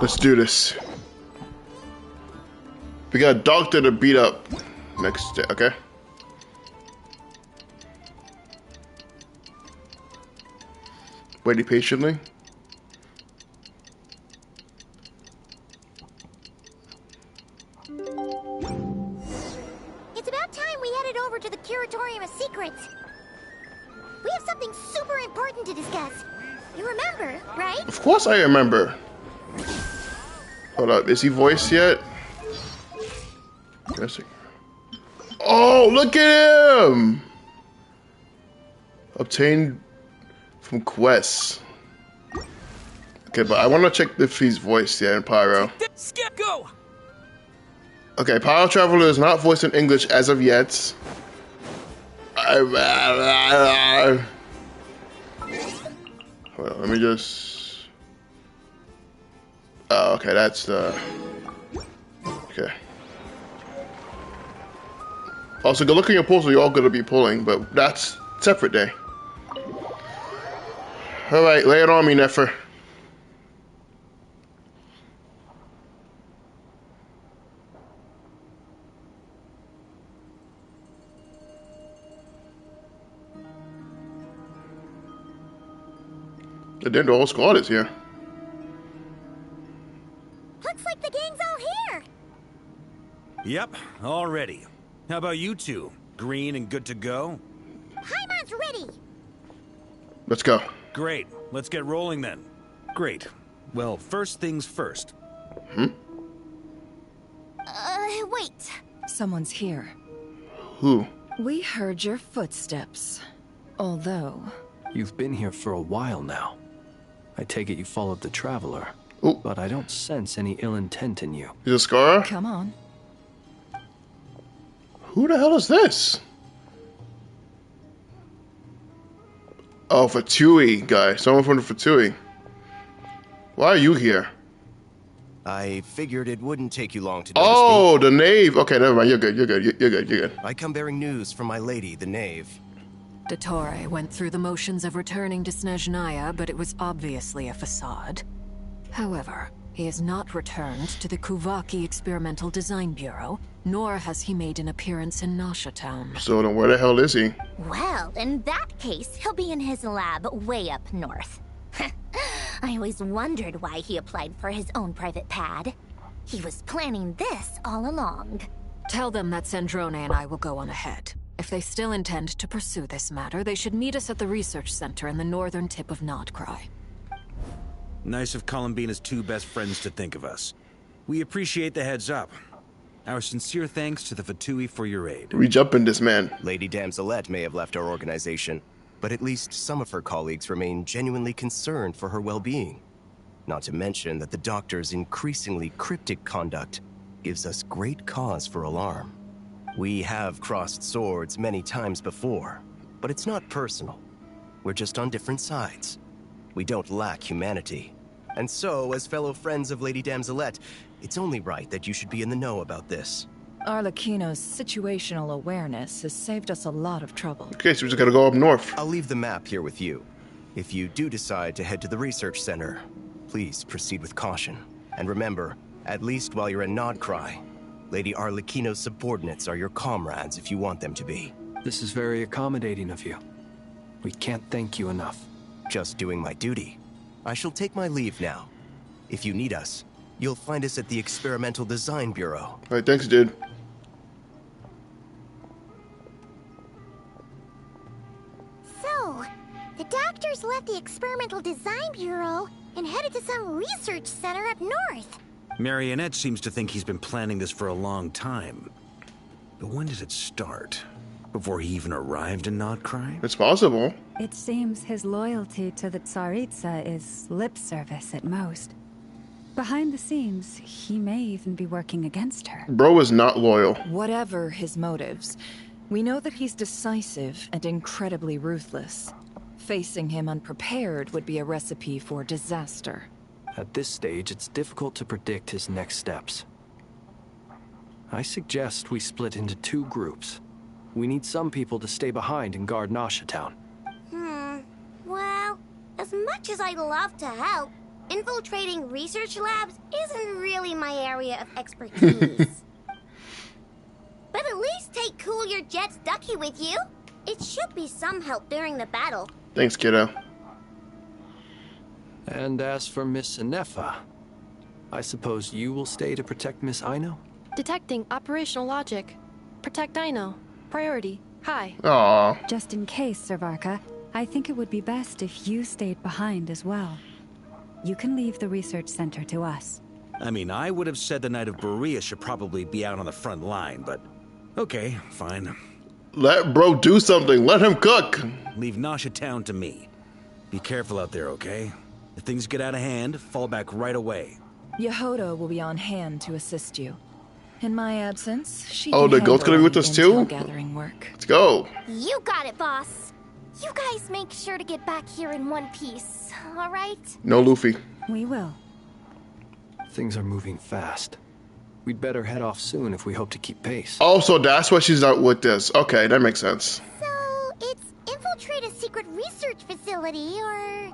Let's do this. We got a doctor to beat up next day, okay? Waiting patiently. It's about time we headed over to the Curatorium of Secrets. We have something super important to discuss. You remember, right? Of course I remember. Hold up, is he voiced yet? Guessing. Oh, look at him! Obtained from quests. Okay, but I want to check if he's voiced yet in Pyro. Skip, go! Okay, Pyro Traveler is not voiced in English as of yet. Hold on, let me just... Oh, okay, that's the... Okay. Also, go look at your puzzle you're all going to be pulling, but that's separate day. Alright, lay it on me, Nefer. The whole squad is here. Looks like the gang's all here. Yep, all ready. How about you two? Green and good to go? Paimon's ready. Let's go. Great. Let's get rolling then. Great. Well, first things first. Wait. Someone's here. Who? We heard your footsteps. Although... You've been here for a while now. I take it you followed the Traveler. Ooh. But I don't sense any ill intent in you. Is it Scar? Come on. Who the hell is this? Oh, Fatui guy. Someone from the Fatui. Why are you here? I figured it wouldn't take you long to Oh, the knave. Okay, never mind. You're good. You're good. You're good. You're good. I come bearing news from my lady, the knave. Dottore went through the motions of returning to Snezhnaya, but it was obviously a facade. However, he has not returned to the Kuvaki Experimental Design Bureau, nor has he made an appearance in Nasha Town. So then where the hell is he? Well, in that case, he'll be in his lab way up north. I always wondered why he applied for his own private pad. He was planning this all along. Tell them that Sandrone and I will go on ahead. If they still intend to pursue this matter, they should meet us at the research center in the northern tip of Nod-Krai. Nice of Columbina's two best friends to think of us. We appreciate the heads up. Our sincere thanks to the Fatui for your aid. We jump in this man. Lady Damselette may have left our organization, but at least some of her colleagues remain genuinely concerned for her well-being. Not to mention that the Doctor's increasingly cryptic conduct gives us great cause for alarm. We have crossed swords many times before, but it's not personal. We're just on different sides. We don't lack humanity. And so, as fellow friends of Lady Damselette, it's only right that you should be in the know about this. Arlecchino's situational awareness has saved us a lot of trouble. Okay, so we just gotta go up north. I'll leave the map here with you. If you do decide to head to the research center, please proceed with caution. And remember, at least while you're in Nod-Krai, Lady Arlecchino's subordinates are your comrades if you want them to be. This is very accommodating of you. We can't thank you enough. Just doing my duty. I shall take my leave now. If you need us, you'll find us at the Experimental Design Bureau. Alright, thanks, dude. So, the Doctors left the Experimental Design Bureau and headed to some research center up north. Marionette seems to think he's been planning this for a long time. But when did it start? Before he even arrived in Nod-Krai? It's possible. It seems his loyalty to the Tsaritsa is lip service at most. Behind the scenes, he may even be working against her. Bro is not loyal. Whatever his motives, we know that he's decisive and incredibly ruthless. Facing him unprepared would be a recipe for disaster. At this stage, it's difficult to predict his next steps. I suggest we split into two groups. We need some people to stay behind and guard Nasha Town. Well, as much as I'd love to help, infiltrating research labs isn't really my area of expertise. But at least take Cool Your Jet's ducky with you. It should be some help during the battle. Thanks, kiddo. And as for Miss Inefa, I suppose you will stay to protect Miss Aino? Detecting operational logic. Protect Aino. Priority. High. Aww. Just in case, Servarka, I think it would be best if you stayed behind as well. You can leave the research center to us. I mean, I would have said the Knight of Berea should probably be out on the front line, but okay, fine. Let bro do something. Let him cook. Leave Nasha Town to me. Be careful out there, okay? If things get out of hand, fall back right away. Yehoda will be on hand to assist you. In my absence, she Oh, can the goat's gonna be with handle us the too? intel gathering work. Let's go. You got it, boss. You guys make sure to get back here in one piece, all right? No Luffy. We will. Things are moving fast. We'd better head off soon if we hope to keep pace. Oh, so that's why she's not with this. Okay, that makes sense. So, it's infiltrate a secret research facility, or...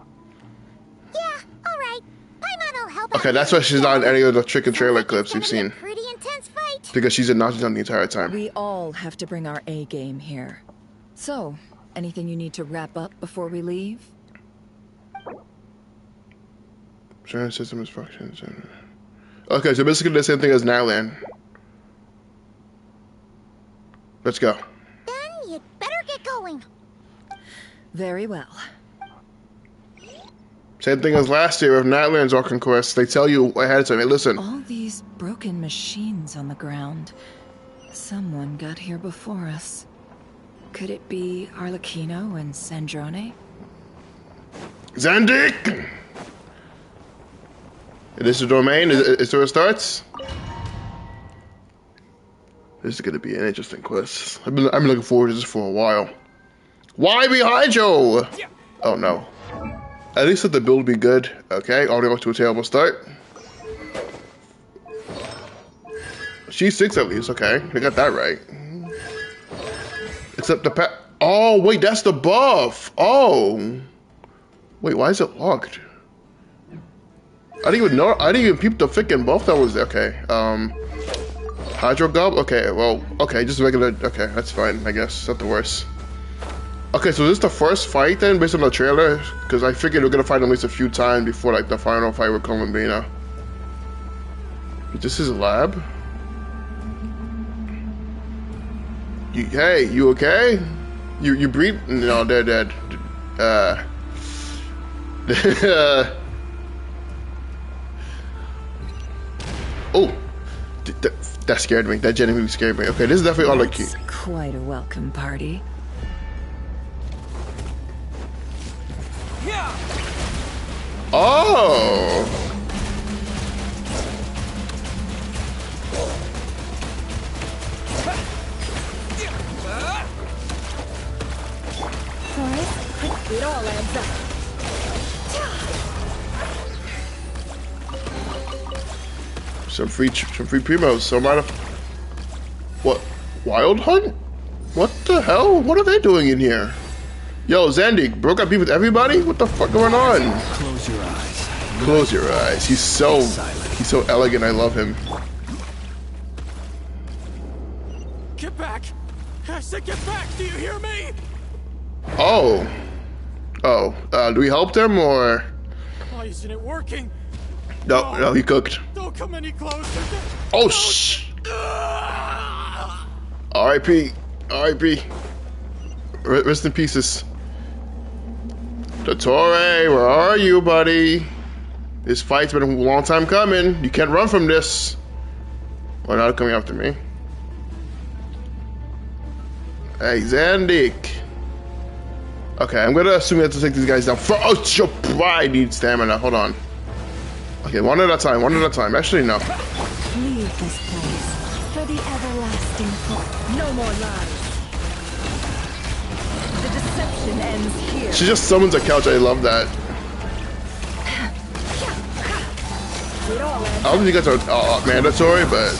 Yeah, alright. Paimon'll help out. Okay, that's why she's not in any of the chicken trailer clips we've seen. Pretty intense fight. Because she's in Nazi Town the entire time. We all have to bring our A game here. So, anything you need to wrap up before we leave? Sharing system is functions. Okay, so basically the same thing as Nyland. Let's go. Then you'd better get going. Very well. Same thing as last year with Nyland's Orc Quest. They tell you ahead of time, hey, listen. All these broken machines on the ground. Someone got here before us. Could it be Arlecchino and Sandrone? Zandik! Is this the domain? Is where it starts? This is gonna be an interesting quest. I've been looking forward to this for a while. Why behind you? Oh no. At least let the build be good. Okay, already off to a terrible start. She's 6 at least, okay. They got that right. Except the oh, wait, that's the buff. Oh. Wait, why is it locked? I didn't even know. I didn't even peep the freaking buff that was there. Okay. Hydro Gob? Okay, well, okay, just regular. Okay, that's fine, I guess. Not the worst. Okay, so this is the first fight then, based on the trailer? Because I figured we're gonna fight at least a few times before, like, the final fight with Columbina. Is this his lab? Hey, you okay? You breathe? No, they're dead. Oh, that scared me. That genuinely scared me. Okay, this is definitely all the key. Quite a welcome party. Oh. It all adds up. Some free primos. So might have. What? Wild Hunt? What the hell? What are they doing in here? Yo, Zandik, broke up beef with everybody? What the fuck going on? Close your eyes. Close your eyes. He's so elegant. I love him. Get back! I said get back! Do you hear me? Oh. Oh. Do we help them or? Why isn't it working? No, he cooked. Don't come any closer. Oh shh. R.I.P. R.I.P. Rest in pieces. Dottore, where are you, buddy? This fight's been a long time coming. You can't run from this. Why not coming after me? Hey, Zandik. Okay, I'm gonna assume we have to take these guys down. Oh, your pride needs stamina. Hold on. Okay, one at a time. One at a time. Actually, no. Leave this place for the everlasting hope. No more lies. The deception ends here. She just summons a couch. I love that. I don't think that's mandatory, but.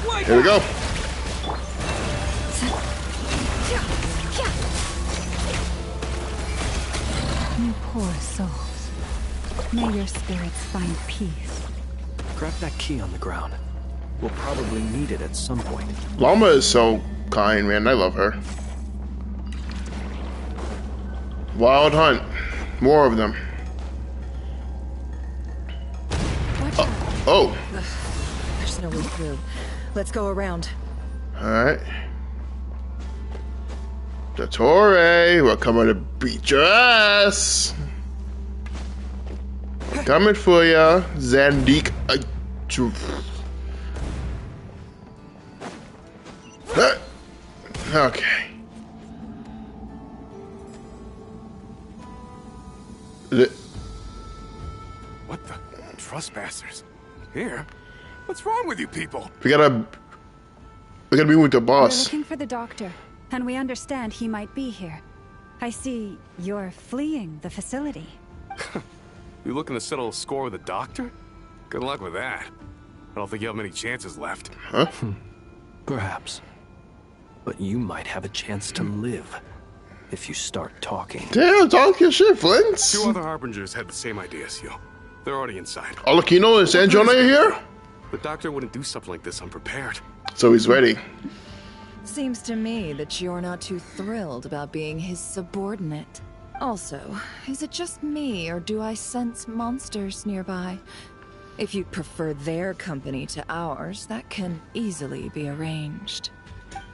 Wait! Here we go. You poor souls. May your spirits find peace. Grab that key on the ground. We'll probably need it at some point. Llama is so kind, man. I love her. Wild hunt. More of them. Oh. There's no way through. Let's go around. Alright. Dottore, we're coming to beat your ass. We're coming for ya, Zandik. Okay. What the? Trespassers? Here? What's wrong with you people? We gotta be with the We're boss. looking for the doctor, and we understand he might be here. I see you're fleeing the facility. You looking to settle a score with the doctor? Good luck with that. I don't think you have many chances left. Huh? Perhaps. But you might have a chance to live if you start talking. Damn, talk your shit, Flint. Two other harbingers had the same idea as you. They're already inside. Hoyocreators and San John are here? The doctor wouldn't do something like this unprepared. So he's ready. Seems to me that you're not too thrilled about being his subordinate. Also, is it just me, or do I sense monsters nearby? If you'd prefer their company to ours, that can easily be arranged.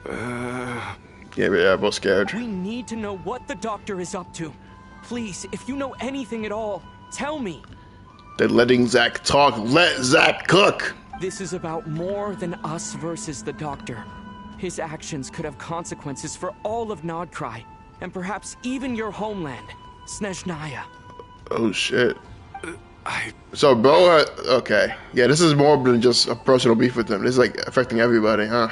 Yeah, we're both scared. We need to know what the doctor is up to. Please, if you know anything at all, tell me. They're letting Zach talk. Let Zach cook. This is about more than us versus the doctor. His actions could have consequences for all of Nod-Krai, and perhaps even your homeland, Snezhnaya. Oh shit. So bro, okay. Yeah, this is more than just a personal beef with them. This is like affecting everybody, huh?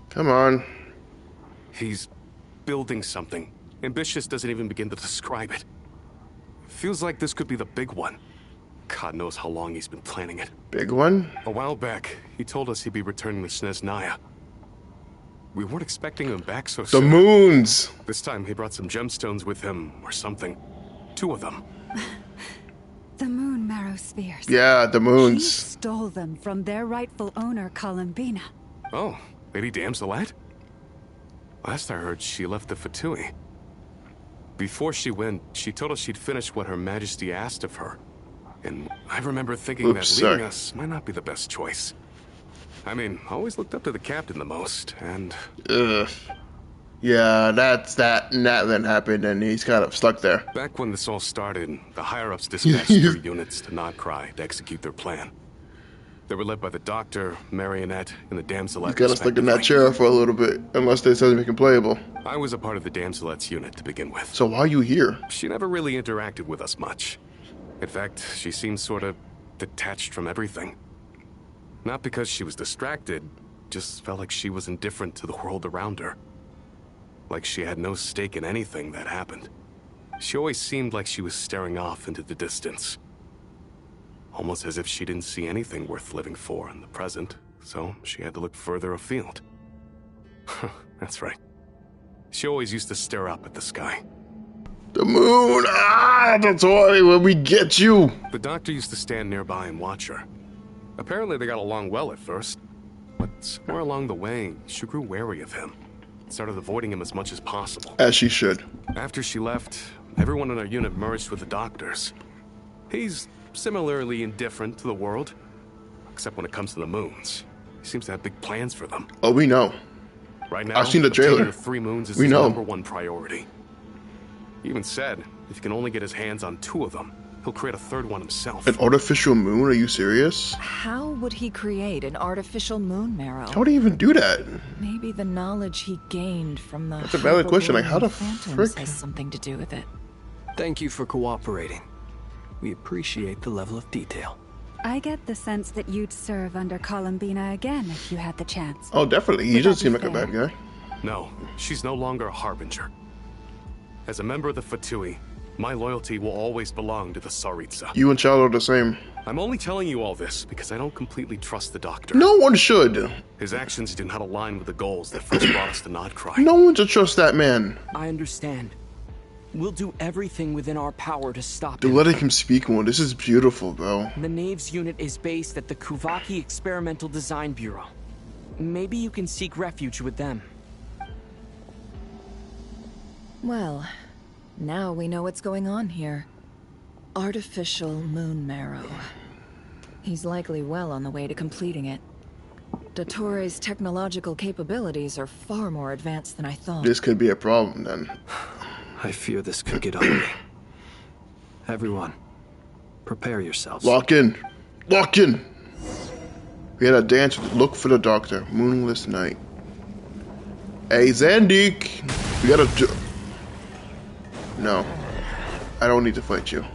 Come on. He's building something. Ambitious doesn't even begin to describe it. Feels like this could be the big one. God knows how long he's been planning it. Big one? A while back, he told us he'd be returning to Snezhnaya. We weren't expecting him back so soon. The moons! This time he brought some gemstones with him, or something. 2 of them. The moon marrow spheres. Yeah, the He moons. stole them from their rightful owner, Columbina. Oh, Lady Damselat? Last I heard, she left the Fatui. Before she went, she told us she'd finish what Her Majesty asked of her. And I remember thinking that leaving us might not be the best choice. I mean, I always looked up to the captain the most, and... Ugh. Yeah, that's that, and that then happened, and he's kind of stuck there. Back when this all started, the higher-ups dispatched 3 units to Nod-Krai to execute their plan. They were led by the Doctor, Marionette, and the Damselet. He's kind of stuck in that chair for a little bit, unless they said to make him playable. I was a part of the Damselet's unit to begin with. So why are you here? She never really interacted with us much. In fact, she seemed sort of detached from everything. Not because she was distracted, just felt like she was indifferent to the world around her. Like she had no stake in anything that happened. She always seemed like she was staring off into the distance. Almost as if she didn't see anything worth living for in the present, so she had to look further afield. That's right. She always used to stare up at the sky. The moon! Ah, Dottore, when we get you! The Doctor used to stand nearby and watch her. Apparently they got along well at first, but somewhere along the way, she grew wary of him. Started avoiding him as much as possible. As she should. After she left, everyone in our unit merged with the Doctor's. He's similarly indifferent to the world, except when it comes to the moons. He seems to have big plans for them. Oh, we know. Right now, I've seen the trailer. the 3 moons is We his know. #1 priority. He even said if he can only get his hands on 2 of them, he'll create a 3rd one himself. An artificial moon? Are you serious? How would he create an artificial moon marrow? How would he even do that? Maybe the knowledge he gained from the... That's a valid question, like, how the phantoms frick? has something to do with it. Thank you for cooperating. We appreciate the level of detail. I get the sense that you'd serve under Columbina again if you had the chance. Oh, definitely. He Would doesn't that seem be like a fair? bad guy. No, she's no longer a harbinger. As a member of the Fatui, My loyalty will always belong to the Tsaritsa. You and Charlotte are the same. I'm only telling you all this because I don't completely trust the Doctor. No one should. His actions do not align with the goals that first brought us to Nod-Krai. No one should trust that man. I understand. We'll do everything within our power to stop They're him. letting him speak more. This is beautiful, bro. The Knaves unit is based at the Kuvaki Experimental Design Bureau. Maybe you can seek refuge with them. Well, now we know what's going on here. Artificial moon marrow. He's likely well on the way to completing it. Dottore's technological capabilities are far more advanced than I thought. This could be a problem then. I fear this could get ugly. Everyone, prepare yourselves. Lock in. Lock in. We had a dance with Look for the Doctor. Moonless night. Hey, Zandik. We gotta do... No. I don't need to fight you.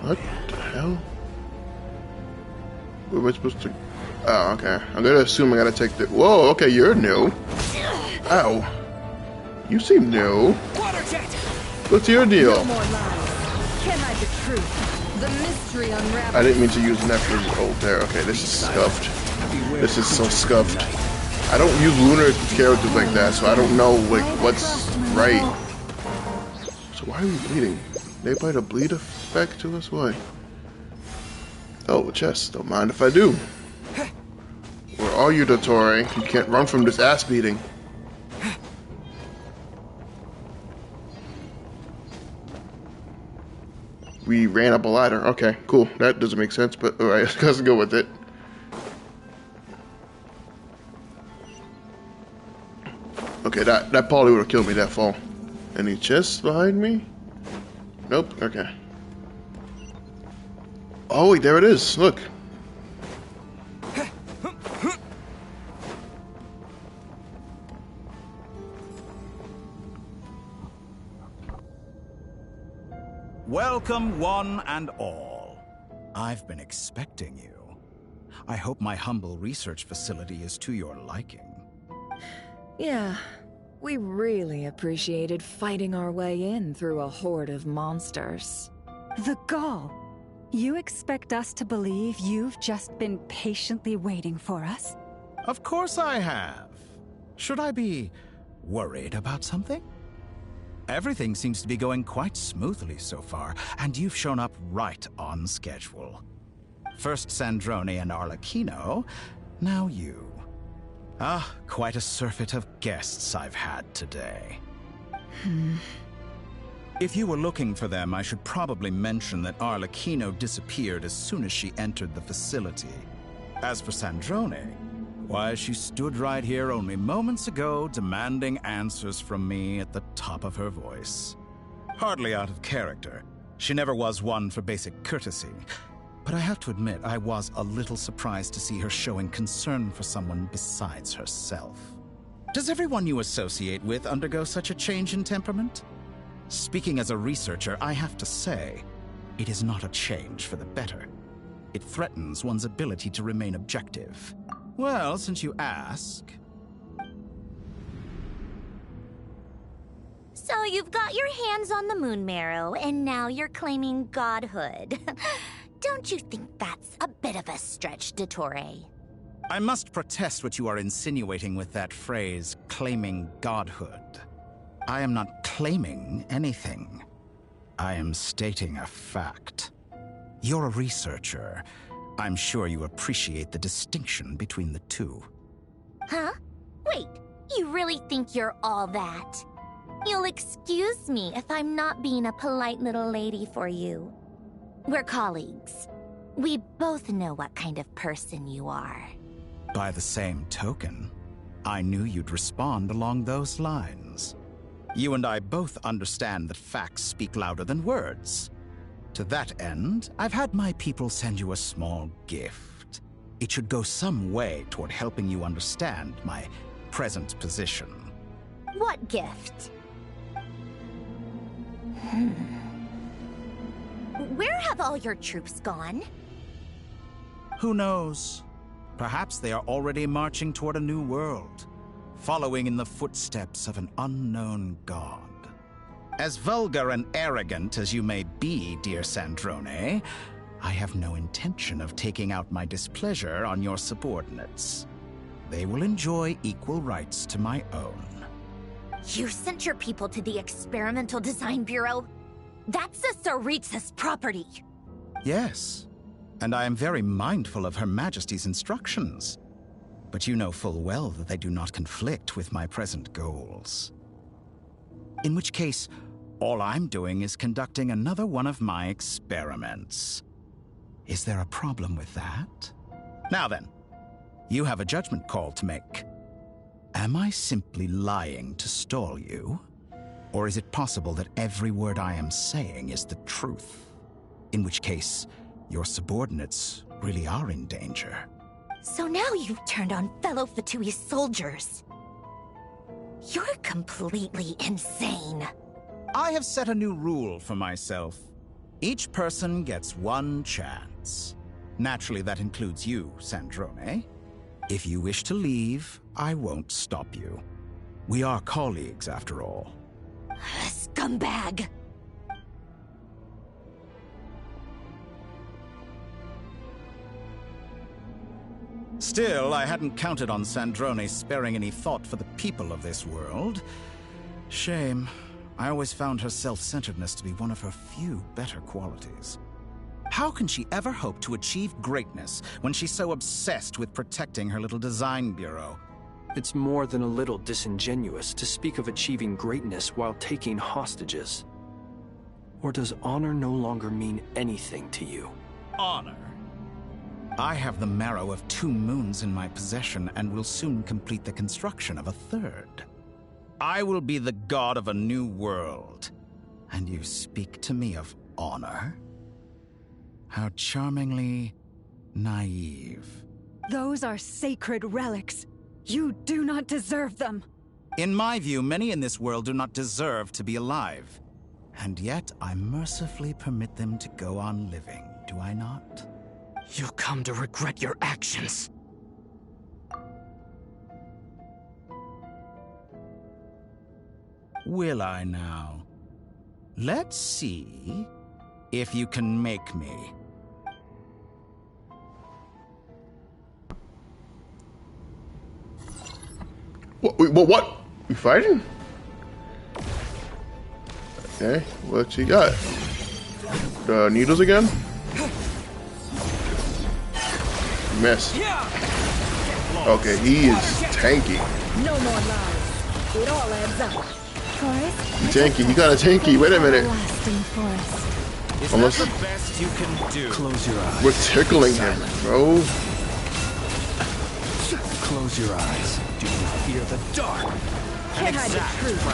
What the hell? Where am I supposed to... Oh, okay. I'm gonna assume I gotta take the... Whoa, okay, you're new. Ow. You seem new. What's your deal? No more lies. Can't hide the truth. The mystery unravels. I didn't mean to use Nephilim's ult there. Okay, this is scuffed. This is so scuffed. I don't use lunar characters like that, so I don't know like what's right. So why are we bleeding? They applied a bleed effect to us? Why? Oh, a chest. Don't mind if I do. Where are you, Dottore? You can't run from this ass beating. We ran up a ladder. Okay, cool. That doesn't make sense, but alright, let's go with it. Okay, that probably would have killed me, that fall. Any chests behind me? Nope, okay. Oh, wait, there it is. Look. Welcome, one and all. I've been expecting you. I hope my humble research facility is to your liking. Yeah, we really appreciated fighting our way in through a horde of monsters. The gall. You expect us to believe you've just been patiently waiting for us? Of course I have. Should I be worried about something? Everything seems to be going quite smoothly so far, and you've shown up right on schedule. First Sandrone and Arlecchino, now you. Ah, quite a surfeit of guests I've had today. If you were looking for them, I should probably mention that Arlecchino disappeared as soon as she entered the facility. As for Sandrone, why, she stood right here only moments ago, demanding answers from me at the top of her voice. Hardly out of character. She never was one for basic courtesy. But I have to admit, I was a little surprised to see her showing concern for someone besides herself. Does everyone you associate with undergo such a change in temperament? Speaking as a researcher, I have to say, it is not a change for the better. It threatens one's ability to remain objective. Well, since you ask... So you've got your hands on the moon marrow, and now you're claiming godhood. Don't you think that's a bit of a stretch, Dottore? I must protest what you are insinuating with that phrase, claiming godhood. I am not claiming anything. I am stating a fact. You're a researcher. I'm sure you appreciate the distinction between the two. Huh? Wait, you really think you're all that? You'll excuse me if I'm not being a polite little lady for you. We're colleagues. We both know what kind of person you are. By the same token, I knew you'd respond along those lines. You and I both understand that facts speak louder than words. To that end, I've had my people send you a small gift. It should go some way toward helping you understand my present position. What gift? Where have all your troops gone? Who knows? Perhaps they are already marching toward a new world. following in the footsteps of an unknown god. As vulgar and arrogant as you may be, dear Sandrone, I have no intention of taking out my displeasure on your subordinates. They will enjoy equal rights to my own. You sent your people to the Experimental Design Bureau? That's the Tsaritsa's property. Yes, and I am very mindful of Her Majesty's instructions. But you know full well that they do not conflict with my present goals. In which case, all I'm doing is conducting another one of my experiments. Is there a problem with that? Now then, you have a judgment call to make. Am I simply lying to stall you? Or is it possible that every word I am saying is the truth? In which case, your subordinates really are in danger. So now you've turned on fellow Fatui soldiers. You're completely insane. I have set a new rule for myself. Each person gets one chance. Naturally, that includes you, Sandrone. If you wish to leave, I won't stop you. We are colleagues, after all. Scumbag! Still, I hadn't counted on Sandrone sparing any thought for the people of this world. Shame. I always found her self-centeredness to be one of her few better qualities. How can she ever hope to achieve greatness when she's so obsessed with protecting her little design bureau? It's more than a little disingenuous to speak of achieving greatness while taking hostages. Or does honor no longer mean anything to you? Honor? I have the marrow of 2 moons in my possession and will soon complete the construction of a 3rd. I will be the god of a new world. And you speak to me of honor? How charmingly naive. Those are sacred relics. You do not deserve them. In my view, many in this world do not deserve to be alive. And yet, I mercifully permit them to go on living, do I not? You'll come to regret your actions. Will I now? Let's see if you can make me. What? We fighting? Okay, what you got? The needles again? Miss. Okay, he is tanky. No more lies. It all adds up. Tanky, he got a tanky. Wait a minute. Almost. The best you can do. Close your eyes. We're tickling him, bro. Close your eyes. Do you fear the dark? Can't hide the truth.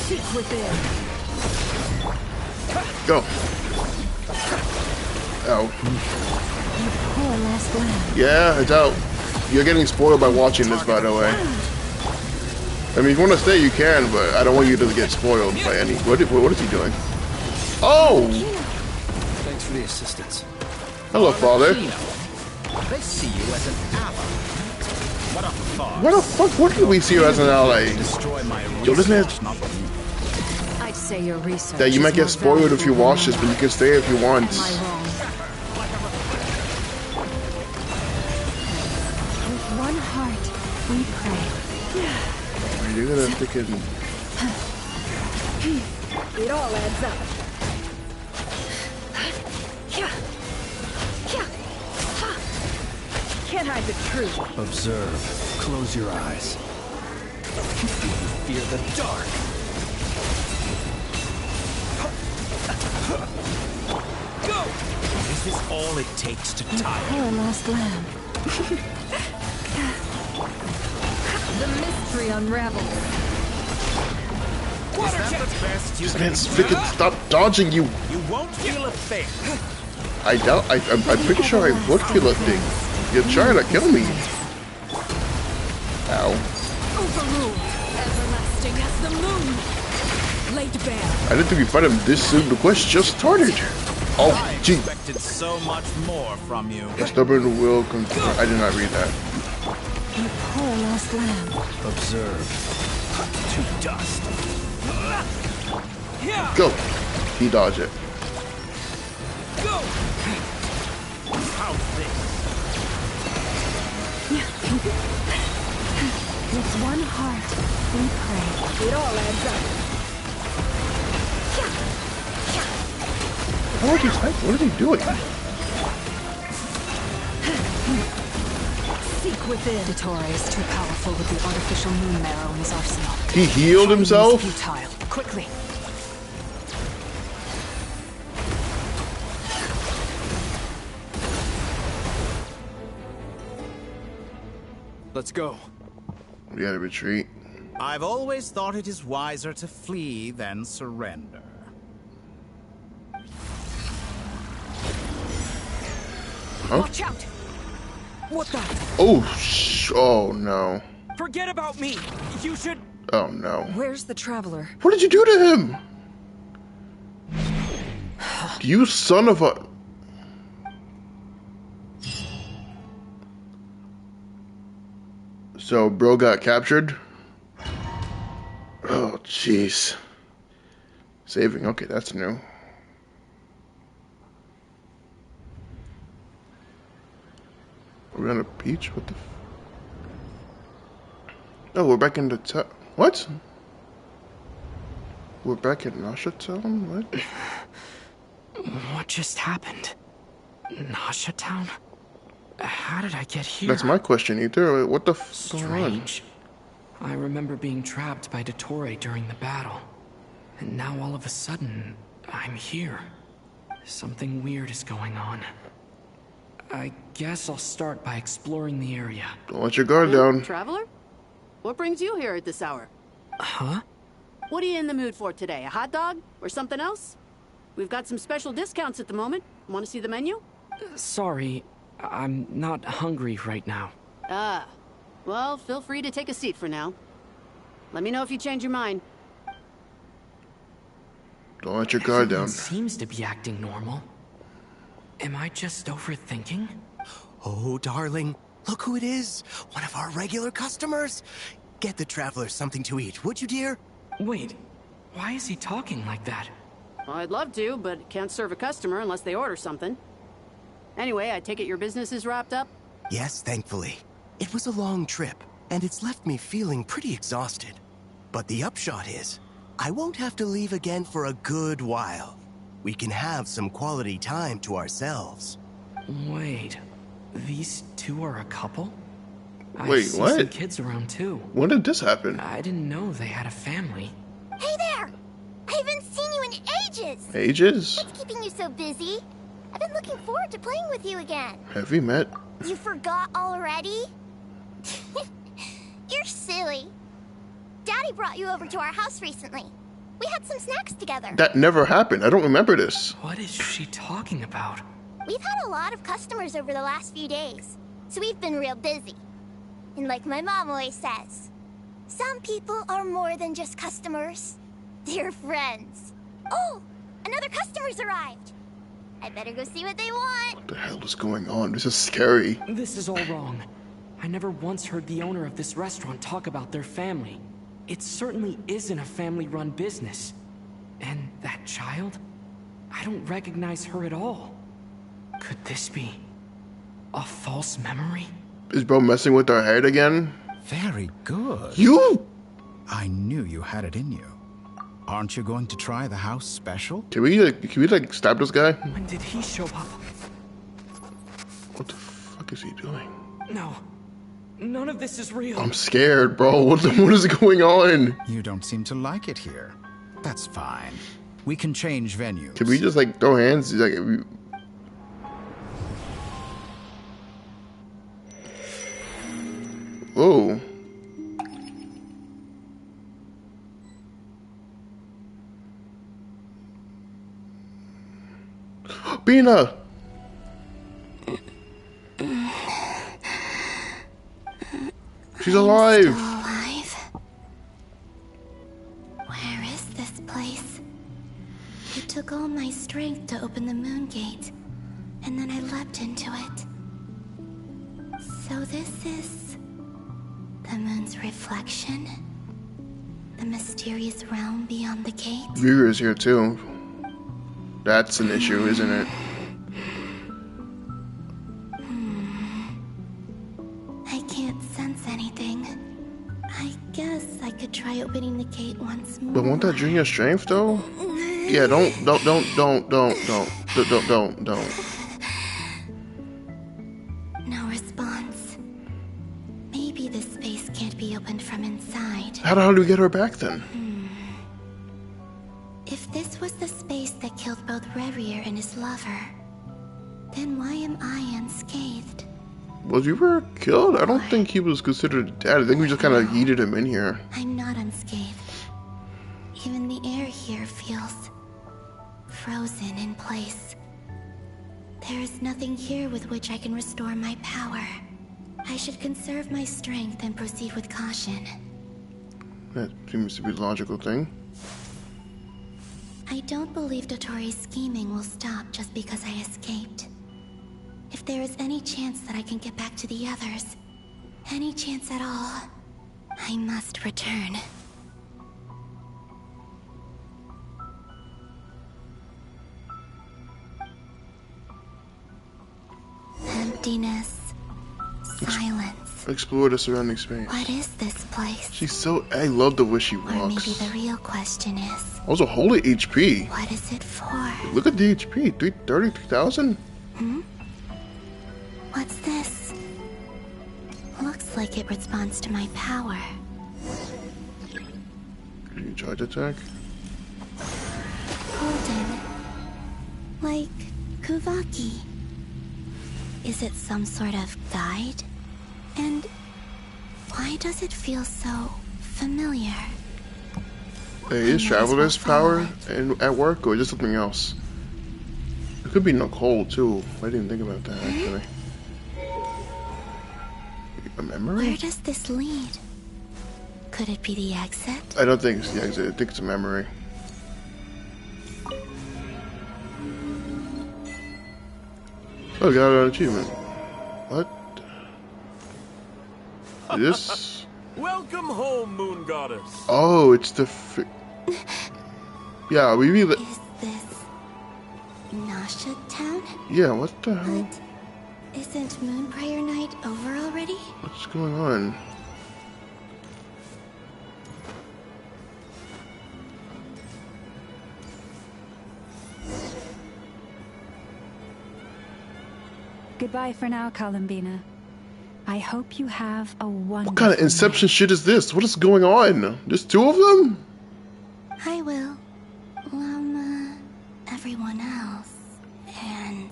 Seek within. Go. Ow. Poor last lamb. Yeah, it's out. You're getting spoiled by watching this, by the way. I mean, if you want to stay, you can, but I don't want you to get spoiled by any. What is he doing? Oh! Thanks for the assistance. Hello, father. They see you as an ally. What a farce. What the fuck? What do we see you as an ally? Yo, listen to I'd say your research. that you might get spoiled if you watch this, but you can stay if you want. Am I wrong? With one heart, we pray. You're gonna freaking. It all adds up. Can't hide the truth. Observe. Close your eyes. Fear the dark. Go! Is this all it takes to tie Poor last lamb. The mystery unravels. Is that the best you This can man's do? freaking stop dodging you. You won't feel a thing. I doubt. I'm pretty sure I would feel a thing. You're trying to kill me. Ow. Overruled. Everlasting as the moon. Laid bare. I didn't think we'd fight him this soon. The quest just started. Oh, I gee. expected so much more from you. A stubborn will confirm. I did not read that. You poor lost lamb. Observe. To dust. Go. He dodged it. Go! How's this? With one heart, we pray. It all adds up. What is he doing? Seek within. Dottore is too powerful with the artificial moon marrow in his arsenal. He healed himself? It's futile. Quickly. Let's go. We gotta retreat. I've always thought it is wiser to flee than surrender. Huh? Watch out! What the? Oh no. Forget about me. You should. Oh no. Where's the traveler? What did you do to him? You son of a... So, bro got captured? Oh, jeez. Saving, okay, that's new. Are we on a beach? What the... Oh, we're back in the what? We're back in Nasha Town? What? What just happened? Nasha Town? How did I get here? That's my question, Aether. What the f going on? Strange. I remember being trapped by Dottore during the battle. And now all of a sudden, I'm here. Something weird is going on. I guess I'll start by exploring the area. Don't let your guard down. Traveler? What brings you here at this hour? Huh? What are you in the mood for today? A hot dog? Or something else? We've got some special discounts at the moment. Want to see the menu? Sorry, I'm not hungry right now. Ah. Well, feel free to take a seat for now. Let me know if you change your mind. Don't let your guard down. Everyone seems to be acting normal. Am I just overthinking? Oh, darling, look who it is. One of our regular customers. Get the traveler something to eat, would you, dear? Wait, why is he talking like that? Well, I'd love to, but can't serve a customer unless they order something. Anyway, I take it your business is wrapped up? Yes, thankfully. It was a long trip, and it's left me feeling pretty exhausted. But the upshot is, I won't have to leave again for a good while. We can have some quality time to ourselves. Wait, these two are a couple? Wait, I see what? some kids around too. When did this happen? I didn't know they had a family. Hey there! I haven't seen you in ages! Ages? What's keeping you so busy? I've been looking forward to playing with you again. Have we met? You forgot already? You're silly. Daddy brought you over to our house recently. We had some snacks together. That never happened. I don't remember this. What is she talking about? We've had a lot of customers over the last few days, so we've been real busy. And like my mom always says, some people are more than just customers. They're friends. Oh, another customer's arrived. I better go see what they want. What the hell is going on? This is scary. This is all wrong. I never once heard the owner of this restaurant talk about their family. It certainly isn't a family-run business. And that child? I don't recognize her at all. Could this be a false memory? Is bro messing with our head again? Very good. You? I knew you had it in you. Aren't you going to try the house special? Can we stab this guy? When did he show up? What the fuck is he doing? No. None of this is real. I'm scared, bro. What is going on? You don't seem to like it here. That's fine. We can change venues. Can we just like throw hands? Like, whoa. Bina! She's alive! Still alive? Where is this place? It took all my strength to open the moon gate, and then I leapt into it. So this is The moon's reflection? The mysterious realm beyond the gate? Viewer is here too. That's an issue, isn't it? I can't sense anything. I guess I could try opening the gate once more. But won't that drain your strength though? Yeah, don't. No response. Maybe this space can't be opened from inside. How the hell do we get her back then? If this was the space that killed both Revier and his lover, then why am I unscathed? Was Reaver killed? I don't think he was considered dead. I think we just kind of yeeted him in here. I'm not unscathed. Even the air here feels frozen in place. There is nothing here with which I can restore my power. I should conserve my strength and proceed with caution. That seems to be the logical thing. I don't believe Dottore's scheming will stop just because I escaped. If there is any chance that I can get back to the others, any chance at all, I must return. Emptiness, silence. Explore the surrounding space. What is this place? She's so... I love the way she Or walks. maybe the real question is... Also, holy HP. What is it for? Look at the HP. 333,000? What's this? Looks like it responds to my power. Can you charge attack? Golden. Like Kuvaki. Is it some sort of guide? And why does it feel so familiar? Hey, is Traveler's power at work or just something else? It could be Nicole too. I didn't think about that actually. A memory? Where does this lead? Could it be the exit? I don't think it's the exit. I think it's a memory. Oh, got an achievement. What? Is this? Welcome home, Moon Goddess. Oh, it's the. Yeah, we really. Is this Nasha Town? Yeah, what the hell? But isn't Moon Prayer Night over already? What's going on? Goodbye for now, Columbina. I hope you have a wonderful What kind of Inception shit is this? What is going on? There's two of them? I will. Everyone else. And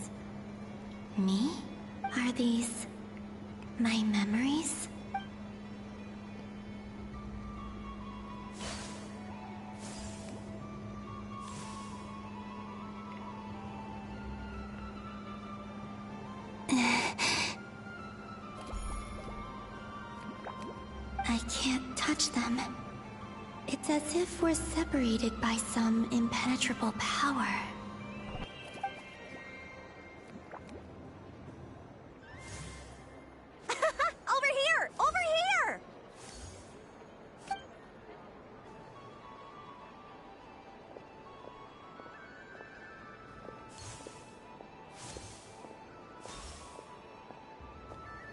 me? Are these my memories? I can't touch them. It's as if we're separated by some impenetrable power. Over here! Over here!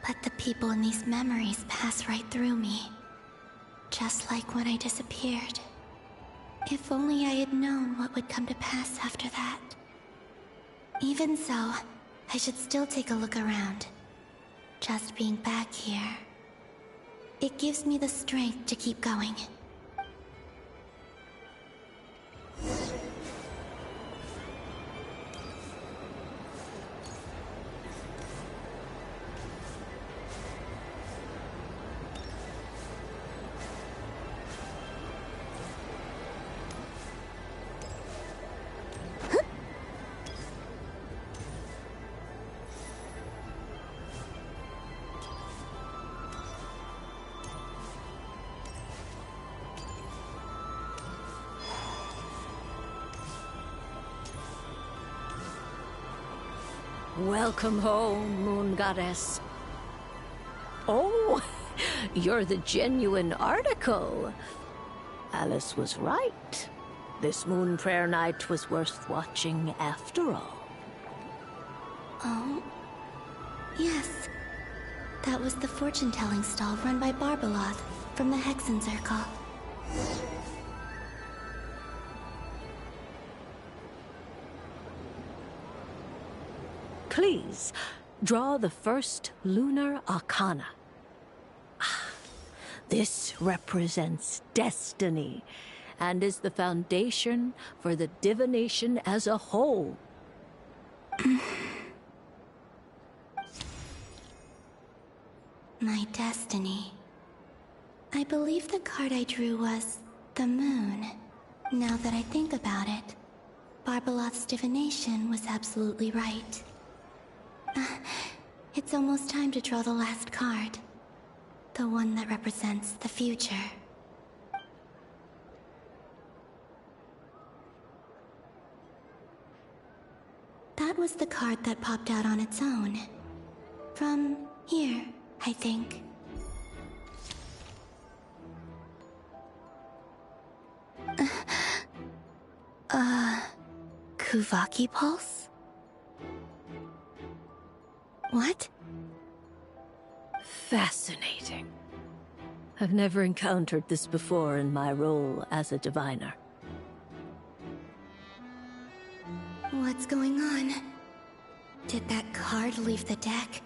But the people in these memories pass right through me. Just like when I disappeared. If only I had known what would come to pass after that. Even so, I should still take a look around. Just being back here. It gives me the strength to keep going. Welcome home, Moon Goddess. Oh, You're the genuine article. Alice was right. This moon prayer night was worth watching after all. Oh, yes. That was the fortune-telling stall run by Barbeloth from the Hexen Circle. Please, draw the first lunar arcana. This represents destiny and is the foundation for the divination as a whole. My destiny. I believe the card I drew was the moon. Now that I think about it, Barbeloth's divination was absolutely right. It's almost time to draw the last card. The one that represents the future. That was the card that popped out on its own. From here, I think. Kuvaki Pulse? What? Fascinating. I've never encountered this before in my role as a diviner. What's going on? Did that card leave the deck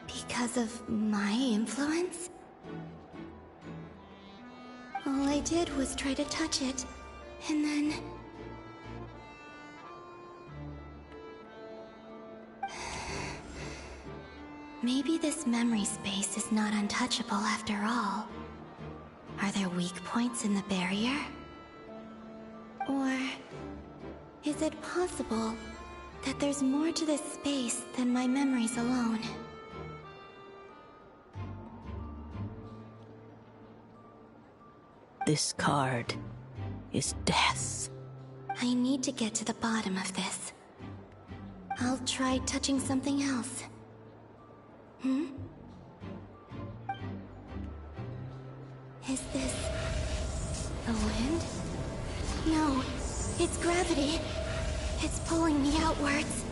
because of my influence? All I did was try to touch it, and then... Maybe this memory space is not untouchable after all. Are there weak points in the barrier? Or is it possible that there's more to this space than my memories alone? This card is death. I need to get to the bottom of this. I'll try touching something else. Is this the wind? No, it's gravity. It's pulling me outwards.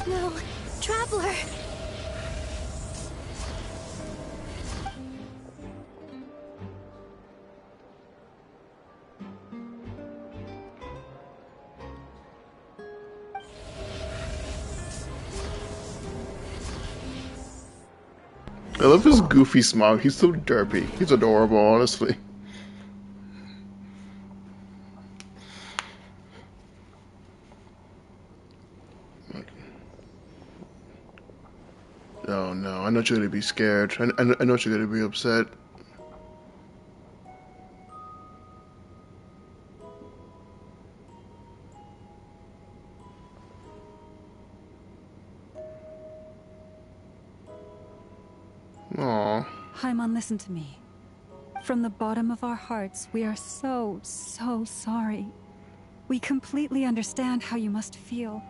No, Traveler! I love his goofy smile. He's so derpy. He's adorable, honestly. Oh no, I know you're gonna be scared. I know you're gonna be upset. Aww. Haimon, listen to me. From the bottom of our hearts, we are so sorry. We completely understand how you must feel.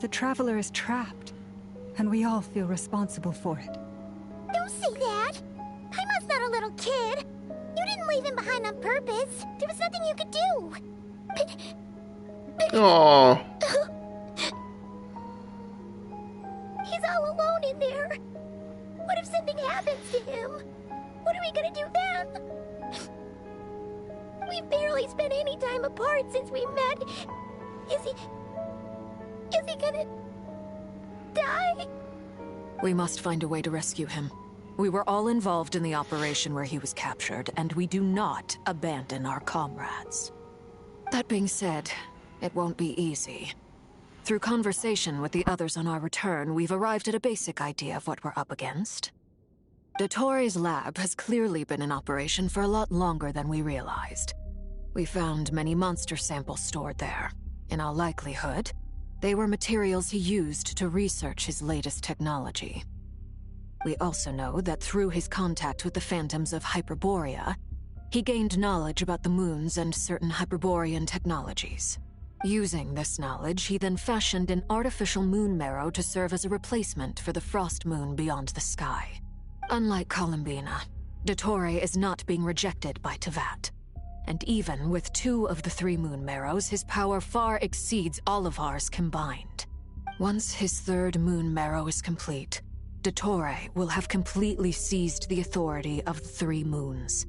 The Traveler is trapped, and we all feel responsible for it. Don't say that! Haimon's not a little kid! You didn't leave him behind on purpose! There was nothing you could do! Aww. He's all alone in there! What if something happens to him? What are we gonna do then? We've barely spent any time apart since we met. Is he gonna die? We must find a way to rescue him. We were all involved in the operation where he was captured, and we do not abandon our comrades. That being said, it won't be easy. Through conversation with the others on our return, we've arrived at a basic idea of what we're up against. Dottore's lab has clearly been in operation for a lot longer than we realized. We found many monster samples stored there. In all likelihood, they were materials he used to research his latest technology. We also know that through his contact with the phantoms of Hyperborea, he gained knowledge about the moons and certain Hyperborean technologies. Using this knowledge, he then fashioned an artificial moon marrow to serve as a replacement for the frost moon beyond the sky. Unlike Columbina, Dottore is not being rejected by Teyvat. And even with 2 of the 3 moon marrows, his power far exceeds all of ours combined. Once his 3rd moon marrow is complete, Dottore will have completely seized the authority of the 3 moons.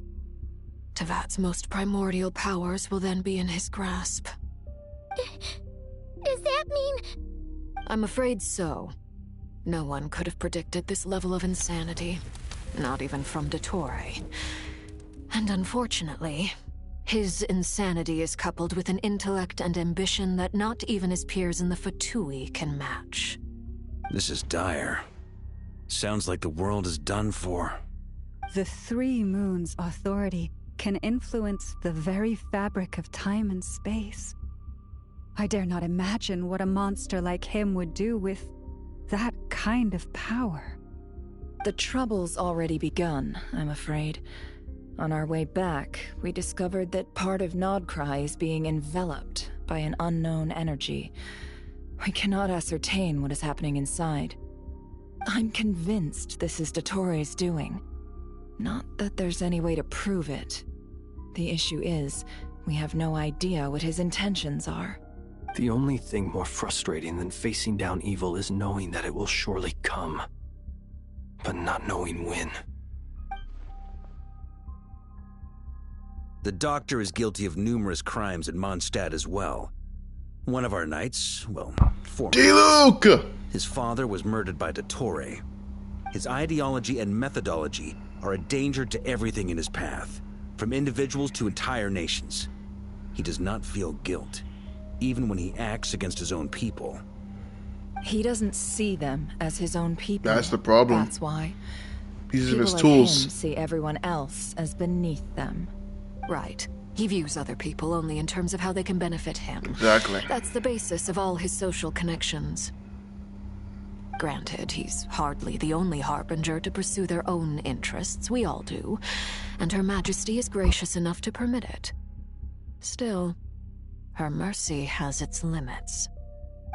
Teyvat's most primordial powers will then be in his grasp. Does that mean... I'm afraid so. No one could have predicted this level of insanity. Not even from Dottore. And unfortunately, his insanity is coupled with an intellect and ambition that not even his peers in the Fatui can match. This is dire. Sounds like the world is done for. The 3 moons' authority can influence the very fabric of time and space. I dare not imagine what a monster like him would do with that kind of power. The trouble's already begun, I'm afraid. On our way back, we discovered that part of Nod-Krai is being enveloped by an unknown energy. We cannot ascertain what is happening inside. I'm convinced this is Dottore's doing. Not that there's any way to prove it. The issue is, we have no idea what his intentions are. The only thing more frustrating than facing down evil is knowing that it will surely come, but not knowing when. The Doctor is guilty of numerous crimes in Mondstadt as well. One of our knights, well, D-Luke! His father was murdered by Dottore. His ideology and methodology are a danger to everything in his path, from individuals to entire nations. He does not feel guilt, even when he acts against his own people. He doesn't see them as his own people. That's the problem. That's why. These are his People like tools. him see everyone else as beneath them. Right. He views other people only in terms of how they can benefit him. Exactly. That's the basis of all his social connections. Granted, he's hardly the only harbinger to pursue their own interests. We all do. And Her Majesty is gracious enough to permit it. Still, her mercy has its limits.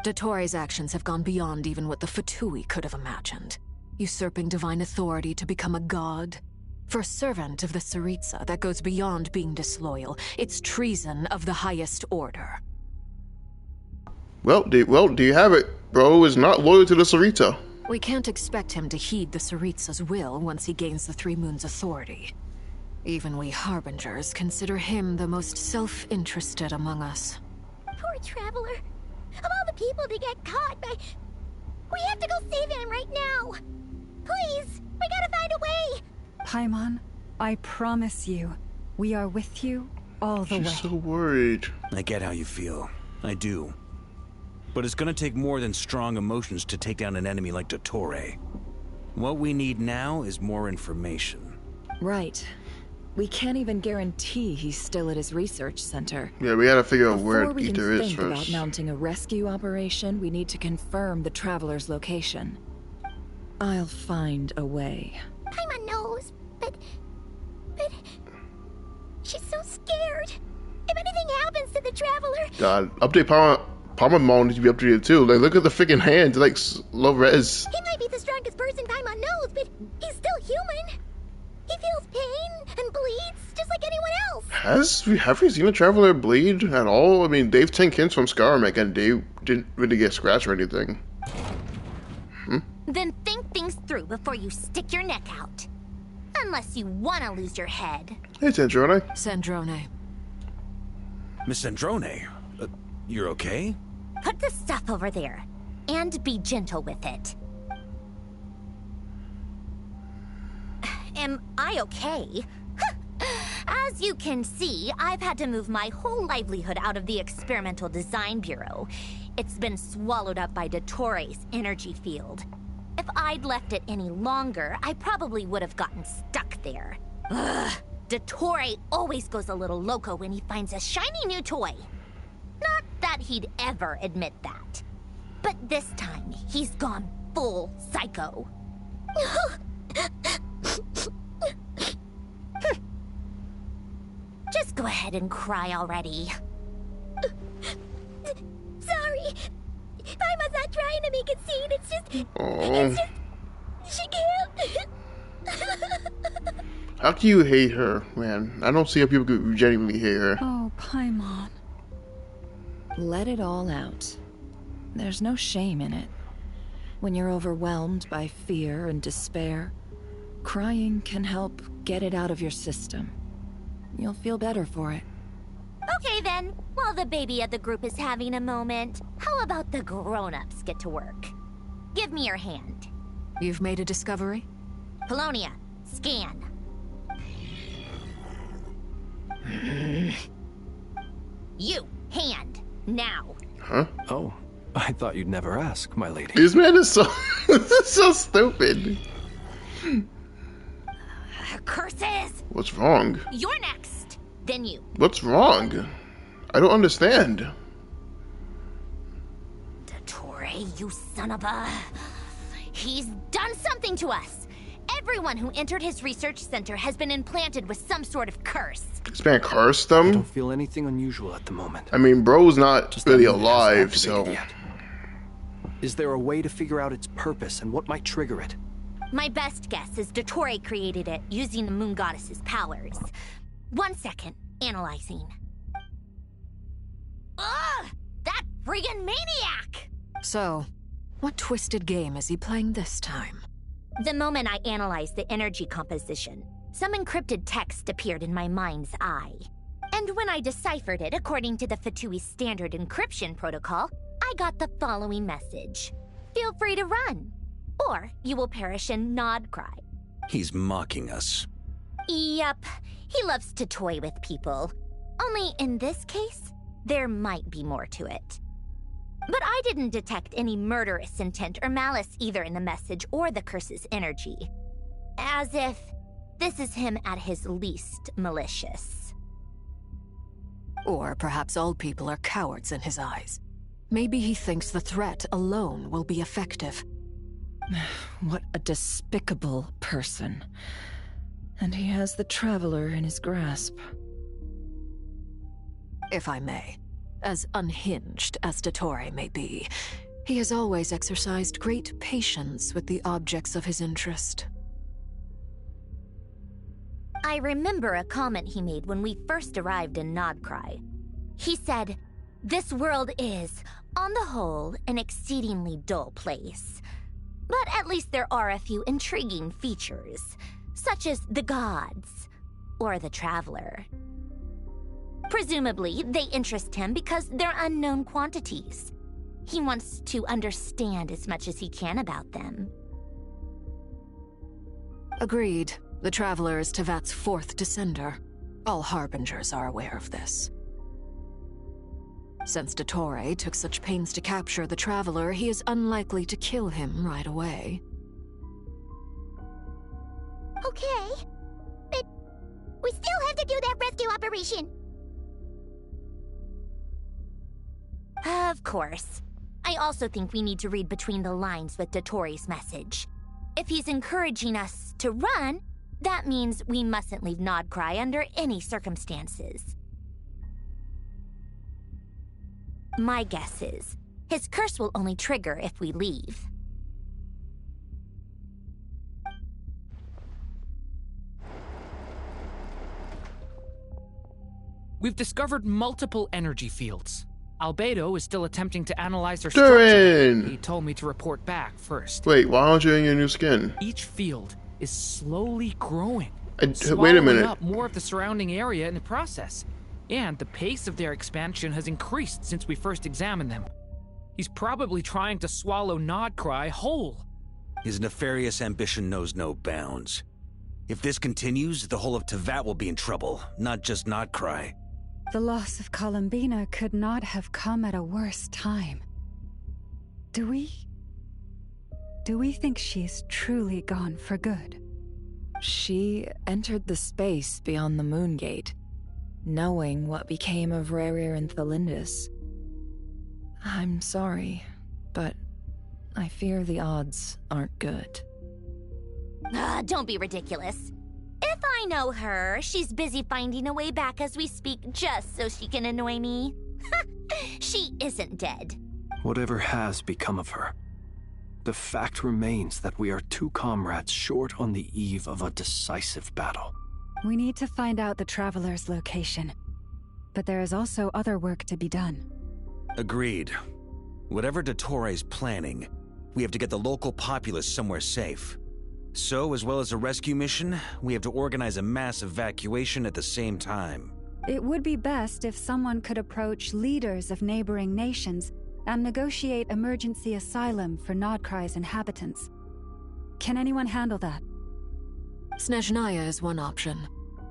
Dottore's actions have gone beyond even what the Fatui could have imagined. Usurping divine authority to become a god. For a servant of the Tsaritsa, that goes beyond being disloyal. It's treason of the highest order. Well, do you have it? Bro is not loyal to the Tsaritsa. We can't expect him to heed the Tsaritsa's will once he gains the 3 moons' authority. Even we Harbingers consider him the most self-interested among us. Poor Traveler. Of all the people to get caught by... We have to go save him right now. Please, we gotta find a way. Paimon, I promise you, we are with you all the way. She's so worried. I get how you feel. I do. But it's gonna take more than strong emotions to take down an enemy like Dottore. What we need now is more information. Right. We can't even guarantee he's still at his research center. Yeah, we gotta figure out where Before we Aether can is think about first. mounting a rescue operation, we need to confirm the Traveler's location. I'll find a way. Paimon knows, but... She's so scared. If anything happens to the Traveler... God, update Paimon needs to be updated too. Like, look at the freaking hands, like low res. He might be the strongest person Paimon knows, but he's still human. He feels pain and bleeds just like anyone else. Have we seen a Traveler bleed at all? I mean, they've taken hints from Skarmek and they didn't really get scratched or anything. Then think things through before you stick your neck out. Unless you want to lose your head. Hey, Sandrone. Sandrone. Miss Sandrone, you're okay? Put the stuff over there. And be gentle with it. Am I okay? As you can see, I've had to move my whole livelihood out of the Experimental Design Bureau. It's been swallowed up by Dottore's energy field. If I'd left it any longer, I probably would have gotten stuck there. Ugh. Dottore always goes a little loco when he finds a shiny new toy. Not that he'd ever admit that. But this time, he's gone full psycho. Just go ahead and cry already. Sorry. Paimon's not trying to make it seem. It's just... Oh. She can't. How can you hate her, man? I don't see how people could genuinely hate her. Oh, Paimon. Let it all out. There's no shame in it. When you're overwhelmed by fear and despair, crying can help get it out of your system. You'll feel better for it. Okay then, while the baby of the group is having a moment, how about the grown-ups get to work? Give me your hand. You've made a discovery? Polonia, scan. You, hand, now. Huh? Oh, I thought you'd never ask, my lady. This man is so so stupid. Curses! What's wrong? You're next. Then you. What's wrong? I don't understand. Dottore, you son of a... He's done something to us. Everyone who entered his research center has been implanted with some sort of curse. This man cursed them? I don't feel anything unusual at the moment. I mean, bro's not really alive, so... Yet. Is there a way to figure out its purpose and what might trigger it? My best guess is Dottore created it using the moon goddess's powers. 1 second, analyzing. Ugh! That friggin' maniac! So, what twisted game is he playing this time? The moment I analyzed the energy composition, some encrypted text appeared in my mind's eye. And when I deciphered it according to the Fatui standard encryption protocol, I got the following message. Feel free to run, or you will perish in Nod-Krai. He's mocking us. Yup, he loves to toy with people. Only in this case, there might be more to it. But I didn't detect any murderous intent or malice either in the message or the curse's energy. As if this is him at his least malicious. Or perhaps all people are cowards in his eyes. Maybe he thinks the threat alone will be effective. What a despicable person. And he has the Traveler in his grasp. If I may, as unhinged as Dottore may be, he has always exercised great patience with the objects of his interest. I remember a comment he made when we first arrived in Nod-Krai. He said, "This world is, on the whole, an exceedingly dull place. But at least there are a few intriguing features, such as the gods, or the Traveler. Presumably, they interest him because they're unknown quantities. He wants to understand as much as he can about them." Agreed. The Traveler is Tevat's fourth descender. All Harbingers are aware of this. Since Dottore took such pains to capture the Traveler, he is unlikely to kill him right away. Okay, but we still have to do that rescue operation. Of course. I also think we need to read between the lines with Dottore's message. If he's encouraging us to run, that means we mustn't leave Nod-Krai under any circumstances. My guess is, his curse will only trigger if we leave. We've discovered multiple energy fields. Albedo is still attempting to analyze their Durin! structure. He told me to report back first. Wait, why aren't you in your new skin? Each field is slowly growing. Wait a minute. Up more of the surrounding area in the process. And the pace of their expansion has increased since we first examined them. He's probably trying to swallow Nod-Krai whole. His nefarious ambition knows no bounds. If this continues, the whole of Tevat will be in trouble, not just Nod-Krai. The loss of Columbina could not have come at a worse time. Do we think she's truly gone for good? She entered the space beyond the Moon Gate, knowing what became of Rerir and Thalindus. I'm sorry, but I fear the odds aren't good. Don't be ridiculous. If I know her, she's busy finding a way back as we speak just so she can annoy me. She isn't dead. Whatever has become of her, the fact remains that we are two comrades short on the eve of a decisive battle. We need to find out the Traveler's location. But there is also other work to be done. Agreed. Whatever Dottore's planning, we have to get the local populace somewhere safe. So, as well as a rescue mission, we have to organize a mass evacuation at the same time. It would be best if someone could approach leaders of neighboring nations and negotiate emergency asylum for Nod-Krai's inhabitants. Can anyone handle that? Snezhnaya is one option.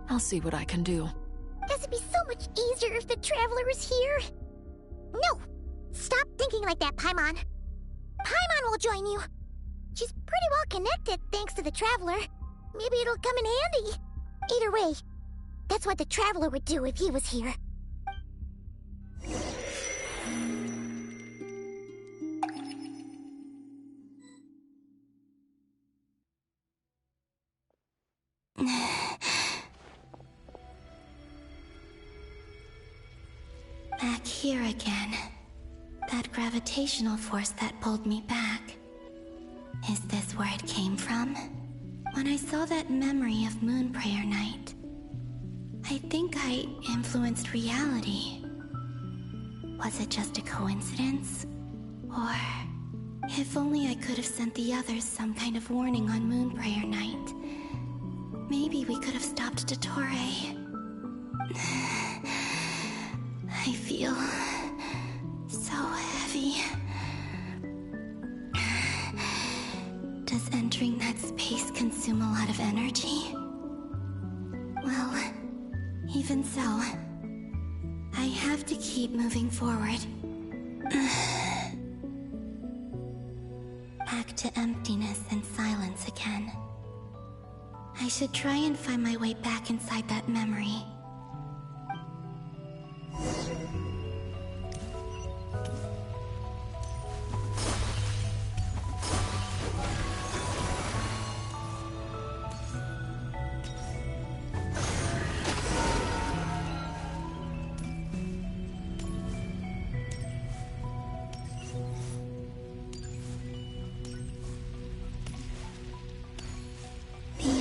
I'll see what I can do. This would be so much easier if the Traveler is here. No! Stop thinking like that, Paimon. Paimon will join you. She's pretty well connected thanks to the Traveler. Maybe it'll come in handy. Either way, that's what the Traveler would do if he was here. Back here again. That gravitational force that pulled me back. Is this where it came from? When I saw that memory of Moon Prayer Night, I think I influenced reality. Was it just a coincidence? Or, if only I could have sent the others some kind of warning on Moon Prayer Night. Maybe we could have stopped Dottore. I feel so heavy. Does entering that space consume a lot of energy? Well, even so, I have to keep moving forward. Back to emptiness and silence again. I should try and find my way back inside that memory.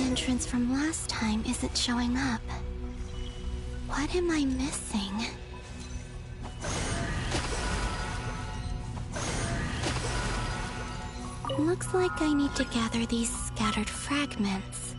Entrance from last time isn't showing up. What am I missing? Looks like I need to gather these scattered fragments.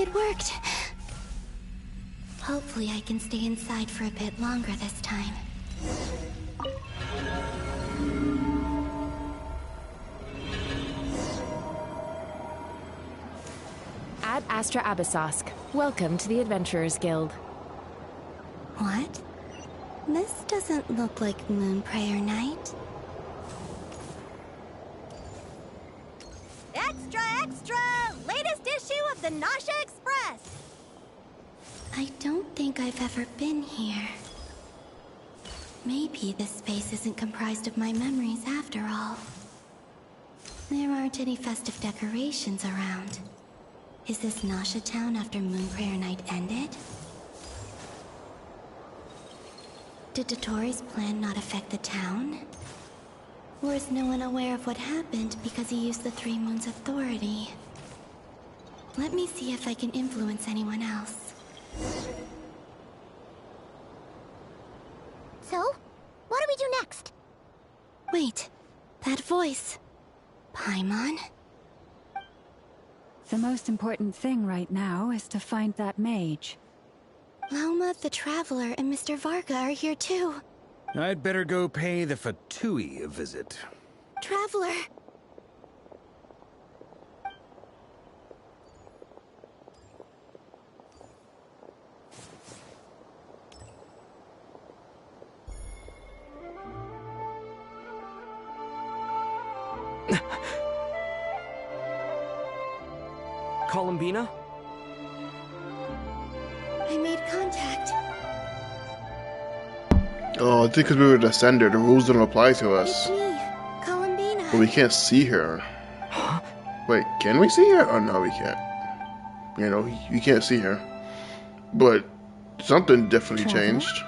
It worked! Hopefully I can stay inside for a bit longer this time. Ad Astra Abyssosk. Welcome to the Adventurers Guild. What? This doesn't look like Moon Prayer Night. Extra, extra! Latest issue of the Nasha Express! I don't think I've ever been here. Maybe this space isn't comprised of my memories after all. There aren't any festive decorations around. Is this Nasha town after Moon Prayer Night ended? Did Dottore's plan not affect the town? Or is no one aware of what happened because he used the Three Moons' authority? Let me see if I can influence anyone else. So, what do we do next? Wait, that voice. Paimon? The most important thing right now is to find that mage. Lauma the Traveler and Mr. Varga are here too. I'd better go pay the Fatui a visit. Traveler! Columbina? I made contact. Oh, I think because we were descended, the rules don't apply to us. It's me, Columbina. But we can't see her. Wait, can we see her? Oh no, we can't. You know, you can't see her. But something definitely changed.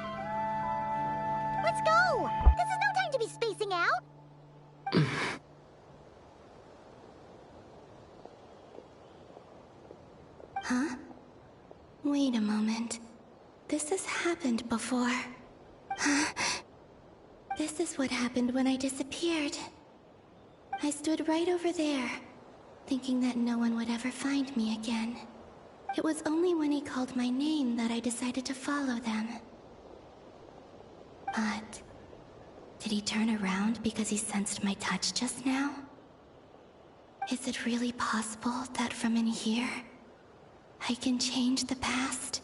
Let's go! This is no time to be spacing out! Huh? Wait a moment. This has happened before. This is what happened when I disappeared. I stood right over there, thinking that no one would ever find me again. It was only when he called my name that I decided to follow them. But did he turn around because he sensed my touch just now? Is it really possible that from in here, I can change the past?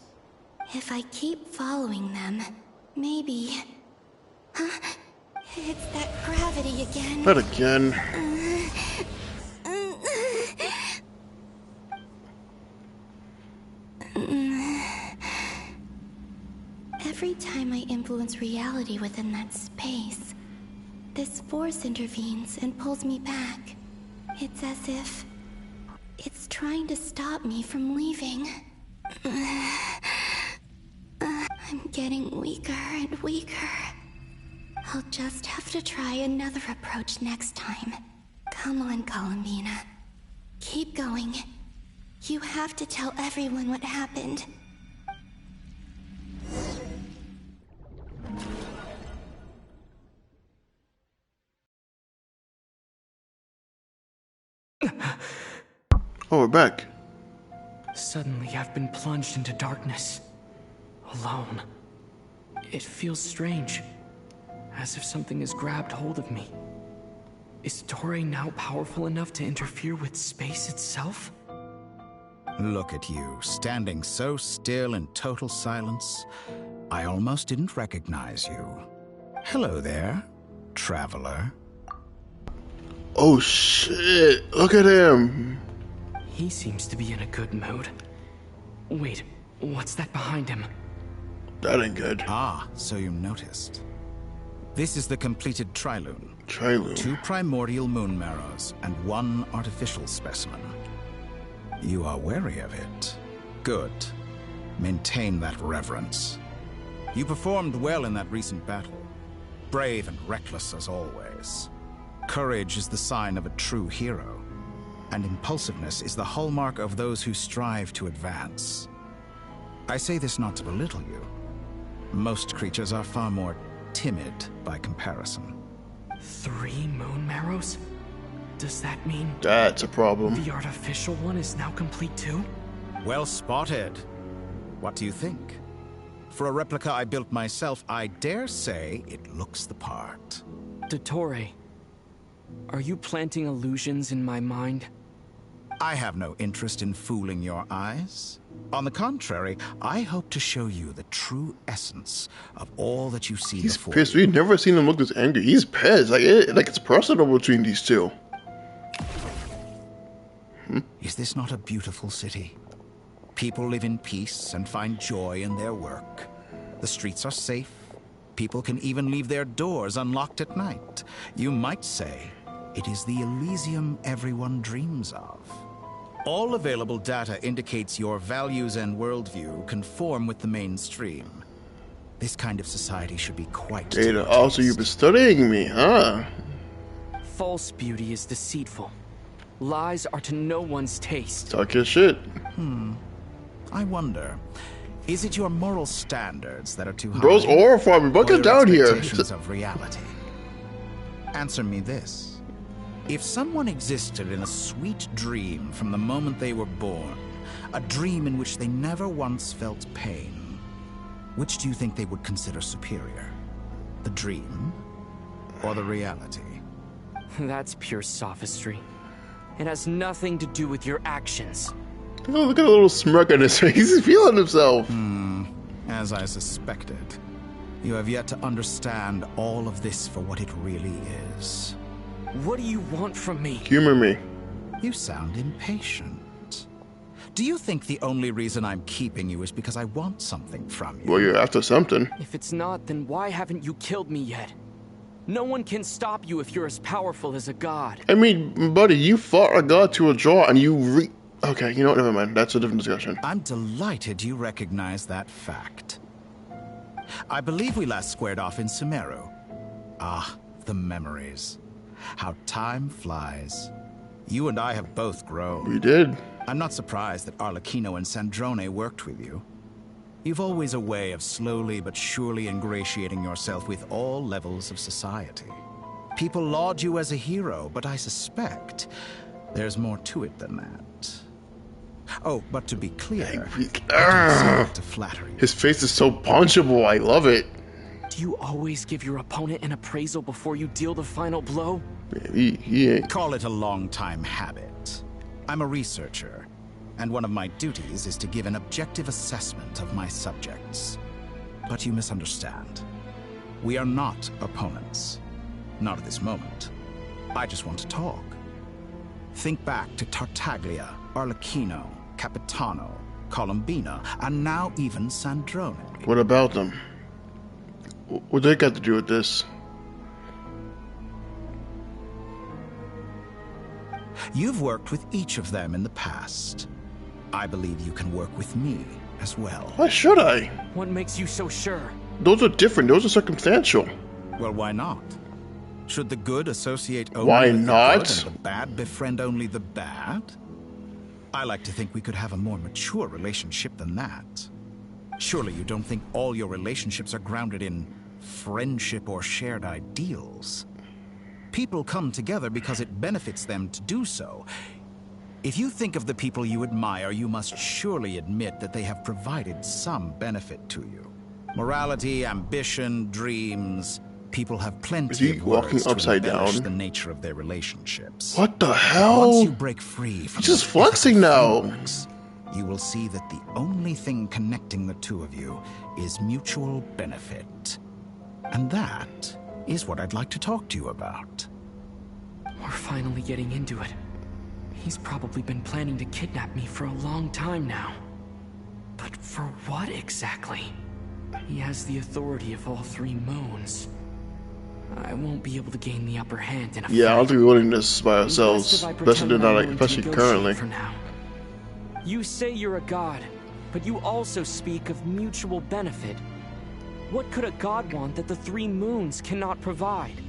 If I keep following them, maybe... It's that gravity again. Not again. Every time I influence reality within that space, this force intervenes and pulls me back. It's as if it's trying to stop me from leaving. I'm getting weaker and weaker. I'll just have to try another approach next time. Come on, Columbina. Keep going. You have to tell everyone what happened. Oh, we're back. Suddenly, I've been plunged into darkness. Alone. It feels strange. As if something has grabbed hold of me. Is Dottore now powerful enough to interfere with space itself? Look at you, standing so still in total silence. I almost didn't recognize you. Hello there, traveler. Oh shit, look at him. He seems to be in a good mood. Wait, what's that behind him? That ain't good. Ah, so you noticed. This is the completed Trilune. Trilune. 2 primordial moon marrows and 1 artificial specimen. You are wary of it. Good. Maintain that reverence. You performed well in that recent battle. Brave and reckless as always. Courage is the sign of a true hero. And impulsiveness is the hallmark of those who strive to advance. I say this not to belittle you. Most creatures are far more timid by comparison. 3 moon marrows? Does that mean... That's a problem. The artificial one is now complete too? Well spotted. What do you think? For a replica I built myself, I dare say it looks the part. Dottore, are you planting illusions in my mind? I have no interest in fooling your eyes. On the contrary, I hope to show you the true essence of all that you see before. He's pissed. We've never seen him look this angry. He's pissed. Like it's personal between these two. Is this not a beautiful city? People live in peace and find joy in their work. The streets are safe. People can even leave their doors unlocked at night. You might say it is the Elysium everyone dreams of. All available data indicates your values and worldview conform with the mainstream. This kind of society should be quite... Ada, also you've been studying me, huh? False beauty is deceitful. Lies are to no one's taste. Talk your shit. I wonder, is it your moral standards that are too high? Bro's horrifying me. But get down here. Expectations of reality. Answer me this. If someone existed in a sweet dream from the moment they were born, a dream in which they never once felt pain, which do you think they would consider superior? The dream or the reality? That's pure sophistry. It has nothing to do with your actions. Oh, look at a little smirk on his face. He's feeling himself. As I suspected. You have yet to understand all of this for what it really is. What do you want from me? Humor me. You sound impatient. Do you think the only reason I'm keeping you is because I want something from you? Well, you're after something. If it's not, then why haven't you killed me yet? No one can stop you if you're as powerful as a god. I mean, buddy, you fought a god to a draw and you Okay, you know what? Never mind. That's a different discussion. I'm delighted you recognize that fact. I believe we last squared off in Sumeru. Ah, the memories. How time flies. You and I have both grown. We did. I'm not surprised that Arlecchino and Sandrone worked with you. You've always a way of slowly but surely ingratiating yourself with all levels of society. People laud you as a hero, but I suspect there's more to it than that. Oh, but to be clear, I don't to flatter you. His face is so punchable. I love it. Do you always give your opponent an appraisal before you deal the final blow? He ain't. Call it a long-time habit. I'm a researcher, and one of my duties is to give an objective assessment of my subjects. But you misunderstand. We are not opponents. Not at this moment. I just want to talk. Think back to Tartaglia, Arlecchino, Capitano, Columbina, and now even Sandrone. What about them? What they got to do with this? You've worked with each of them in the past. I believe you can work with me as well. Why should I? What makes you so sure? Those are different. Those are circumstantial. Well, why not? Should the good associate only Why with not? the good and the bad befriend only the bad? I like to think we could have a more mature relationship than that. Surely you don't think all your relationships are grounded in friendship or shared ideals? People come together because it benefits them to do so. If you think of the people you admire, you must surely admit that they have provided some benefit to you. Morality, ambition, dreams. People have plenty of words to embellish the nature of their relationships. What the hell? Once you break free from He's just flexing now. You will see that the only thing connecting the two of you is mutual benefit. And that is what I'd like to talk to you about. We're finally getting into it. He's probably been planning to kidnap me for a long time now. But for what exactly? He has the authority of all three moons. I won't be able to gain the upper hand in a fight. Yeah, I don't think we're winning this by ourselves. Especially not, especially currently. For now. You say you're a god, but you also speak of mutual benefit. What could a god want that the three moons cannot provide?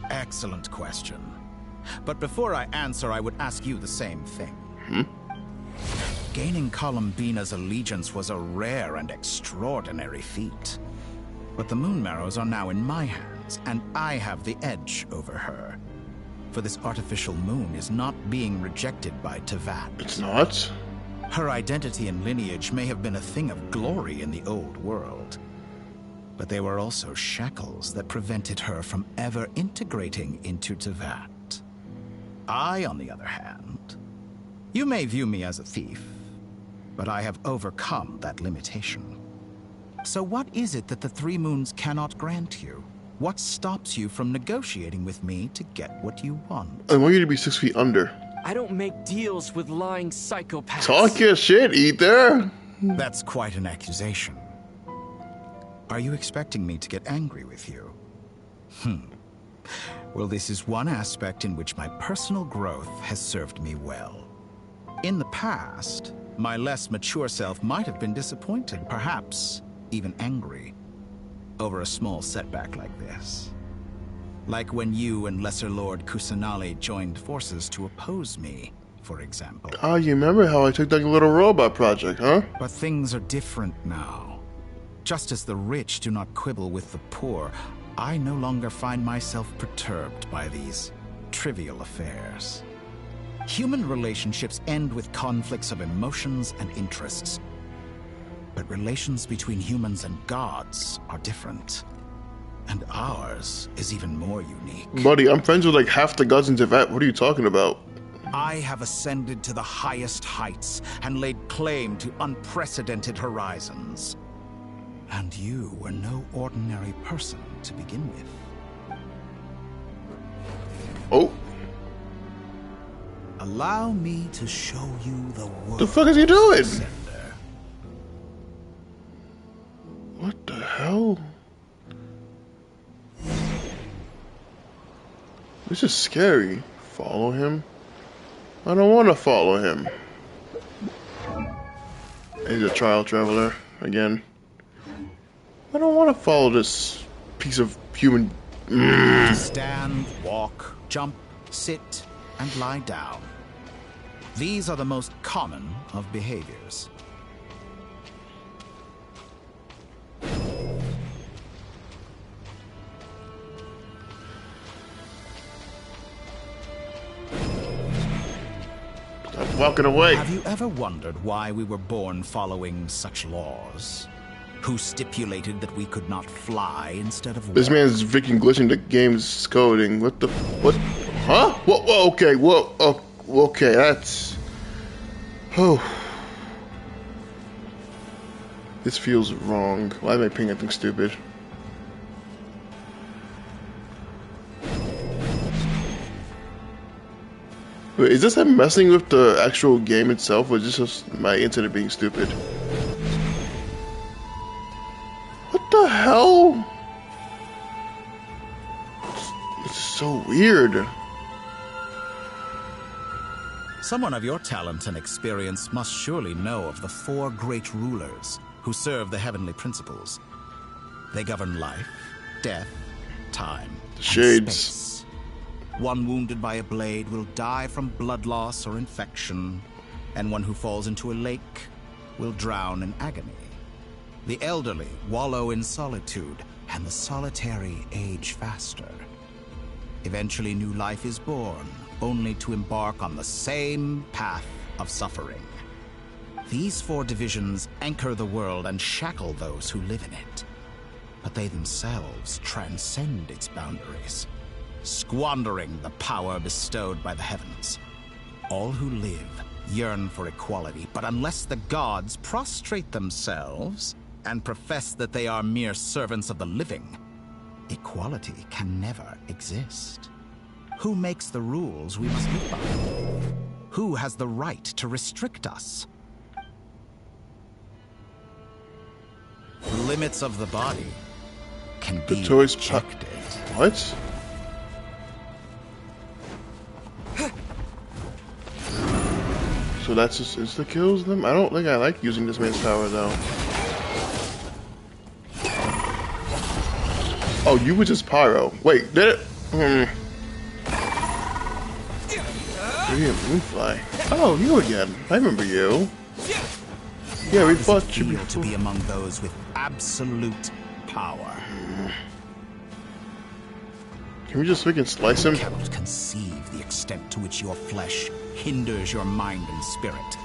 Excellent question. But before I answer, I would ask you the same thing. Gaining Columbina's allegiance was a rare and extraordinary feat. But the Moon Marrows are now in my hands, and I have the edge over her. For this artificial moon is not being rejected by Tevat. It's not? Her identity and lineage may have been a thing of glory in the old world. But they were also shackles that prevented her from ever integrating into Tevat. I, on the other hand, you may view me as a thief, but I have overcome that limitation. So what is it that the three moons cannot grant you? What stops you from negotiating with me to get what you want? I want you to be 6 feet under. I don't make deals with lying psychopaths. Talk your shit, Aether. That's quite an accusation. Are you expecting me to get angry with you? Well, this is one aspect in which my personal growth has served me well. In the past, my less mature self might have been disappointed, perhaps even angry, over a small setback like this. Like when you and Lesser Lord Kusanali joined forces to oppose me, for example. Oh, you remember how I took that little robot project, huh? But things are different now. Just as the rich do not quibble with the poor, I no longer find myself perturbed by these trivial affairs. Human relationships end with conflicts of emotions and interests. But relations between humans and gods are different. And ours is even more unique. Buddy, I'm friends with like half the gods in Tevat. What are you talking about? I have ascended to the highest heights and laid claim to unprecedented horizons. And you were no ordinary person to begin with. Oh. Allow me to show you the world. What the fuck is he doing? What the hell? This is scary. Follow him? I don't want to follow him. He's a trial traveler again. I don't want to follow this piece of human. Stand, walk, jump, sit, and lie down. These are the most common of behaviors. Stop walking away. Have you ever wondered why we were born following such laws? Who stipulated that we could not fly instead of walk? This man's freaking glitching the game's coding. What the? What? Huh? Whoa, okay, whoa, okay, that's... Oh. This feels wrong. Why am I paying anything stupid? Wait, is this him messing with the actual game itself, or is this just my internet being stupid? What the hell? It's so weird. Someone of your talent and experience must surely know of the 4 great rulers who serve the heavenly principles. They govern life, death, time, and Shades. space. One wounded by a blade will die from blood loss or infection, and one who falls into a lake will drown in agony. The elderly wallow in solitude, and the solitary age faster. Eventually, new life is born, only to embark on the same path of suffering. These 4 divisions anchor the world and shackle those who live in it. But they themselves transcend its boundaries, squandering the power bestowed by the heavens. All who live yearn for equality, but unless the gods prostrate themselves and profess that they are mere servants of the living, equality can never exist. Who makes the rules we must live by? Who has the right to restrict us? The limits of the body can be rejected. What? So that's just insta-kills them? I don't think I like using this man's power, though. Oh, you were just pyro. Wait, did it? Maybe a moonfly. Oh, you again. I remember you. Yeah, we fought you to be among those with absolute power. Can we just freaking slice him? You cannot conceive the extent to which your flesh hinders your mind and spirit.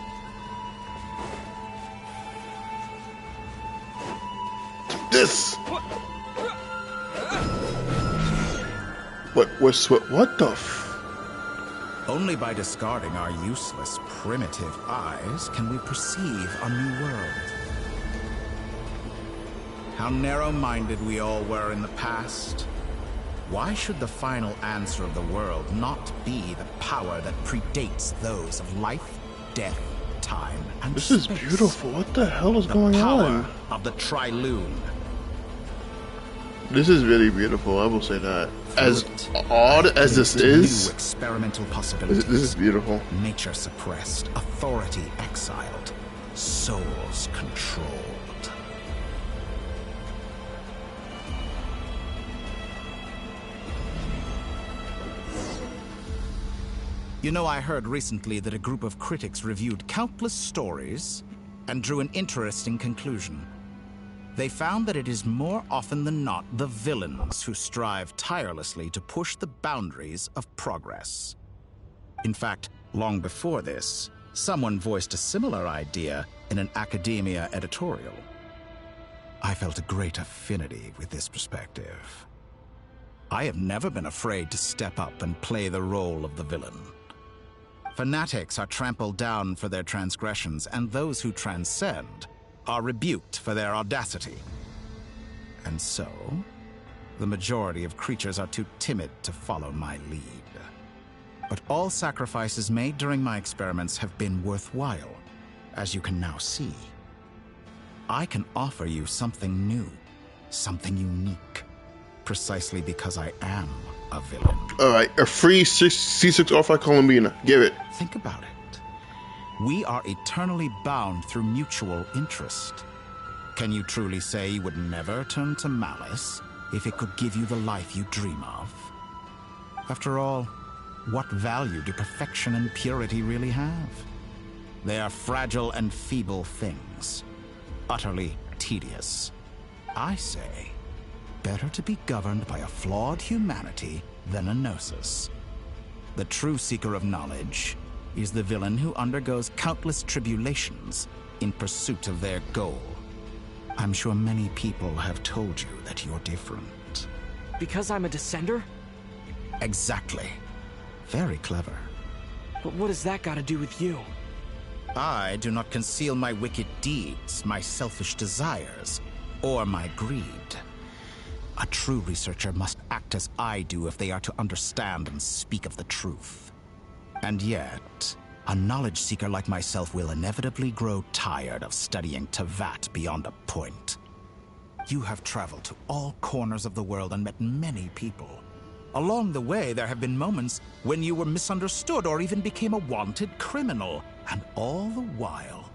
This. What the f? Only by discarding our useless, primitive eyes can we perceive a new world. How narrow-minded we all were in the past. Why should the final answer of the world not be the power that predates those of life, death, time, and This is space? beautiful. What the hell is The going power on? of the Trilune. This is really beautiful, I will say that. As odd as this is, New experimental possibilities. this is beautiful. Nature suppressed, authority exiled, souls controlled. You know, I heard recently that a group of critics reviewed countless stories and drew an interesting conclusion. They found that it is more often than not the villains who strive tirelessly to push the boundaries of progress. In fact, long before this, someone voiced a similar idea in an academia editorial. I felt a great affinity with this perspective. I have never been afraid to step up and play the role of the villain. Fanatics are trampled down for their transgressions, and those who transcend are rebuked for their audacity. And so, the majority of creatures are too timid to follow my lead. But all sacrifices made during my experiments have been worthwhile, as you can now see. I can offer you something new, something unique, precisely because I am a villain. Alright, a free C6 offer Columbina. Give it. Think about it. We are eternally bound through mutual interest. Can you truly say you would never turn to malice if it could give you the life you dream of? After all, what value do perfection and purity really have? They are fragile and feeble things, utterly tedious. I say, better to be governed by a flawed humanity than a gnosis. The true seeker of knowledge is the villain who undergoes countless tribulations in pursuit of their goal. I'm sure many people have told you that you're different. Because I'm a descender? Exactly. Very clever. But what has that got to do with you? I do not conceal my wicked deeds, my selfish desires, or my greed. A true researcher must act as I do if they are to understand and speak of the truth. And yet, a knowledge seeker like myself will inevitably grow tired of studying Teyvat beyond a point. You have traveled to all corners of the world and met many people. Along the way, there have been moments when you were misunderstood or even became a wanted criminal. And all the while,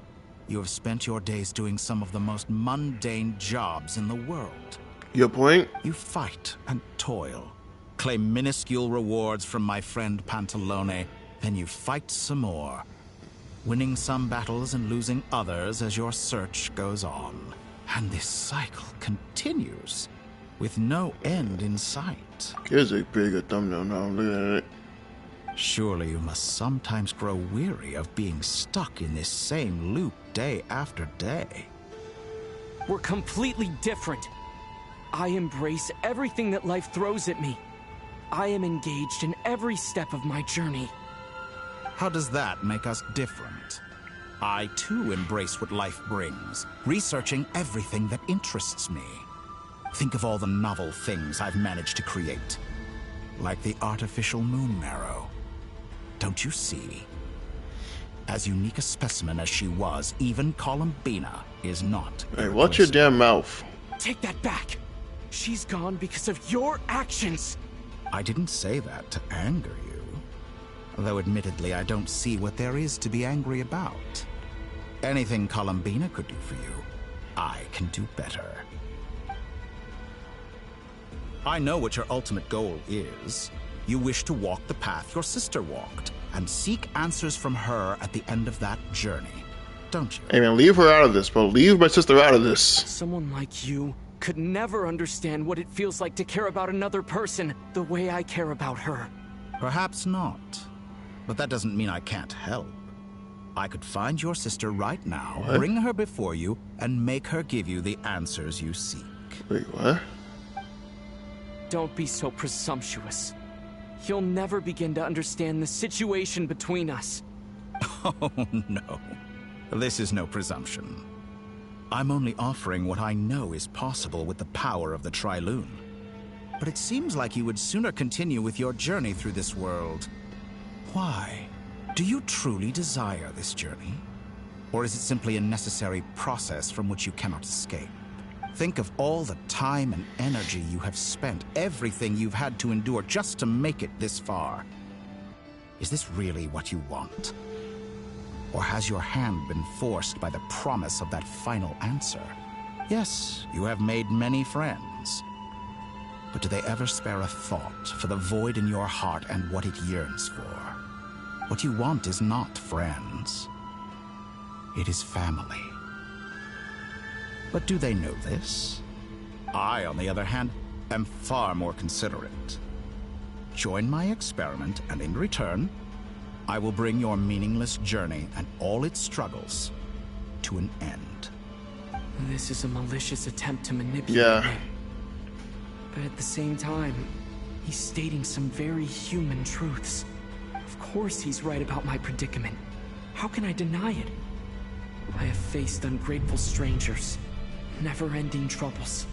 you have spent your days doing some of the most mundane jobs in the world. Your point? You fight and toil, claim minuscule rewards from my friend Pantalone, then you fight some more, winning some battles and losing others as your search goes on. And this cycle continues, with no end in sight. Here's a pretty good thumbnail now, I'm looking at it. Surely you must sometimes grow weary of being stuck in this same loop day after day. We're completely different. I embrace everything that life throws at me. I am engaged in every step of my journey. How does that make us different? I too embrace what life brings, researching everything that interests me. Think of all the novel things I've managed to create, like the artificial moon marrow. Don't you see? As unique a specimen as she was, even Columbina is not. Hey, watch your damn mouth. Take that back. She's gone because of your actions. I didn't say that to anger you. Though admittedly, I don't see what there is to be angry about. Anything Columbina could do for you, I can do better. I know what your ultimate goal is. You wish to walk the path your sister walked, and seek answers from her at the end of that journey, don't you? Hey man, leave her out of this, bro. Leave my sister out of this. Someone like you could never understand what it feels like to care about another person the way I care about her. Perhaps not. But that doesn't mean I can't help. I could find your sister right now, bring her before you, and make her give you the answers you seek. Wait, what? Don't be so presumptuous. You'll never begin to understand the situation between us. Oh, no. This is no presumption. I'm only offering what I know is possible with the power of the Trilune. But it seems like you would sooner continue with your journey through this world. Why? Do you truly desire this journey? Or is it simply a necessary process from which you cannot escape? Think of all the time and energy you have spent, everything you've had to endure just to make it this far. Is this really what you want? Or has your hand been forced by the promise of that final answer? Yes, you have made many friends. But do they ever spare a thought for the void in your heart and what it yearns for? What you want is not friends. It is family. But do they know this? I, on the other hand, am far more considerate. Join my experiment, and in return, I will bring your meaningless journey and all its struggles to an end. This is a malicious attempt to manipulate me. But at the same time, he's stating some very human truths. Of course he's right about my predicament. How can I deny it? I have faced ungrateful strangers, never-ending troubles,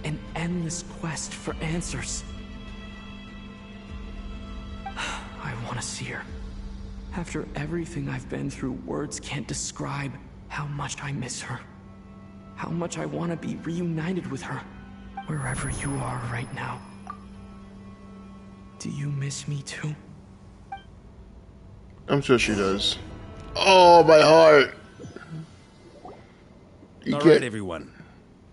an endless quest for answers. I want to see her. After everything I've been through, words can't describe how much I miss her. How much I want to be reunited with her, wherever you are right now. Do you miss me too? I'm sure she does. Oh, my heart. All right, everyone.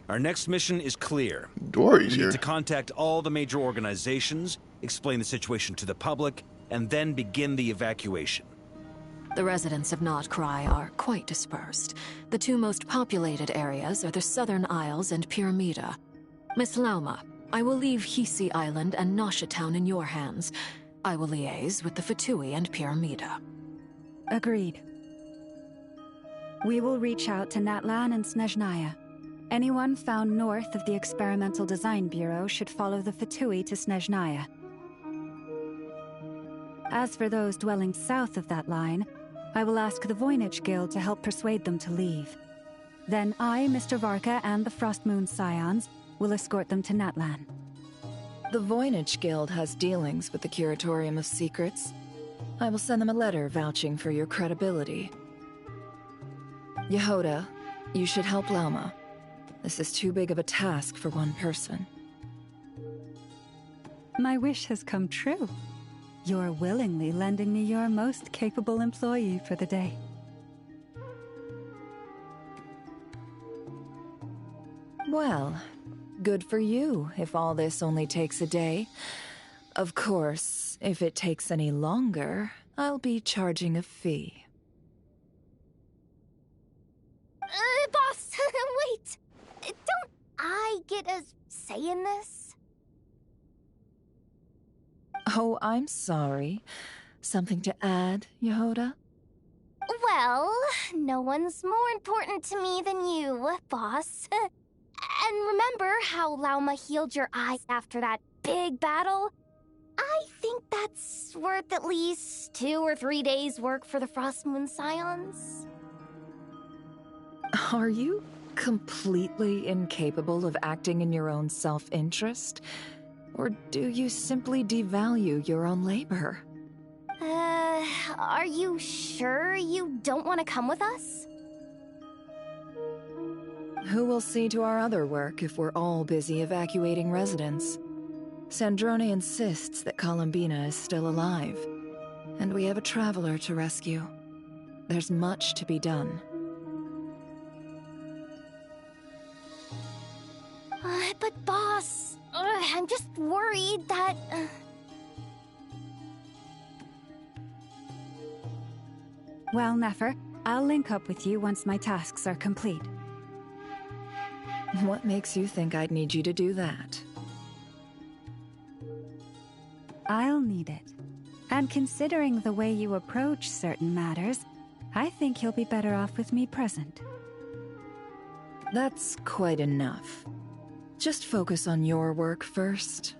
Our next mission is clear. Dory's We here. need to contact all the major organizations, explain the situation to the public, and then begin the evacuation. The residents of Nod-Krai are quite dispersed. The two most populated areas are the Southern Isles and Pyramida. Miss Lauma, I will leave Hisi Island and Nasha Town in your hands. I will liaise with the Fatui and Pyramida. Agreed. We will reach out to Natlan and Snezhnaya. Anyone found north of the Experimental Design Bureau should follow the Fatui to Snezhnaya. As for those dwelling south of that line, I will ask the Voynich Guild to help persuade them to leave. Then I, Mr. Varka, and the Frostmoon Scions will escort them to Natlan. The Voynich Guild has dealings with the Curatorium of Secrets. I will send them a letter vouching for your credibility. Yehoda, you should help Lauma. This is too big of a task for one person. My wish has come true. You're willingly lending me your most capable employee for the day. Well, good for you if all this only takes a day. Of course, if it takes any longer, I'll be charging a fee. Boss, wait! Don't I get a say in this? Oh, I'm sorry. Something to add, Yehoda? Well, no one's more important to me than you, boss. And remember how Lauma healed your eyes after that big battle? I think that's worth at least 2 or 3 days' work for the Frostmoon Scions. Are you completely incapable of acting in your own self-interest? Or do you simply devalue your own labor? Are you sure you don't want to come with us? Who will see to our other work if we're all busy evacuating residents? Sandrone insists that Columbina is still alive, and we have a traveler to rescue. There's much to be done. But boss, I'm just worried that... Well, Nefer, I'll link up with you once my tasks are complete. What makes you think I'd need you to do that? I'll need it. And considering the way you approach certain matters, I think you'll be better off with me present. That's quite enough. Just focus on your work first.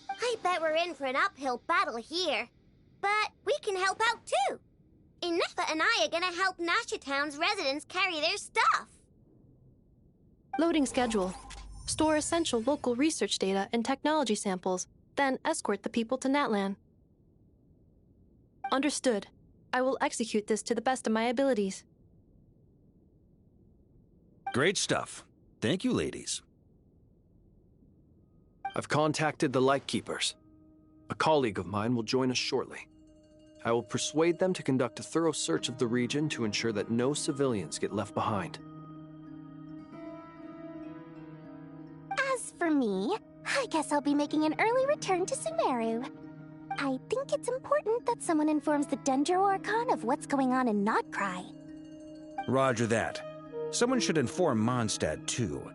I bet we're in for an uphill battle here. But we can help out too. Inefa and I are gonna help Nasha Town's residents carry their stuff. Loading schedule. Store essential local research data and technology samples, then escort the people to Natlan. Understood. I will execute this to the best of my abilities. Great stuff. Thank you, ladies. I've contacted the Lightkeepers. A colleague of mine will join us shortly. I will persuade them to conduct a thorough search of the region to ensure that no civilians get left behind. As for me, I guess I'll be making an early return to Sumeru. I think it's important that someone informs the Dendro Archon of what's going on in Nod-Krai. Roger that. Someone should inform Mondstadt, too.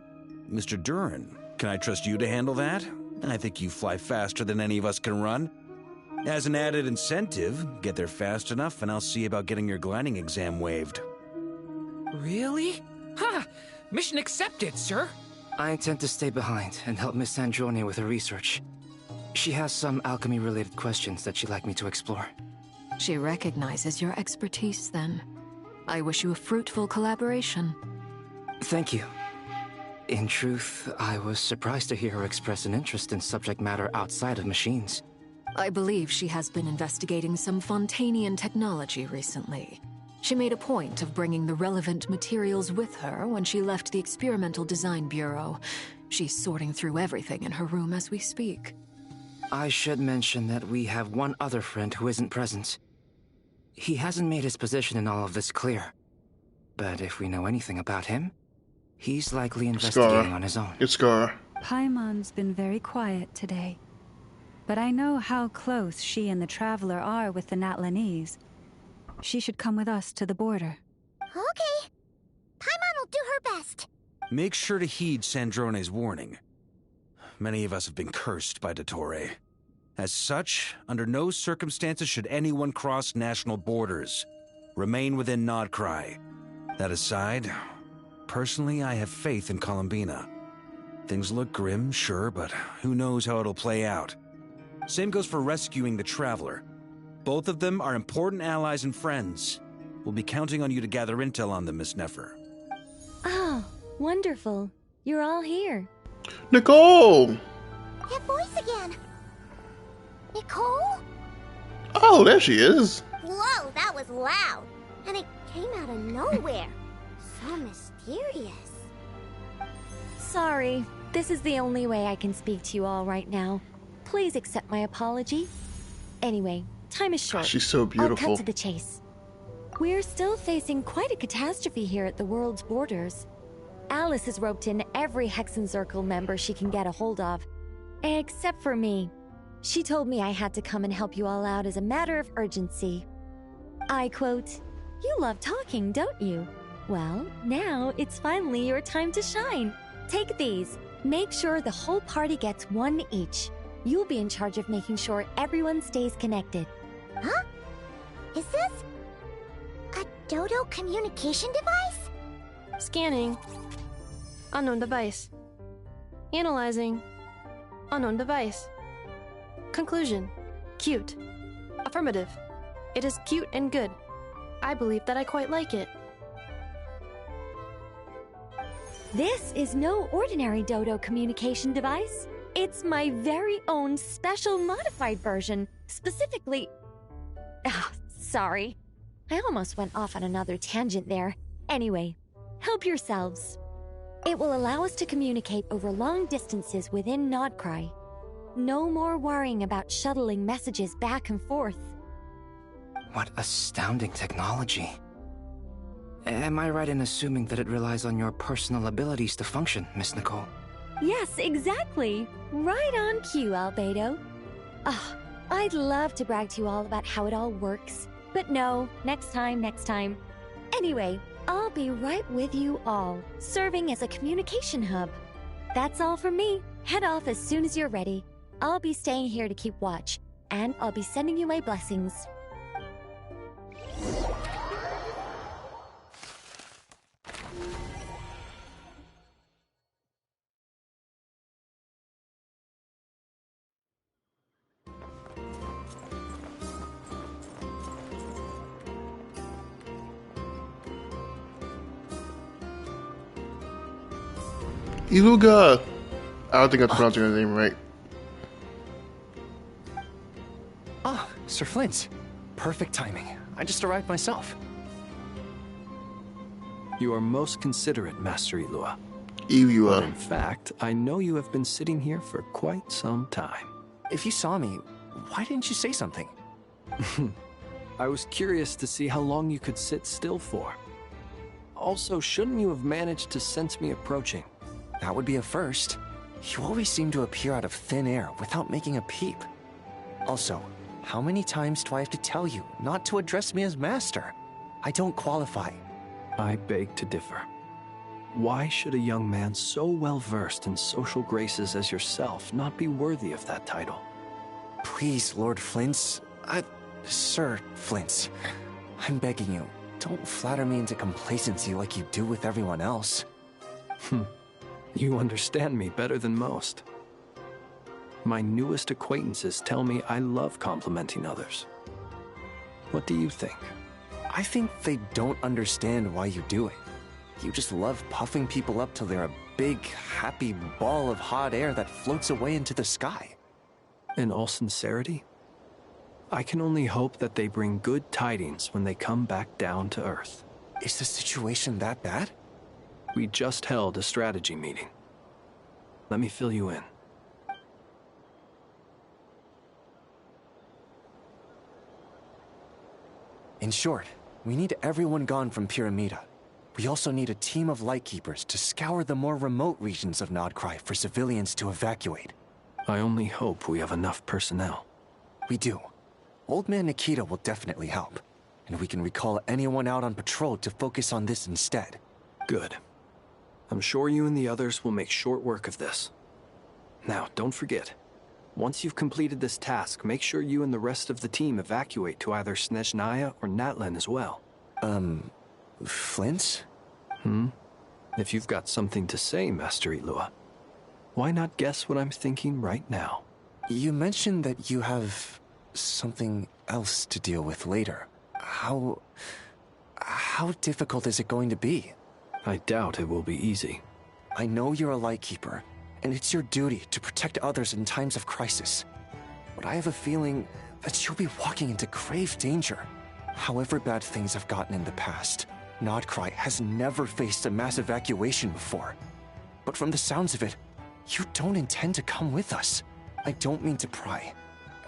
Mr. Duran, can I trust you to handle that? I think you fly faster than any of us can run. As an added incentive, get there fast enough and I'll see about getting your gliding exam waived. Really? Ha! Mission accepted, sir. I intend to stay behind and help Miss Sandrone with her research. She has some alchemy-related questions that she'd like me to explore. She recognizes your expertise, then. I wish you a fruitful collaboration. Thank you. In truth, I was surprised to hear her express an interest in subject matter outside of machines. I believe she has been investigating some Fontanian technology recently. She made a point of bringing the relevant materials with her when she left the Experimental Design Bureau. She's sorting through everything in her room as we speak. I should mention that we have one other friend who isn't present. He hasn't made his position in all of this clear. But if we know anything about him, he's likely investigating on his own. It's Scar. Paimon's been very quiet today. But I know how close she and the Traveler are with the Natlanese. She should come with us to the border. Okay. Paimon will do her best. Make sure to heed Sandrone's warning. Many of us have been cursed by Dottore. As such, under no circumstances should anyone cross national borders. Remain within Nod-Krai. That aside, personally I have faith in Columbina. Things look grim, sure, but who knows how it'll play out. Same goes for rescuing the Traveler. Both of them are important allies and friends. We'll be counting on you to gather intel on them, Miss Nefer. Oh, wonderful. You're all here. Nicole! That voice again. Nicole? Oh, there she is. Whoa, that was loud. And it came out of nowhere. So mysterious. Sorry, this is the only way I can speak to you all right now. Please accept my apology. Anyway, time is short. She's so beautiful. I'll cut to the chase. We're still facing quite a catastrophe here at the world's borders. Alice has roped in every Hexen Circle member she can get a hold of. Except for me. She told me I had to come and help you all out as a matter of urgency. I quote, "You love talking, don't you? Well, now it's finally your time to shine. Take these. Make sure the whole party gets one each. You'll be in charge of making sure everyone stays connected." Huh? Is this a Dodo communication device? Scanning. Unknown device. Analyzing. Unknown device. Conclusion. Cute. Affirmative. It is cute and good. I believe that I quite like it. This is no ordinary Dodo communication device. It's my very own special modified version, specifically... sorry. I almost went off on another tangent there. Anyway, help yourselves. It will allow us to communicate over long distances within Nod-Krai. No more worrying about shuttling messages back and forth. What astounding technology. Am I right in assuming that it relies on your personal abilities to function, Miss Nicole? Yes, exactly. Right on cue, Albedo. I'd love to brag to you all about how it all works. But no, next time. Anyway, I'll be right with you all, serving as a communication hub. That's all from me. Head off as soon as you're ready. I'll be staying here to keep watch, and I'll be sending you my blessings. Iluga! I don't think I'm pronouncing her name right. Ah, Sir Flint. Perfect timing. I just arrived myself. You are most considerate, Master Ilua. But in fact, I know you have been sitting here for quite some time. If you saw me, why didn't you say something? I was curious to see how long you could sit still for. Also, shouldn't you have managed to sense me approaching? That would be a first. You always seem to appear out of thin air without making a peep. Also, how many times do I have to tell you not to address me as master? I don't qualify. I beg to differ. Why should a young man so well versed in social graces as yourself not be worthy of that title? Please, Lord Flint's... Sir Flint's. I'm begging you, don't flatter me into complacency like you do with everyone else. You understand me better than most. My newest acquaintances tell me I love complimenting others. What do you think? I think they don't understand why you do it. You just love puffing people up till they're a big, happy ball of hot air that floats away into the sky. In all sincerity, I can only hope that they bring good tidings when they come back down to Earth. Is the situation that bad? We just held a strategy meeting. Let me fill you in. In short, we need everyone gone from Pyramida. We also need a team of Lightkeepers to scour the more remote regions of Nod-Krai for civilians to evacuate. I only hope we have enough personnel. We do. Old Man Nikita will definitely help. And we can recall anyone out on patrol to focus on this instead. Good. I'm sure you and the others will make short work of this. Now, don't forget. Once you've completed this task, make sure you and the rest of the team evacuate to either Snezhnaya or Natlan as well. Flint? If you've got something to say, Master Ilua, why not guess what I'm thinking right now? You mentioned that you have something else to deal with later. How difficult is it going to be? I doubt it will be easy. I know you're a Lightkeeper, and it's your duty to protect others in times of crisis. But I have a feeling that you'll be walking into grave danger. However bad things have gotten in the past, Nod-Krai has never faced a mass evacuation before. But from the sounds of it, you don't intend to come with us. I don't mean to pry,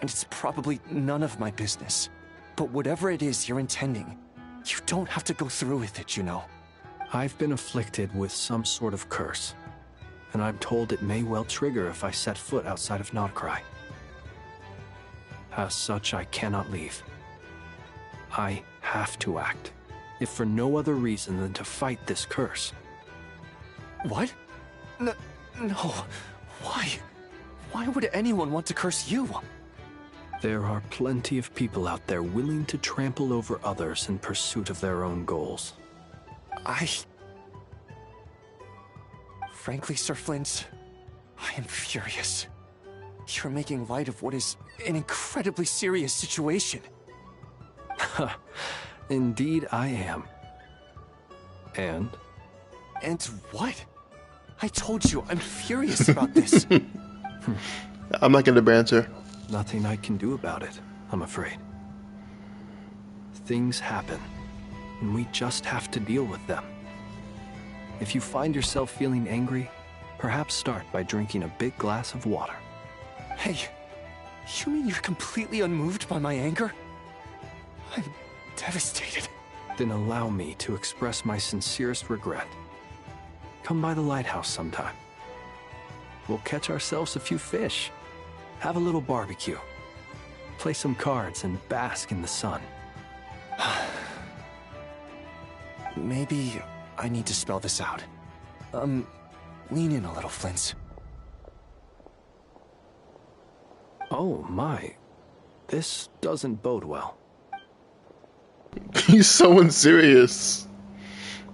and it's probably none of my business. But whatever it is you're intending, you don't have to go through with it, you know. I've been afflicted with some sort of curse, and I'm told it may well trigger if I set foot outside of Nod-Krai. As such, I cannot leave. I have to act, if for no other reason than to fight this curse. What? No. Why? Why would anyone want to curse you? There are plenty of people out there willing to trample over others in pursuit of their own goals. Frankly, Sir Flint, I am furious. You're making light of what is an incredibly serious situation. Indeed I am. And? And what? I told you, I'm furious about this. I'm not gonna answer. Nothing I can do about it, I'm afraid. Things happen, and we just have to deal with them. If you find yourself feeling angry, perhaps start by drinking a big glass of water. Hey, you mean you're completely unmoved by my anger? I'm devastated. Then allow me to express my sincerest regret. Come by the lighthouse sometime. We'll catch ourselves a few fish, have a little barbecue, play some cards, and bask in the sun. Maybe I need to spell this out. Lean in a little, Flint. Oh my, this doesn't bode well. He's so unserious.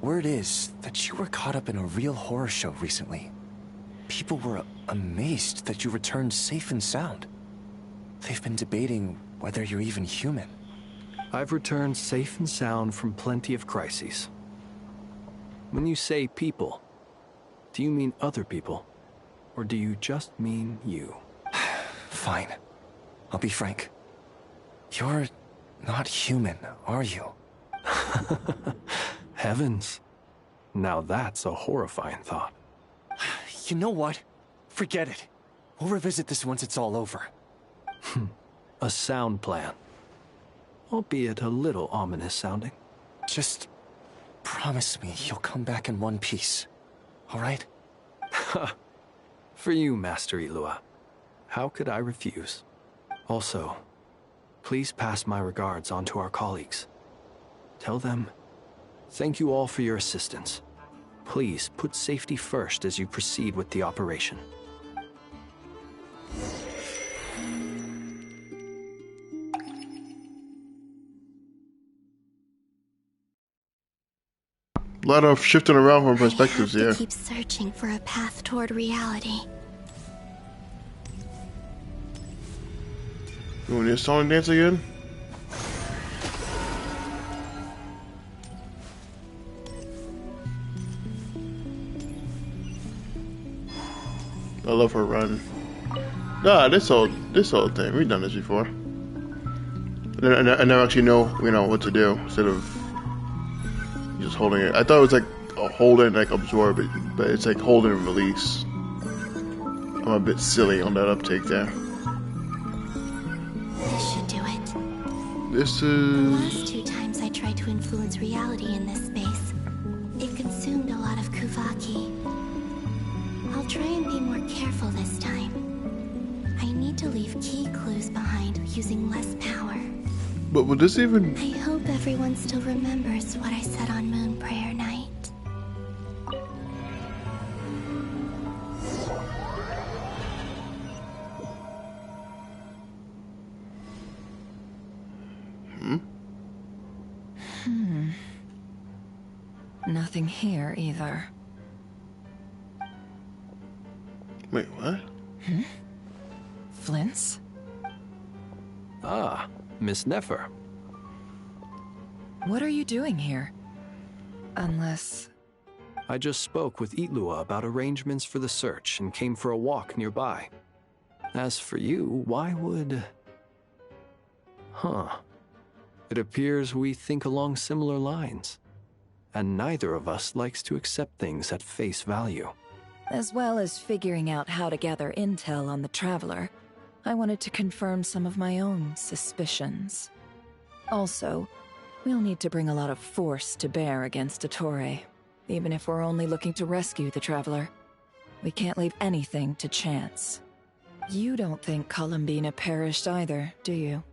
Word is that you were caught up in a real horror show recently. People were amazed that you returned safe and sound. They've been debating whether you're even human. I've returned safe and sound from plenty of crises. When you say people, do you mean other people? Or do you just mean you? Fine. I'll be frank. You're not human, are you? Heavens. Now that's a horrifying thought. You know what? Forget it. We'll revisit this once it's all over. A sound plan. Albeit a little ominous sounding. Just promise me you'll come back in one piece. All right? For you, Master Ilua. How could I refuse? Also, please pass my regards on to our colleagues. Tell them, thank you all for your assistance. Please put safety first as you proceed with the operation. A lot of shifting around from perspectives here. I have to keep searching for a path toward reality. You want to song dance again? I love her run. Nah, this whole thing. We've done this before. I never actually know, what to do instead of just holding it. I thought it was like a hold and like absorb it, but it's like hold and release. I'm a bit silly on that uptake there. This should do it. This The is... last 2 times I tried to influence reality in this space, it consumed a lot of Kuvaki. I'll try and be more careful this time. I need to leave key clues behind using less power. But would this even... I hope everyone still remembers what I said on Moon Prayer Night. Nothing here either. Wait, what? Flints? Ah, Miss Nefer. What are you doing here? Unless... I just spoke with Itlua about arrangements for the search and came for a walk nearby. As for you, why would... Huh. It appears we think along similar lines. And neither of us likes to accept things at face value. As well as figuring out how to gather intel on the Traveler, I wanted to confirm some of my own suspicions. Also, we'll need to bring a lot of force to bear against Dottore, even if we're only looking to rescue the Traveler. We can't leave anything to chance. You don't think Columbina perished either, do you?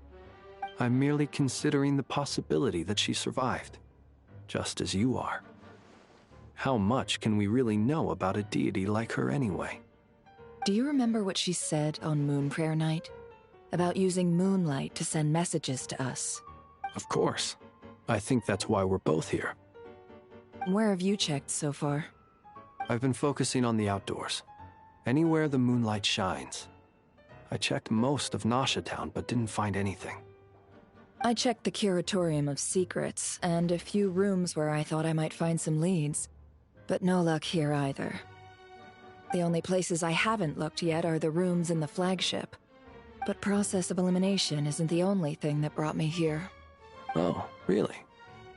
I'm merely considering the possibility that she survived, just as you are. How much can we really know about a deity like her anyway? Do you remember what she said on Moon Prayer Night? About using moonlight to send messages to us? Of course. I think that's why we're both here. Where have you checked so far? I've been focusing on the outdoors. Anywhere the moonlight shines. I checked most of Nasha Town, but didn't find anything. I checked the Curatorium of Secrets, and a few rooms where I thought I might find some leads. But no luck here either. The only places I haven't looked yet are the rooms in the flagship. But process of elimination isn't the only thing that brought me here. Oh, really?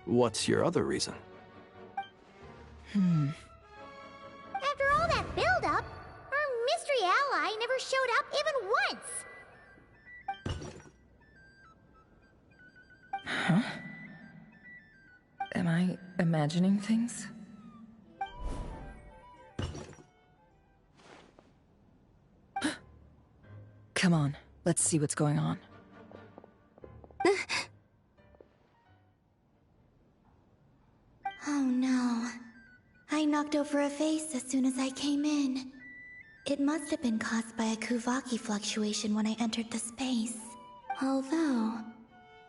What's your other reason? After all that build-up, our mystery ally never showed up even once! Huh? Am I imagining things? Come on, let's see what's going on. Oh no. I knocked over a vase as soon as I came in. It must have been caused by a Kuvaki fluctuation when I entered the space. Although,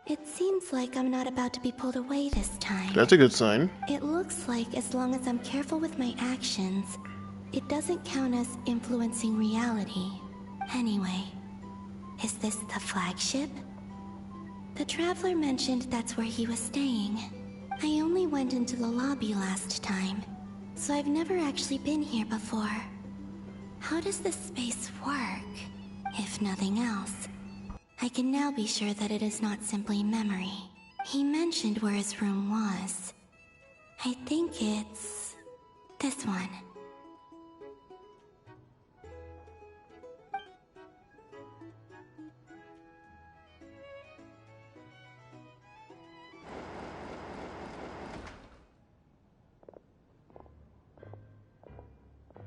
it seems like I'm not about to be pulled away this time. That's a good sign. It looks like as long as I'm careful with my actions, it doesn't count as influencing reality. Anyway, is this the flagship? The Traveler mentioned that's where he was staying. I only went into the lobby last time, so I've never actually been here before. How does this space work, if nothing else? I can now be sure that it is not simply memory. He mentioned where his room was. I think it's... this one.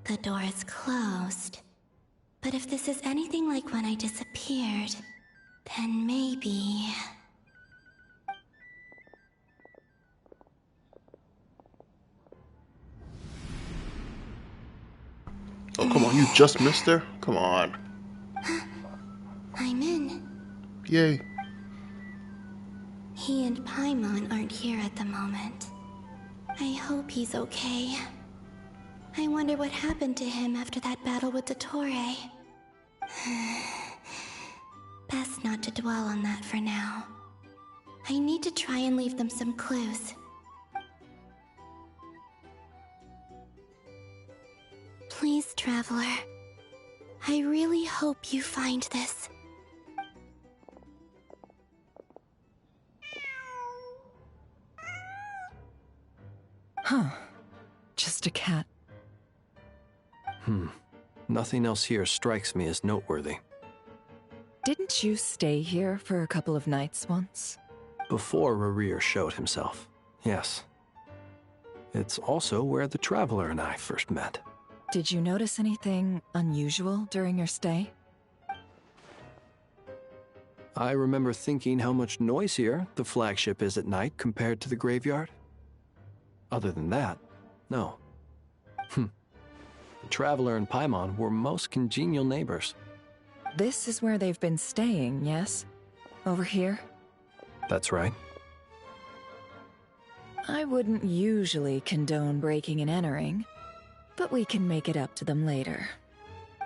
The door is closed. But if this is anything like when I disappeared, then maybe... Oh, come on, you just missed her? Come on. I'm in. Yay. He and Paimon aren't here at the moment. I hope he's okay. I wonder what happened to him after that battle with Dottore. Best not to dwell on that for now. I need to try and leave them some clues. Please, Traveler. I really hope you find this. Huh. Just a cat. Nothing else here strikes me as noteworthy. Didn't you stay here for a couple of nights once? Before Rerir showed himself, yes. It's also where the Traveler and I first met. Did you notice anything unusual during your stay? I remember thinking how much noisier the flagship is at night compared to the graveyard. Other than that, no. The Traveler and Paimon were most congenial neighbors. This is where they've been staying, yes? Over here? That's right. I wouldn't usually condone breaking and entering, but we can make it up to them later.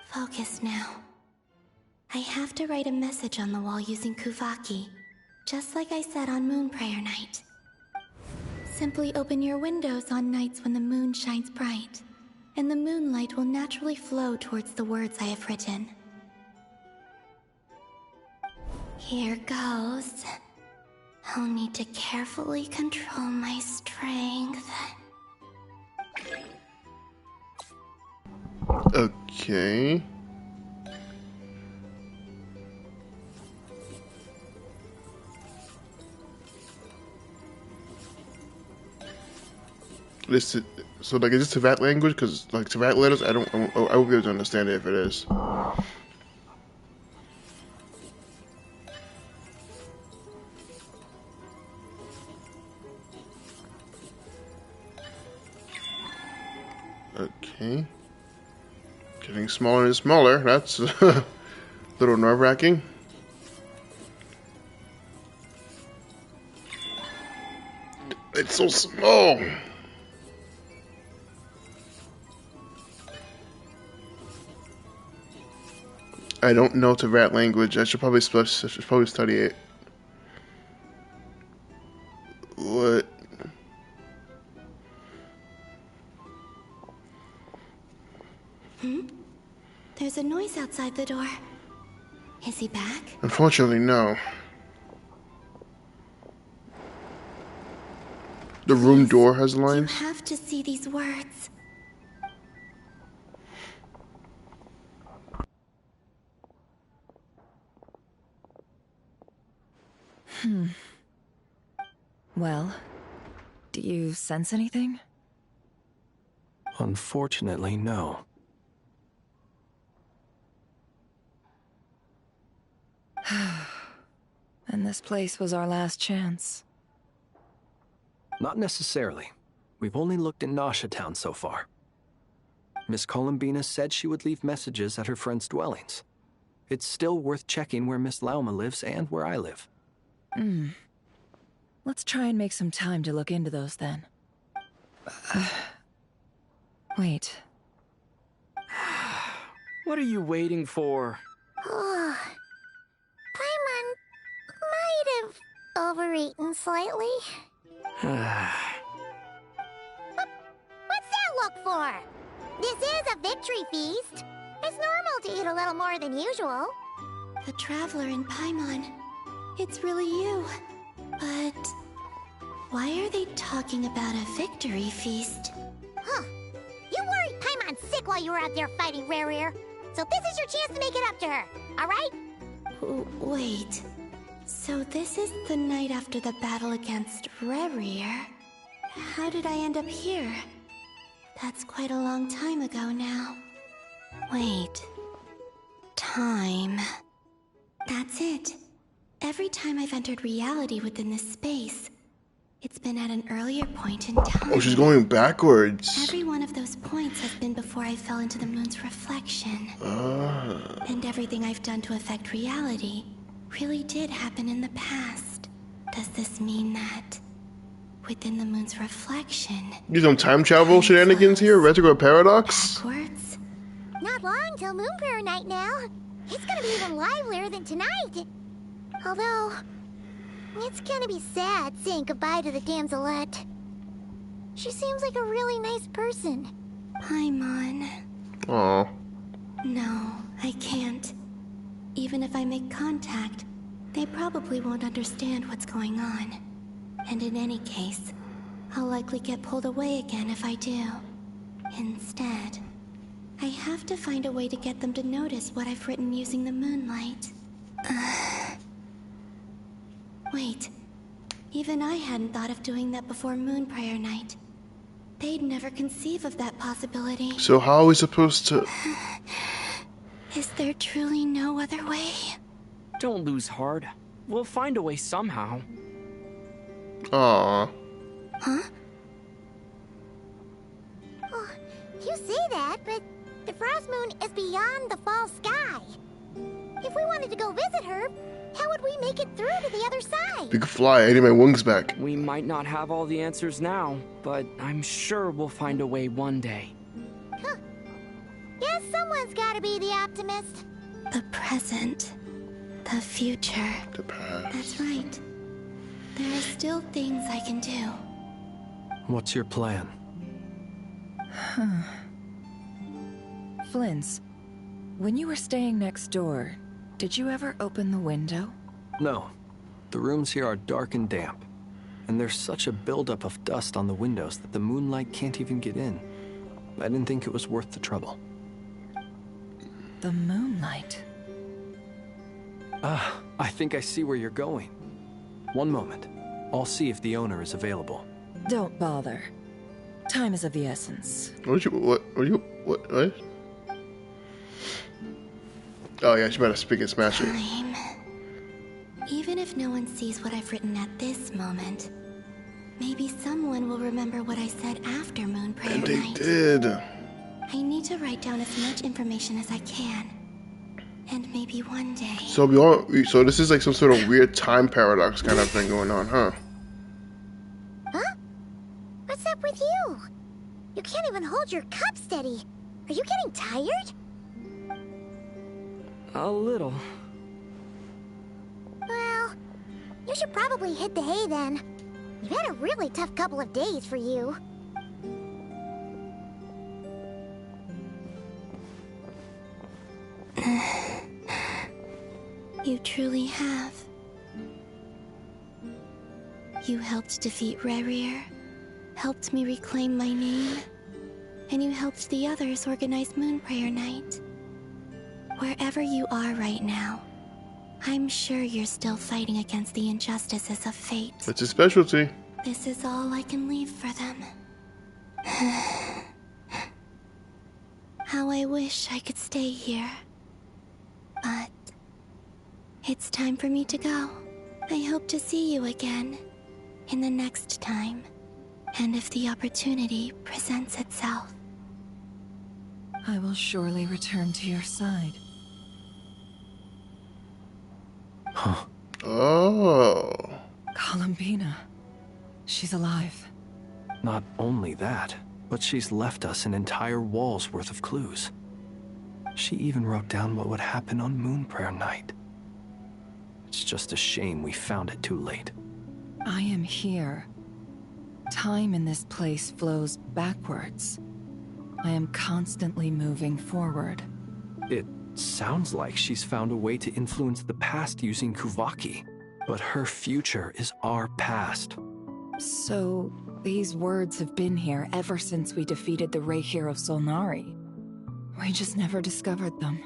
Focus now. I have to write a message on the wall using Kuvaki, just like I said on Moon Prayer Night. Simply open your windows on nights when the moon shines bright, and the moonlight will naturally flow towards the words I have written. Here goes. I'll need to carefully control my strength. Okay. This is, so like, is this Teyvat language? Because like Teyvat letters, I won't be able to understand it if it is. Okay. Getting smaller and smaller. That's a little nerve-wracking. It's so small. I don't know Teyvat language. I should probably study it. What? There's a noise outside the door. Is he back? Unfortunately, no. The room door has lines. You have to see these words. Well, do you sense anything? Unfortunately, no. And this place was our last chance. Not necessarily. We've only looked in Nasha Town so far. Miss Columbina said she would leave messages at her friends' dwellings. It's still worth checking where Miss Lauma lives and where I live. Let's try and make some time to look into those then. Wait. What are you waiting for? Paimon might have overeaten slightly. Ah. What's that look for? This is a victory feast. It's normal to eat a little more than usual. The Traveler in Paimon. It's really you. But why are they talking about a victory feast? Huh. You worried Paimon sick while you were out there fighting Rerir. So this is your chance to make it up to her, alright? Wait. So this is the night after the battle against Rerir. How did I end up here? That's quite a long time ago now. Wait. Time. That's it. Every time I've entered reality within this space, it's been at an earlier point in time. Oh, she's going backwards. Every one of those points has been before I fell into the moon's reflection. And everything I've done to affect reality really did happen in the past. Does this mean that within the moon's reflection... Do some time travel shenanigans here? Retrograde paradox? Backwards? Not long till Moon Prayer Night now. It's gonna be even livelier than tonight. Although, it's gonna be sad saying goodbye to the damselette. She seems like a really nice person. Paimon. Aww. No, I can't. Even if I make contact, they probably won't understand what's going on. And in any case, I'll likely get pulled away again if I do. Instead, I have to find a way to get them to notice what I've written using the moonlight. Wait. Even I hadn't thought of doing that before Moon Prayer Night. They'd never conceive of that possibility. So how are we supposed to... Is there truly no other way? Don't lose heart. We'll find a way somehow. Aww. Huh? Oh, you say that, but the Frost Moon is beyond the fall sky. If we wanted to go visit her, how would we make it through to the other side? You can fly. I need my wings back. We might not have all the answers now, but I'm sure we'll find a way one day. Huh. Guess someone's gotta be the optimist. The present. The future. The past. That's right. There are still things I can do. What's your plan? Flint's, when you were staying next door, did you ever open the window? No. The rooms here are dark and damp. And there's such a buildup of dust on the windows that the moonlight can't even get in. I didn't think it was worth the trouble. The moonlight? Ah, I think I see where you're going. One moment. I'll see if the owner is available. Don't bother. Time is of the essence. What? Oh yeah, she better speak in Smash it. Time. Even if no one sees what I've written at this moment, maybe someone will remember what I said after Moon Prayer And they Night. did. I need to write down as much information as I can. And maybe one day... So so this is like some sort of weird time paradox kind of thing going on, huh? Huh? What's up with you? You can't even hold your cup steady. Are you getting tired? A little. Well, you should probably hit the hay then. You've had a really tough couple of days for you. You truly have. You helped defeat Rerir, helped me reclaim my name, and you helped the others organize Moon Prayer Night. Wherever you are right now, I'm sure you're still fighting against the injustices of fate. It's a specialty. This is all I can leave for them. How I wish I could stay here. But it's time for me to go. I hope to see you again in the next time, and if the opportunity presents itself. I will surely return to your side. Huh. Oh. Columbina. She's alive. Not only that, but she's left us an entire wall's worth of clues. She even wrote down what would happen on Moon Prayer Night. It's just a shame we found it too late. I am here. Time in this place flows backwards. I am constantly moving forward. It sounds like she's found a way to influence the past using Kuvaki, but her future is our past. So, these words have been here ever since we defeated the Ray Hero Solnari. We just never discovered them.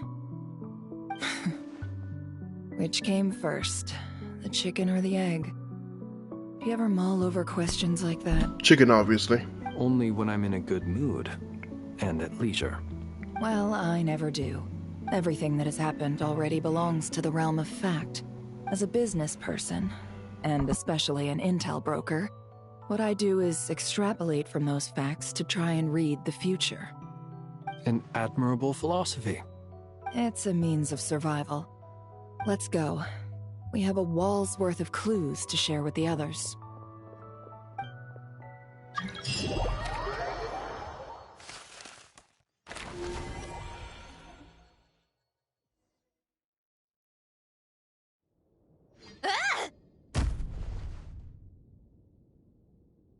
Which came first, the chicken or the egg? Do you ever mull over questions like that? Chicken, obviously. Only when I'm in a good mood, and at leisure. Well, I never do. Everything that has happened already belongs to the realm of fact. As a business person, and especially an intel broker, what I do is extrapolate from those facts to try and read the future. An admirable philosophy. It's a means of survival. Let's go. We have a wall's worth of clues to share with the others.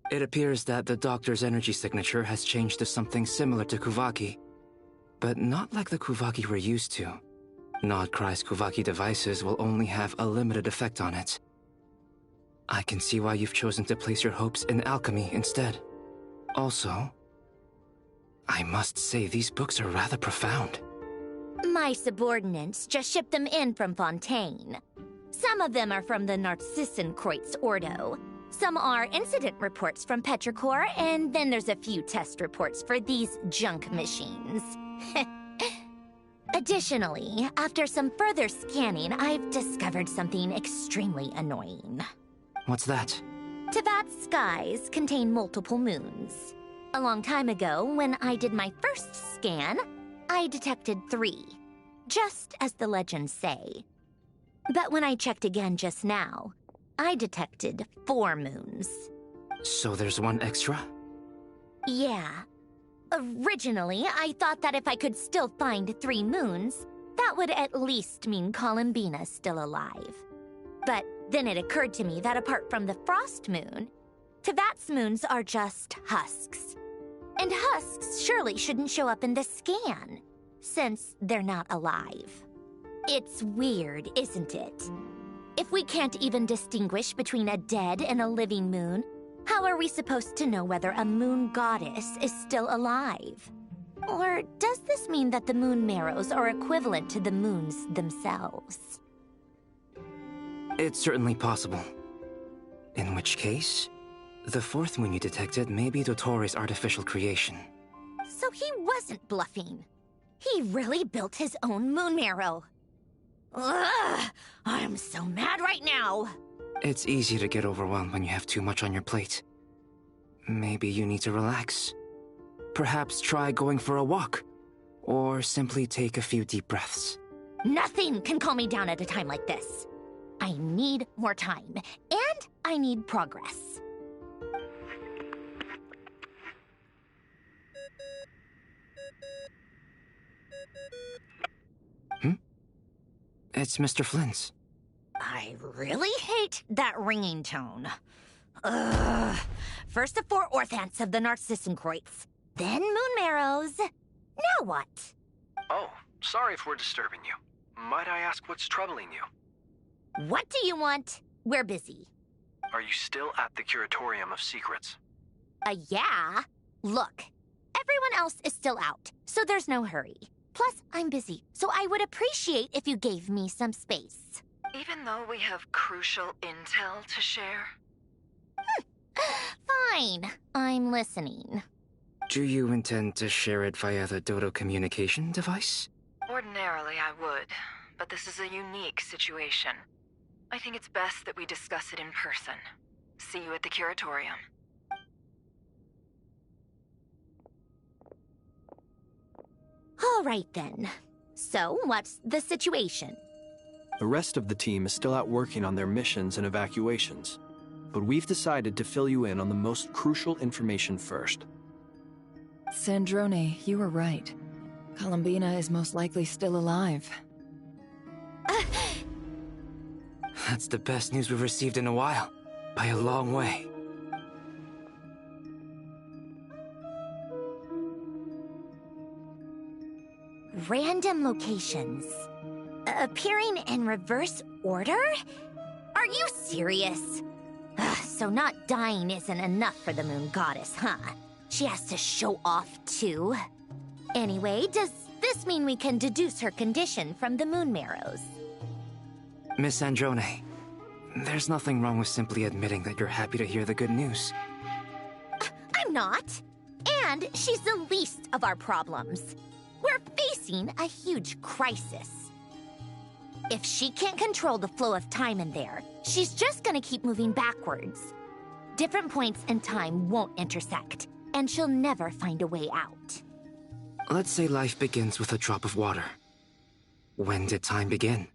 It appears that the Doctor's energy signature has changed to something similar to Kuvaki, but not like the Kuvaki we're used to. Nod-Krai's Kuvaki devices will only have a limited effect on it. I can see why you've chosen to place your hopes in alchemy instead. Also, I must say these books are rather profound. My subordinates just shipped them in from Fontaine. Some of them are from the Narcissenkreuz Ordo. Some are incident reports from Petrichor, and then there's a few test reports for these junk machines. Additionally, after some further scanning, I've discovered something extremely annoying. What's that? Tevat's skies contain multiple moons. A long time ago, when I did my first scan, I detected 3, just as the legends say. But when I checked again just now, I detected 4 moons. So there's one extra? Yeah. Originally, I thought that if I could still find 3 moons, that would at least mean Columbina's still alive. But then it occurred to me that apart from the frost moon, Tevat's moons are just husks. And husks surely shouldn't show up in the scan, since they're not alive. It's weird, isn't it? If we can't even distinguish between a dead and a living moon, how are we supposed to know whether a moon goddess is still alive? Or does this mean that the moon marrows are equivalent to the moons themselves? It's certainly possible. In which case, the 4th moon you detected may be Dottore's artificial creation. So he wasn't bluffing. He really built his own moon marrow. Ugh! I'm so mad right now! It's easy to get overwhelmed when you have too much on your plate. Maybe you need to relax. Perhaps try going for a walk. Or simply take a few deep breaths. Nothing can calm me down at a time like this. I need more time, and I need progress. It's Mr. Flynn's. I really hate that ringing tone. Ugh. First the 4 orthants of the Narcissenkreuz, then moon marrows. Now what? Oh, sorry if we're disturbing you. Might I ask what's troubling you? What do you want? We're busy. Are you still at the Curatorium of Secrets? Yeah. Look, everyone else is still out, so there's no hurry. Plus, I'm busy, so I would appreciate if you gave me some space. Even though we have crucial intel to share? Fine. I'm listening. Do you intend to share it via the Dodo communication device? Ordinarily, I would, but this is a unique situation. I think it's best that we discuss it in person. See you at the Curatorium. All right, then. So, what's the situation? The rest of the team is still out working on their missions and evacuations, but we've decided to fill you in on the most crucial information first. Sandrone, you were right. Columbina is most likely still alive. That's the best news we've received in a while. By a long way. Random locations. Appearing in reverse order? Are you serious? So not dying isn't enough for the moon goddess, huh? She has to show off too. Anyway, does this mean we can deduce her condition from the moon marrows? Miss Sandrone, there's nothing wrong with simply admitting that you're happy to hear the good news. I'm not. And she's the least of our problems. We're facing a huge crisis. If she can't control the flow of time in there, she's just gonna keep moving backwards. Different points in time won't intersect, and she'll never find a way out. Let's say life begins with a drop of water. When did time begin?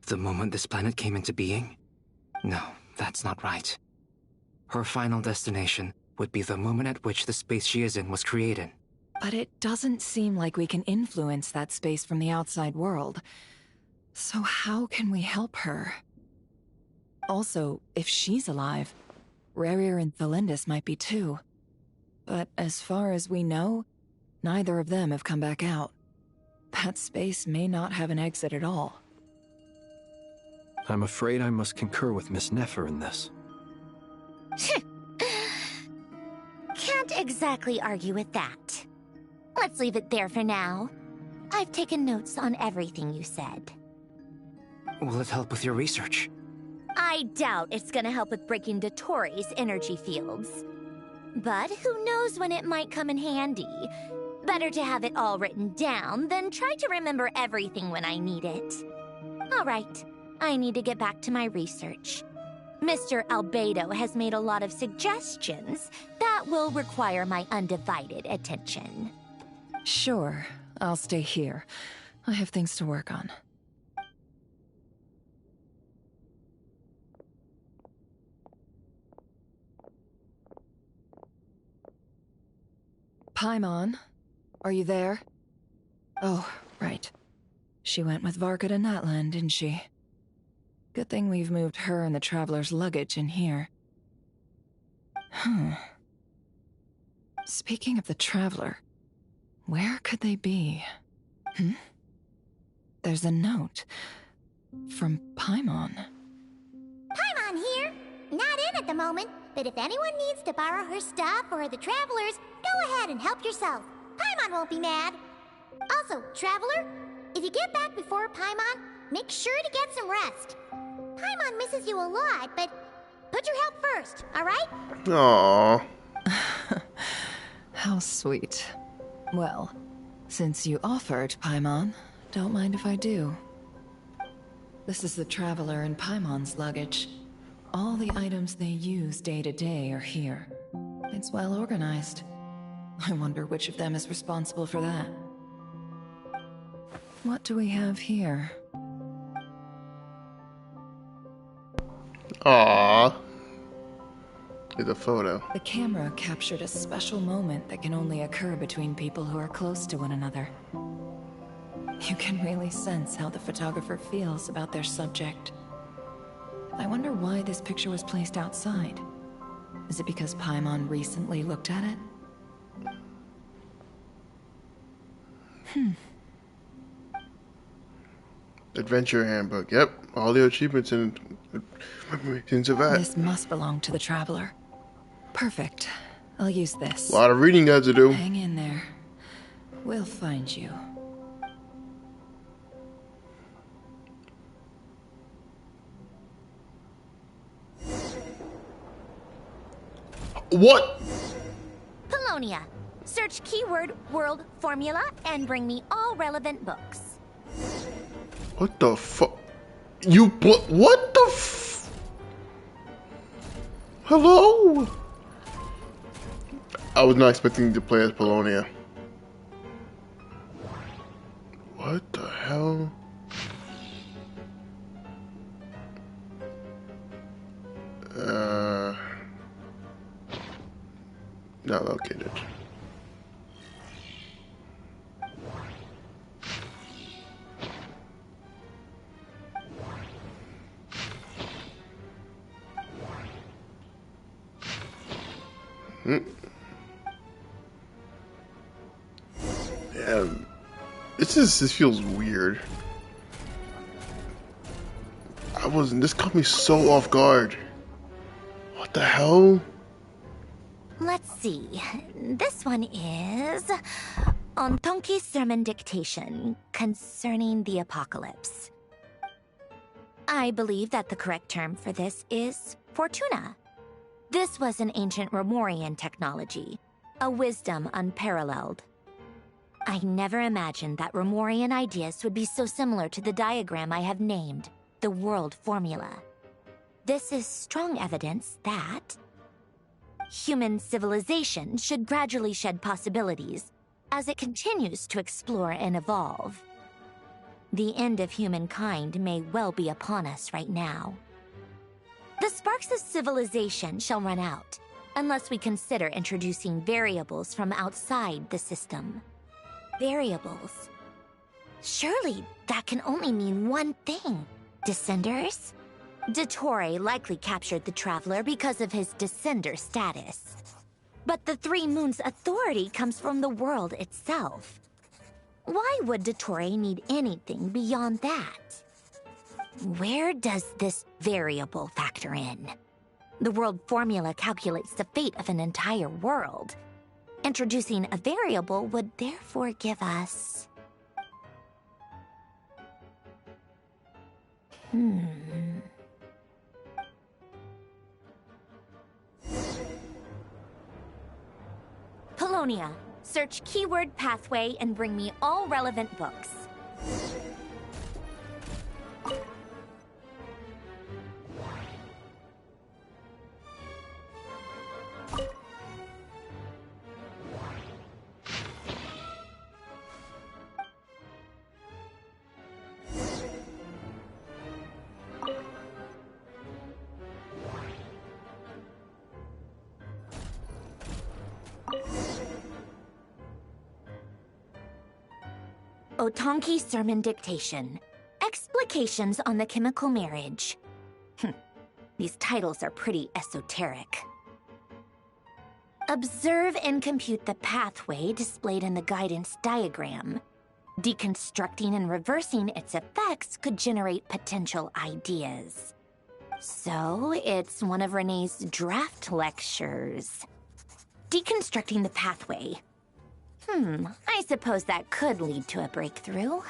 The moment this planet came into being? No, that's not right. Her final destination would be the moment at which the space she is in was created. But it doesn't seem like we can influence that space from the outside world. So how can we help her? Also, if she's alive, Rerir and Thalindis might be too. But as far as we know, neither of them have come back out. That space may not have an exit at all. I'm afraid I must concur with Miss Nefer in this. Can't exactly argue with that. Let's leave it there for now. I've taken notes on everything you said. Will it help with your research? I doubt it's gonna help with breaking Dottore's energy fields. But who knows when it might come in handy. Better to have it all written down than try to remember everything when I need it. All right, I need to get back to my research. Mr. Albedo has made a lot of suggestions that will require my undivided attention. Sure, I'll stay here. I have things to work on. Paimon, are you there? Oh, right. She went with Varka to Natlan, didn't she? Good thing we've moved her and the Traveler's luggage in here. Speaking of the Traveler, where could they be? There's a note from Paimon. Paimon here. Not in at the moment, but if anyone needs to borrow her stuff or the Travelers, go ahead and help yourself. Paimon won't be mad. Also, Traveler, if you get back before Paimon, make sure to get some rest. Paimon misses you a lot, but put your health first, alright? Aww. How sweet. Well, since you offered, Paimon, don't mind if I do. This is the Traveler and Paimon's luggage. All the items they use day to day are here. It's well organized. I wonder which of them is responsible for that. What do we have here? Aww. It's a photo. The camera captured a special moment that can only occur between people who are close to one another. You can really sense how the photographer feels about their subject. I wonder why this picture was placed outside. Is it because Paimon recently looked at it? Adventure handbook. Yep, all the achievements and things of that. This must belong to the Traveler. Perfect. I'll use this. A lot of reading got to do. Hang in there. We'll find you. What? Polonia. Search keyword world formula and bring me all relevant books. What the fuck? What the Hello? I was not expecting to play as Polonia. What the hell? Not located. Yeah, this feels weird. This caught me so off guard. What the hell? Let's see. This one is on Tonki's sermon dictation concerning the apocalypse. I believe that the correct term for this is Fortuna. This was an ancient Romorian technology, a wisdom unparalleled. I never imagined that Romorian ideas would be so similar to the diagram I have named, the world formula. This is strong evidence that human civilization should gradually shed possibilities as it continues to explore and evolve. The end of humankind may well be upon us right now. The sparks of civilization shall run out, unless we consider introducing variables from outside the system. Variables. Surely that can only mean one thing. Descenders? Dottore likely captured the Traveler because of his descender status. But the Three Moons' authority comes from the world itself. Why would Dottore need anything beyond that? Where does this variable factor in? The world formula calculates the fate of an entire world. Introducing a variable would therefore give us... Polonia, search keyword pathway and bring me all relevant books. Otonki Sermon Dictation. Explications on the Chemical Marriage. These titles are pretty esoteric. Observe and compute the pathway displayed in the guidance diagram. Deconstructing and reversing its effects could generate potential ideas. So, it's one of Renee's draft lectures. Deconstructing the pathway. I suppose that could lead to a breakthrough.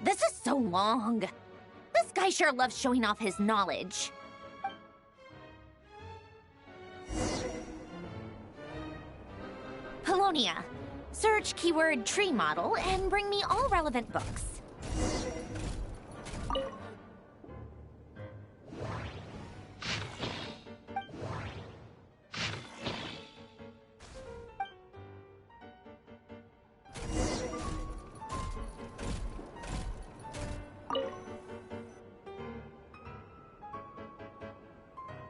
This is so long. This guy sure loves showing off his knowledge. Polonia, search keyword tree model and bring me all relevant books.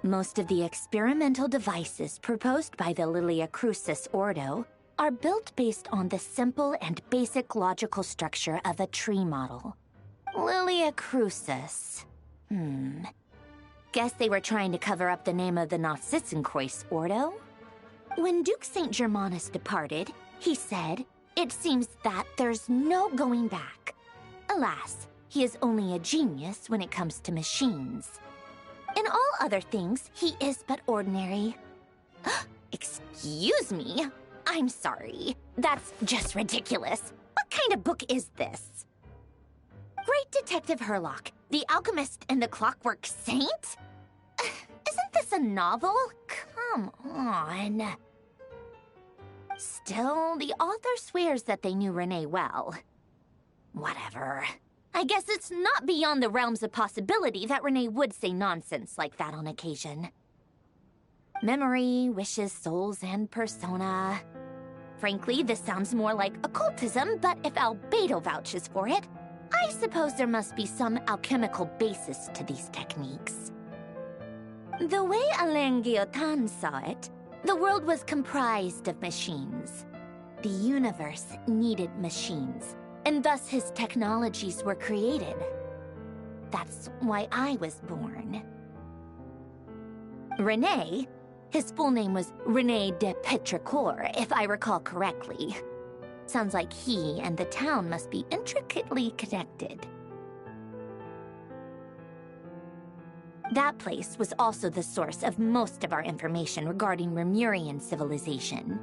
Most of the experimental devices proposed by the Lilia Crucis Ordo are built based on the simple and basic logical structure of a tree model. Lilia Crucis. Guess they were trying to cover up the name of the Nautitzenkreuz Ordo? When Duke St. Germanus departed, he said, "It seems that there's no going back." Alas, he is only a genius when it comes to machines. In all other things, he is but ordinary. Excuse me? I'm sorry. That's just ridiculous. What kind of book is this? Great Detective Herlock, the Alchemist and the Clockwork Saint? Isn't this a novel? Come on. Still, the author swears that they knew Renee well. Whatever. I guess it's not beyond the realms of possibility that Renee would say nonsense like that on occasion. Memory, wishes, souls, and persona. Frankly, this sounds more like occultism, but if Albedo vouches for it, I suppose there must be some alchemical basis to these techniques. The way Alain Guillotin saw it, the world was comprised of machines. The universe needed machines, and thus his technologies were created. That's why I was born. René, his full name was René de Petrichor, if I recall correctly. Sounds like he and the town must be intricately connected. That place was also the source of most of our information regarding Remurian civilization.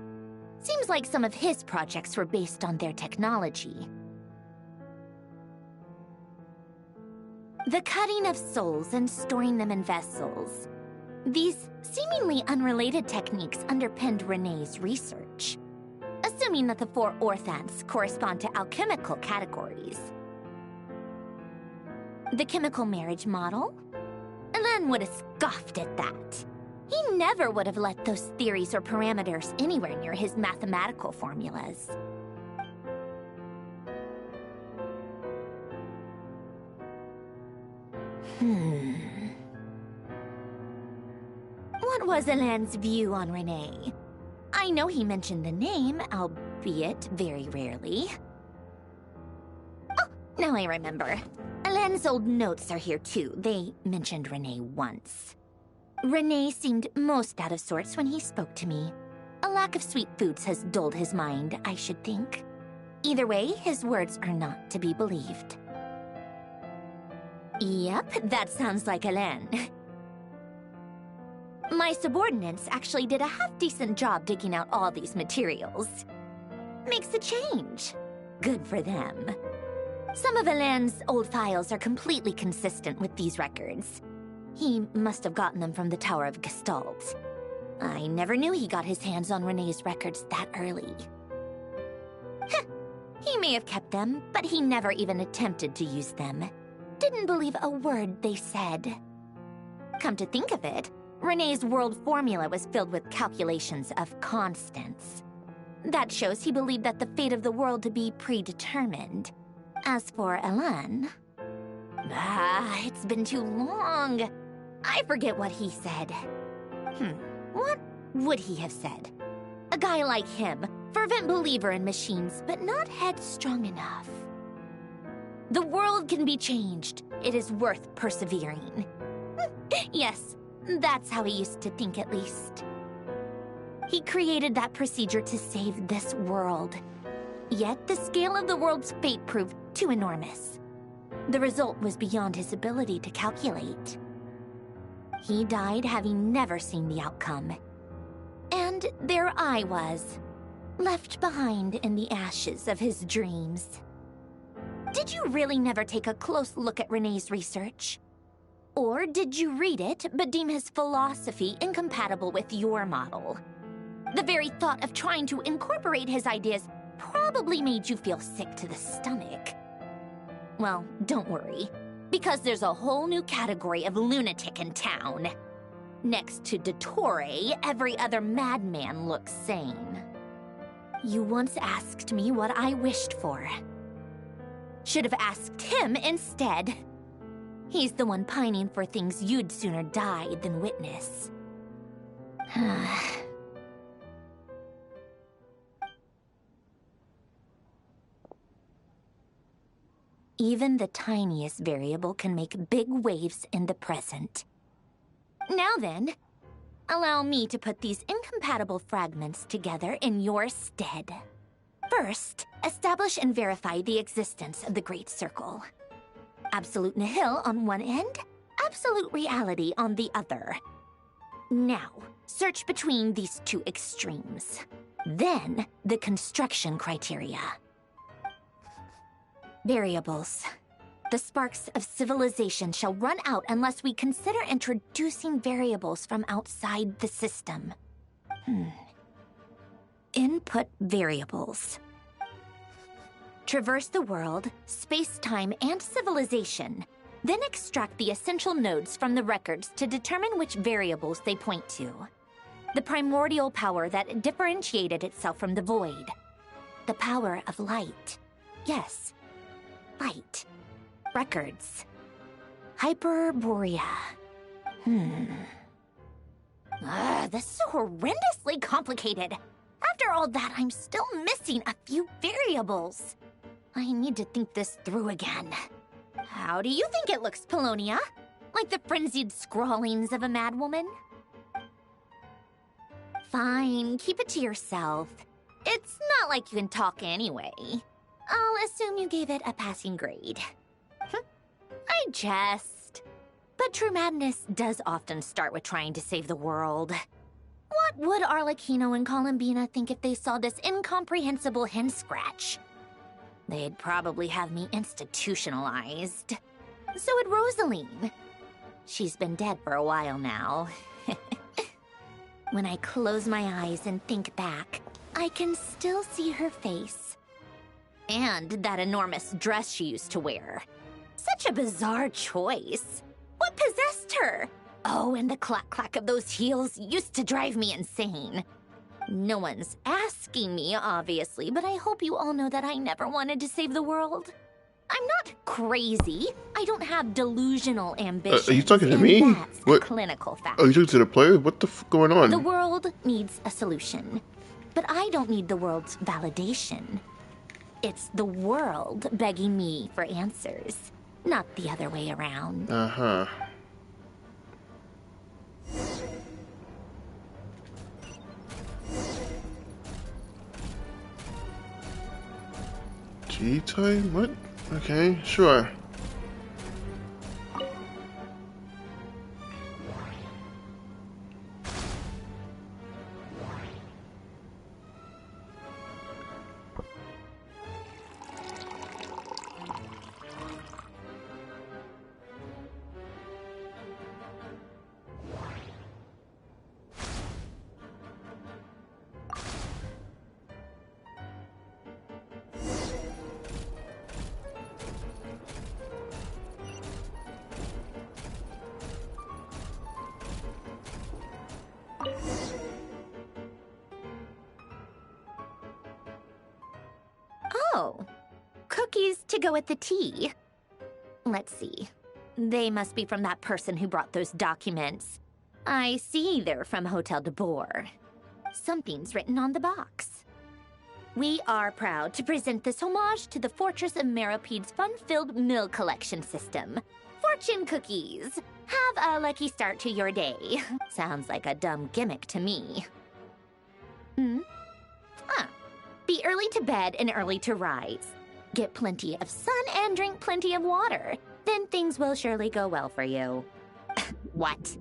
Seems like some of his projects were based on their technology. The cutting of souls and storing them in vessels. These seemingly unrelated techniques underpinned René's research, assuming that the 4 orthants correspond to alchemical categories. The chemical marriage model? Alain would have scoffed at that. He never would have let those theories or parameters anywhere near his mathematical formulas. What was Alain's view on René? I know he mentioned the name, albeit very rarely. Oh, now I remember. Alain's old notes are here too. They mentioned René once. René seemed most out of sorts when he spoke to me. A lack of sweet foods has dulled his mind, I should think. Either way, his words are not to be believed. Yep, that sounds like Hélène. My subordinates actually did a half-decent job digging out all these materials. Makes a change. Good for them. Some of Hélène's old files are completely consistent with these records. He must have gotten them from the Tower of Gestalt. I never knew he got his hands on Renee's records that early. He may have kept them, but he never even attempted to use them. Didn't believe a word they said. Come to think of it, Renee's world formula was filled with calculations of constants. That shows he believed that the fate of the world to be predetermined. As for Hélène... it's been too long. I forget what he said. What would he have said? A guy like him, fervent believer in machines, but not headstrong enough. The world can be changed. It is worth persevering. Yes, that's how he used to think at least. He created that procedure to save this world. Yet the scale of the world's fate proved too enormous. The result was beyond his ability to calculate. He died having never seen the outcome. And there I was, left behind in the ashes of his dreams. Did you really never take a close look at Renee's research? Or did you read it but deem his philosophy incompatible with your model? The very thought of trying to incorporate his ideas probably made you feel sick to the stomach. Well, don't worry, because there's a whole new category of lunatic in town. Next to Dottore, every other madman looks sane. You once asked me what I wished for. Should have asked him instead. He's the one pining for things you'd sooner die than witness. Even the tiniest variable can make big waves in the present. Now then, allow me to put these incompatible fragments together in your stead. First, establish and verify the existence of the Great Circle. Absolute nihil on one end, absolute reality on the other. Now, search between these two extremes. Then, the construction criteria. Variables. The sparks of civilization shall run out unless we consider introducing variables from outside the system. Input variables. Traverse the world, space-time, and civilization. Then extract the essential nodes from the records to determine which variables they point to. The primordial power that differentiated itself from the void. The power of light. Yes. Light. Records. Hyperborea. This is so horrendously complicated. After all that, I'm still missing a few variables. I need to think this through again. How do you think it looks, Polonia? Like the frenzied scrawlings of a madwoman? Fine, keep it to yourself. It's not like you can talk anyway. I'll assume you gave it a passing grade. I jest. But true madness does often start with trying to save the world. What would Arlecchino and Columbina think if they saw this incomprehensible hen scratch? They'd probably have me institutionalized. So would Rosaline. She's been dead for a while now. When I close my eyes and think back, I can still see her face. And that enormous dress she used to wear. Such a bizarre choice. What possessed her? Oh, and the clack-clack of those heels used to drive me insane. No one's asking me, obviously, but I hope you all know that I never wanted to save the world. I'm not crazy. I don't have delusional ambitions. Are you talking to me? That's what? Clinical fact. Oh, you talking to the player? What the f going on? The world needs a solution. But I don't need the world's validation. It's the world begging me for answers, not the other way around. Uh-huh. Tea time? What? Okay, sure. Oh, cookies to go with the tea. Let's see. They must be from that person who brought those documents. I see they're from Hotel de Boer. Something's written on the box. We are proud to present this homage to the Fortress of Meropede's fun-filled mill collection system. Fortune cookies. Have a lucky start to your day. Sounds like a dumb gimmick to me. Be early to bed and early to rise. Get plenty of sun and drink plenty of water. Then things will surely go well for you. What?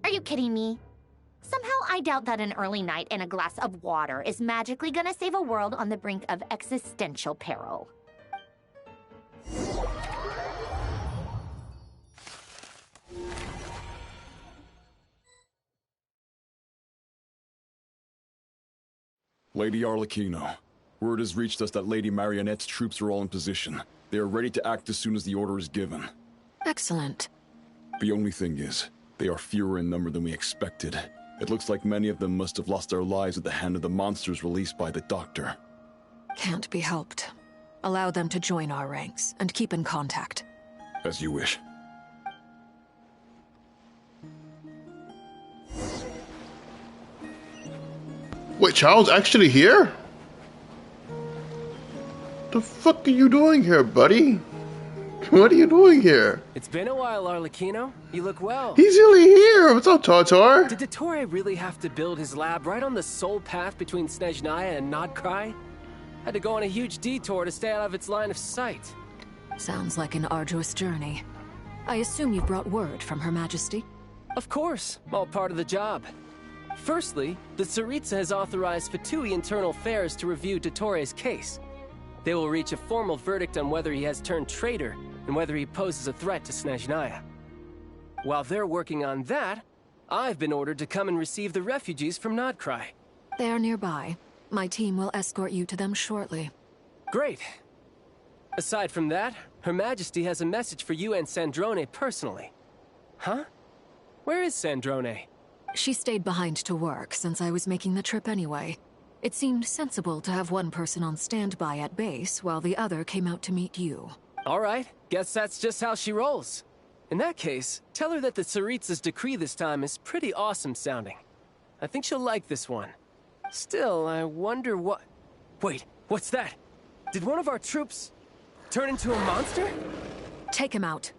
Are you kidding me? Somehow I doubt that an early night and a glass of water is magically gonna save a world on the brink of existential peril. Lady Arlecchino, word has reached us that Lady Marionette's troops are all in position. They are ready to act as soon as the order is given. Excellent. The only thing is, they are fewer in number than we expected. It looks like many of them must have lost their lives at the hand of the monsters released by the Doctor. Can't be helped. Allow them to join our ranks, and keep in contact. As you wish. Wait, Child's actually here? The fuck are you doing here, buddy? What are you doing here? It's been a while, Arlecchino. You look well. He's really here. What's up, Dottore? Did Dottore really have to build his lab right on the sole path between Snezhnaya and Nod-Krai? Had to go on a huge detour to stay out of its line of sight. Sounds like an arduous journey. I assume you brought word from Her Majesty? Of course, all part of the job. Firstly, the Tsaritsa has authorized Fatui Internal Affairs to review Dottore's case. They will reach a formal verdict on whether he has turned traitor and whether he poses a threat to Snezhnaya. While they're working on that, I've been ordered to come and receive the refugees from Nod-Krai. They are nearby. My team will escort you to them shortly. Great. Aside from that, Her Majesty has a message for you and Sandrone personally. Huh? Where is Sandrone? She stayed behind to work since I was making the trip anyway. It seemed sensible to have one person on standby at base while the other came out to meet you. All right, guess that's just how she rolls. In that case, tell her that the Tsaritsa's decree this time is pretty awesome sounding. I think she'll like this one. Still, I wonder what... Wait, what's that? Did one of our troops turn into a monster? Take him out.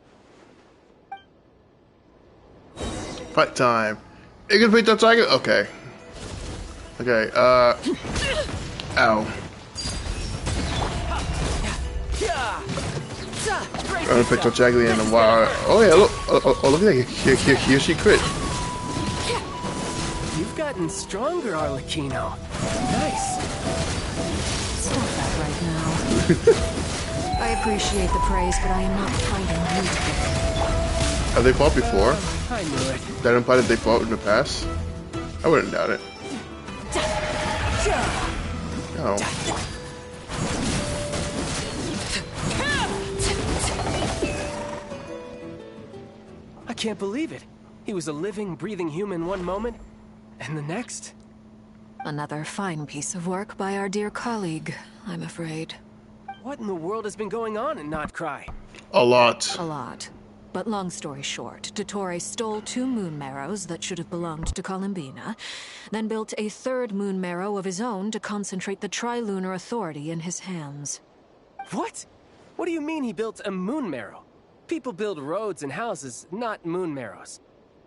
Fight time. You can beat that tiger? Okay. Okay, ow. I haven't picked up Jaggly in a while. Oh yeah, look, oh, look at that. Here she crit. You've gotten stronger, Arlecchino. Nice. Stop that right now. I appreciate the praise, but I am not fighting you today. Have they fought before? I knew it. That implied that they fought in the past? I wouldn't doubt it. Oh. I can't believe it. He was a living, breathing human one moment, and the next... Another fine piece of work by our dear colleague, I'm afraid. What in the world has been going on in Nod-Krai? A lot. A lot. But long story short, Dottore stole 2 moon marrows that should have belonged to Columbina, then built a 3rd moon marrow of his own to concentrate the Tri-Lunar Authority in his hands. What? What do you mean he built a moon marrow? People build roads and houses, not moon marrows.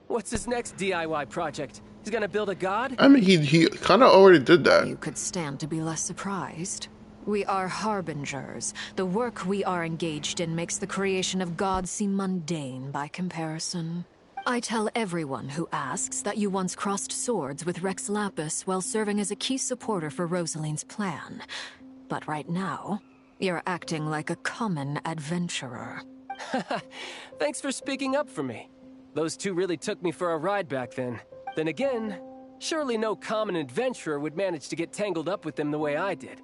What's his next DIY project? He's gonna build a god? I mean, he kind of already did that. You could stand to be less surprised. We are harbingers. The work we are engaged in makes the creation of gods seem mundane by comparison. I tell everyone who asks that you once crossed swords with Rex Lapis while serving as a key supporter for Rosaline's plan. But right now, you're acting like a common adventurer. Thanks for speaking up for me. Those two really took me for a ride back then. Then again, surely no common adventurer would manage to get tangled up with them the way I did.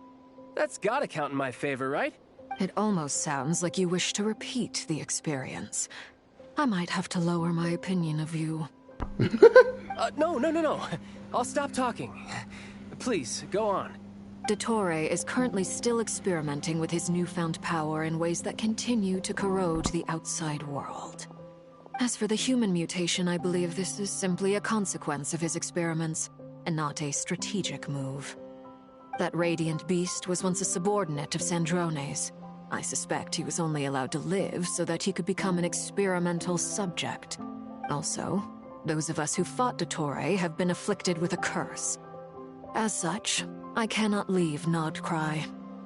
That's gotta count in my favor, right? It almost sounds like you wish to repeat the experience. I might have to lower my opinion of you. No. I'll stop talking. Please, go on. Dottore is currently still experimenting with his newfound power in ways that continue to corrode the outside world. As for the human mutation, I believe this is simply a consequence of his experiments, and not a strategic move. That radiant beast was once a subordinate of Sandrone's. I suspect he was only allowed to live so that he could become an experimental subject. Also, those of us who fought Dottore have been afflicted with a curse. As such, I cannot leave Nod-Krai.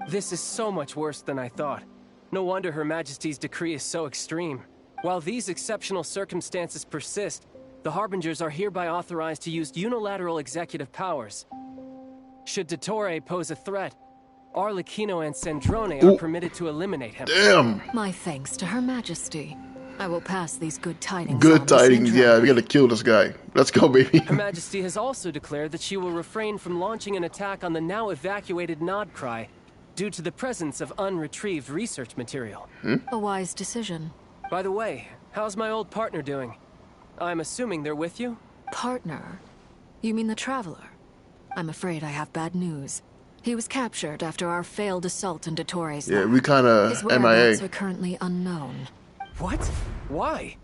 This is so much worse than I thought. No wonder Her Majesty's decree is so extreme. While these exceptional circumstances persist, the Harbingers are hereby authorized to use unilateral executive powers. Should Dottore pose a threat, Arlecchino and Sandrone are permitted to eliminate him. Damn! My thanks to Her Majesty. I will pass these good tidings. Good tidings, yeah. We gotta kill this guy. Let's go, baby. Her Majesty has also declared that she will refrain from launching an attack on the now evacuated Nod-Krai due to the presence of unretrieved research material. A wise decision. By the way, how's my old partner doing? I'm assuming they're with you? Partner? You mean the Traveler? I'm afraid I have bad news. He was captured after our failed assault on Dottore's lab. Yeah, we kinda His MIA. whereabouts are currently unknown. What? Why?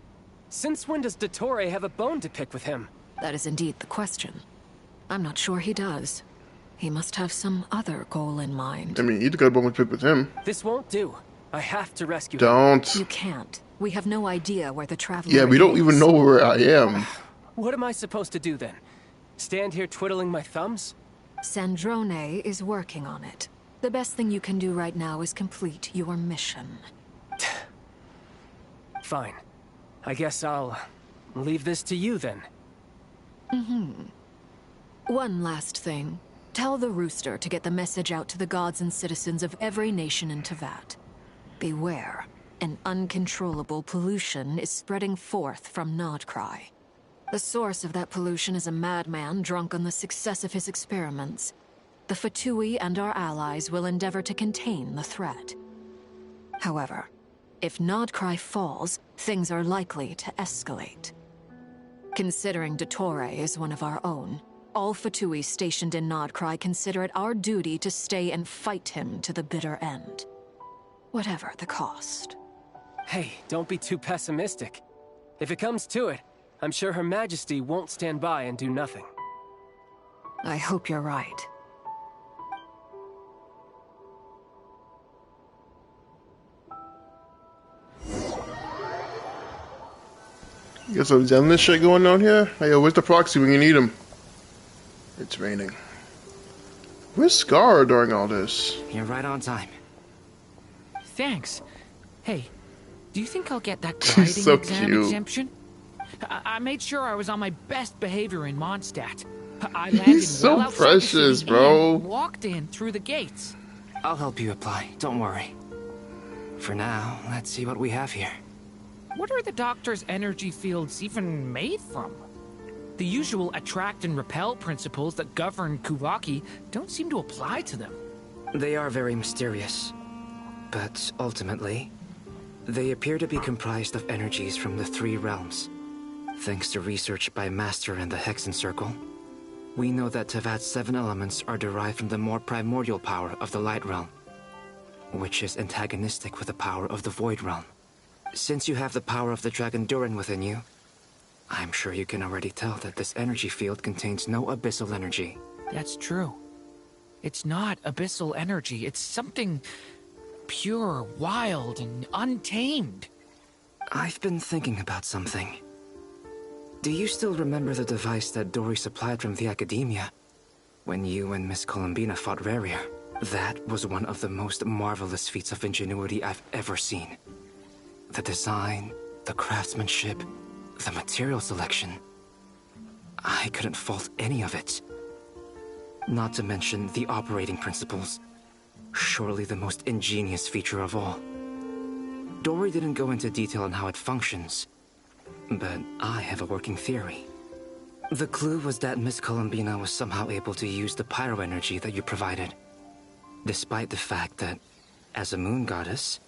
Since when does Dottore have a bone to pick with him? That is indeed the question. I'm not sure he does. He must have some other goal in mind. I mean, you got a bone to pick with him. This won't do. I have to rescue him. Don't. You can't. We have no idea where the Traveler Yeah, we don't even know where I am. What am I supposed to do then? Stand here twiddling my thumbs? Sandrone is working on it. The best thing you can do right now is complete your mission. Fine. I guess I'll leave this to you then. One last thing. Tell the Rooster to get the message out to the gods and citizens of every nation in Teyvat. Beware. An uncontrollable pollution is spreading forth from Nod-Krai. The source of that pollution is a madman drunk on the success of his experiments. The Fatui and our allies will endeavor to contain the threat. However, if Nod-Krai falls, things are likely to escalate. Considering Dottore is one of our own, all Fatui stationed in Nod-Krai consider it our duty to stay and fight him to the bitter end. Whatever the cost. Hey, don't be too pessimistic. If it comes to it, I'm sure Her Majesty won't stand by and do nothing. I hope you're right. Got some Zenless shit going on here? Hey, yo, where's the proxy when you need him? It's raining. Where's Scar during all this? You're right on time. Thanks. Hey, do you think I'll get that gliding so exam cute. exemption? I made sure I was on my best behavior in Mondstadt. I landed He's so well outside the precious, city bro. and walked in through the gates. I'll help you apply, don't worry. For now, let's see what we have here. What are the Doctor's energy fields even made from? The usual attract and repel principles that govern Kuvaki don't seem to apply to them. They are very mysterious. But ultimately, they appear to be comprised of energies from the three realms. Thanks to research by Master and the Hexen Circle, we know that Teyvat's 7 elements are derived from the more primordial power of the Light Realm, which is antagonistic with the power of the Void Realm. Since you have the power of the Dragon Durin within you, I'm sure you can already tell that this energy field contains no abyssal energy. That's true. It's not abyssal energy, it's something pure, wild, and untamed. I've been thinking about something. Do you still remember the device that Dory supplied from the Academia when you and Miss Columbina fought Rarier? That was one of the most marvelous feats of ingenuity I've ever seen. The design, the craftsmanship, the material selection. I couldn't fault any of it. Not to mention the operating principles. Surely the most ingenious feature of all. Dory didn't go into detail on how it functions, but I have a working theory. The clue was that Miss Columbina was somehow able to use the pyro energy that you provided, despite the fact that, as a moon goddess,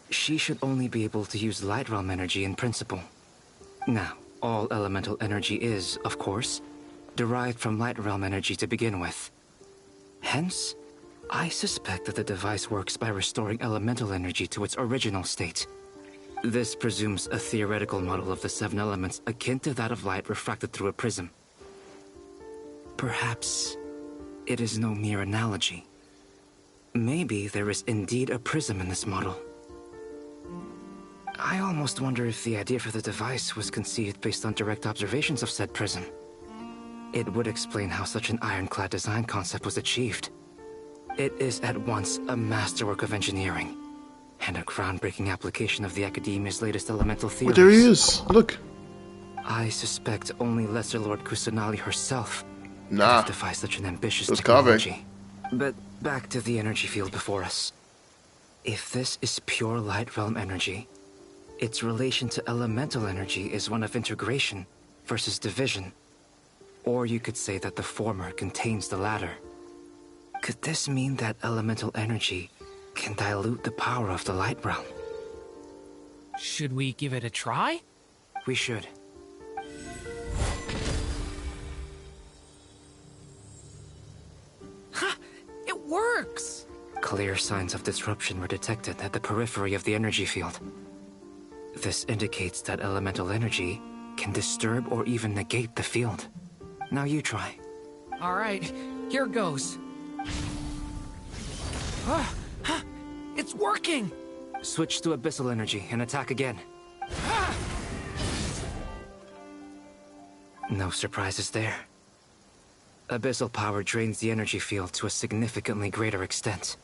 she should only be able to use light realm energy in principle. Now, all elemental energy is, of course, derived from light realm energy to begin with. Hence, I suspect that the device works by restoring elemental energy to its original state. This presumes a theoretical model of the 7 elements akin to that of light refracted through a prism. Perhaps it is no mere analogy. Maybe there is indeed a prism in this model. I almost wonder if the idea for the device was conceived based on direct observations of said prism. It would explain how such an ironclad design concept was achieved. It is at once a masterwork of engineering and a groundbreaking application of the Academia's latest elemental theories. But there he is. Look. I suspect only Lesser Lord Kusanali herself could Nah. have devised such an ambitious It was technology. But back to the energy field before us. If this is pure light realm energy, its relation to elemental energy is one of integration versus division. Or you could say that the former contains the latter. Could this mean that elemental energy can dilute the power of the light realm? Should we give it a try? We should. Ha! It works! Clear signs of disruption were detected at the periphery of the energy field. This indicates that elemental energy can disturb or even negate the field. Now you try. Alright, here goes. It's working! Switch to abyssal energy and attack again. No surprises there. Abyssal power drains the energy field to a significantly greater extent.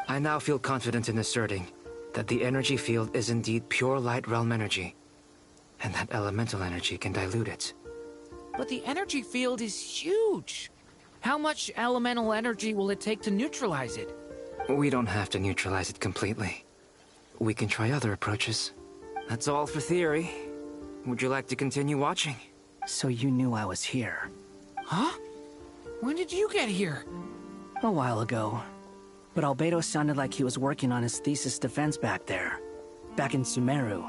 I now feel confident in asserting that the energy field is indeed pure light realm energy, and that elemental energy can dilute it. But the energy field is huge! How much elemental energy will it take to neutralize it? We don't have to neutralize it completely. We can try other approaches. That's all for theory. Would you like to continue watching? So you knew I was here? Huh? When did you get here? A while ago. But Albedo sounded like he was working on his thesis defense back there. Back in Sumeru.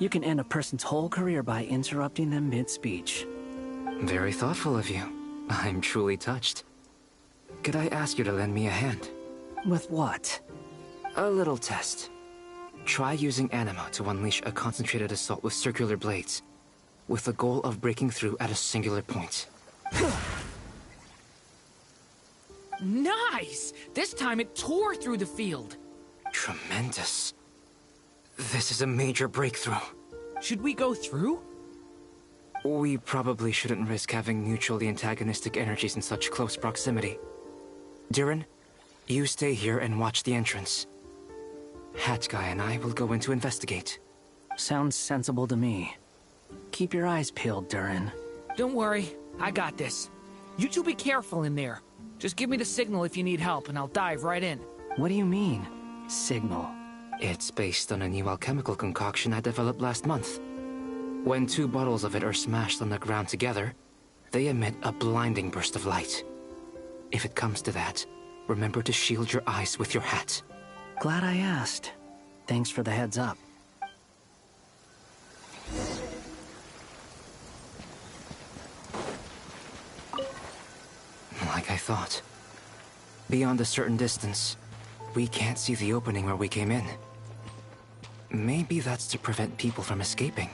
You can end a person's whole career by interrupting them mid-speech. Very thoughtful of you. I'm truly touched. Could I ask you to lend me a hand? With what? A little test. Try using Anima to unleash a concentrated assault with circular blades, with the goal of breaking through at a singular point. Nice! This time it tore through the field. Tremendous. This is a major breakthrough. Should we go through? We probably shouldn't risk having mutually antagonistic energies in such close proximity. Durin, you stay here and watch the entrance. Hat Guy and I will go in to investigate. Sounds sensible to me. Keep your eyes peeled, Durin. Don't worry, I got this. You two be careful in there. Just give me the signal if you need help, and I'll dive right in. What do you mean, signal? It's based on a new alchemical concoction I developed last month. When 2 bottles of it are smashed on the ground together, they emit a blinding burst of light. If it comes to that, remember to shield your eyes with your hat. Glad I asked. Thanks for the heads up. Like I thought. Beyond a certain distance, we can't see the opening where we came in. Maybe that's to prevent people from escaping.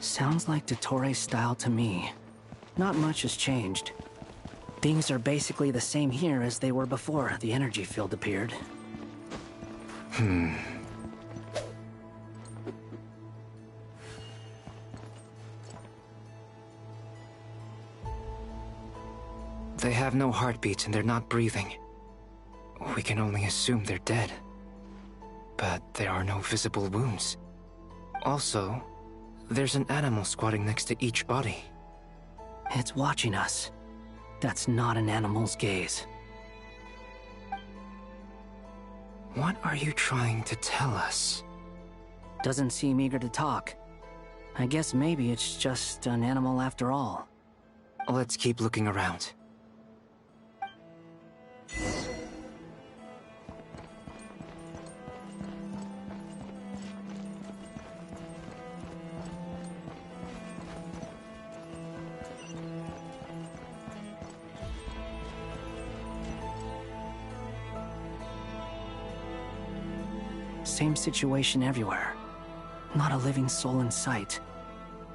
Sounds like Dottore's style to me. Not much has changed. Things are basically the same here as they were before the energy field appeared. They have no heartbeat and they're not breathing. We can only assume they're dead. But there are no visible wounds. Also, there's an animal squatting next to each body. It's watching us. That's not an animal's gaze. What are you trying to tell us? Doesn't seem eager to talk. I guess maybe it's just an animal after all. Let's keep looking around. Same situation everywhere. Not a living soul in sight.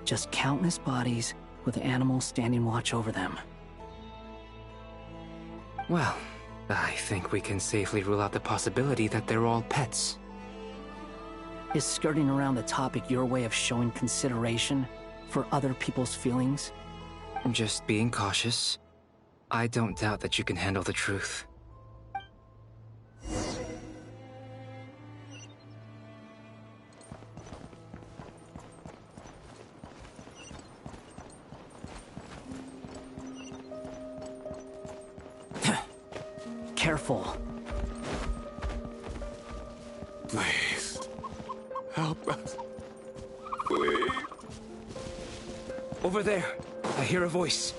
Just countless bodies with animals standing watch over them. Well, I think we can safely rule out the possibility that they're all pets. Is skirting around the topic your way of showing consideration for other people's feelings? Just being cautious. I don't doubt that you can handle the truth. Careful. Please, help us. Please. Over there, I hear a voice.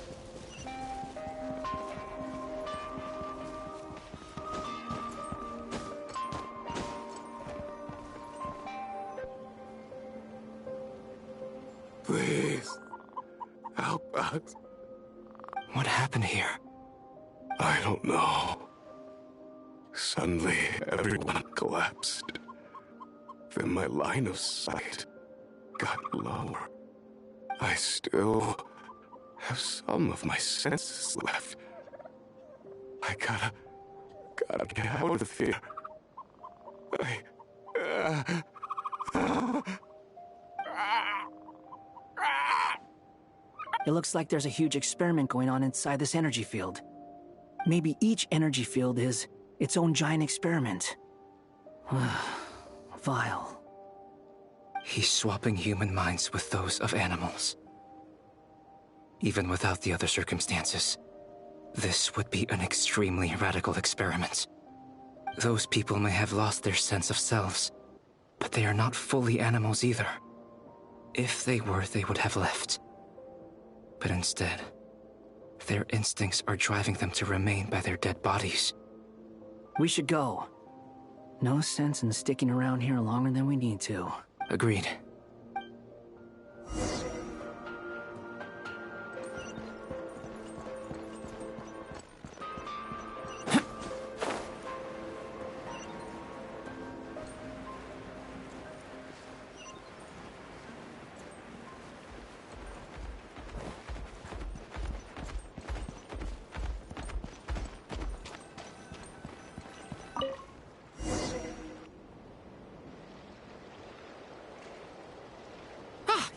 Please, help us. What happened here? I don't know. Suddenly, everyone collapsed. Then my line of sight got lower. I still have some of my senses left. I gotta get out of here. It looks like there's a huge experiment going on inside this energy field. Maybe each energy field is its own giant experiment. Vile. He's swapping human minds with those of animals. Even without the other circumstances, this would be an extremely radical experiment. Those people may have lost their sense of selves, but they are not fully animals either. If they were, they would have left. But instead, their instincts are driving them to remain by their dead bodies. We should go. No sense in sticking around here longer than we need to. Agreed.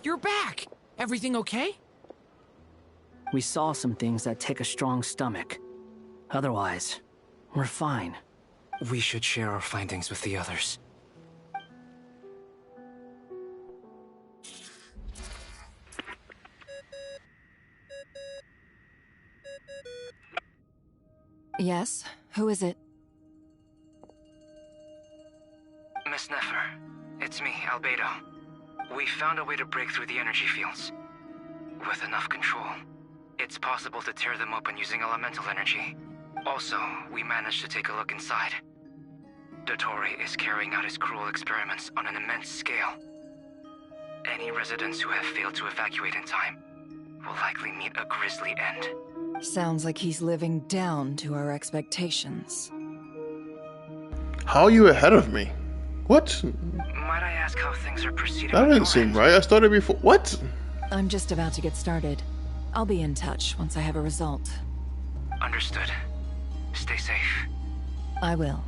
You're back! Everything okay? We saw some things that take a strong stomach. Otherwise, we're fine. We should share our findings with the others. Yes? Who is it? Miss Nefer, it's me, Albedo. We found a way to break through the energy fields. With enough control, it's possible to tear them open using elemental energy. Also, we managed to take a look inside. Dottore is carrying out his cruel experiments on an immense scale. Any residents who have failed to evacuate in time will likely meet a grisly end. Sounds like he's living down to our expectations. How are you ahead of me? What? Might I ask how things are proceeding? That didn't seem right. I started before. What? I'm just about to get started. I'll be in touch once I have a result. Understood. Stay safe. I will.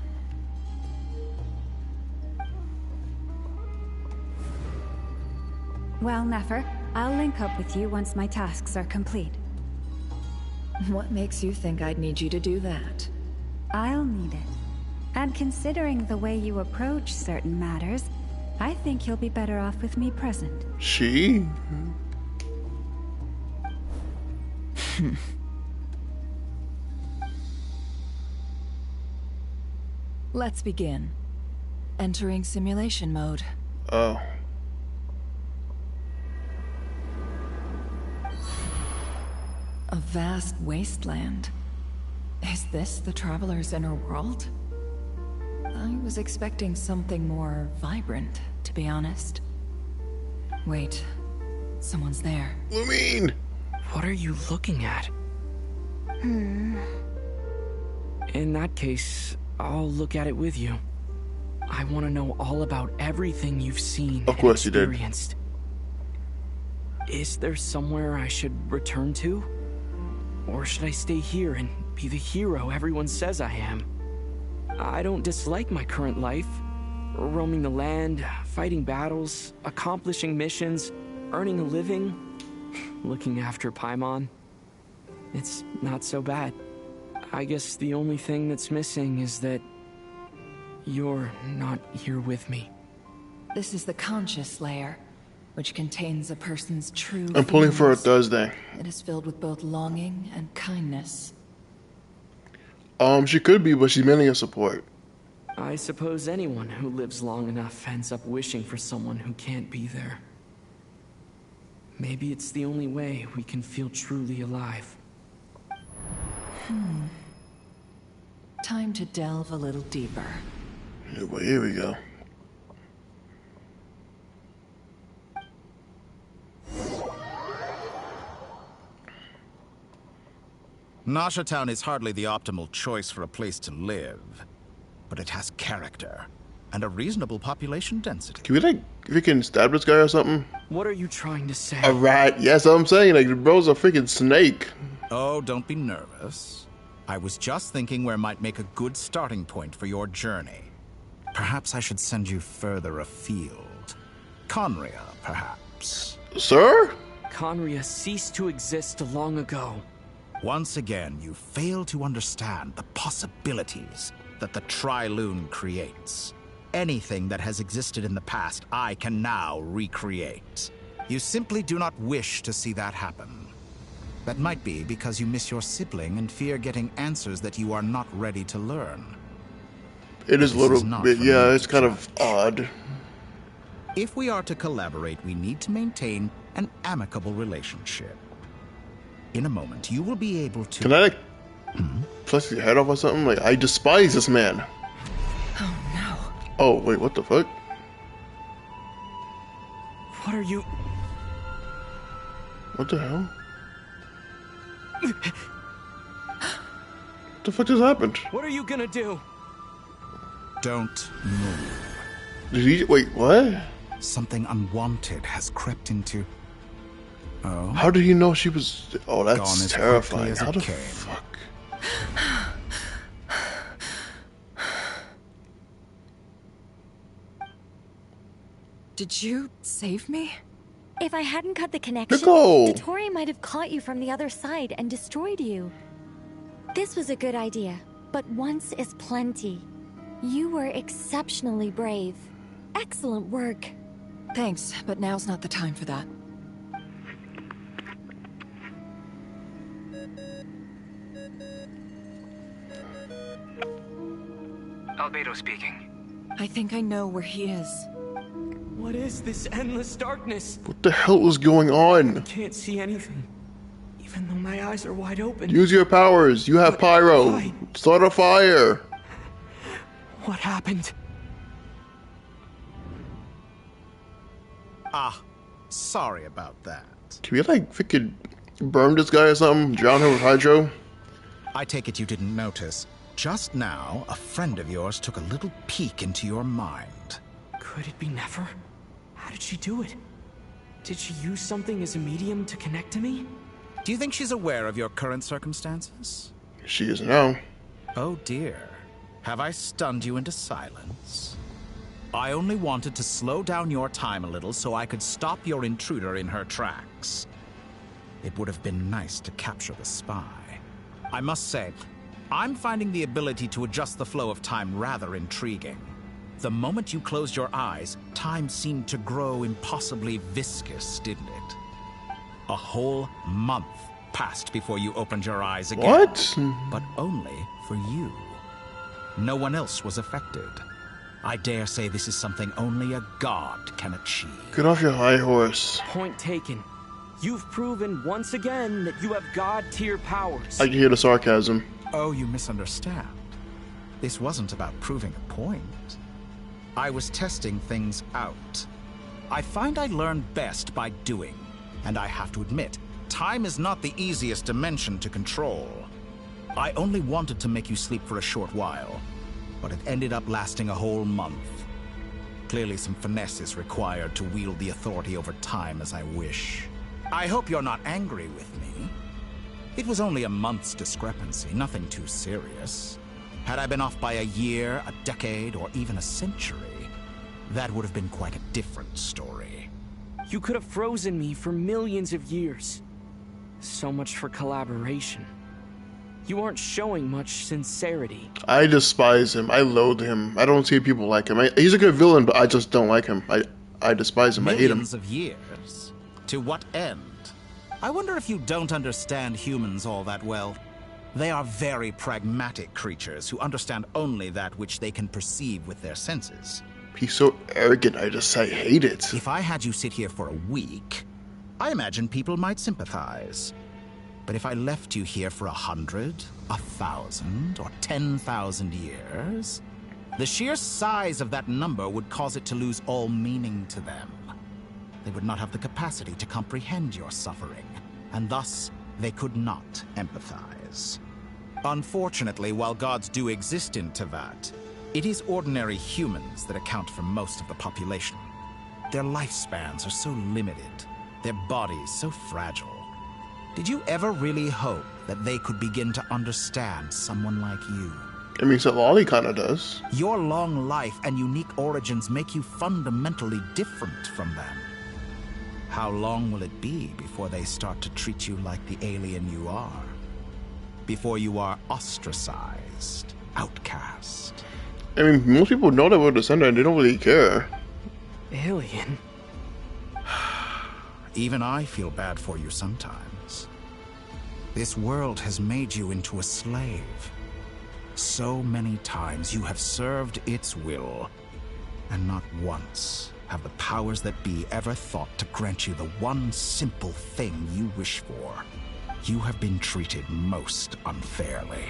Well, Nefer, I'll link up with you once my tasks are complete. What makes you think I'd need you to do that? I'll need it. And considering the way you approach certain matters, I think you'll be better off with me present. She? Let's begin. Entering simulation mode. Oh. A vast wasteland. Is this the Traveler's inner world? I was expecting something more vibrant, to be honest. Wait, someone's there. Lumine! What are you looking at? In that case, I'll look at it with you. I want to know all about everything you've seen and experienced. Is there somewhere I should return to? Or should I stay here and be the hero everyone says I am? I don't dislike my current life. Roaming the land, fighting battles, accomplishing missions, earning a living, looking after Paimon. It's not so bad. I guess the only thing that's missing is that you're not here with me. This is the conscious layer, which contains a person's true I'm pulling for a Thursday. It is filled with both longing and kindness. She could be, but she's mainly a support. I suppose anyone who lives long enough ends up wishing for someone who can't be there. Maybe it's the only way we can feel truly alive. Time to delve a little deeper. Yeah, well, here we go. Nasha Town is hardly the optimal choice for a place to live, but it has character and a reasonable population density. Can we, like, if we can stab this guy or something? What are you trying to say? A rat. Yes, I'm saying, like, the bro's a freaking snake. Oh, don't be nervous. I was just thinking where might make a good starting point for your journey. Perhaps I should send you further afield. Conria, perhaps. Sir? Conria ceased to exist long ago. Once again, you fail to understand the possibilities that the Tri-Lune creates. Anything that has existed in the past, I can now recreate. You simply do not wish to see that happen. That might be because you miss your sibling and fear getting answers that you are not ready to learn. It is a little bit, yeah, it's kind of odd. If we are to collaborate, we need to maintain an amicable relationship. In a moment, you will be able to... Can I, like, plus your head off or something? Like, I despise this man. Oh, no. Oh, wait, what the fuck? What are you... What the hell? What the fuck just happened? What are you gonna do? Don't move. Did he... Wait, what? Something unwanted has crept into... Oh. How did he know she was... Oh, that's terrifying. How the came. fuck? Did you save me? If I hadn't cut the connection, Nicole! Dottore might have caught you from the other side and destroyed you. This was a good idea, but once is plenty. You were exceptionally brave. Excellent work. Thanks, but now's not the time for that. Albedo speaking. I think I know where he is. What is this endless darkness? What the hell was going on? I can't see anything, even though my eyes are wide open. Use your powers. You have pyro. Why? Start a fire. What happened? Ah, sorry about that. Can we, like, freaking burn this guy or something? Drown him with hydro? I take it you didn't notice. Just now, a friend of yours took a little peek into your mind. Could it be Nefer? How did she do it? Did she use something as a medium to connect to me? Do you think she's aware of your current circumstances? She is now. Oh dear. Have I stunned you into silence? I only wanted to slow down your time a little so I could stop your intruder in her tracks. It would have been nice to capture the spy. I must say, I'm finding the ability to adjust the flow of time rather intriguing. The moment you closed your eyes, time seemed to grow impossibly viscous, didn't it? A whole month passed before you opened your eyes again. What? But only for you. No one else was affected. I dare say this is something only a god can achieve. Get off your high horse. Point taken. You've proven once again that you have god-tier powers. I can hear the sarcasm. Oh, you misunderstand. This wasn't about proving a point. I was testing things out. I find I learn best by doing. And I have to admit, time is not the easiest dimension to control. I only wanted to make you sleep for a short while, but it ended up lasting a whole month. Clearly some finesse is required to wield the authority over time as I wish. I hope you're not angry with me. It was only a month's discrepancy, nothing too serious. Had I been off by a year, a decade, or even a century, that would have been quite a different story. You could have frozen me for millions of years. So much for collaboration. You aren't showing much sincerity. I despise him. I loathe him. I don't see people like him. He's a good villain, but I just don't like him. I despise him. I hate him. Millions of years? To what end? I wonder if you don't understand humans all that well. They are very pragmatic creatures who understand only that which they can perceive with their senses. He's so arrogant, I hate it. If I had you sit here for a week, I imagine people might sympathize. But if I left you here for 100, 1,000, or 10,000 years, the sheer size of that number would cause it to lose all meaning to them. They would not have the capacity to comprehend your suffering, and thus they could not empathize. Unfortunately, while gods do exist in Teyvat, it is ordinary humans that account for most of the population. Their lifespans are so limited, their bodies so fragile. Did you ever really hope that they could begin to understand someone like you? I mean, Lolly kind of does. Your long life and unique origins make you fundamentally different from them. How long will it be before they start to treat you like the alien you are? Before you are ostracized, outcast? I mean, most people know that we're descendant, they don't really care. Alien? Even I feel bad for you sometimes. This world has made you into a slave. So many times you have served its will, and not once have the powers that be ever thought to grant you the one simple thing you wish for. You have been treated most unfairly.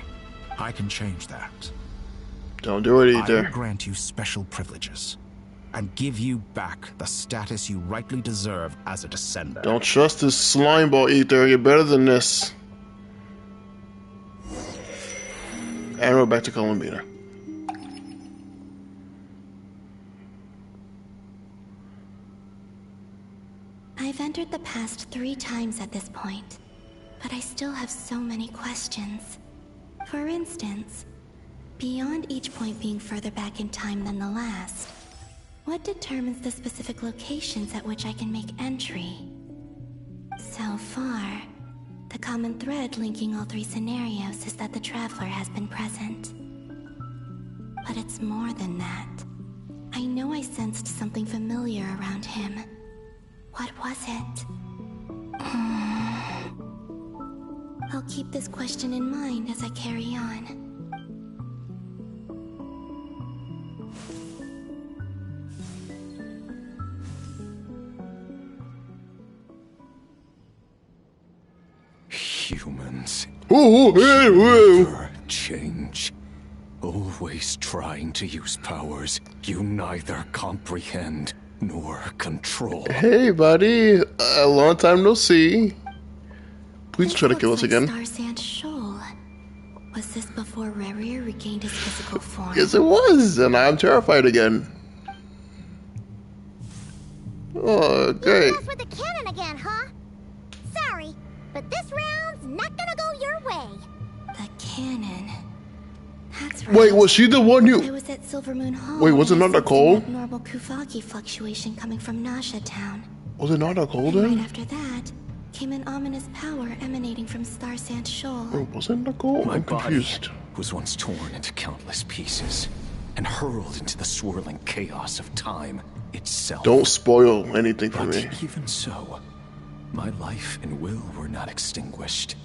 I can change that. Don't do it either. I will grant you special privileges and give you back the status you rightly deserve as a descendant. Don't trust this slime ball, Aether. You're better than this. And we're back to Columbina. I've entered the past 3 times at this point, but I still have so many questions. For instance, beyond each point being further back in time than the last, what determines the specific locations at which I can make entry? So far, the common thread linking all 3 scenarios is that the Traveler has been present. But it's more than that. I know I sensed something familiar around him. What was it? I'll keep this question in mind as I carry on. Humans. Never change. Always trying to use powers you neither comprehend nor control. Hey, buddy. A long time no see. Please try to kill us again. Star Sand Shoal. Was this before Rerir regained his physical form? Yes, it was, and I'm terrified again. Oh, great. You mess with the cannon again, huh? Sorry, but this round's not gonna go your way. The cannon. That's right. Wait, was she the one you... I was at Silver Moon Hall. Wait, was it not Nicole? Abnormal Kuvaki fluctuation coming from Nasha Town. Was it not Nicole And then? right after that came an ominous power emanating from Star Sand Shoal. Wait, was it Nicole? My I'm confused. body was once torn into countless pieces and hurled into the swirling chaos of time itself. Don't spoil anything for me. Even so, my life and will were not extinguished.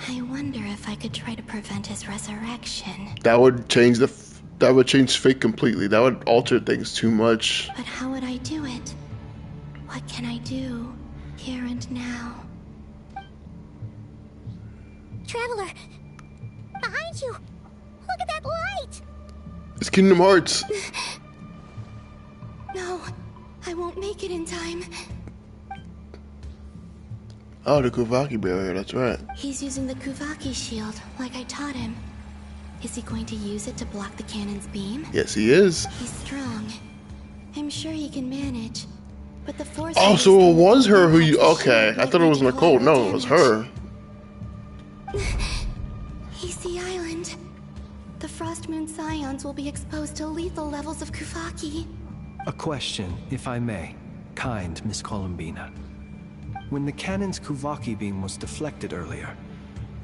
I wonder if I could try to prevent his resurrection. That would change that would change fate completely. That would alter things too much. But how would I do it? What can I do here and now? Traveler, behind you. Look at that light. It's Kingdom Hearts. No, I won't make it in time. Oh, the Kuvaki barrier, that's right. He's using the Kuvaki shield, like I taught him. Is he going to use it to block the cannon's beam? Yes, he is. He's strong. I'm sure he can manage. But the force... Oh, so it was her who you... Okay, I thought it was Nicole. No, it was her. He's the island. The Frost Moon Scions will be exposed to lethal levels of Kuvaki. A question, if I may. Kind Miss Columbina. When the cannon's Kuvaki beam was deflected earlier,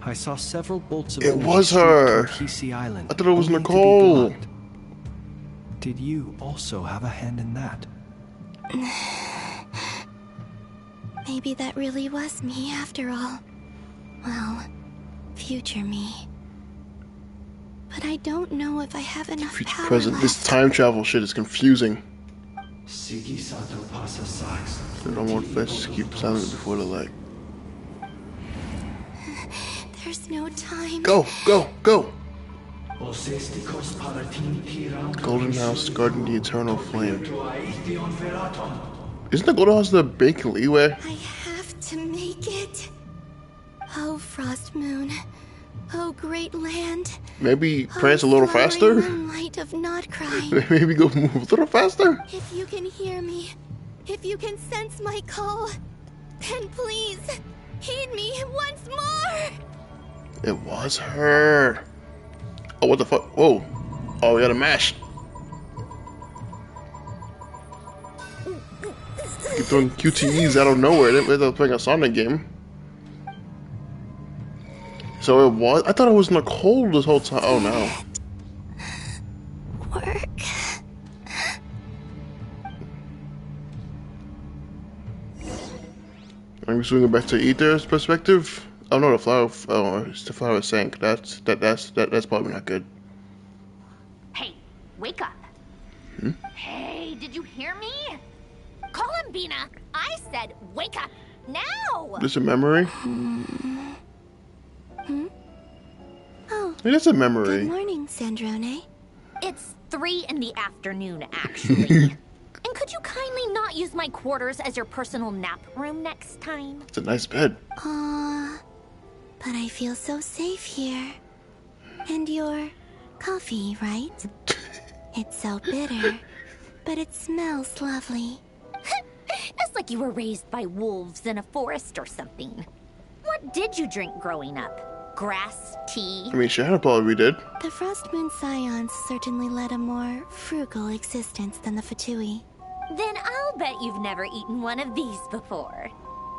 I saw several bolts of it was her. Island. I thought it was Nicole. Did you also have a hand in that? Maybe that really was me after all. Well, future me. But I don't know if I have enough future power present. left. This time travel shit is confusing. I don't want fish to keep silent before the light. There's no time. Go, go, go! Golden House guarding the eternal flame. Isn't the Golden House the big leeway? I have to make it. Oh, Frost Moon. Oh, great land. Maybe prance a little faster? Moonlight of Nod-Krai. Maybe go move a little faster? If you can hear me, if you can sense my call, then please, heed me once more! It was her. Oh, what the fuck? Whoa. Oh, we gotta mash. Keep throwing QTEs out of nowhere. They're playing a Sonic game. So it was. I thought it was Nicole this whole time. Oh no. Work. Are we swinging back to Aether's perspective? Oh no, the flower. Oh, it's the flower sank. That's probably not good. Hey, wake up. Hmm? Hey, did you hear me? Columbina, I said wake up now. This a memory? Oh. Hey, that's a memory. Good morning, Sandrone. It's 3 in the afternoon, actually. And could you kindly not use my quarters as your personal nap room next time? It's a nice bed. But I feel so safe here. And your coffee, right? It's so bitter, but it smells lovely. It's like you were raised by wolves in a forest or something. What did you drink growing up? Grass, tea? I mean, Shana probably did. The Frost Moon Scions certainly led a more frugal existence than the Fatui. Then I'll bet you've never eaten one of these before.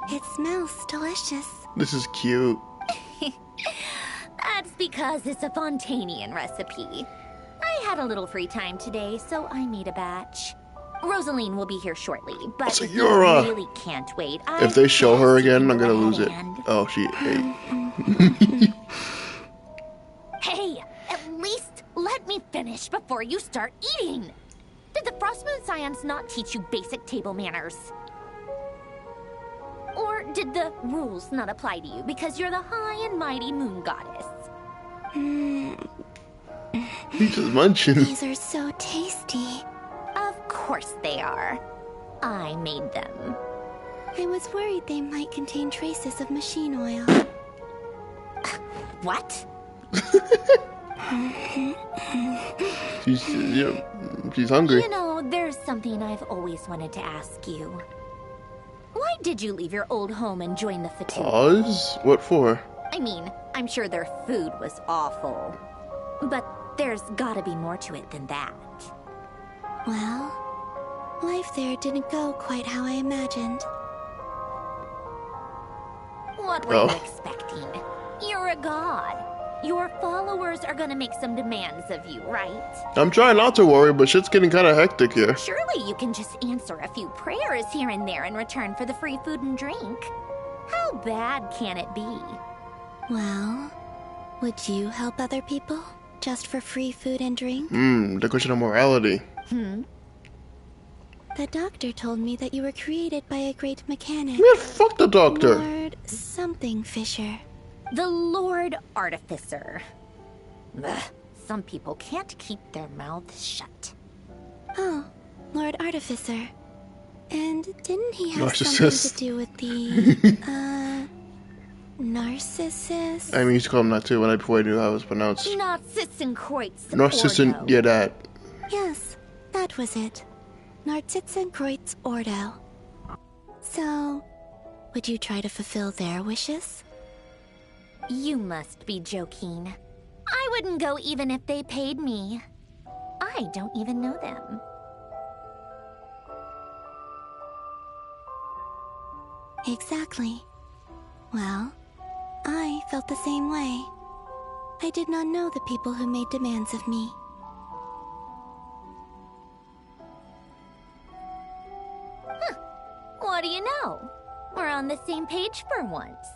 It smells delicious. This is cute. That's because it's a Fontanian recipe. I had a little free time today, so I made a batch. Rosaline will be here shortly, but if you really can't wait, if they show her again, I'm gonna lose it. Oh, she ate. Hey, at least let me finish before you start eating. Did the Frost Moon Scions not teach you basic table manners? Or did the rules not apply to you because you're the high and mighty moon goddess? He's just munching. These are so tasty. Of course they are. I made them. I was worried they might contain traces of machine oil. What? She's hungry. You know, there's something I've always wanted to ask you. Why did you leave your old home and join the Fatui? Pause? What for? I mean, I'm sure their food was awful. But there's gotta be more to it than that. Well, life there didn't go quite how I imagined. What were you expecting? You're a god. Your followers are gonna make some demands of you, right? I'm trying not to worry, but shit's getting kind of hectic here. Surely you can just answer a few prayers here and there in return for the free food and drink. How bad can it be? Well, would you help other people just for free food and drink? The question of morality. The doctor told me that you were created by a great mechanic. Man, fuck the doctor. Lord something Fisher. The Lord Artificer. Ugh, some people can't keep their mouths shut. Oh, Lord Artificer. And didn't he have Narcissist. something to do with the, Narcissus? I mean, used to call him that too before I knew how it was pronounced. Narcissenkreuz. Narcissus, yeah, that. Yes, that was it. Narcissenkreuz Ordo. So, would you try to fulfill their wishes? You must be joking. I wouldn't go even if they paid me. I don't even know them. Exactly. Well, I felt the same way. I did not know the people who made demands of me. What do you know? We're on the same page for once.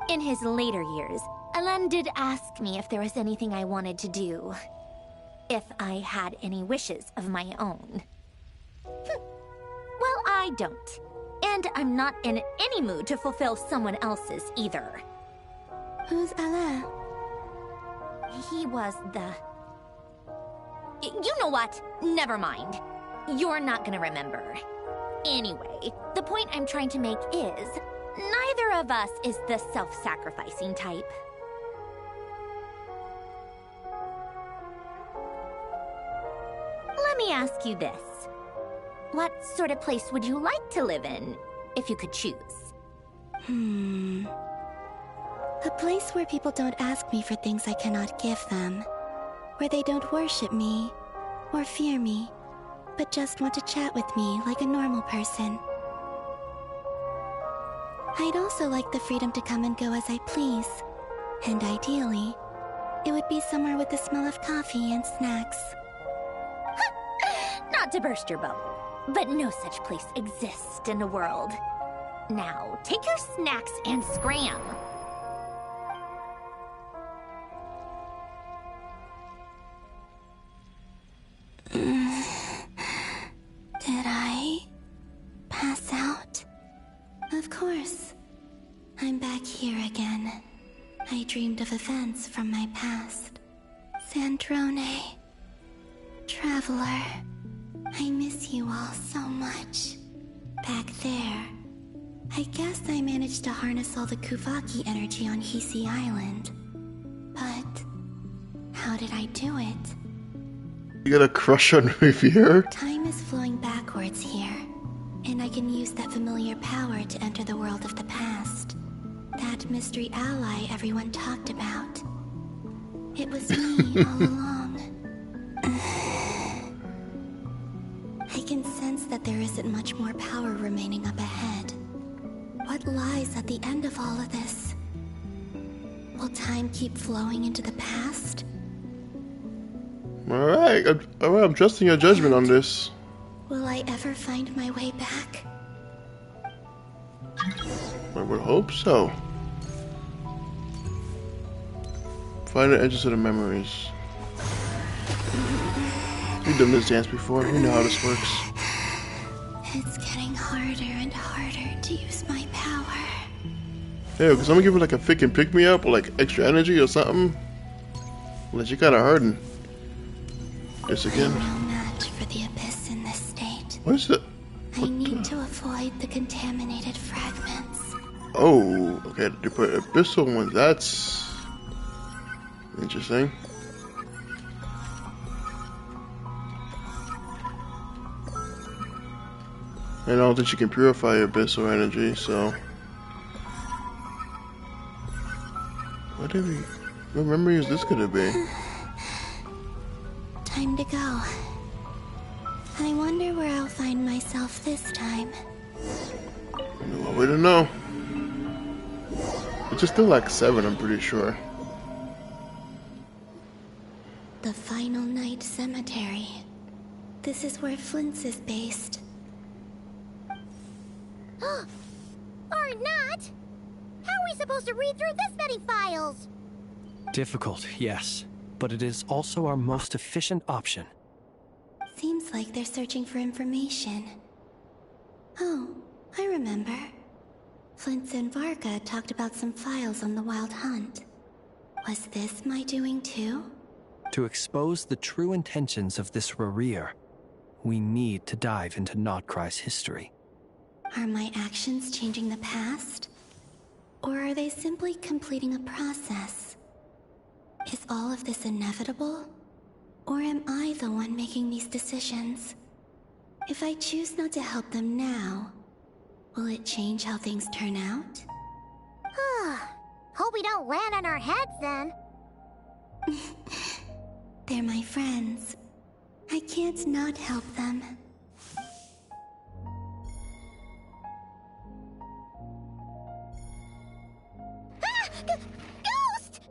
In his later years, Alan did ask me if there was anything I wanted to do. If I had any wishes of my own. Well, I don't. And I'm not in any mood to fulfill someone else's either. Who's Alain? He was the... You know what? Never mind. You're not gonna remember. Anyway, the point I'm trying to make is, neither of us is the self-sacrificing type. Let me ask you this. What sort of place would you like to live in, if you could choose? A place where people don't ask me for things I cannot give them. Where they don't worship me, or fear me, but just want to chat with me like a normal person. I'd also like the freedom to come and go as I please. And ideally, it would be somewhere with the smell of coffee and snacks. Not to burst your bubble, but no such place exists in the world. Now, take your snacks and scram. Did I pass out? Of course. I'm back here again. I dreamed of events from my past. Sandrone. Traveler. I miss you all so much. Back there. I guess I managed to harness all the Kuvaki energy on Hisi Island. But how did I do it? You got a crush on Riviere? Time is flowing backwards here, and I can use that familiar power to enter the world of the past. That mystery ally everyone talked about. It was me all along. I can sense that there isn't much more power remaining up ahead. What lies at the end of all of this? Will time keep flowing into the past? Alright, I'm trusting your judgment on this. Will I ever find my way back? I would hope so. Find the edges of the memories. We've done this dance before, we know how this works. It's getting harder and harder to use my power. Hey, can someone give her like a freaking pick-me-up or like extra energy or something? Unless you're kinda hurting. This again? I'm no match for the abyss in this state. What is it? I need to avoid the contaminated fragments. Oh, okay, they put abyssal ones, that's interesting. I don't think you can purify abyssal energy, so... What memory is this gonna be? Time to go. I wonder where I'll find myself this time. No way to know. It's just still like 7, I'm pretty sure. The Final Night Cemetery. This is where Flint's is based. Or not! How are we supposed to read through this many files? Difficult, yes. But it is also our most efficient option. Seems like they're searching for information. Oh, I remember. Flint and Varga talked about some files on the Wild Hunt. Was this my doing too? To expose the true intentions of this Rereer, we need to dive into Nod-Krai's history. Are my actions changing the past? Or are they simply completing a process? Is all of this inevitable? Or am I the one making these decisions? If I choose not to help them now, will it change how things turn out? Hope we don't land on our heads then. They're my friends. I can't not help them. Ghost!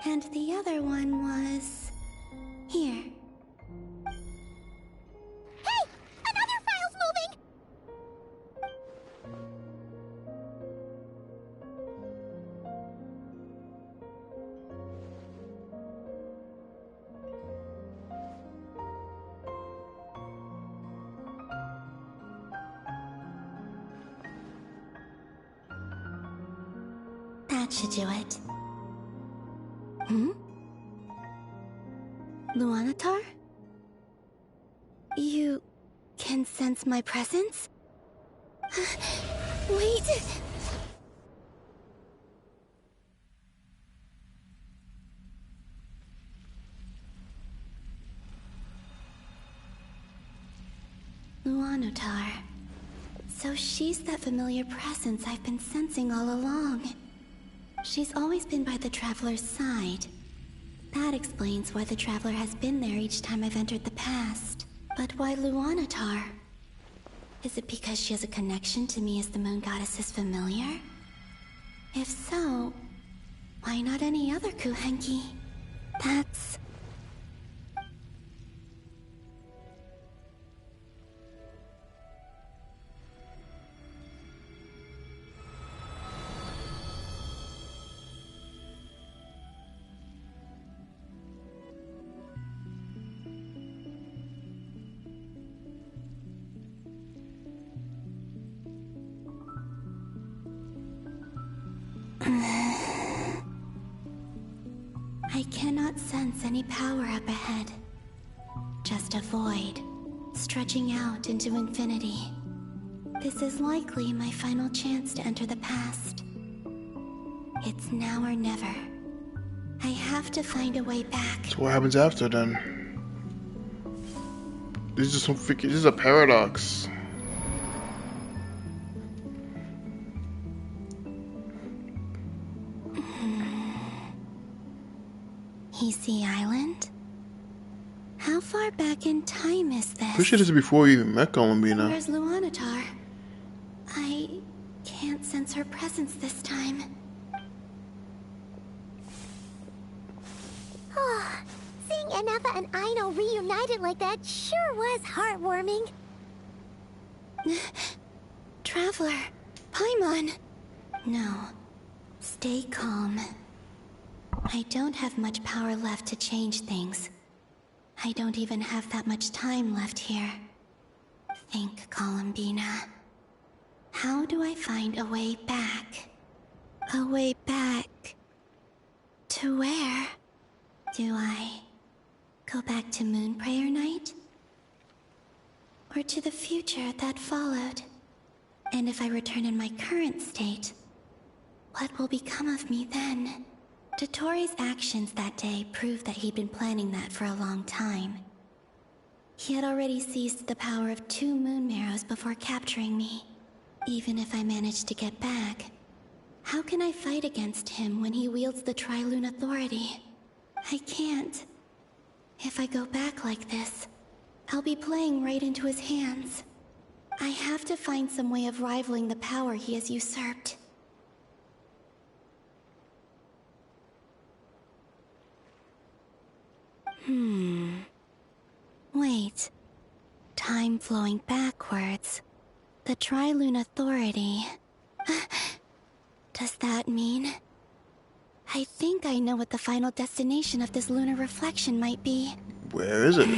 And the other one was... here. Hey! Another file's moving! That should do it. Luanatar? You can sense my presence? Wait! Luanatar. So she's that familiar presence I've been sensing all along. She's always been by the Traveler's side. That explains why the Traveler has been there each time I've entered the past. But why Luanatar? Is it because she has a connection to me as the Moon Goddess's familiar? If so, why not any other Kuhenki? That's... I cannot sense any power up ahead. Just a void, stretching out into infinity. This is likely my final chance to enter the past. It's now or never. I have to find a way back. So what happens after then? This is some freaking... This is a paradox. Easy Island? How far back in time is this? Pretty sure this is before you even met Columbina. Where's Luanatar? I can't sense her presence this time. Seeing Enefa and Aino reunited like that sure was heartwarming. Traveler, Paimon. No, stay calm. I don't have much power left to change things. I don't even have that much time left here. Think, Columbina. How do I find a way back? A way back... to where? Do I go back to Moonprayer Night? Or to the future that followed? And if I return in my current state, what will become of me then? Dottore's actions that day proved that he'd been planning that for a long time. He had already seized the power of 2 Moon Marrows before capturing me. Even if I managed to get back, how can I fight against him when he wields the Tri-Lune authority? I can't. If I go back like this, I'll be playing right into his hands. I have to find some way of rivaling the power he has usurped. Wait. Time flowing backwards. The Trilune Authority. Does that mean... I think I know what the final destination of this lunar reflection might be. Where is it?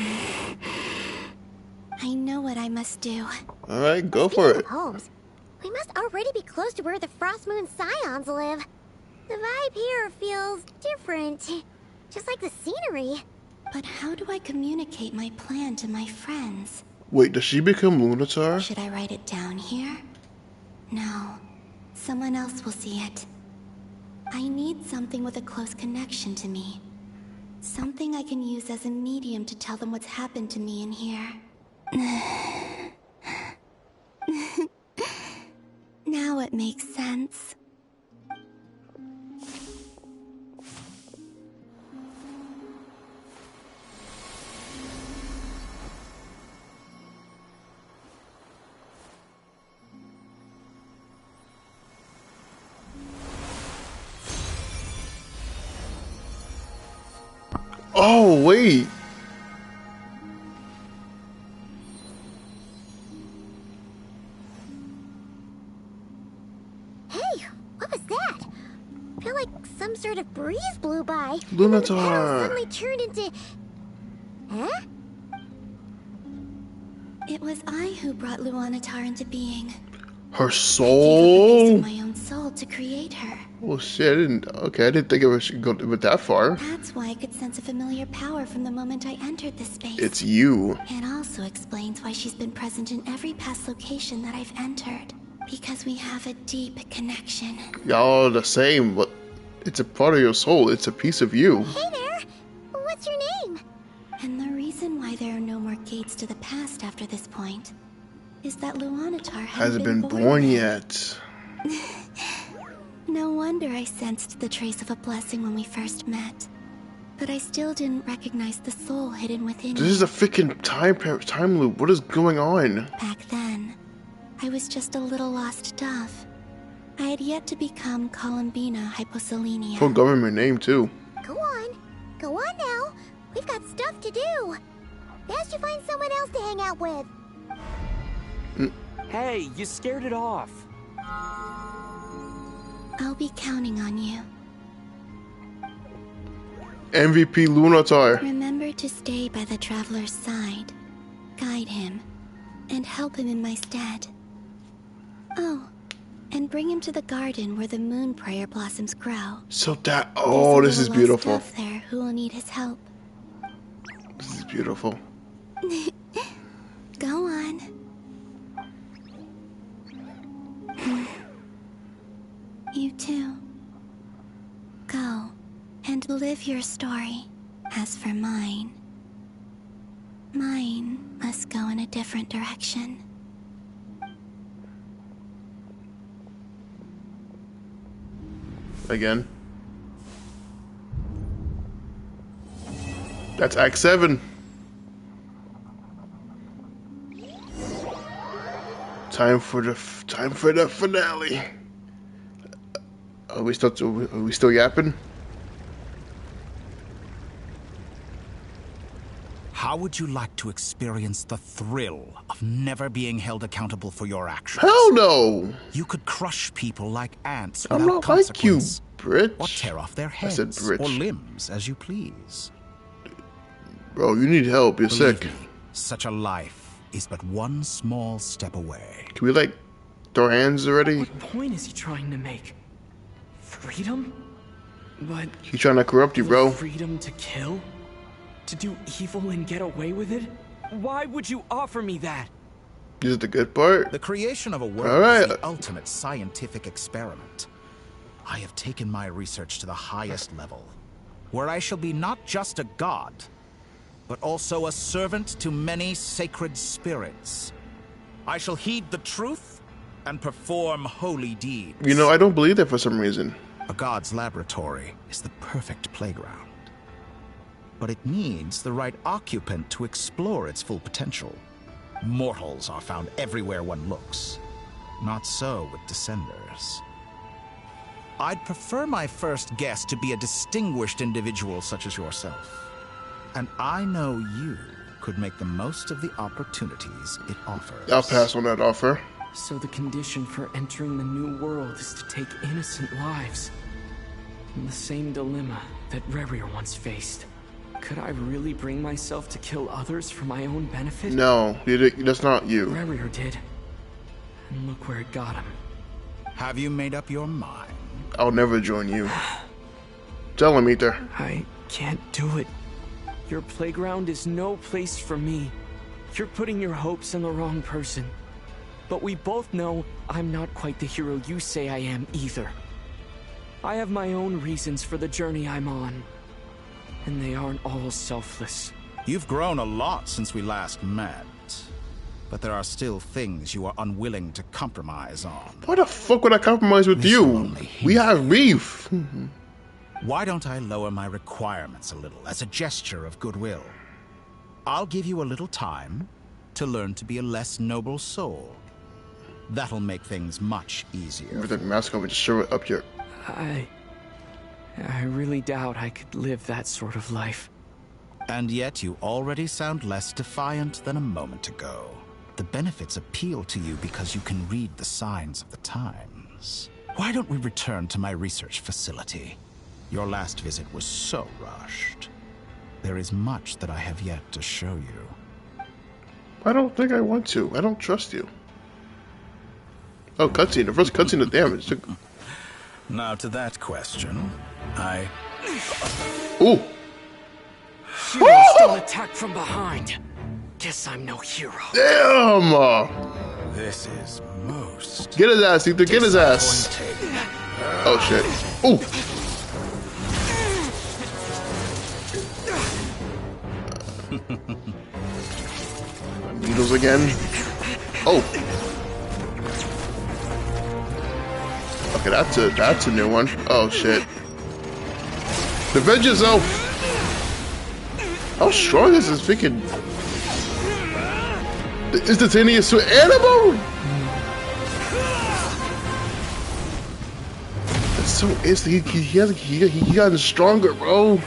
I know what I must do. Alright, go for it. Homes. We must already be close to where the Frost Moon Scions live. The vibe here feels different. Just like the scenery. But how do I communicate my plan to my friends? Wait, does she become Lunatar? Should I write it down here? No. Someone else will see it. I need something with a close connection to me. Something I can use as a medium to tell them what's happened to me in here. Now it makes sense. Oh, wait. Hey, what was that? I feel like some sort of breeze blew by. Lunatar. Suddenly turned into... Huh? It was I who brought Luanatar into being. Her soul? My own soul to create her. Oh shit, I didn't think it should go that far. That's why I could sense a familiar power from the moment I entered this space. It's you. It also explains why she's been present in every past location that I've entered. Because we have a deep connection. Y'all are the same, but it's a part of your soul. It's a piece of you. Hey there! What's your name? And the reason why there are no more gates to the past after this point is that Luanatar hasn't been born yet. No wonder I sensed the trace of a blessing when we first met. But I still didn't recognize the soul hidden within This is a freaking time loop. What is going on? Back then, I was just a little lost dove. I had yet to become Columbina Hyposelenia. Full government name, too. Go on. Go on now. We've got stuff to do. Best you find someone else to hang out with. Hey, you scared it off. I'll be counting on you. MVP Lunatar. Remember to stay by the traveler's side, guide him, and help him in my stead. Oh, and bring him to the garden where the moon prayer blossoms grow. So that, oh, this is beautiful. There's a little there who will need his help. This is beautiful. Go on. You too. Go and live your story. As for mine must go in a different direction. Again. That's Act 7. Time for the finale. Are we still yapping? How would you like to experience the thrill of never being held accountable for your actions? Hell no! You could crush people like ants I'm without not consequence. like you, Britch. Or tear off their heads I said Britch. or limbs as you please. Bro, you need help. You're Believe sick. me, such a life is but one small step away. Can we, like, throw hands already? What point is he trying to make? Freedom? But... He's trying to corrupt you, bro. Freedom to kill? To do evil and get away with it? Why would you offer me that? This is the good part. The creation of a world is the ultimate scientific experiment. I have taken my research to the highest level, where I shall be not just a god, but also a servant to many sacred spirits. I shall heed the truth and perform holy deeds. You know, I don't believe that for some reason. A god's laboratory is the perfect playground. But it needs the right occupant to explore its full potential. Mortals are found everywhere one looks. Not so with Descenders. I'd prefer my first guest to be a distinguished individual such as yourself. And I know you could make the most of the opportunities it offers. I'll pass on that offer. So the condition for entering the new world is to take innocent lives. The same dilemma that Rerir once faced. Could I really bring myself to kill others for my own benefit? No, that's not you. Rerir did. And look where it got him. Have you made up your mind? I'll never join you. Tell him, Aether. I can't do it. Your playground is no place for me. You're putting your hopes in the wrong person. But we both know I'm not quite the hero you say I am either. I have my own reasons for the journey I'm on. And they aren't all selfless. You've grown a lot since we last met. But there are still things you are unwilling to compromise on. Why the fuck would I compromise with you? We have beef. Why don't I lower my requirements a little as a gesture of goodwill? I'll give you a little time to learn to be a less noble soul. That'll make things much easier. With the mask over, just shove it up your... I really doubt I could live that sort of life. And yet you already sound less defiant than a moment ago. The benefits appeal to you because you can read the signs of the times. Why don't we return to my research facility? Your last visit was so rushed. There is much that I have yet to show you. I don't think I want to. I don't trust you. Oh, cutscene. The first cutscene of damage. Now to that question, Ooh! Heroes don't attack from behind. Guess I'm no hero. Damn! This is most... Get his ass, Aether. Get his ass. Oh, shit. Ooh! Needles again. Oh! Okay, that's a new one. Oh, shit. Defend yourself! How strong is this freaking... Instantaneous animal? It's so instant. He gotten stronger, bro.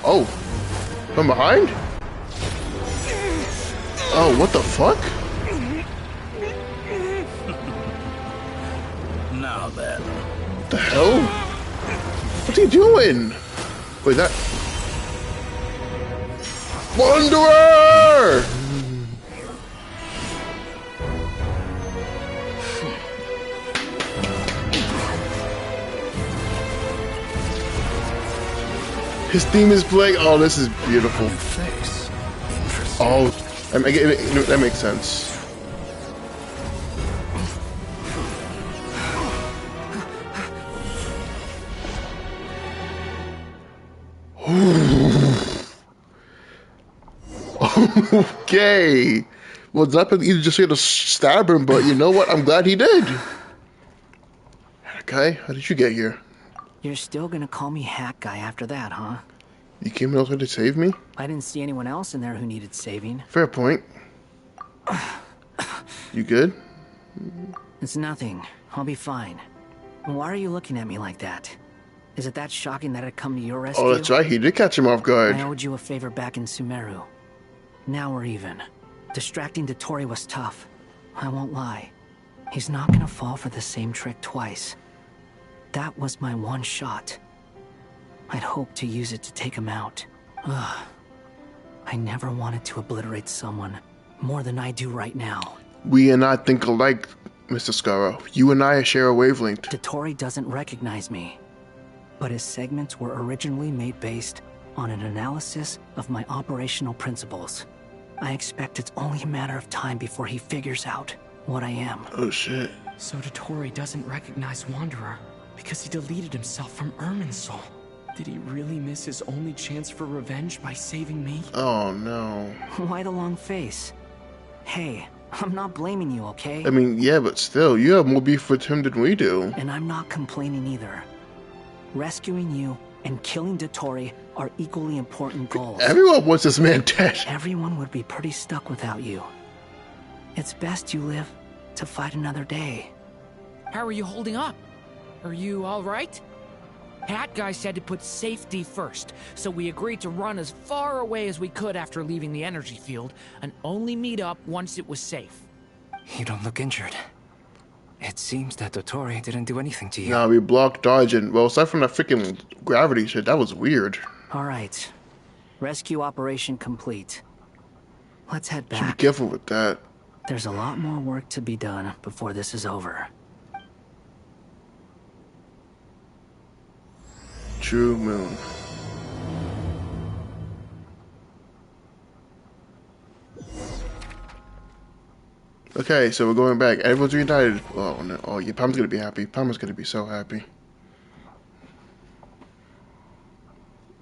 Oh, from behind? Oh, what the fuck? Now then. What the hell? What's he doing? Wait, that... Wanderer! His theme is playing. Oh, this is beautiful. Oh, that makes sense. Okay. Well, Zeppelin either just had to stab him, but you know what? I'm glad he did. Okay, how did you get here? You're still gonna call me Hack Guy after that, huh? You came out to save me? I didn't see anyone else in there who needed saving. Fair point. You good? It's nothing. I'll be fine. Why are you looking at me like that? Is it that shocking that I'd come to your rescue? Oh, that's right. He did catch him off guard. I owed you a favor back in Sumeru. Now we're even. Distracting Dottore was tough. I won't lie. He's not gonna fall for the same trick twice. That was my one shot. I'd hoped to use it to take him out. Ugh. I never wanted to obliterate someone more than I do right now. We and I think alike, Mr. Scarrow. You and I share a wavelength. Dottore doesn't recognize me, but his segments were originally made based on an analysis of my operational principles. I expect it's only a matter of time before he figures out what I am. Oh shit. So Dottore doesn't recognize Wanderer because he deleted himself from Irminsul. Did he really miss his only chance for revenge by saving me? Oh no. Why the long face? Hey, I'm not blaming you, okay? I mean, yeah, but still, you have more beef with him than we do. And I'm not complaining either. Rescuing you and killing Dottore are equally important goals. Everyone wants this man dead. Everyone would be pretty stuck without you. It's best you live to fight another day. How are you holding up? Are you all right? Hat Guy said to put safety first, so we agreed to run as far away as we could after leaving the energy field, and only meet up once it was safe. You don't look injured. It seems that Dottore didn't do anything to you. Nah, we blocked dodging. Well, aside from that freaking gravity shit, that was weird. Alright. Rescue operation complete. Let's head back. Should be careful with that. There's a lot more work to be done before this is over. True moon. Okay, so we're going back. Everyone's reunited. Oh no! Oh yeah, Palmer's gonna be happy. Palmer's gonna be so happy.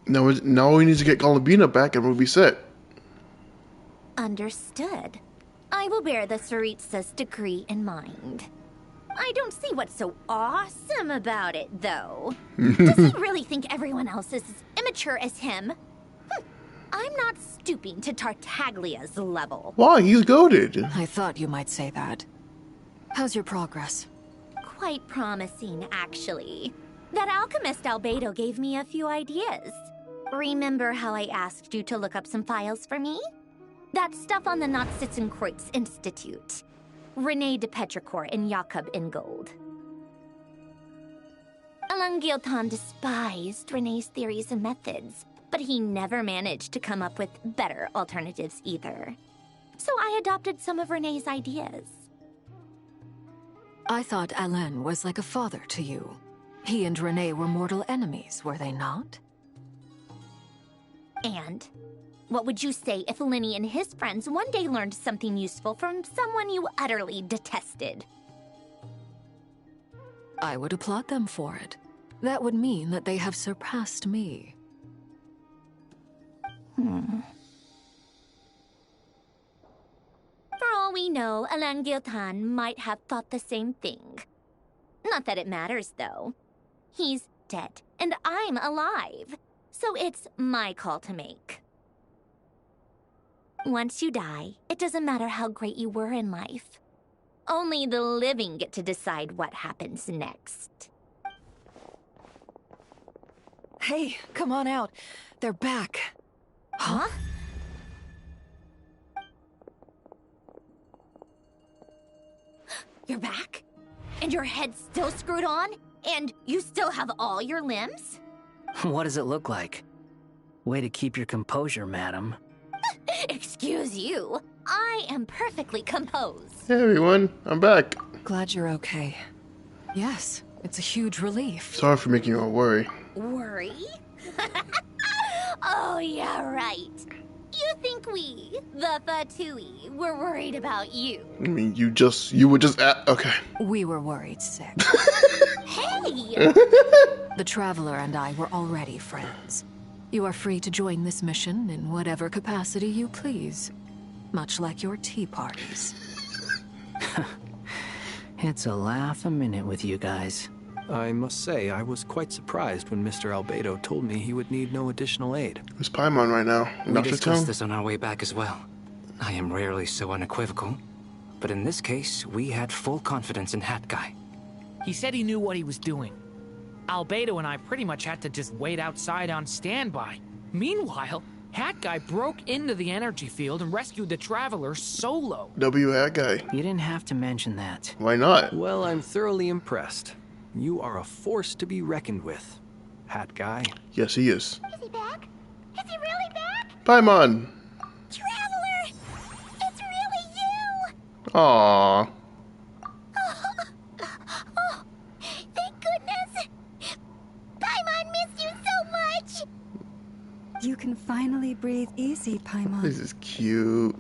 Now we need to get Columbina back, and we'll be set. Understood. I will bear the Tsaritsa's decree in mind. I don't see what's so awesome about it, though. Does he really think everyone else is as immature as him? I'm not stooping to Tartaglia's level. Why? He's goated. I thought you might say that. How's your progress? Quite promising, actually. That alchemist Albedo gave me a few ideas. Remember how I asked you to look up some files for me? That stuff on the Nod-Krai Institute. René de Petrichor and Jakob Ingold. Alain Guillotin despised René's theories and methods, but he never managed to come up with better alternatives either. So I adopted some of René's ideas. I thought Alain was like a father to you. He and René were mortal enemies, were they not? And what would you say if Lenny and his friends one day learned something useful from someone you utterly detested? I would applaud them for it. That would mean that they have surpassed me. For all we know, Alain Guillotin might have thought the same thing. Not that it matters, though. He's dead, and I'm alive. So it's my call to make. Once you die, it doesn't matter how great you were in life. Only the living get to decide what happens next. Hey, come on out. They're back. Huh? You're back? And your head's still screwed on? And you still have all your limbs? What does it look like? Way to keep your composure, madam. Excuse you. I am perfectly composed. Hey everyone, I'm back. Glad you're okay. Yes, it's a huge relief. Sorry for making you all worry. Worry? Oh, yeah, right. You think we, the Fatui, were worried about you? I mean, you were just at, okay. We were worried sick. Hey! The Traveler and I were already friends. You are free to join this mission in whatever capacity you please. Much like your tea parties. It's a laugh a minute with you guys. I must say, I was quite surprised when Mr. Albedo told me he would need no additional aid. Who's Paimon right now? We discussed this on our way back as well. I am rarely so unequivocal, but in this case, we had full confidence in Hat Guy. He said he knew what he was doing. Albedo and I pretty much had to just wait outside on standby. Meanwhile, Hat Guy broke into the energy field and rescued the Traveler solo. Hat Guy. You didn't have to mention that. Why not? Well, I'm thoroughly impressed. You are a force to be reckoned with, Hat Guy. Yes, he is. Is he back? Is he really back? Paimon! Traveler! It's really you! Aww. Oh, thank goodness! Paimon missed you so much! You can finally breathe easy, Paimon. This is cute.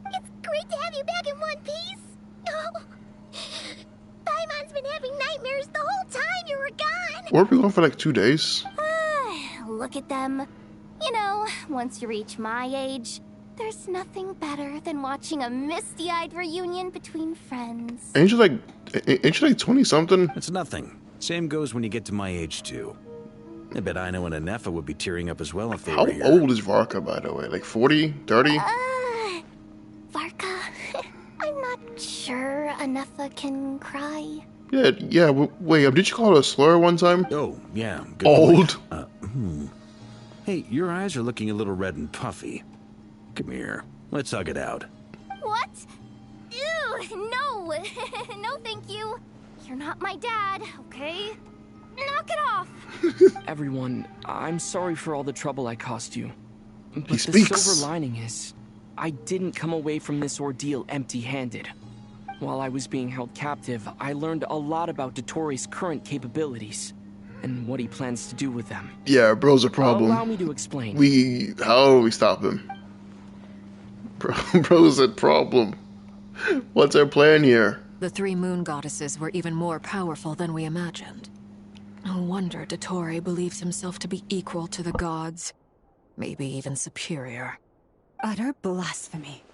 It's great to have you back in one piece! Oh. Paimon's been having nightmares the whole time you were gone! Weren't we gone for like 2 days? Look at them. You know, once you reach my age, there's nothing better than watching a misty-eyed reunion between friends. Ain't you like 20-something? It's nothing. Same goes when you get to my age, too. I bet Ino and Anefa would be tearing up as well if they were here. How old is Varka, by the way? Like 40? 30? Varka, I'm sure Anafa can cry? Yeah, wait, did you call it a slur one time? Oh, yeah. Good Old. Hey, your eyes are looking a little red and puffy. Come here. Let's hug it out. What? Ew, no. No, thank you. You're not my dad, okay? Knock it off. Everyone, I'm sorry for all the trouble I caused you. But He the speaks. silver lining is, I didn't come away from this ordeal empty-handed. While I was being held captive, I learned a lot about Dottore's current capabilities, and what he plans to do with them. Yeah, bro's a problem. Allow me to explain. How do we stop him? Bro's a problem. What's our plan here? The 3 moon goddesses were even more powerful than we imagined. No wonder Dottore believes himself to be equal to the gods. Maybe even superior. Utter blasphemy.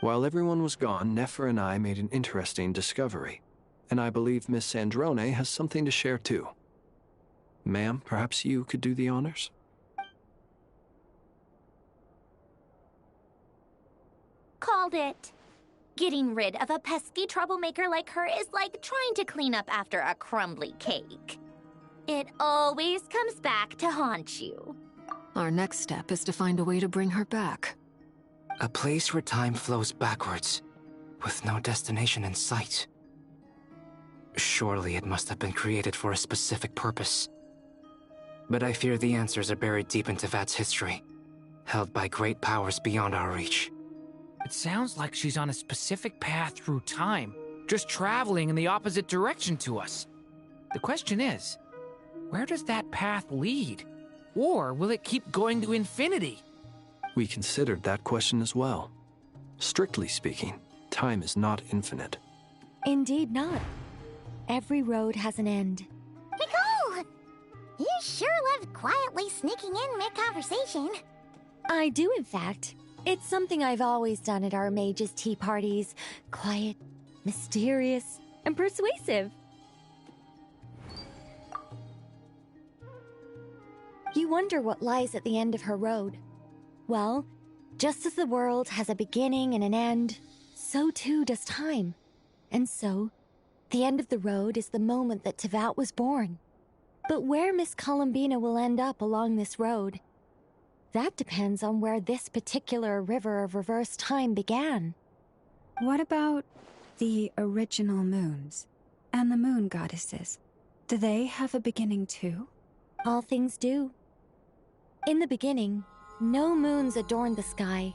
While everyone was gone, Nefer and I made an interesting discovery. And I believe Miss Sandrone has something to share too. Ma'am, perhaps you could do the honors? Called it. Getting rid of a pesky troublemaker like her is like trying to clean up after a crumbly cake. It always comes back to haunt you. Our next step is to find a way to bring her back. A place where time flows backwards, with no destination in sight. Surely it must have been created for a specific purpose. But I fear the answers are buried deep in Tevat's history, held by great powers beyond our reach. It sounds like she's on a specific path through time, just traveling in the opposite direction to us. The question is, where does that path lead? Or will it keep going to infinity? We considered that question as well. Strictly speaking, time is not infinite. Indeed not. Every road has an end. Nicole! You sure love quietly sneaking in mid-conversation. I do, in fact. It's something I've always done at our mages' tea parties. Quiet, mysterious, and persuasive. You wonder what lies at the end of her road. Well, just as the world has a beginning and an end, so too does time. And so, the end of the road is the moment that Tevat was born. But where Miss Columbina will end up along this road, that depends on where this particular river of reverse time began. What about the original moons and the moon goddesses? Do they have a beginning too? All things do. In the beginning, no moons adorned the sky.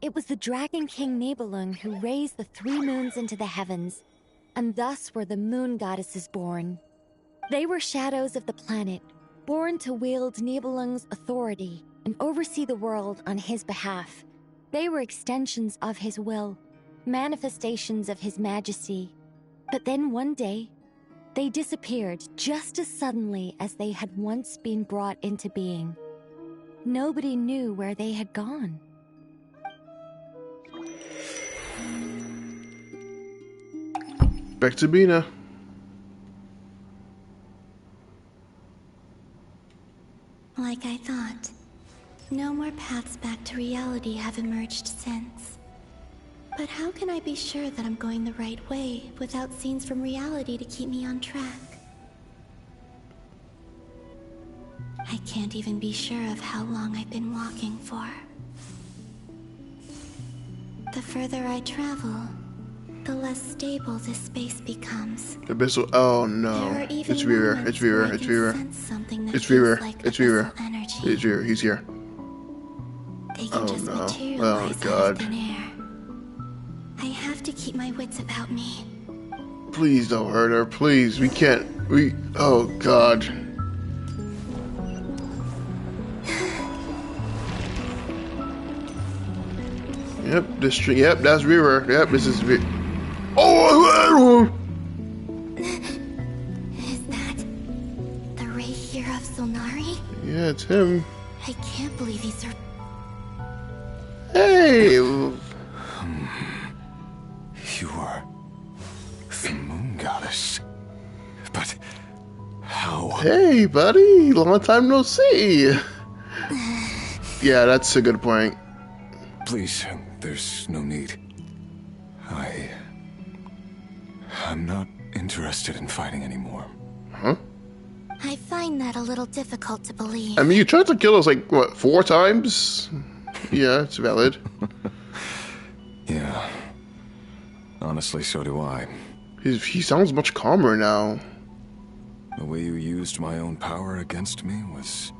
It was the Dragon King Nibelung who raised the 3 moons into the heavens, and thus were the moon goddesses born. They were shadows of the planet, born to wield Nibelung's authority and oversee the world on his behalf. They were extensions of his will, manifestations of his majesty. But then one day, they disappeared just as suddenly as they had once been brought into being. Nobody knew where they had gone. Back to Bina. Like I thought. No more paths back to reality have emerged since. But how can I be sure that I'm going the right way without scenes from reality to keep me on track? I can't even be sure of how long I've been walking for. The further I travel, the less stable this space becomes. Abyssal. Oh no. It's Reaver. It's Reaver. It's Reaver. It's Reaver. It's Reaver. It's Reaver. He's here. They can just materialize Oh god. out of thin air. I have to keep my wits about me. Please don't hurt her. Please. We can't. Oh god. Yep, yep, that's Reaver. Yep, this is Oh! Is that the Ray here of Solnari? Yeah, it's him. I can't believe he's Hey! You are the moon goddess. But how? Hey, buddy. Long time no see. Yeah, that's a good point. Please, there's no need. I I'm not interested in fighting anymore. Huh? I find that a little difficult to believe. I mean, you tried to kill us like, what, 4 times? Yeah, it's valid. Yeah. Honestly, so do I. He sounds much calmer now. The way you used my own power against me was...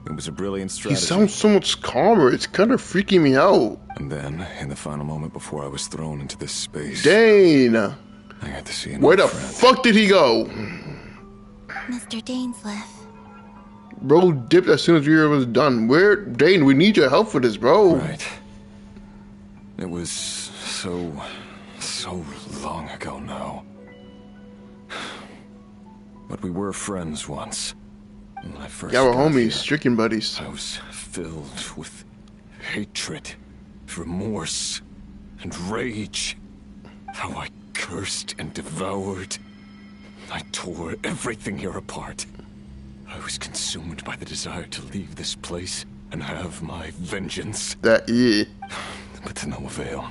It was a brilliant strategy. He sounds so much calmer. It's kind of freaking me out. And then, in the final moment before I was thrown into this space... Dane! I got to see an Where the friend. fuck did he go? Mr. Dainsleif. Bro dipped as soon as we was done. Where? Dane, we need your help for this, bro. Right. It was so long ago now. But we were friends once. When I first Yeah, we're got homies, here, stricken buddies. I was filled with hatred, remorse, and rage. How I cursed and devoured. I tore everything here apart. I was consumed by the desire to leave this place and have my vengeance. Yeah. But to no avail.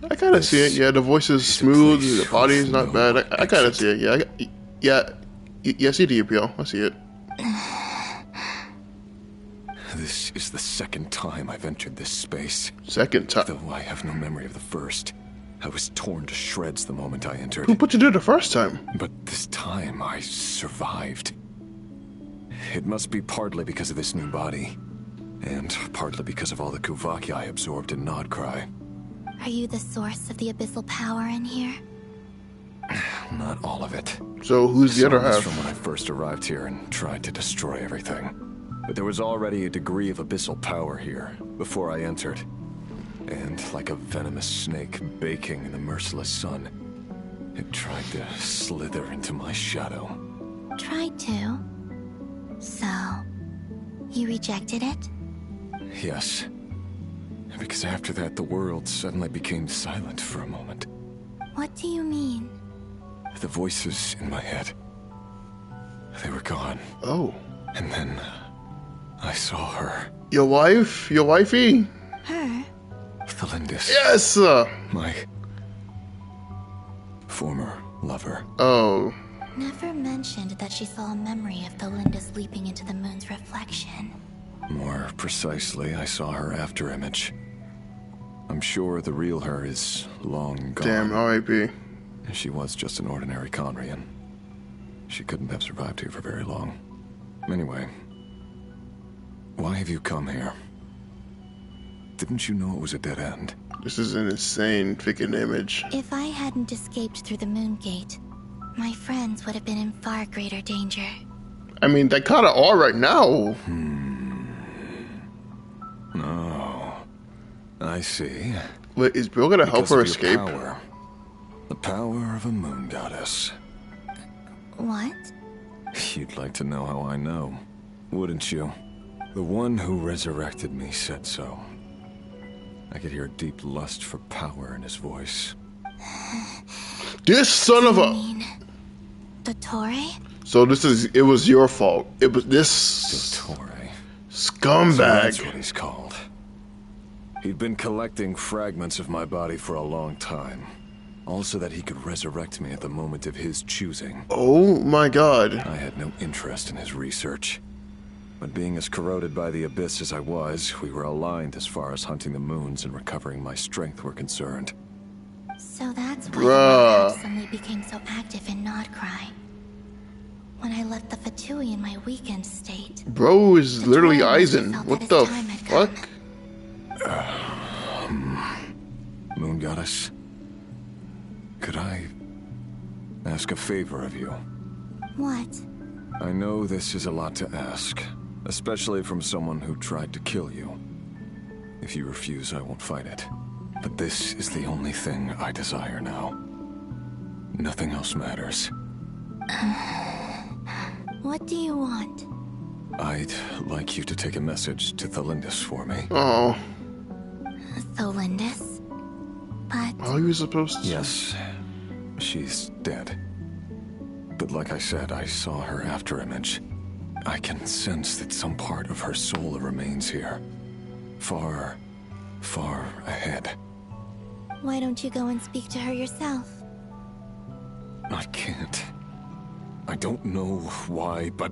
I kind of see it. Yeah, the voice is smooth. The body is not bad. I kind of see it. Yeah. Yeah, I see the appeal. I see it. This is the second time I've entered this space. Second time? Though I have no memory of the first. I was torn to shreds the moment I entered. Who put you there the first time? But this time I survived. It must be partly because of this new body. And partly because of all the Kuvaki I absorbed in Nod-Krai. Are you the source of the abyssal power in here? Not all of it. So who's the other half? From when I first arrived here and tried to destroy everything. But there was already a degree of abyssal power here before I entered. And like a venomous snake baking in the merciless sun, it tried to slither into my shadow. Tried to? So, you rejected it? Yes. Because after that, the world suddenly became silent for a moment. What do you mean? The voices in my head, they were gone. Oh. And then I saw her. Your wife? Your wifey? Her? Thelindis. Yes! My former lover. Oh. Never mentioned that she saw a memory of Thelindis leaping into the moon's reflection. More precisely, I saw her after image. I'm sure the real her is long gone. Damn, R.I.P. She was just an ordinary Conrian. She couldn't have survived here for very long. Anyway, why have you come here? Didn't you know it was a dead end? This is an insane freaking image. If I hadn't escaped through the moon gate, my friends would have been in far greater danger. I mean, they kind of are right now. Oh, I see. Wait, is Bill gonna help her escape? Power. The power of a moon goddess. What? You'd like to know how I know, wouldn't you? The one who resurrected me said so. I could hear deep lust for power in his voice. This son of a... Dottore? So it was your fault. It was this... Dottore. Scumbag. So that's what he's called. He'd been collecting fragments of my body for a long time. Also that he could resurrect me at the moment of his choosing. Oh my god. I had no interest in his research. But being as corroded by the abyss as I was, we were aligned as far as hunting the moons and recovering my strength were concerned. So that's why the suddenly became so active in Nod-Krai. When I left the Fatui in my weakened state. Bro is literally Eisen. What the fuck? Moon Goddess, could I ask a favor of you? What? I know this is a lot to ask, especially from someone who tried to kill you. If you refuse, I won't fight it. But this is the only thing I desire now. Nothing else matters. What do you want? I'd like you to take a message to Thelindis for me. Oh. Thelindis? But... How are you supposed to? Yes. She's dead. But like I said, I saw her after image. I can sense that some part of her soul remains here. Far, far ahead. Why don't you go and speak to her yourself? I can't. I don't know why, but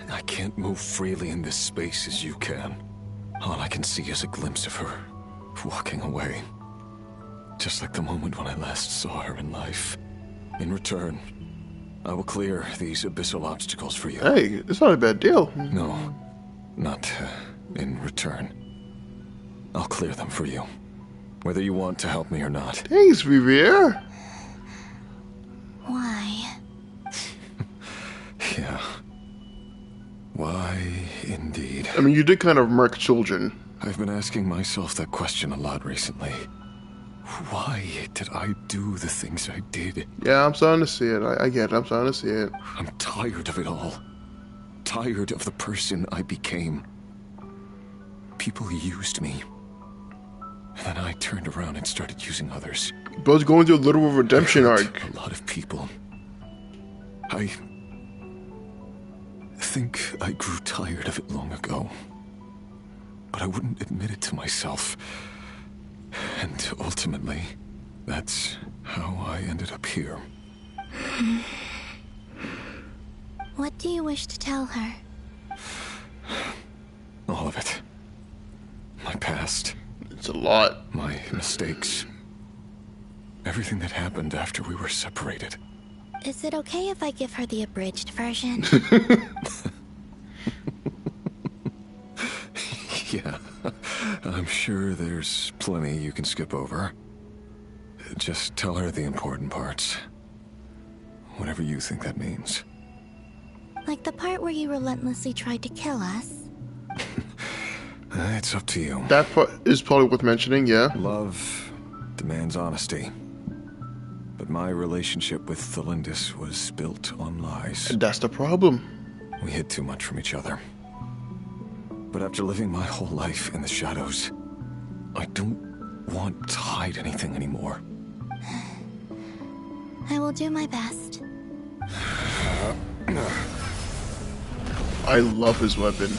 I can't move freely in this space as you can. All I can see is a glimpse of her, walking away. Just like the moment when I last saw her in life. In return, I will clear these abyssal obstacles for you. Hey, it's not a bad deal. No, not in return. I'll clear them for you, whether you want to help me or not. Thanks, Vivier. Why? Yeah. Why, indeed. I mean, you did kind of murk children. I've been asking myself that question a lot recently. Why did I do the things I did? Yeah, I'm starting to see it. I get it. I'm starting to see it. I'm tired of it all. Tired of the person I became. People used me. And then I turned around and started using others. Bro's going through a little redemption arc. A lot of people. I think I grew tired of it long ago. But I wouldn't admit it to myself. And ultimately, that's how I ended up here. What do you wish to tell her? All of it. My past. It's a lot. My mistakes. Everything that happened after we were separated. Is it okay if I give her the abridged version? Yeah, I'm sure there's plenty you can skip over. Just tell her the important parts. Whatever you think that means. Like the part where you relentlessly tried to kill us? It's up to you. That part is probably worth mentioning, yeah. Love demands honesty. But my relationship with Thelindis was built on lies. And that's the problem. We hid too much from each other. But after living my whole life in the shadows, I don't want to hide anything anymore. I will do my best. I love his weapon.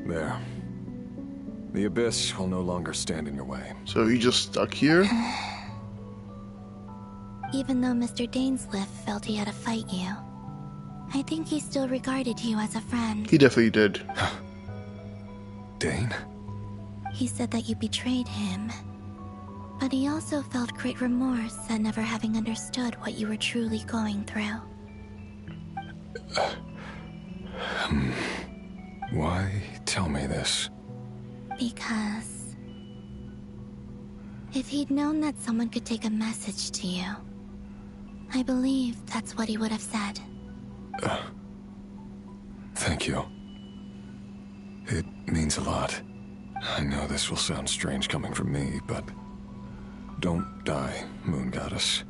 There. The abyss will no longer stand in your way. So he just stuck here? Even though Mr. Dainsleif felt he had to fight you, I think he still regarded you as a friend. He definitely did. Dane? He said that you betrayed him. But he also felt great remorse at never having understood what you were truly going through. Why tell me this? Because if he'd known that someone could take a message to you, I believe that's what he would have said. Thank you. It means a lot. I know this will sound strange coming from me, but don't die, Moon Goddess.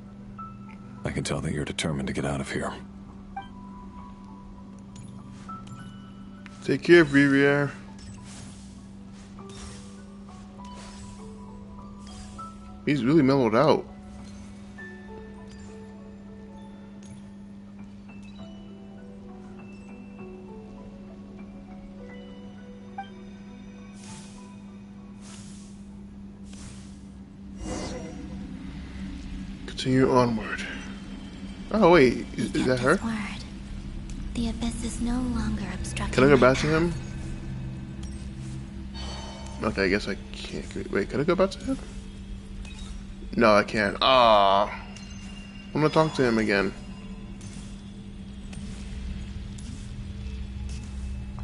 I can tell that you're determined to get out of here. Take care, Vivier. He's really mellowed out. Continue onward. Oh wait, is that her? Word. The abyss is no longer obstructing. Can I go back to him? Okay, I guess I can't. Wait, can I go back to him? No, I can't. Ah, I'm gonna talk to him again.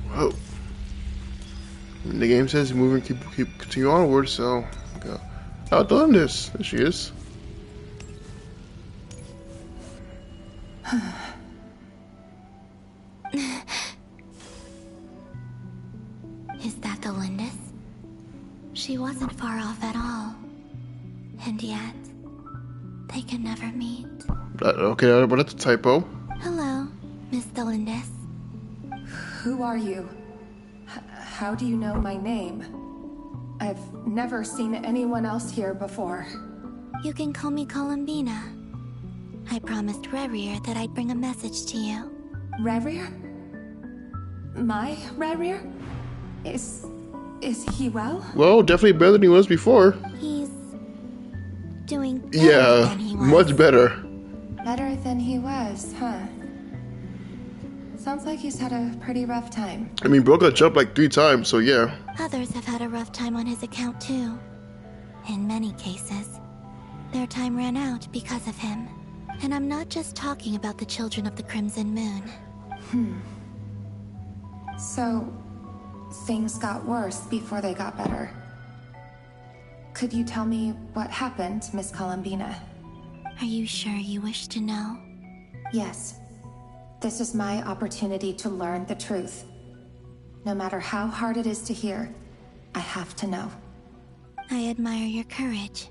Whoa. The game says moving, keep continue onward. So, go. Oh, done this. There she is. Is that the Lindis? She wasn't far off at all. And yet, they can never meet. Okay, but that's a typo. Hello, Miss Thelindis. Who are you? How do you know my name? I've never seen anyone else here before. You can call me Columbina. I promised Rerir that I'd bring a message to you. Rerir? My Rerir? Is he well? Well, definitely better than he was before. He's doing better yeah, than he was. Much better. Better than he was, huh? Sounds like he's had a pretty rough time. I mean, bro got jumped like 3 times, so yeah. Others have had a rough time on his account too. In many cases, their time ran out because of him. And I'm not just talking about the children of the Crimson Moon. So, things got worse before they got better. Could you tell me what happened, Miss Columbina? Are you sure you wish to know? Yes. This is my opportunity to learn the truth. No matter how hard it is to hear, I have to know. I admire your courage.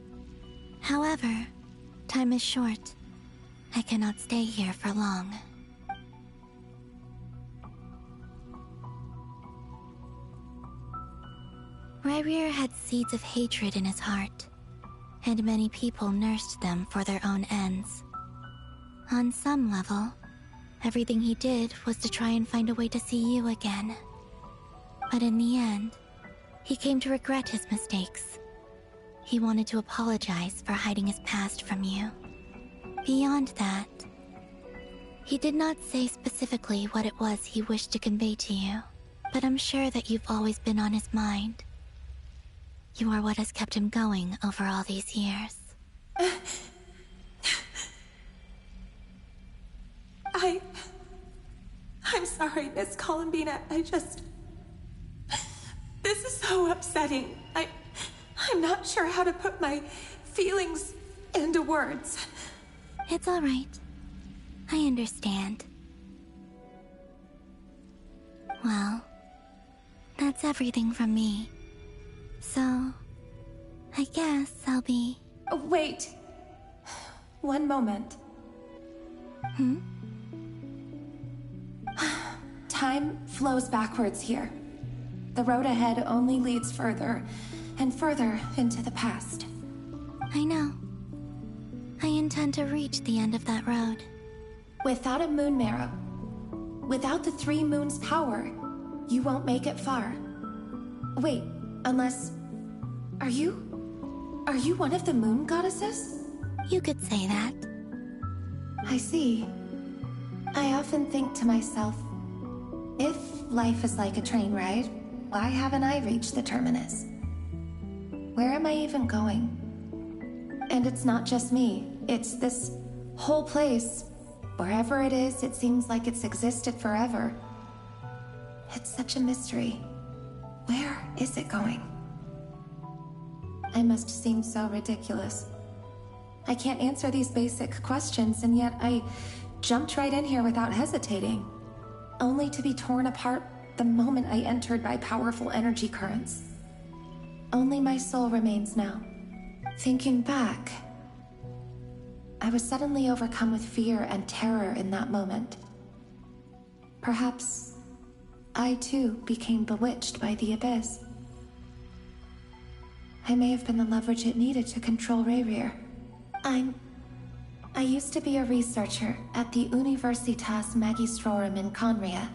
However, time is short. I cannot stay here for long. Ryrir had seeds of hatred in his heart, and many people nursed them for their own ends. On some level, everything he did was to try and find a way to see you again. But in the end, he came to regret his mistakes. He wanted to apologize for hiding his past from you. Beyond that, he did not say specifically what it was he wished to convey to you, but I'm sure that you've always been on his mind. You are what has kept him going over all these years. I'm sorry, Miss Columbina. This is so upsetting. I'm not sure how to put my feelings into words. It's all right. I understand. Well, that's everything from me. So, I guess I'll be... Wait. One moment. Time flows backwards here. The road ahead only leads further and further into the past. I know. I intend to reach the end of that road. Without a moon marrow, without the 3 moons' power, you won't make it far. Wait, unless... Are you one of the moon goddesses? You could say that. I see. I often think to myself, if life is like a train ride, why haven't I reached the terminus? Where am I even going? And it's not just me, it's this whole place. Wherever it is, it seems like it's existed forever. It's such a mystery. Where is it going? I must seem so ridiculous. I can't answer these basic questions, and yet I jumped right in here without hesitating, only to be torn apart the moment I entered by powerful energy currents. Only my soul remains now. Thinking back, I was suddenly overcome with fear and terror in that moment. Perhaps I too became bewitched by the Abyss. I may have been the leverage it needed to control Ryrir. I used to be a researcher at the Universitas Magistrorum in Conria,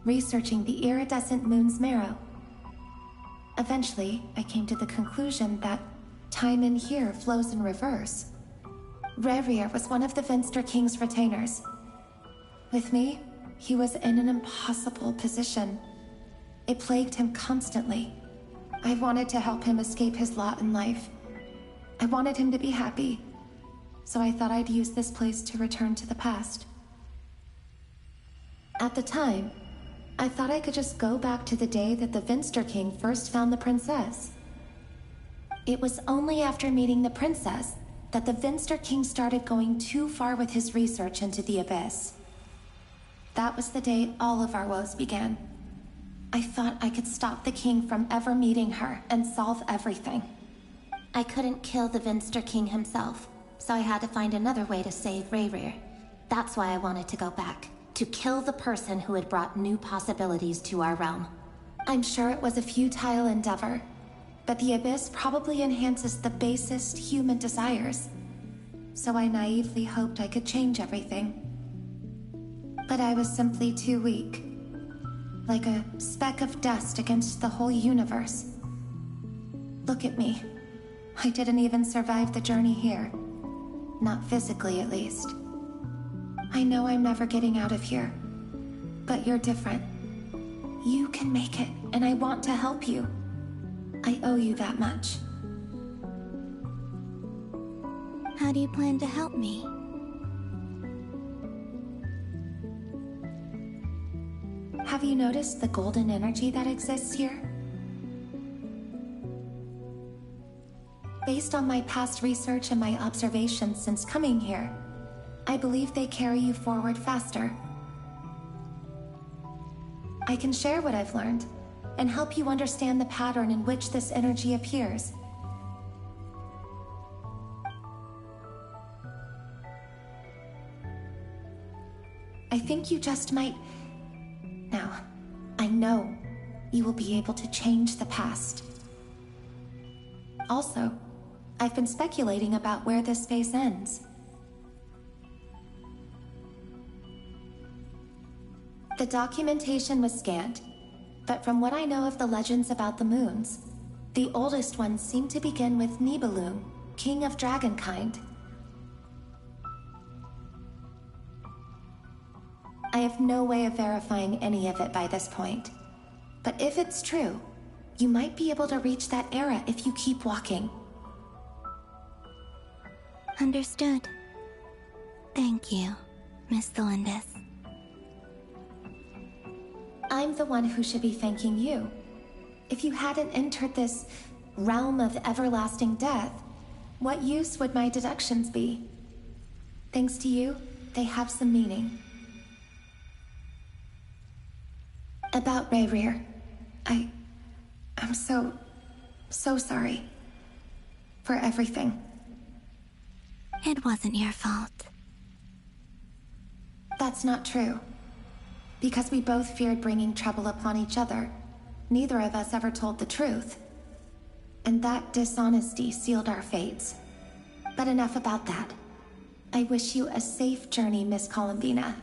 researching the iridescent moon's marrow. Eventually, I came to the conclusion that time in here flows in reverse. Ryrir was one of the Finster King's retainers. With me, he was in an impossible position. It plagued him constantly. I wanted to help him escape his lot in life. I wanted him to be happy, so I thought I'd use this place to return to the past. At the time, I thought I could just go back to the day that the Finster King first found the princess. It was only after meeting the princess that the Finster King started going too far with his research into the Abyss. That was the day all of our woes began. I thought I could stop the king from ever meeting her and solve everything. I couldn't kill the Finster King himself, so I had to find another way to save Ryrir. That's why I wanted to go back, to kill the person who had brought new possibilities to our realm. I'm sure it was a futile endeavor, but the Abyss probably enhances the basest human desires. So I naively hoped I could change everything. But I was simply too weak. like a speck of dust against the whole universe. Look at me. I didn't even survive the journey here. Not physically, at least. I know I'm never getting out of here. But you're different. You can make it, and I want to help you. I owe you that much. How do you plan to help me? Have you noticed the golden energy that exists here? Based on my past research and my observations since coming here, I believe they carry you forward faster. I can share what I've learned and help you understand the pattern in which this energy appears. I think you just might... Now, I know you will be able to change the past. Also, I've been speculating about where this space ends. The documentation was scant, but from what I know of the legends about the moons, the oldest ones seem to begin with Nibelung, king of dragonkind. I have no way of verifying any of it by this point, but if it's true, you might be able to reach that era if you keep walking. Understood. Thank you, Miss Thelindis. I'm the one who should be thanking you. If you hadn't entered this realm of everlasting death, what use would my deductions be? Thanks to you, they have some meaning. About Rayrir, I'm so sorry. For everything. It wasn't your fault. That's not true. Because we both feared bringing trouble upon each other, neither of us ever told the truth. And that dishonesty sealed our fates. But enough about that. I wish you a safe journey, Miss Columbina.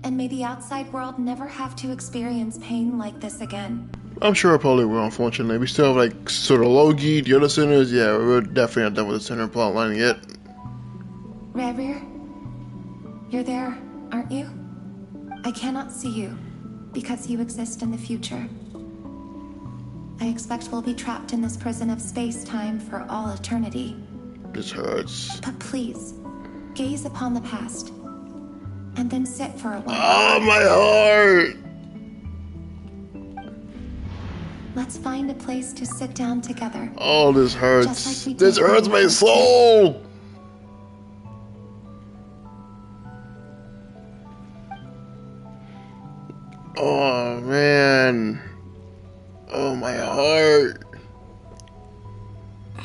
And may the outside world never have to experience pain like this again. I'm sure I probably will, unfortunately. We still have, like, sort of Logi, the other sinners. Yeah, we're definitely not done with the sinner plotline yet. Rayrir? You're there, aren't you? I cannot see you, because you exist in the future. I expect we'll be trapped in this prison of space-time for all eternity. This hurts. But please, gaze upon the past. And then sit for a while. Oh, my heart! Let's find a place to sit down together. Oh, this hurts. Like this hurts my soul! Oh, man. Oh, my heart.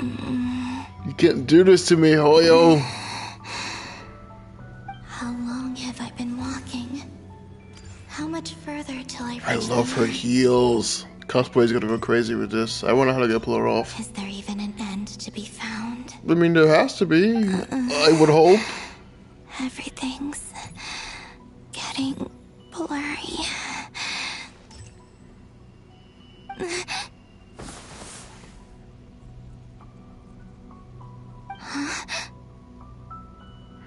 You can't do this to me, Hoyo. How long have I been walking? How much further till I reach I love her heels. Cosplay's gonna go crazy with this. I wonder how to get pull her off. Is there even an end to be found? I mean, there has to be. I would hope. Everything's getting blurry.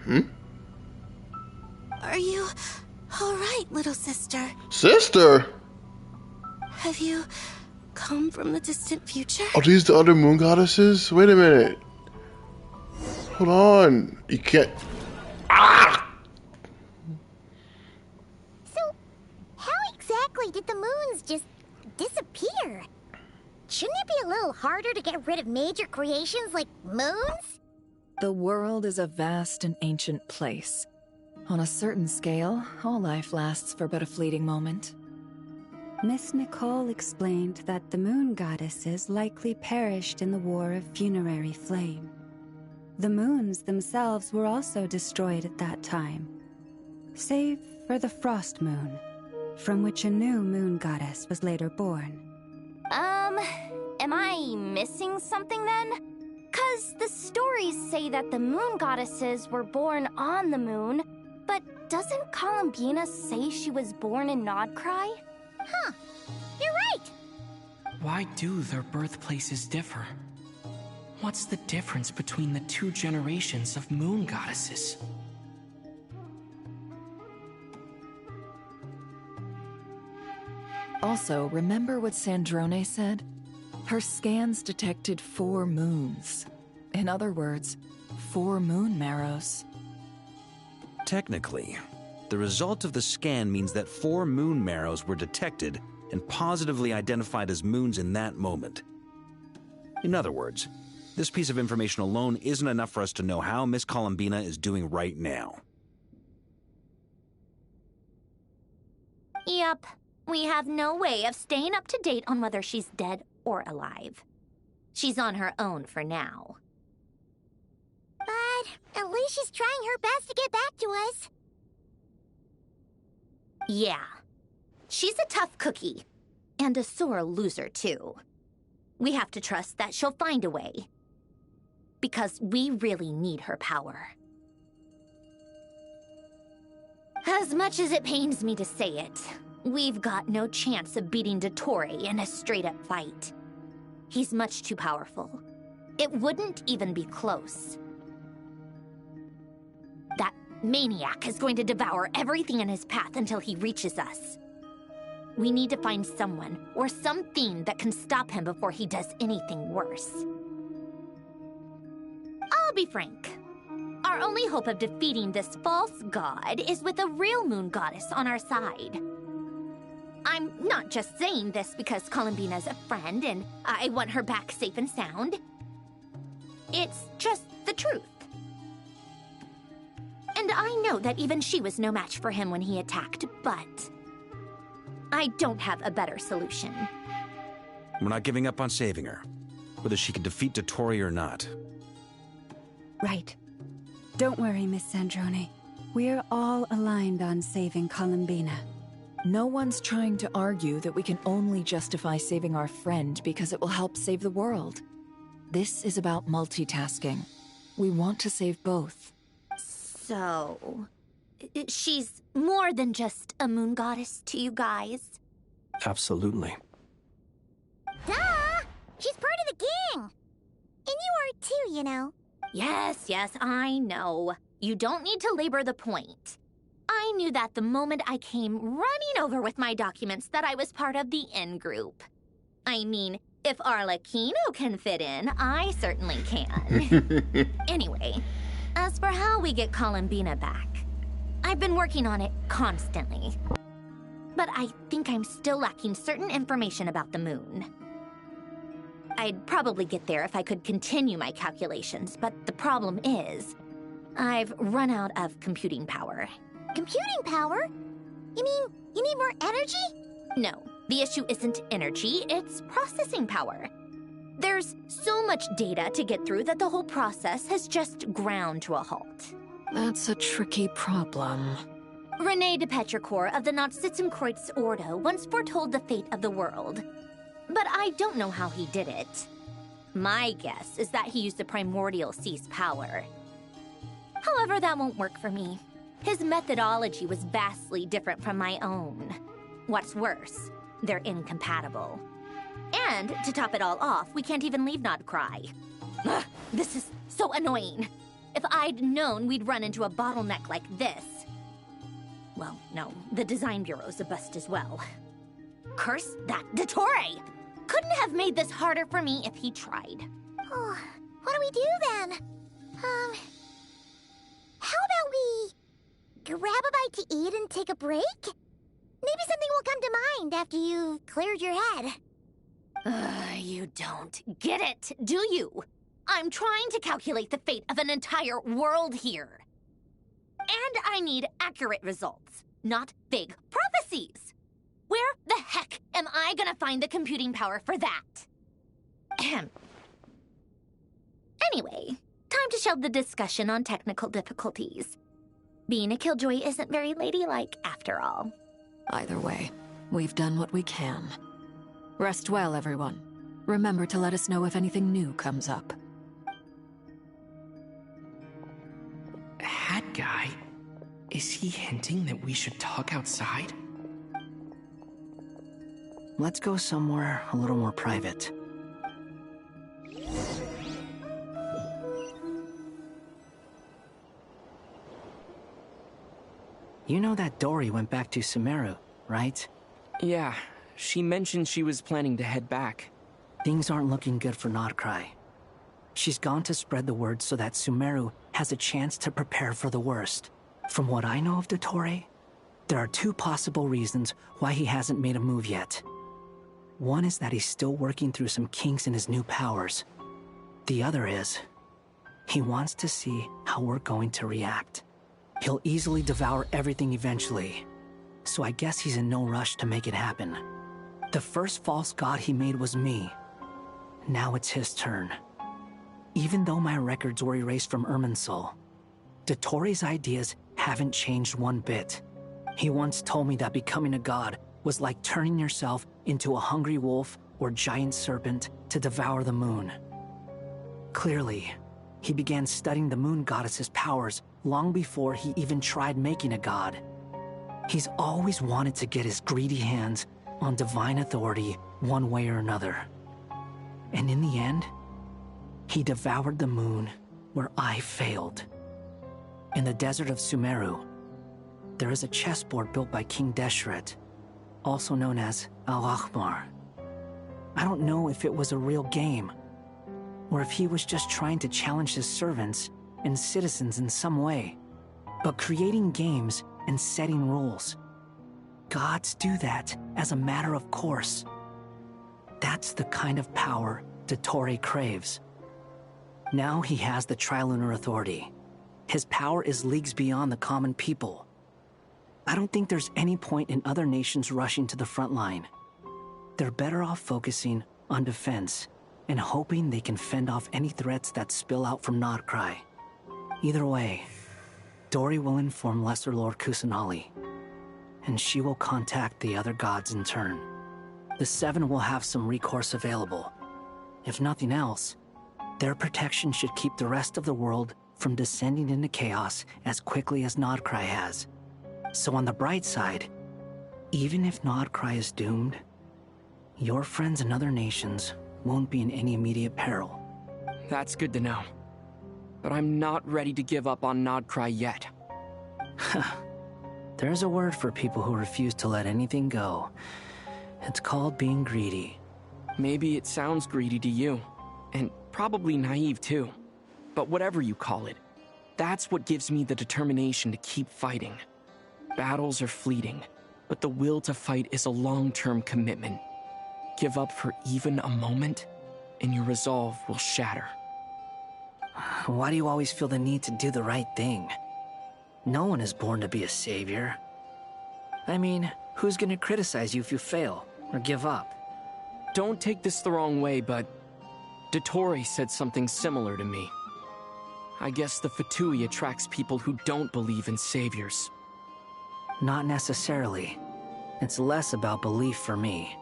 Hmm? Are you all right, little sister? Sister? Have you come from the distant future? Are these the other moon goddesses? Wait a minute. Hold on. You can't... Ah! So, how exactly did the moons just disappear? Shouldn't it be a little harder to get rid of major creations like moons? The world is a vast and ancient place. On a certain scale, all life lasts for but a fleeting moment. Miss Nicole explained that the moon goddesses likely perished in the War of Funerary Flame. The moons themselves were also destroyed at that time, save for the Frost Moon, from which a new moon goddess was later born. Am I missing something then? 'Cause the stories say that the moon goddesses were born on the moon, but doesn't Columbina say she was born in Nod-Krai? Huh. You're right. Why do their birthplaces differ? What's the difference between the two generations of moon goddesses? Also, remember what Sandrone said? Her scans detected 4 moons. In other words, 4 moon marrows. Technically, the result of the scan means that 4 moon marrows were detected and positively identified as moons in that moment. In other words, this piece of information alone isn't enough for us to know how Miss Columbina is doing right now. Yep. We have no way of staying up to date on whether she's dead or alive. She's on her own for now. But at least she's trying her best to get back to us. Yeah. She's a tough cookie. And a sore loser, too. We have to trust that she'll find a way. Because we really need her power. As much as it pains me to say it, we've got no chance of beating Dottore in a straight-up fight. He's much too powerful. It wouldn't even be close. That maniac is going to devour everything in his path until he reaches us. We need to find someone or something that can stop him before he does anything worse. I'll be frank. Our only hope of defeating this false god is with a real moon goddess on our side. I'm not just saying this because Columbina's a friend and I want her back safe and sound. It's just the truth. And I know that even she was no match for him when he attacked, but I don't have a better solution. We're not giving up on saving her, whether she can defeat Dottore or not. Right. Don't worry, Miss Sandrone. We're all aligned on saving Columbina. No one's trying to argue that we can only justify saving our friend because it will help save the world. This is about multitasking. We want to save both. So, she's more than just a moon goddess to you guys? Absolutely. Duh! She's part of the gang! And you are too, you know. Yes, I know. You don't need to labor the point. I knew that the moment I came running over with my documents that I was part of the in-group. I mean, if Arlecchino can fit in, I certainly can. Anyway, as for how we get Columbina back, I've been working on it constantly. But I think I'm still lacking certain information about the moon. I'd probably get there if I could continue my calculations, but the problem is, I've run out of computing power. Computing power? You mean you need more energy? No, the issue isn't energy, it's processing power. There's so much data to get through that the whole process has just ground to a halt. That's a tricky problem. René de Petrichor of the Nod-Krai Ordo once foretold the fate of the world. But I don't know how he did it. My guess is that he used the primordial sea's power. However, that won't work for me. His methodology was vastly different from my own. What's worse, they're incompatible. And, to top it all off, we can't even leave Nod-Krai. Ugh, this is so annoying. If I'd known we'd run into a bottleneck like this... Well, no, the design bureau's a bust as well. Curse that Dottore! Couldn't have made this harder for me if he tried. Oh, what do we do then? How about we grab a bite to eat and take a break? Maybe something will come to mind after you've cleared your head. You don't get it, do you? I'm trying to calculate the fate of an entire world here. And I need accurate results, not vague prophecies. Where the heck am I gonna find the computing power for that? Anyway, time to shelve the discussion on technical difficulties. Being a killjoy isn't very ladylike, after all. Either way, we've done what we can. Rest well, everyone. Remember to let us know if anything new comes up. guy? Is he hinting that we should talk outside? Let's go somewhere a little more private. You know that Dottore went back to Sumeru, right? Yeah, she mentioned she was planning to head back. Things aren't looking good for Nod-Krai. She's gone to spread the word so that Sumeru has a chance to prepare for the worst. From what I know of Dottore, there are two possible reasons why he hasn't made a move yet. One is that he's still working through some kinks in his new powers. The other is, he wants to see how we're going to react. He'll easily devour everything eventually, so I guess he's in no rush to make it happen. The first false god he made was me. Now it's his turn. Even though my records were erased from Irminsul, Dottore's ideas haven't changed one bit. He once told me that becoming a god was like turning yourself into a hungry wolf or giant serpent to devour the moon. Clearly, he began studying the moon goddess's powers long before he even tried making a god. He's always wanted to get his greedy hands on divine authority one way or another. And in the end, he devoured the moon where I failed. In the desert of Sumeru, there is a chessboard built by King Deshret, also known as Al-Ahmar. I don't know if it was a real game, or if he was just trying to challenge his servants and citizens in some way. But creating games and setting rules, gods do that as a matter of course. That's the kind of power Dottore craves. Now he has the Trilunar Authority. His power is leagues beyond the common people. I don't think there's any point in other nations rushing to the front line. They're better off focusing on defense and hoping they can fend off any threats that spill out from Nod-Krai. Either way, Dottore will inform Lesser Lord Kusanali, and she will contact the other gods in turn. The Seven will have some recourse available. If nothing else, their protection should keep the rest of the world from descending into chaos as quickly as Nod-Krai has. So on the bright side, even if Nod-Krai is doomed, your friends in other nations won't be in any immediate peril. That's good to know. But I'm not ready to give up on Nod-Krai yet. There's a word for people who refuse to let anything go. It's called being greedy. Maybe it sounds greedy to you, and probably naive too. But whatever you call it, that's what gives me the determination to keep fighting. Battles are fleeting, but the will to fight is a long-term commitment. Give up for even a moment, and your resolve will shatter. Why do you always feel the need to do the right thing? No one is born to be a savior. I mean, who's gonna criticize you if you fail, or give up? Don't take this the wrong way, but Dottore said something similar to me. I guess the Fatui attracts people who don't believe in saviors. Not necessarily. It's less about belief for me.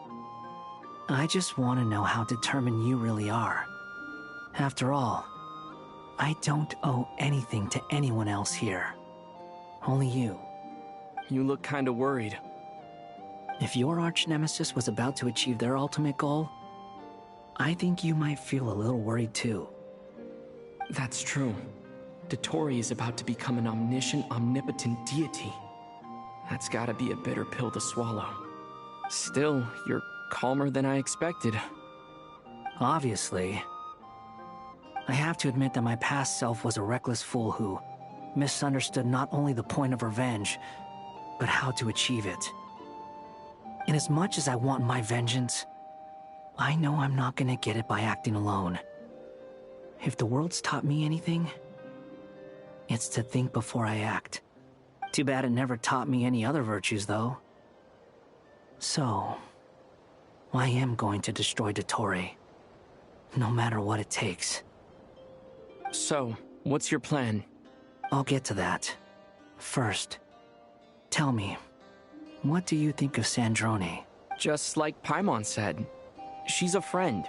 I just want to know how determined you really are. After all, I don't owe anything to anyone else here. Only you. You look kinda worried. If your arch-nemesis was about to achieve their ultimate goal, I think you might feel a little worried too. That's true. Dottore is about to become an omniscient, omnipotent deity. That's gotta be a bitter pill to swallow. Still, you're calmer than I expected. Obviously. I have to admit that my past self was a reckless fool who misunderstood not only the point of revenge, but how to achieve it. And as much as I want my vengeance, I know I'm not gonna get it by acting alone. If the world's taught me anything, it's to think before I act. Too bad it never taught me any other virtues, though. So, I am going to destroy Dottore, no matter what it takes. So, what's your plan? I'll get to that. First, tell me, what do you think of Sandrone? Just like Paimon said, she's a friend,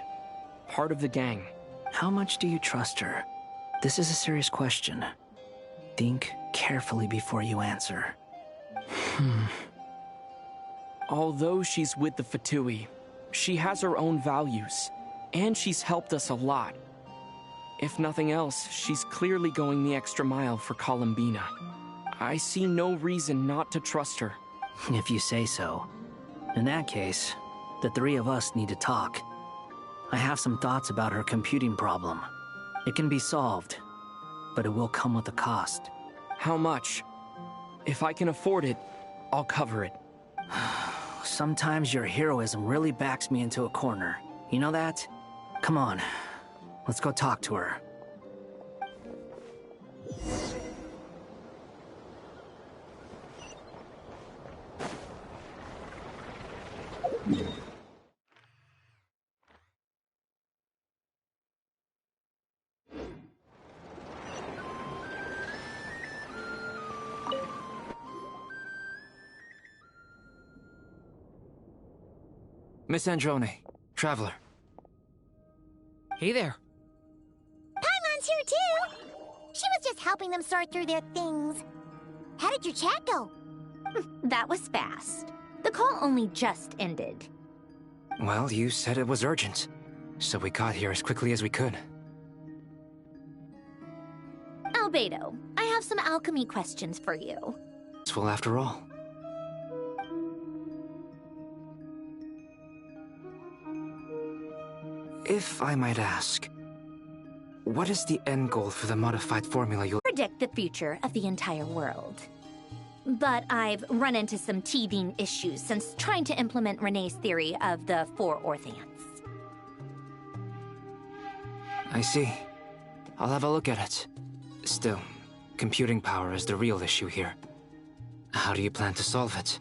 part of the gang. How much do you trust her? This is a serious question. think carefully before you answer. Although she's with the Fatui, she has her own values, and she's helped us a lot. If nothing else, she's clearly going the extra mile for Columbina. I see no reason not to trust her. If you say so. In that case, the three of us need to talk. I have some thoughts about her computing problem. It can be solved, but it will come with a cost. How much? If I can afford it, I'll cover it. Sometimes your heroism really backs me into a corner. You know that? Come on, let's go talk to her. Miss Androne, Traveler. Hey there. Paimon's here too! She was just helping them sort through their things. How did your chat go? That was fast. The call only just ended. Well, you said it was urgent, so we got here as quickly as we could. Albedo, I have some alchemy questions for you. Well, after all. If I might ask, what is the end goal for the modified formula you'll predict the future of the entire world? But I've run into some teething issues since trying to implement Renee's theory of the 4 Orthants. I see. I'll have a look at it. Still, computing power is the real issue here. How do you plan to solve it?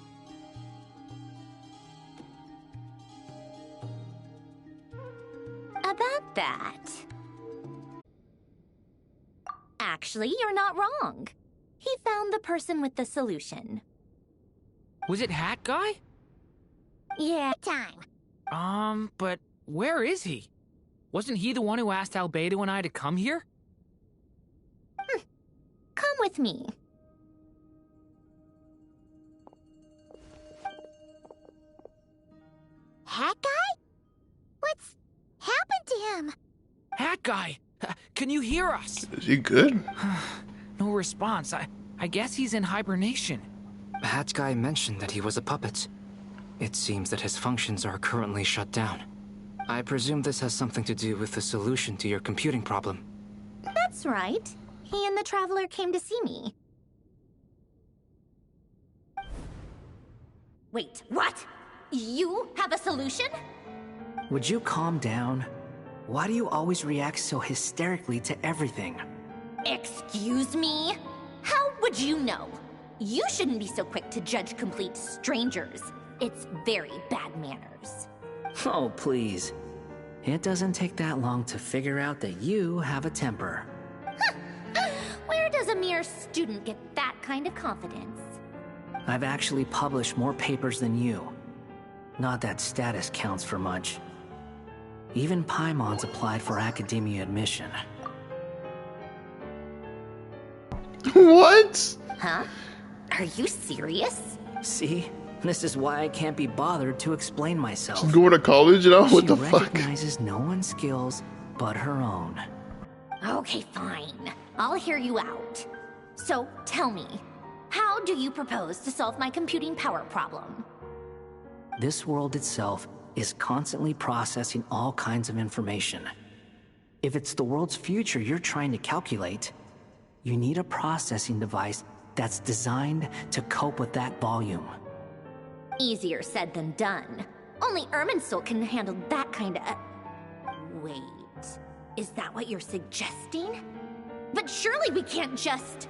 About that... Actually, you're not wrong. He found the person with the solution. Was it Hat Guy? Yeah. Time. But where is he? Wasn't he the one who asked Albedo and I to come here? Come with me. Hat Guy? What's happened to him? Hat Guy! Can you hear us? Is he good? No response. I guess he's in hibernation. Hat Guy mentioned that he was a puppet. It seems that his functions are currently shut down. I presume this has something to do with the solution to your computing problem. That's right. He and the Traveler came to see me. Wait, what? You have a solution? Would you calm down? Why do you always react so hysterically to everything? Excuse me? How would you know? You shouldn't be so quick to judge complete strangers. It's very bad manners. Oh, please. It doesn't take that long to figure out that you have a temper. Where does a mere student get that kind of confidence? I've actually published more papers than you. Not that status counts for much. Even Paimon's applied for academia admission. What? Huh? Are you serious? See? This is why I can't be bothered to explain myself. She's going to college, you know? What the fuck? She recognizes no one's skills but her own. Okay, fine. I'll hear you out. So, tell me, how do you propose to solve my computing power problem? This world itself is constantly processing all kinds of information. If it's the world's future you're trying to calculate, you need a processing device that's designed to cope with that volume. Easier said than done. Only Irminsul can handle that kind of... Wait, is that what you're suggesting? But surely we can't just...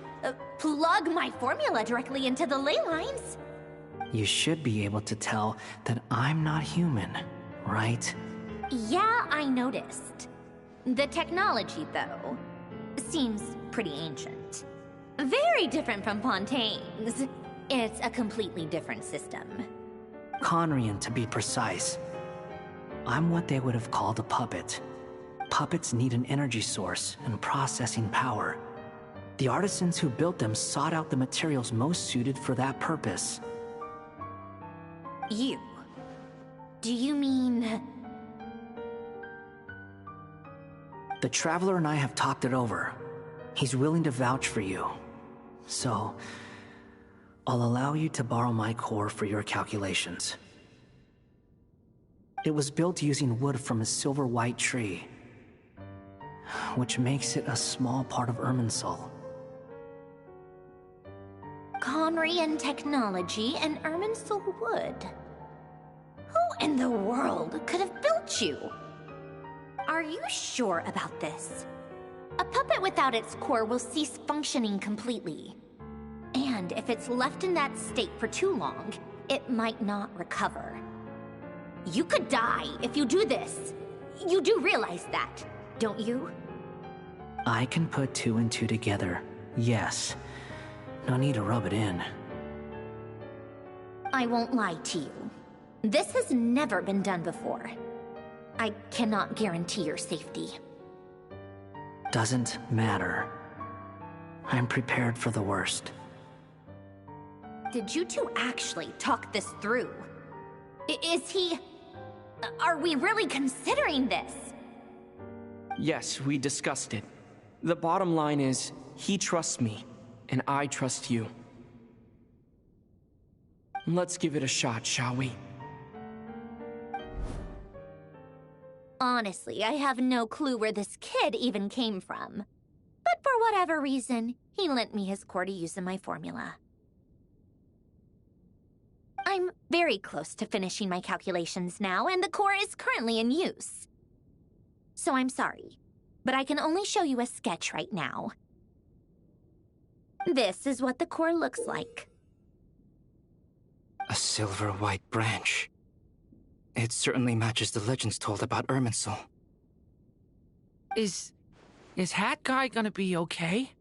plug my formula directly into the ley lines. You should be able to tell that I'm not human, right? Yeah, I noticed. The technology, though, seems pretty ancient. Very different from Fontaine's. It's a completely different system. Conrian, to be precise. I'm what they would have called a puppet. Puppets need an energy source and processing power. The artisans who built them sought out the materials most suited for that purpose. You? Do you mean... The Traveler and I have talked it over. He's willing to vouch for you. So, I'll allow you to borrow my core for your calculations. It was built using wood from a silver white tree, which makes it a small part of Irminsul. Conrian technology and Irminsul wood. Who in the world could have built you? Are you sure about this? A puppet without its core will cease functioning completely. And if it's left in that state for too long, it might not recover. You could die if you do this. You do realize that, don't you? I can put 2 and 2 together, yes. No need to rub it in. I won't lie to you. This has never been done before. I cannot guarantee your safety. Doesn't matter. I'm prepared for the worst. Did you two actually talk this through? Is he... Are we really considering this? Yes, we discussed it. The bottom line is, he trusts me, and I trust you. Let's give it a shot, shall we? Honestly, I have no clue where this kid even came from. But for whatever reason, he lent me his core to use in my formula. I'm very close to finishing my calculations now, and the core is currently in use. So I'm sorry, but I can only show you a sketch right now. This is what the core looks like. A silver white branch. It certainly matches the legends told about Irminsul. Is Hat Guy gonna be okay?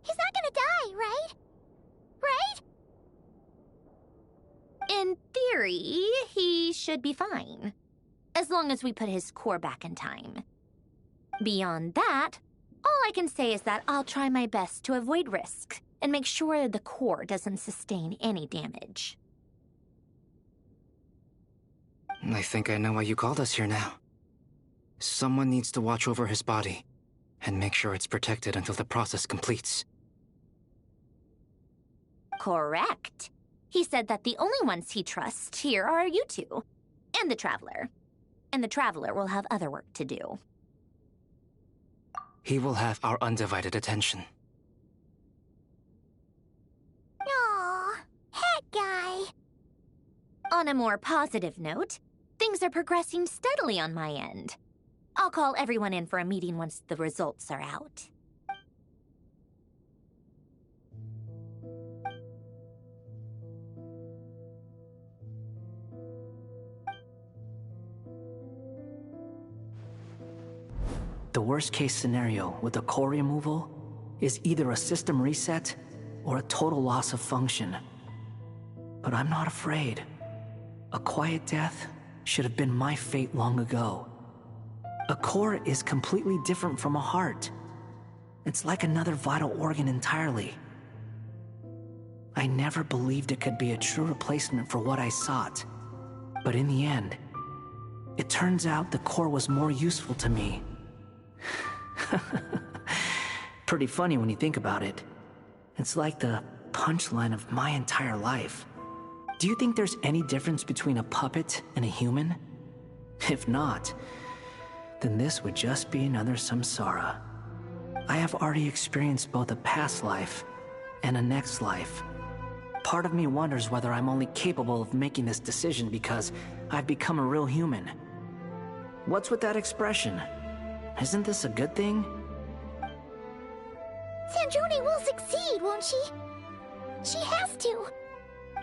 He's not gonna die, right? Right? In theory, he should be fine. As long as we put his core back in time. Beyond that, all I can say is that I'll try my best to avoid risk and make sure the core doesn't sustain any damage. I think I know why you called us here now. Someone needs to watch over his body and make sure it's protected until the process completes. Correct. He said that the only ones he trusts here are you two, and the Traveler. And the Traveler will have other work to do. He will have our undivided attention. Aww, Hat Guy. On a more positive note, things are progressing steadily on my end. I'll call everyone in for a meeting once the results are out. The worst-case scenario with the core removal is either a system reset or a total loss of function. But I'm not afraid. A quiet death should have been my fate long ago. A core is completely different from a heart. It's like another vital organ entirely. I never believed it could be a true replacement for what I sought. But in the end, it turns out the core was more useful to me. Pretty funny when you think about it. It's like the punchline of my entire life. Do you think there's any difference between a puppet and a human? If not, then this would just be another samsara. I have already experienced both a past life and a next life. Part of me wonders whether I'm only capable of making this decision because I've become a real human. What's with that expression? Isn't this a good thing? Sandrone will succeed, won't she? She has to.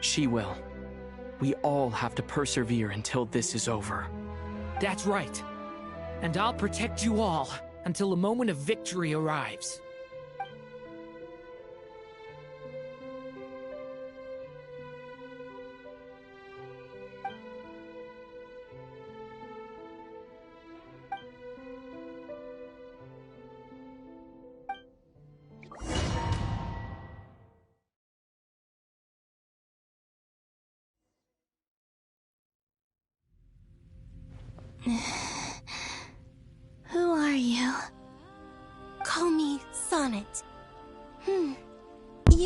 She will. We all have to persevere until this is over. That's right. And I'll protect you all until the moment of victory arrives. Who are you? Call me Sonnet. You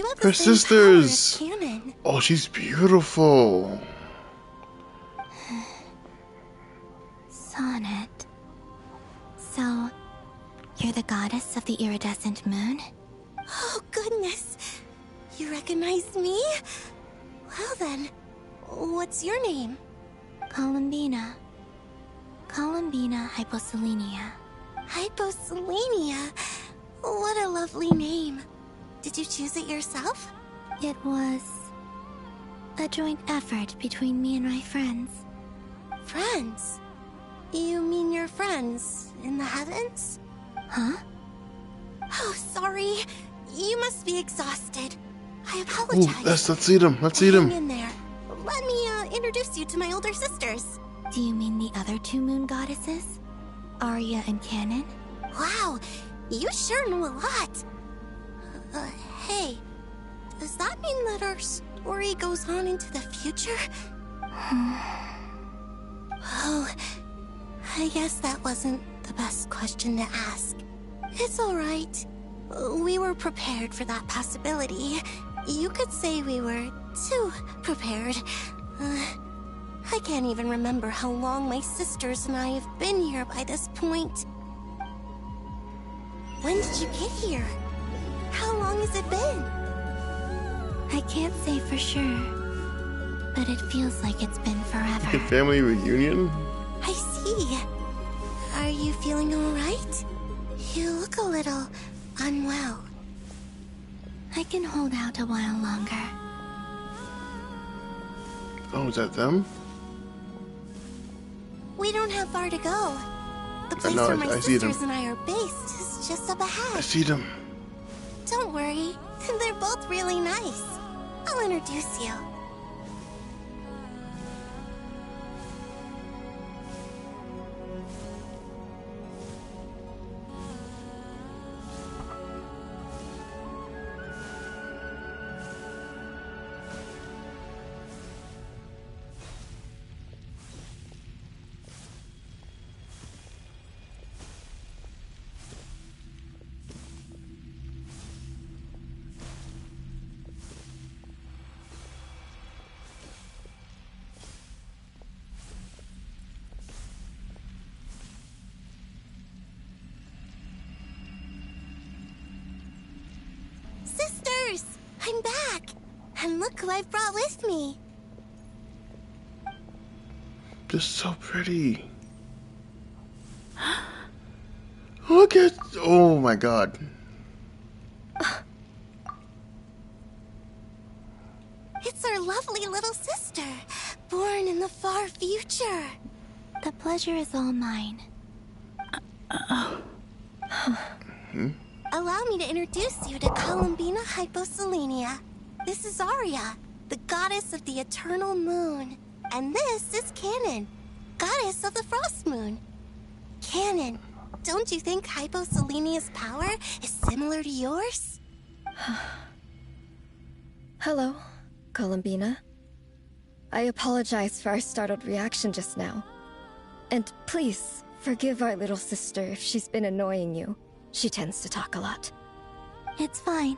have her the same sisters. power as Canon. Oh, she's beautiful. Sonnet. So, you're the goddess of the iridescent moon? Oh, goodness. You recognize me? Well then, what's your name? Columbina. Columbina Hyposelenia. Hyposelenia? What a lovely name. Did you choose it yourself? It was a joint effort between me and my friends. Friends? You mean your friends in the heavens? Huh? Oh, sorry. You must be exhausted. I apologize. Ooh, let's eat him. Let's eat him. Hang in there. Let me introduce you to my older sisters. Do you mean the other two moon goddesses? Arya and Canon? Wow, you sure know a lot. Hey, does that mean that our story goes on into the future? Oh, I guess that wasn't the best question to ask. It's alright. We were prepared for that possibility. You could say we were too prepared. I can't even remember how long my sisters and I have been here by this point. When did you get here? How long has it been? I can't say for sure, but it feels like it's been forever. Like a family reunion? I see. Are you feeling alright? You look a little unwell. I can hold out a while longer. Oh, is that them? We don't have far to go. The place where my sisters and I are based is just up ahead. I see them. Don't worry. They're both really nice. I'll introduce you. Sisters! I'm back! And look who I've brought with me! Just so pretty. Look at... Oh my god. It's our lovely little sister, born in the far future. The pleasure is all mine. Allow me to introduce you to Columbina Hyposelenia. This is Arya, the goddess of the eternal moon. And this is Canon, goddess of the frost moon. Canon, don't you think Hyposelenia's power is similar to yours? Hello, Columbina. I apologize for our startled reaction just now. And please, forgive our little sister if she's been annoying you. She tends to talk a lot. It's fine.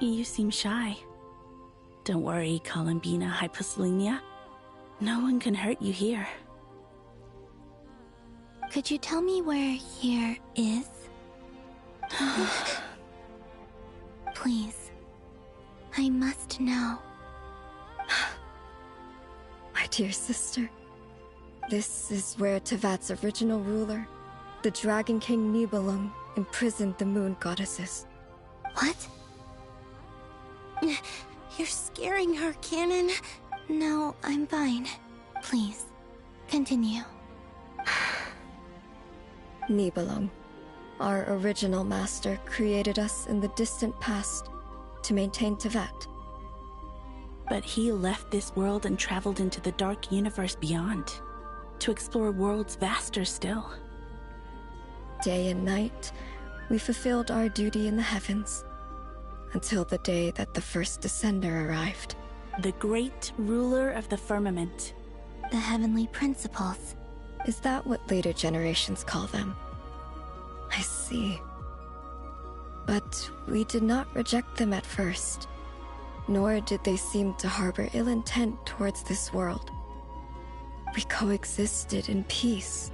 You seem shy. Don't worry, Columbina Hyposelenia. No one can hurt you here. Could you tell me where here is? Please. I must know. My dear sister, this is where Tevat's original ruler, the Dragon King Nibelung, imprisoned the moon goddesses. What? You're scaring her, Canon. No, I'm fine. Please, continue. Nibelung, our original master, created us in the distant past to maintain Tevat. But he left this world and traveled into the dark universe beyond, to explore worlds vaster still. Day and night, we fulfilled our duty in the heavens, until the day that the first Descender arrived. The great ruler of the firmament. The heavenly principles. Is that what later generations call them? I see. But we did not reject them at first, nor did they seem to harbor ill intent towards this world. We coexisted in peace.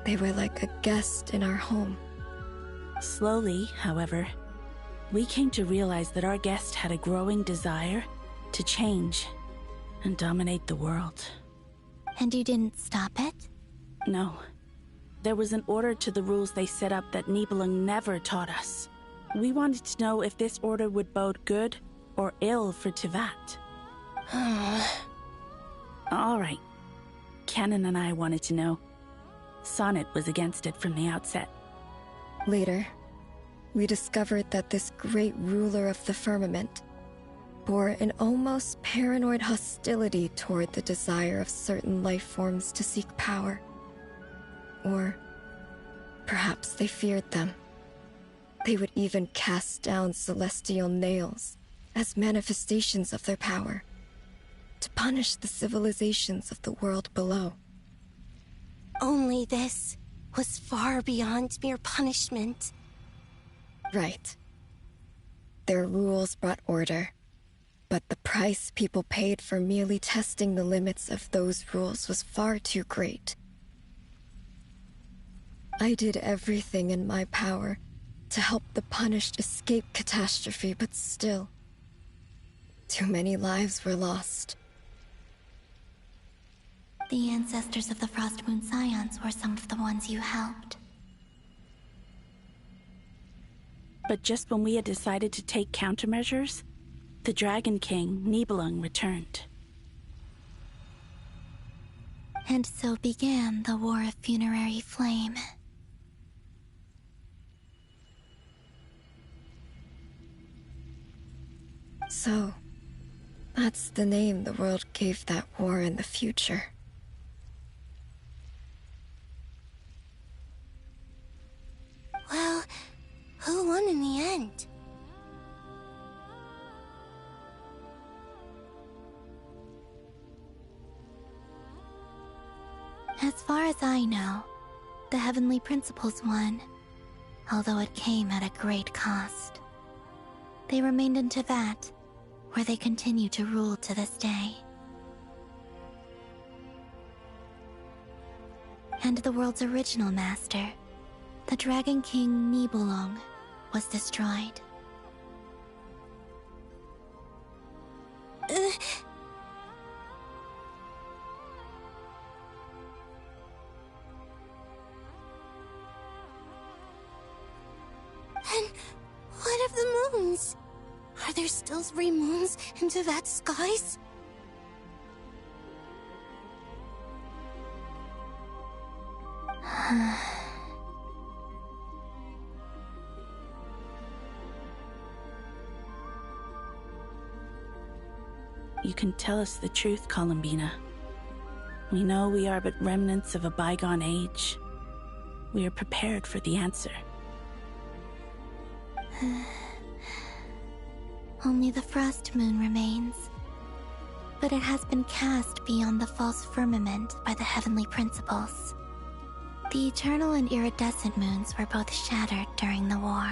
They were like a guest in our home. Slowly, however, we came to realize that our guest had a growing desire to change and dominate the world. And you didn't stop it? No. There was an order to the rules they set up that Nibelung never taught us. We wanted to know if this order would bode good or ill for Teyvat. All right. Canon and I wanted to know. Sonnet was against it from the outset. Later, we discovered that this great ruler of the firmament bore an almost paranoid hostility toward the desire of certain life forms to seek power. Or perhaps they feared them. They would even cast down celestial nails as manifestations of their power, to punish the civilizations of the world below. Only this was far beyond mere punishment. Right. Their rules brought order, but the price people paid for merely testing the limits of those rules was far too great. I did everything in my power to help the punished escape catastrophe, but still, too many lives were lost. The ancestors of the Frost Moon Scions were some of the ones you helped. But just when we had decided to take countermeasures, the Dragon King, Nibelung, returned. And so began the War of Funerary Flame. So, that's the name the world gave that war in the future. Well, who won in the end? As far as I know, the Heavenly Principles won, although it came at a great cost. They remained in Teyvat, where they continue to rule to this day. And the world's original master, the Dragon King Nibelung, was destroyed. And what of the moons? Are there still 3 moons in Teyvat's skies? You can tell us the truth, Columbina. We know we are but remnants of a bygone age. We are prepared for the answer. Only the Frost Moon remains. But it has been cast beyond the false firmament by the Heavenly Principles. The eternal and iridescent moons were both shattered during the war.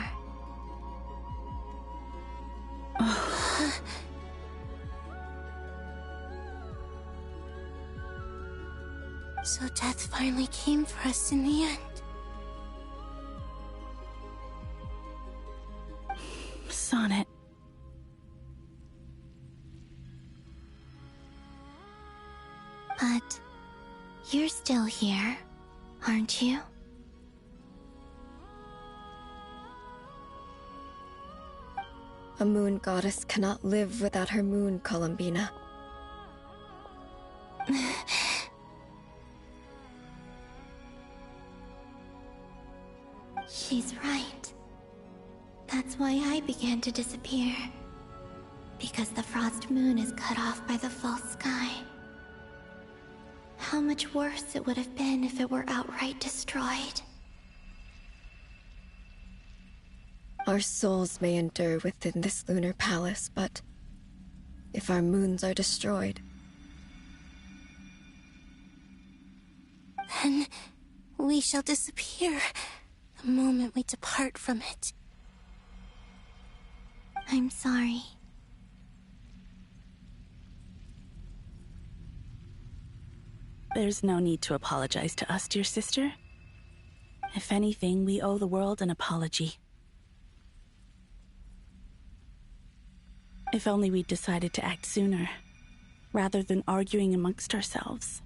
So death finally came for us in the end. Sonnet. But you're still here, aren't you? A moon goddess cannot live without her moon, Columbina. She's right. That's why I began to disappear. Because the Frost Moon is cut off by the false sky. How much worse it would have been if it were outright destroyed. Our souls may endure within this lunar palace, but if our moons are destroyed... Then we shall disappear the moment we depart from it. I'm sorry. There's no need to apologize to us, dear sister. If anything, we owe the world an apology. If only we'd decided to act sooner, rather than arguing amongst ourselves.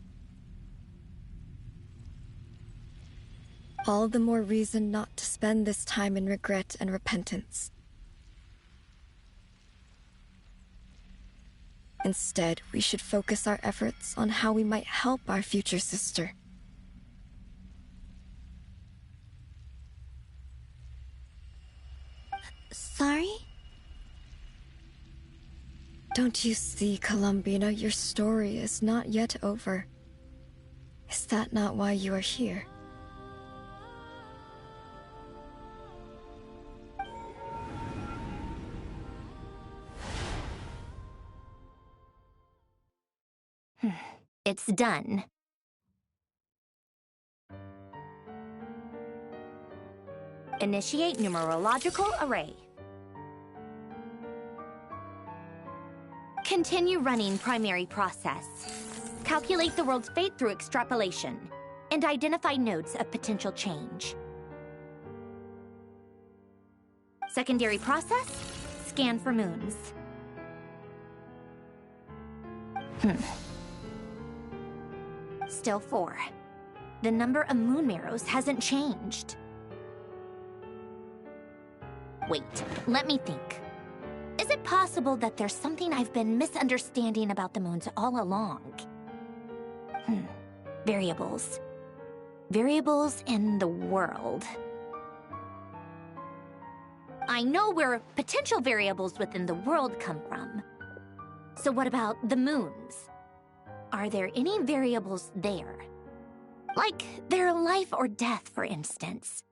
All the more reason not to spend this time in regret and repentance. Instead, we should focus our efforts on how we might help our future sister. Sorry? Don't you see, Columbina, your story is not yet over. Is that not why you are here? It's done. Initiate numerological array. Continue running primary process. Calculate the world's fate through extrapolation, and identify nodes of potential change. Secondary process, scan for moons. Still 4. The number of moon marrows hasn't changed. Wait, let me think. Is it possible that there's something I've been misunderstanding about the moons all along? Variables. Variables in the world. I know where potential variables within the world come from. So what about the moons? Are there any variables there? Like their life or death, for instance.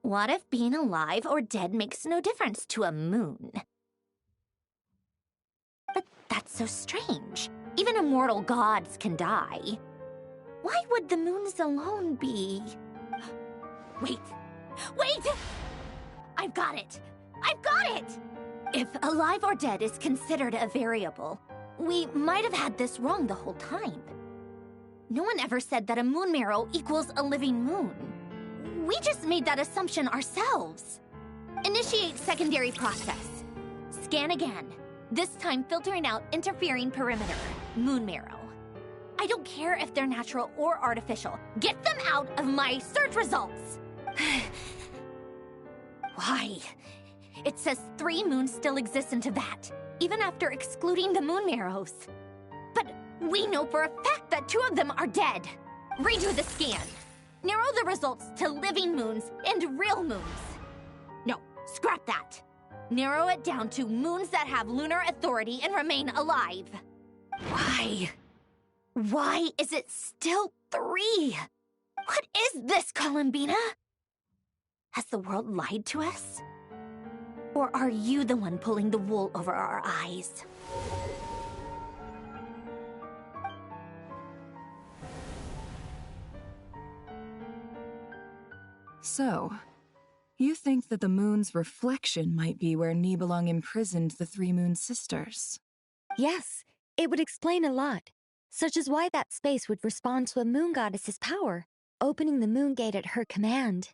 What if being alive or dead makes no difference to a moon? But that's so strange. Even immortal gods can die. Why would the moons alone be... Wait! Wait! I've got it! I've got it! If alive or dead is considered a variable, we might have had this wrong the whole time. No one ever said that a moon marrow equals a living moon. We just made that assumption ourselves. Initiate secondary process. Scan again. This time filtering out interfering perimeter, moon marrow. I don't care if they're natural or artificial. Get them out of my search results! Why? It says 3 moons still exist in Teyvat, even after excluding the moon marrows. But we know for a fact that 2 of them are dead. Redo the scan. Narrow the results to living moons and real moons. No, scrap that. Narrow it down to moons that have lunar authority and remain alive. Why? Why is it still 3? What is this, Columbina? Has the world lied to us? Or are you the one pulling the wool over our eyes? So, you think that the moon's reflection might be where Nibelung imprisoned the 3 moon sisters? Yes, it would explain a lot, such as why that space would respond to a moon goddess's power, opening the moon gate at her command.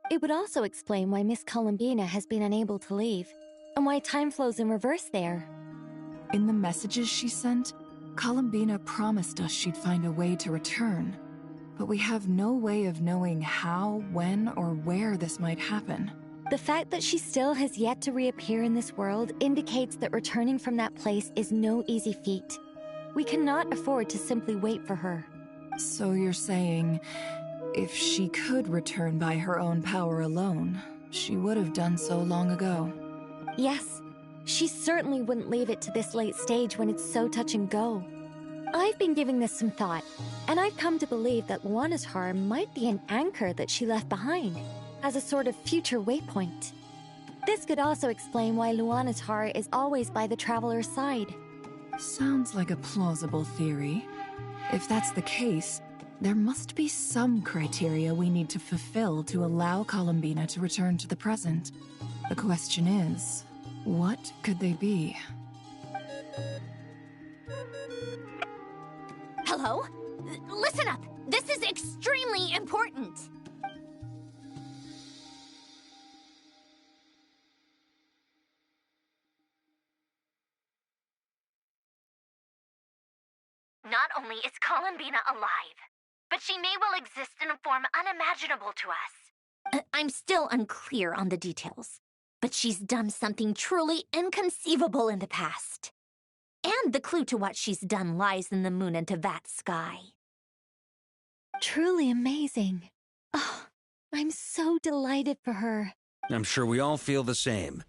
It would also explain why Miss Columbina has been unable to leave, and why time flows in reverse there. In the messages she sent, Columbina promised us she'd find a way to return. But we have no way of knowing how, when, or where this might happen. The fact that she still has yet to reappear in this world indicates that returning from that place is no easy feat. We cannot afford to simply wait for her. So you're saying, if she could return by her own power alone, she would have done so long ago? Yes, she certainly wouldn't leave it to this late stage when it's so touch and go. I've been giving this some thought, and I've come to believe that Luana's heart might be an anchor that she left behind, as a sort of future waypoint. This could also explain why Luana's heart is always by the Traveler's side. Sounds like a plausible theory. If that's the case, There must be some criteria we need to fulfill to allow Columbina to return to the present. The question is, what could they be? Hello? Listen up! This is extremely important! Not only is Columbina alive, but she may well exist in a form unimaginable to us. I'm still unclear on the details, but she's done something truly inconceivable in the past. And the clue to what she's done lies in the moon and Tevat's sky. Truly amazing. Oh, I'm so delighted for her. I'm sure we all feel the same.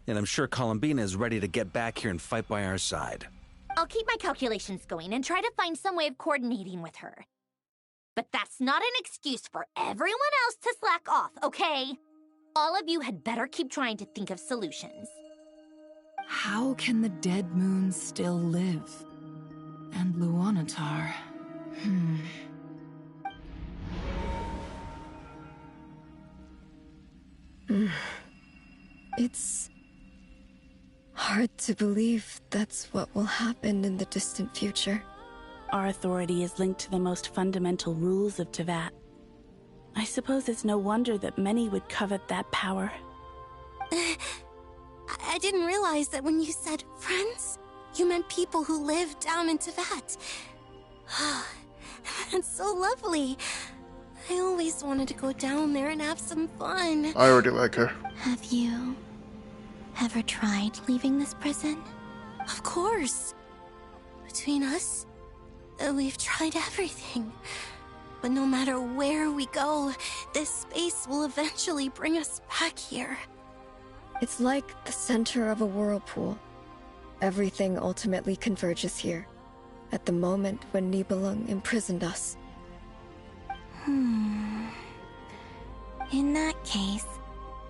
And I'm sure Columbina is ready to get back here and fight by our side. I'll keep my calculations going and try to find some way of coordinating with her. But that's not an excuse for everyone else to slack off, okay? All of you had better keep trying to think of solutions. How can the dead moon still live? And Luanatar... It's hard to believe that's what will happen in the distant future. Our authority is linked to the most fundamental rules of Tevat. I suppose it's no wonder that many would covet that power. I didn't realize that when you said friends, you meant people who live down in Tevat. That's so lovely. I always wanted to go down there and have some fun. I already like her. Have you ever tried leaving this prison? Of course. Between us, we've tried everything. But no matter where we go, this space will eventually bring us back here. It's like the center of a whirlpool. Everything ultimately converges here, at the moment when Nibelung imprisoned us. In that case,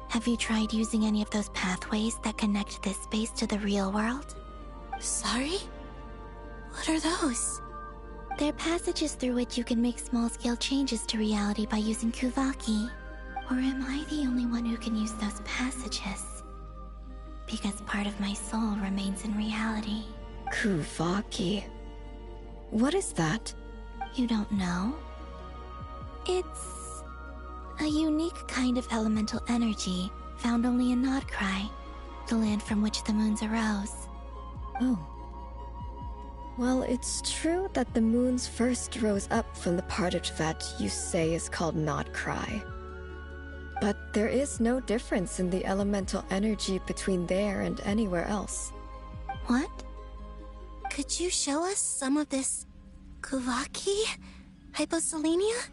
have you tried using any of those pathways that connect this space to the real world? Sorry? What are those? They're passages through which you can make small-scale changes to reality by using Kuvaki. Or am I the only one who can use those passages? Because part of my soul remains in reality. Kuvaki. What is that? You don't know? It's a unique kind of elemental energy found only in Nod-Krai, the land from which the moons arose. Oh. Well, it's true that the moons first rose up from the part of Tevat you say is called Nod-Krai. But there is no difference in the elemental energy between there and anywhere else. What? Could you show us some of this Kuvaki? Hyposelenia?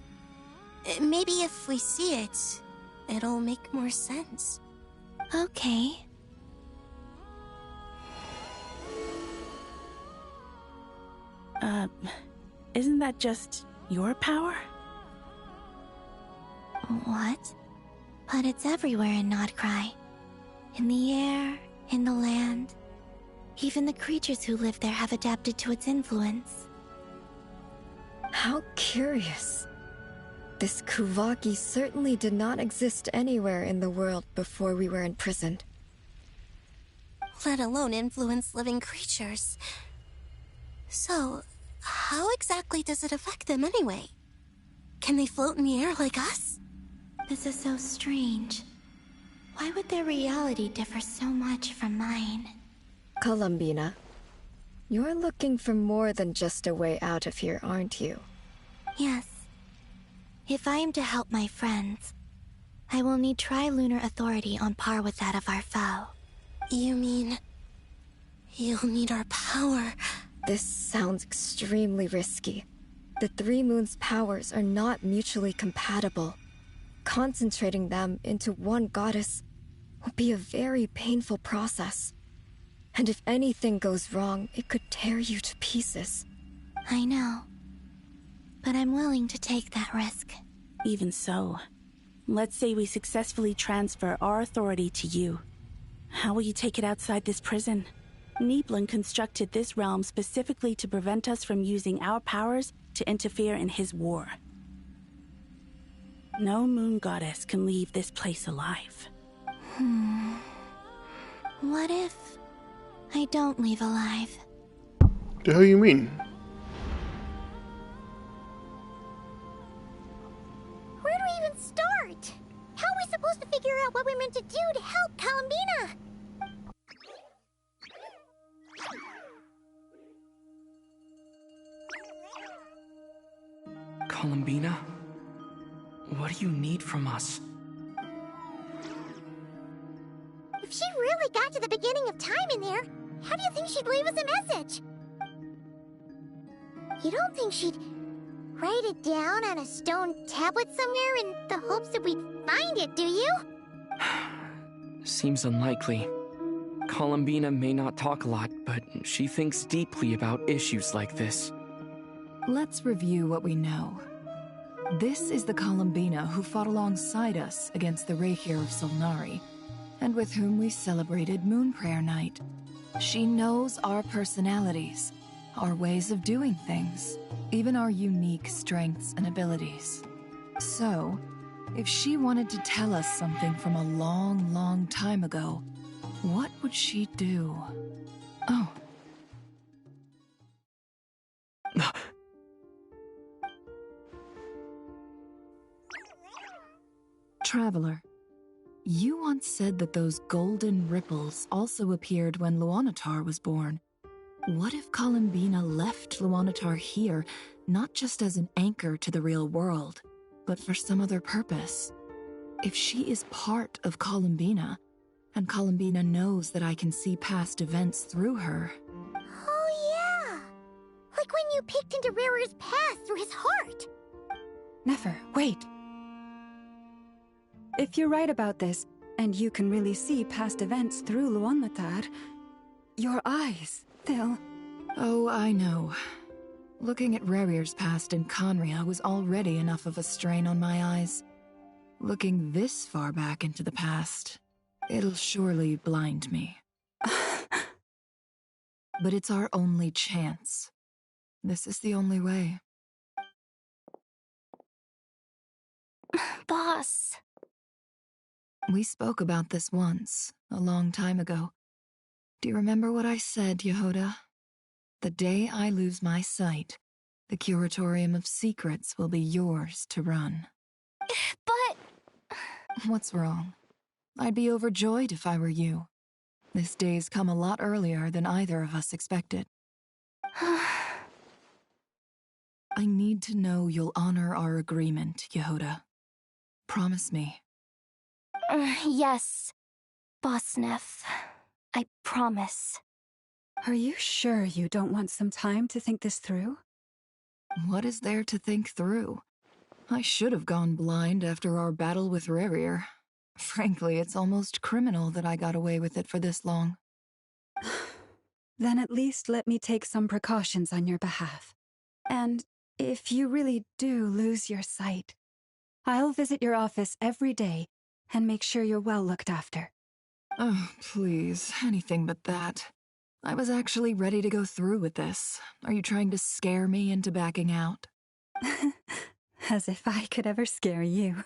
Maybe if we see it, it'll make more sense. Okay. Isn't that just your power? What? But it's everywhere in Nod-Krai. In the air, in the land. Even the creatures who live there have adapted to its influence. How curious. This Kuvaki certainly did not exist anywhere in the world before we were imprisoned. Let alone influence living creatures. So, how exactly does it affect them anyway? Can they float in the air like us? This is so strange. Why would their reality differ so much from mine? Columbina, you're looking for more than just a way out of here, aren't you? Yes. If I am to help my friends, I will need tri-lunar authority on par with that of our foe. You mean... you'll need our power? This sounds extremely risky. The three moons' powers are not mutually compatible. Concentrating them into one goddess will be a very painful process. And if anything goes wrong, it could tear you to pieces. I know. But I'm willing to take that risk. Even so, let's say we successfully transfer our authority to you. How will you take it outside this prison? Nibelung constructed this realm specifically to prevent us from using our powers to interfere in his war. No moon goddess can leave this place alive. What if I don't leave alive? The hell you mean? Where do we even start? How are we supposed to figure out what we're meant to do to help Columbina? Columbina? What do you need from us? If she really got to the beginning of time in there, how do you think she'd leave us a message? You don't think she'd write it down on a stone tablet somewhere in the hopes that we'd find it, do you? Seems unlikely. Columbina may not talk a lot, but she thinks deeply about issues like this. Let's review what we know. This is the Columbina who fought alongside us against the Reikir of Solnari, and with whom we celebrated Moon Prayer Night. She knows our personalities, our ways of doing things, even our unique strengths and abilities. So, if she wanted to tell us something from a long, long time ago, what would she do? Oh. Traveler, you once said that those golden ripples also appeared when Luanatar was born. What if Columbina left Luanatar here, not just as an anchor to the real world, but for some other purpose? If she is part of Columbina, and Columbina knows that I can see past events through her... Oh yeah! Like when you peeked into Rarer's past through his heart! Nefer, wait! If you're right about this, and you can really see past events through Luanatar, your eyes, they'll... Oh, I know. Looking at Rerir's past in Conria was already enough of a strain on my eyes. Looking this far back into the past, it'll surely blind me. But it's our only chance. This is the only way. Boss. We spoke about this once, a long time ago. Do you remember what I said, Yehoda? The day I lose my sight, the Curatorium of Secrets will be yours to run. But... What's wrong? I'd be overjoyed if I were you. This day's come a lot earlier than either of us expected. I need to know you'll honor our agreement, Yehoda. Promise me. Yes, Boss Neff. I promise. Are you sure you don't want some time to think this through? What is there to think through? I should have gone blind after our battle with Rerir. Frankly, it's almost criminal that I got away with it for this long. Then at least let me take some precautions on your behalf. And if you really do lose your sight, I'll visit your office every day and make sure you're well looked after. Oh, please, anything but that. I was actually ready to go through with this. Are you trying to scare me into backing out? As if I could ever scare you.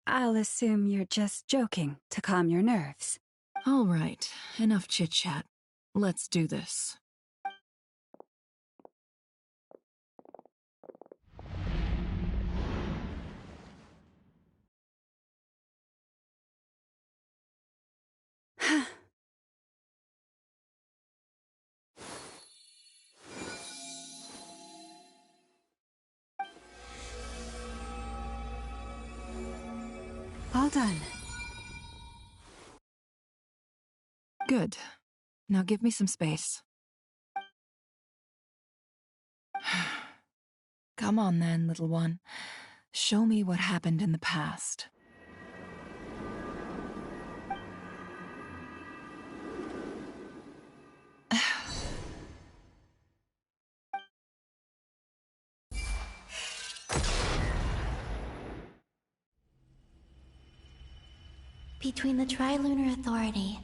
I'll assume you're just joking to calm your nerves. All right, enough chit-chat. Let's do this. All done. Good. Now give me some space. Come on then, little one. Show me what happened in the past. Between the Trilunar Authority,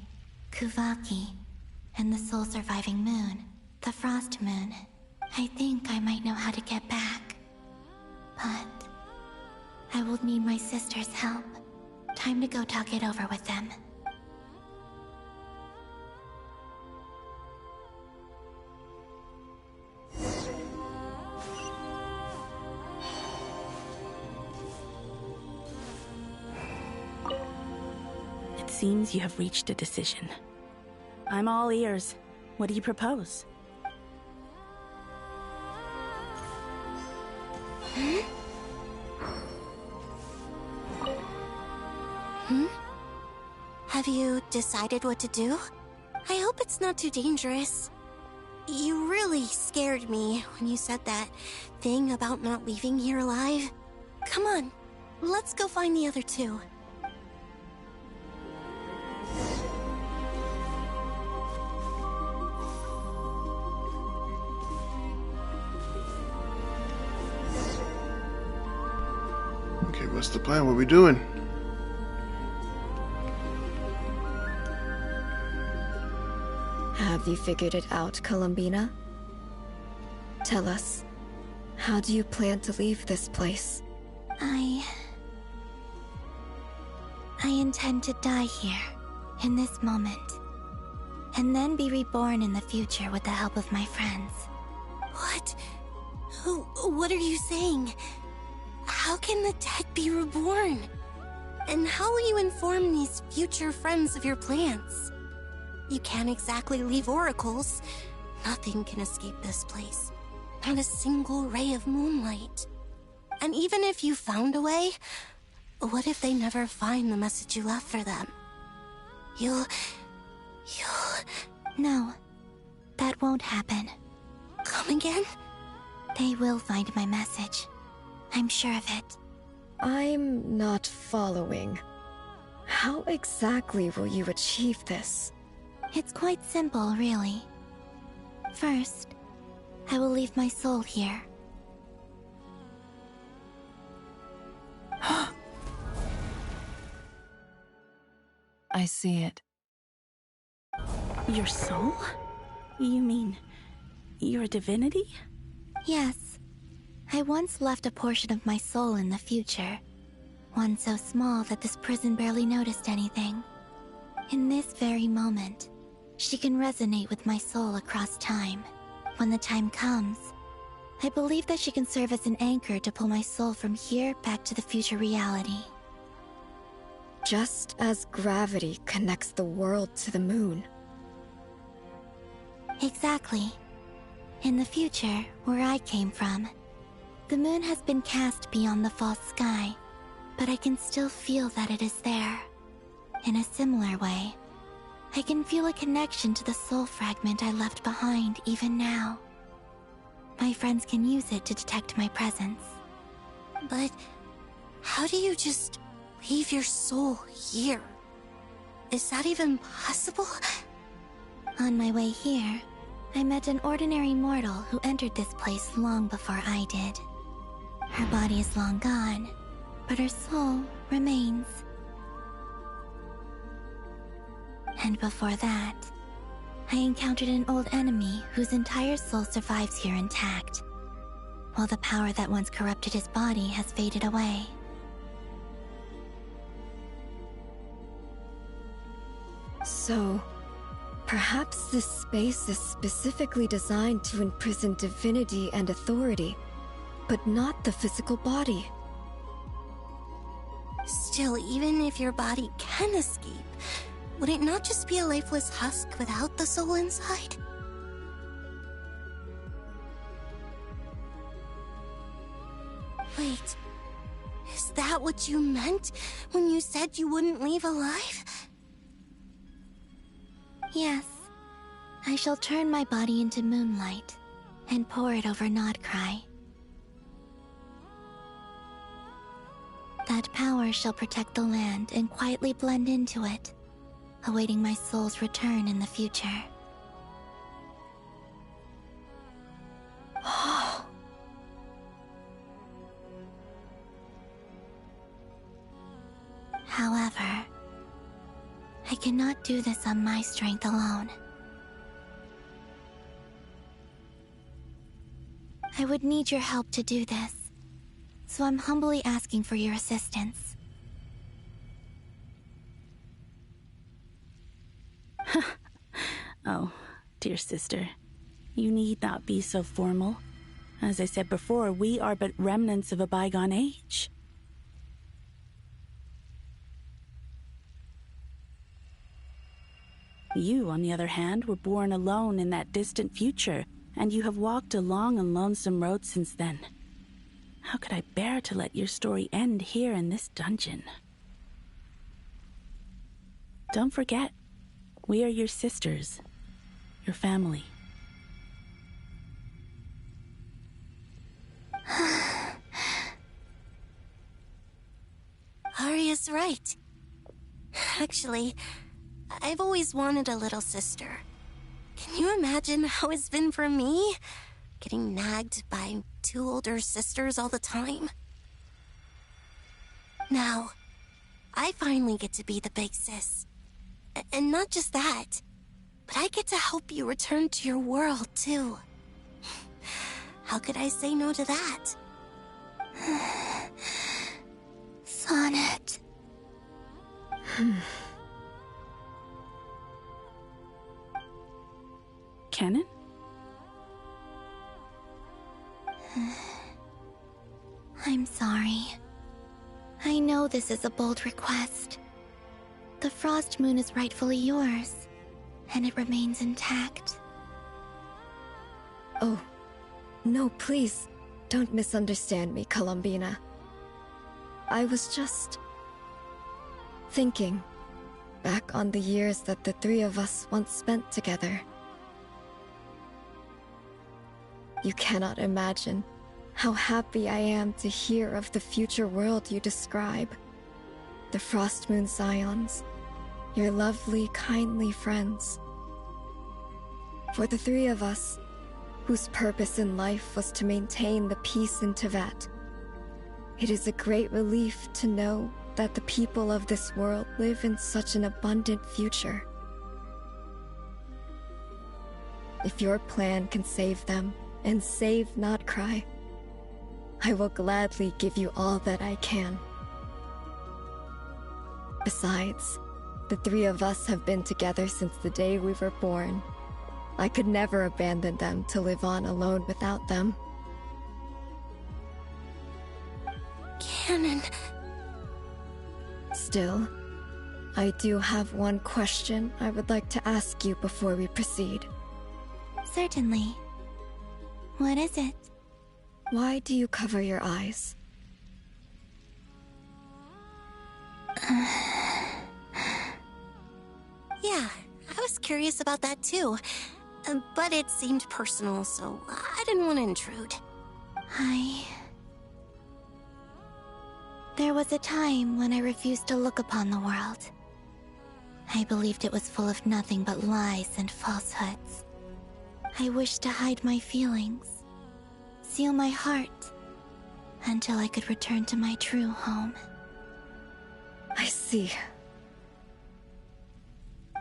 Kuvaki, and the soul-surviving moon, the Frost Moon. I think I might know how to get back. But I will need my sister's help. Time to go talk it over with them. It seems you have reached a decision. I'm all ears. What do you propose? Have you decided what to do? I hope it's not too dangerous. You really scared me when you said that thing about not leaving here alive. Come on, let's go find the other two. Okay, what's the plan? What are we doing? Have you figured it out, Columbina? Tell us, how do you plan to leave this place? I intend to die here, in this moment, and then be reborn in the future with the help of my friends. What? What are you saying? How can the dead be reborn? And how will you inform these future friends of your plans? You can't exactly leave oracles. Nothing can escape this place. Not a single ray of moonlight. And even if you found a way, what if they never find the message you left for them? You'll... No, that won't happen. Come again? They will find my message. I'm sure of it. I'm not following. How exactly will you achieve this? It's quite simple, really. First, I will leave my soul here. I see it. Your soul? You mean you're a divinity? Yes. I once left a portion of my soul in the future. One so small that this prison barely noticed anything. In this very moment, she can resonate with my soul across time. When the time comes, I believe that she can serve as an anchor to pull my soul from here back to the future reality. Just as gravity connects the world to the moon. Exactly. In the future, where I came from, the moon has been cast beyond the false sky, but I can still feel that it is there. In a similar way, I can feel a connection to the soul fragment I left behind even now. My friends can use it to detect my presence. But how do you just leave your soul here? Is that even possible? On my way here, I met an ordinary mortal who entered this place long before I did. Her body is long gone, but her soul remains. And before that, I encountered an old enemy whose entire soul survives here intact, while the power that once corrupted his body has faded away. So, perhaps this space is specifically designed to imprison divinity and authority, but not the physical body. Still, even if your body can escape, would it not just be a lifeless husk without the soul inside? Wait, is that what you meant when you said you wouldn't leave alive? Yes. I shall turn my body into moonlight and pour it over Nod-Krai. That power shall protect the land and quietly blend into it, awaiting my soul's return in the future. However, I cannot do this on my strength alone. would need your help to do this. So I'm humbly asking for your assistance. Oh, dear sister. You need not be so formal. As I said before, we are but remnants of a bygone age. You, on the other hand, were born alone in that distant future, and you have walked a long and lonesome road since then. How could I bear to let your story end here in this dungeon? Don't forget, we are your sisters, your family. Arya's right. Actually, I've always wanted a little sister. Can you imagine how it's been for me? Getting nagged by 2 older sisters all the time. Now, I finally get to be the big sis. And not just that, but I get to help you return to your world, too. How could I say no to that? Sonnet. Canon? I'm sorry. I know this is a bold request. The Frost Moon is rightfully yours, and it remains intact. Oh, no, please, don't misunderstand me, Columbina. I was just thinking back on the years that the 3 of us once spent together. You cannot imagine how happy I am to hear of the future world you describe. The Frost Moon Scions, your lovely, kindly friends. For the 3 of us, whose purpose in life was to maintain the peace in Teyvat, it is a great relief to know that the people of this world live in such an abundant future. If your plan can save them, and save Nod-Krai, I will gladly give you all that I can. Besides, the 3 of us have been together since the day we were born. I could never abandon them to live on alone without them. Canon. Still, I do have one question I would like to ask you before we proceed. Certainly. What is it? Why do you cover your eyes? Yeah, I was curious about that too. But it seemed personal, so I didn't want to intrude. There was a time when I refused to look upon the world. I believed it was full of nothing but lies and falsehoods. I wished to hide my feelings, seal my heart, until I could return to my true home. I see.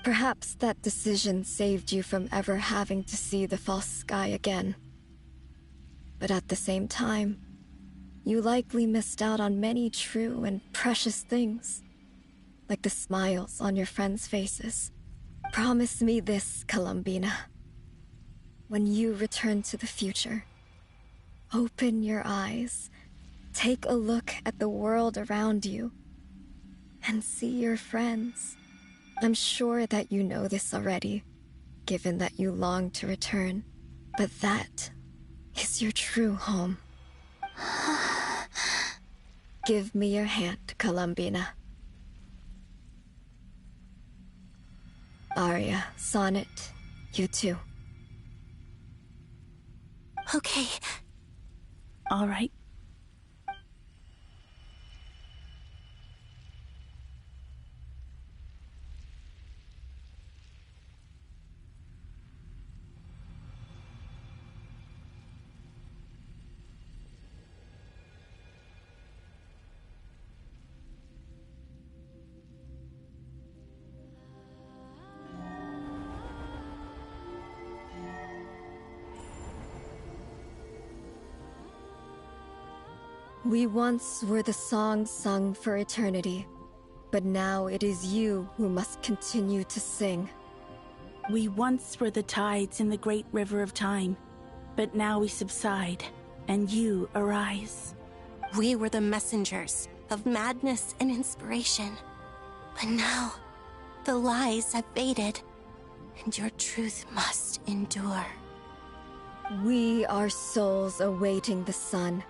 Perhaps that decision saved you from ever having to see the false sky again. But at the same time, you likely missed out on many true and precious things, like the smiles on your friends' faces. Promise me this, Columbina. When you return to the future, open your eyes, take a look at the world around you, and see your friends. I'm sure that you know this already, given that you long to return, but that is your true home. Give me your hand, Columbina. Arya, Sonnet, you too. Okay. All right. We once were the songs sung for eternity, but now it is you who must continue to sing. We once were the tides in the great river of time, but now we subside, and you arise. We were the messengers of madness and inspiration, but now the lies have faded, and your truth must endure. We are souls awaiting the sun.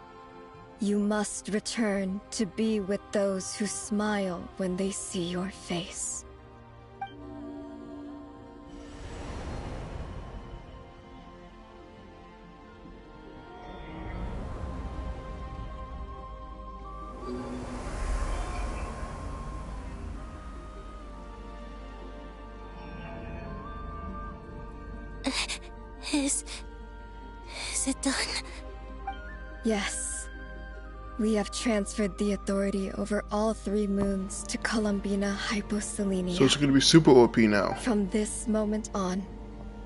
You must return to be with those who smile when they see your face. Is it done? Yes. We have transferred the authority over all 3 moons to Columbina Hyposelenia. So it's gonna be super OP now. From this moment on,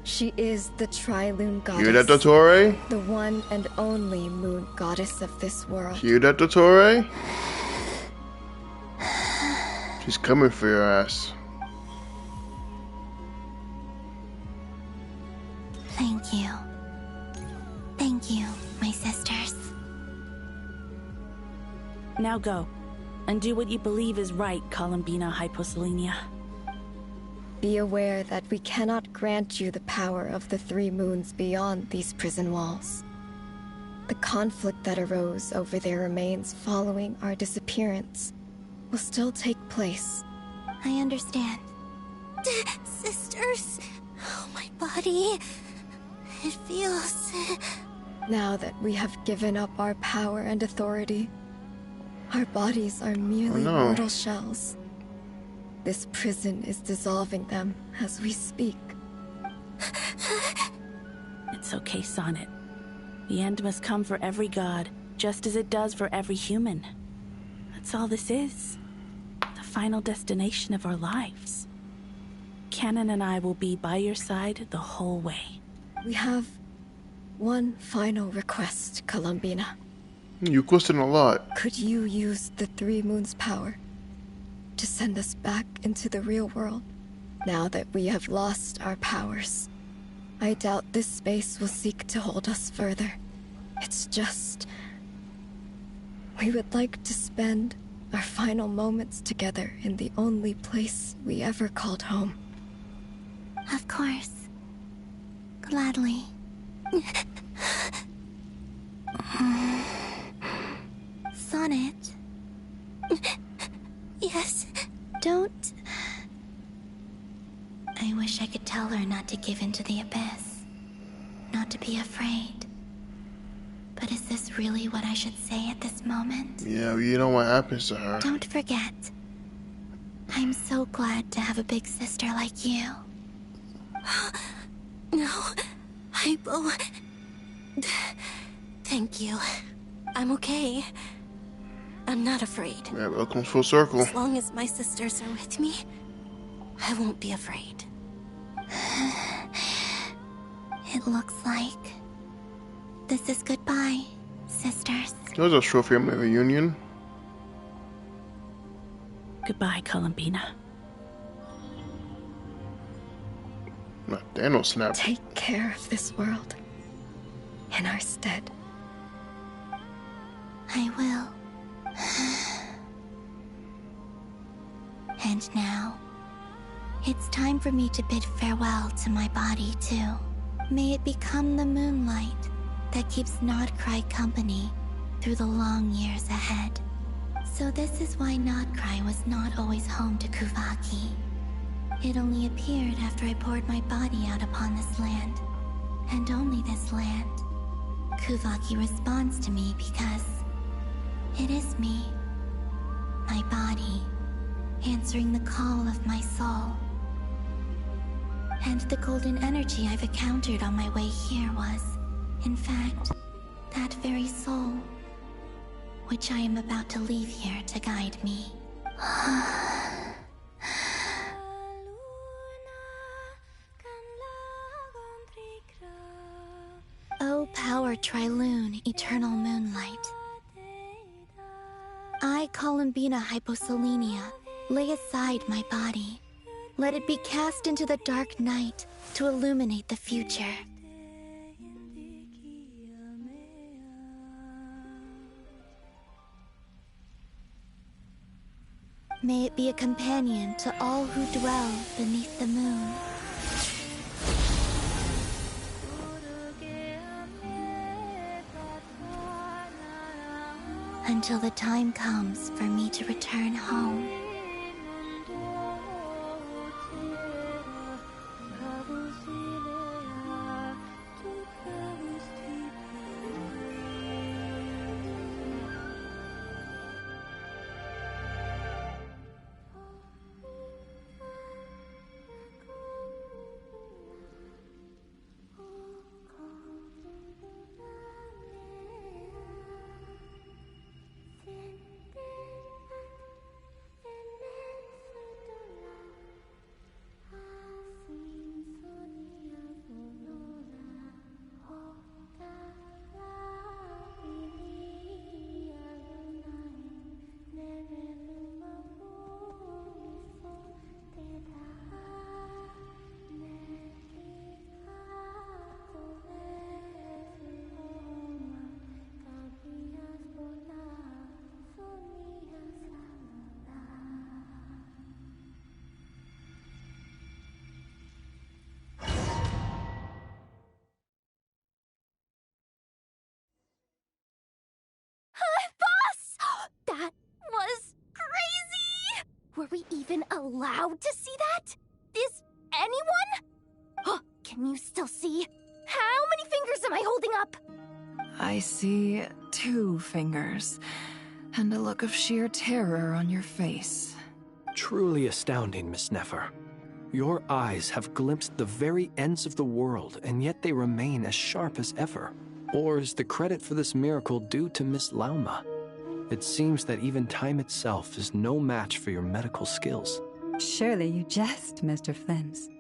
she is the Tri-Lune Goddess. Hear that, Dottore? The one and only moon goddess of this world. Hear that, Dottore? She's coming for your ass. Thank you. Thank you, my sisters. Now go, and do what you believe is right, Columbina Hyposelenia. Be aware that we cannot grant you the power of the 3 moons beyond these prison walls. The conflict that arose over their remains following our disappearance will still take place. I understand. Sisters, oh, my body. It feels... Now that we have given up our power and authority, our bodies are merely mortal shells. This prison is dissolving them as we speak. It's okay, Sonnet. The end must come for every god, just as it does for every human. That's all this is. The final destination of our lives. Canon and I will be by your side the whole way. We have one final request, Columbina. You question a lot. Could you use the 3 moons' power to send us back into the real world? Now that we have lost our powers, I doubt this space will seek to hold us further. It's just... we would like to spend our final moments together in the only place we ever called home. Of course. Gladly. Sonnet? Yes? Don't... I wish I could tell her not to give in to the abyss. Not to be afraid. But is this really what I should say at this moment? Yeah, you know what happens to her. Don't forget. I'm so glad to have a big sister like you. No, Hypo. Thank you. I'm okay. I'm not afraid. Yeah, it comes full circle. As long as my sisters are with me, I won't be afraid. It looks like this is goodbye, sisters. That was a short family reunion. Goodbye, Columbina. Thanos snap. Take care of this world in our stead. I will. And now, it's time for me to bid farewell to my body, too. May it become the moonlight that keeps Nod-Krai company through the long years ahead. So this is why Nod-Krai was not always home to Kuvaki. It only appeared after I poured my body out upon this land, and only this land. Kuvaki responds to me because it is me, my body, answering the call of my soul. And the golden energy I've encountered on my way here was, in fact, that very soul, which I am about to leave here to guide me. O power Tri-Lune, eternal moonlight. Columbina hyposolenia, lay aside my body. Let it be cast into the dark night to illuminate the future. May it be a companion to all who dwell beneath the moon. Until the time comes for me to return home. That was crazy! Were we even allowed to see that? Is anyone? Can you still see? How many fingers am I holding up? I see 2 fingers, and a look of sheer terror on your face. Truly astounding, Miss Nefer. Your eyes have glimpsed the very ends of the world, and yet they remain as sharp as ever. Or is the credit for this miracle due to Miss Lauma? It seems that even time itself is no match for your medical skills. Surely you jest, Mr. Flins.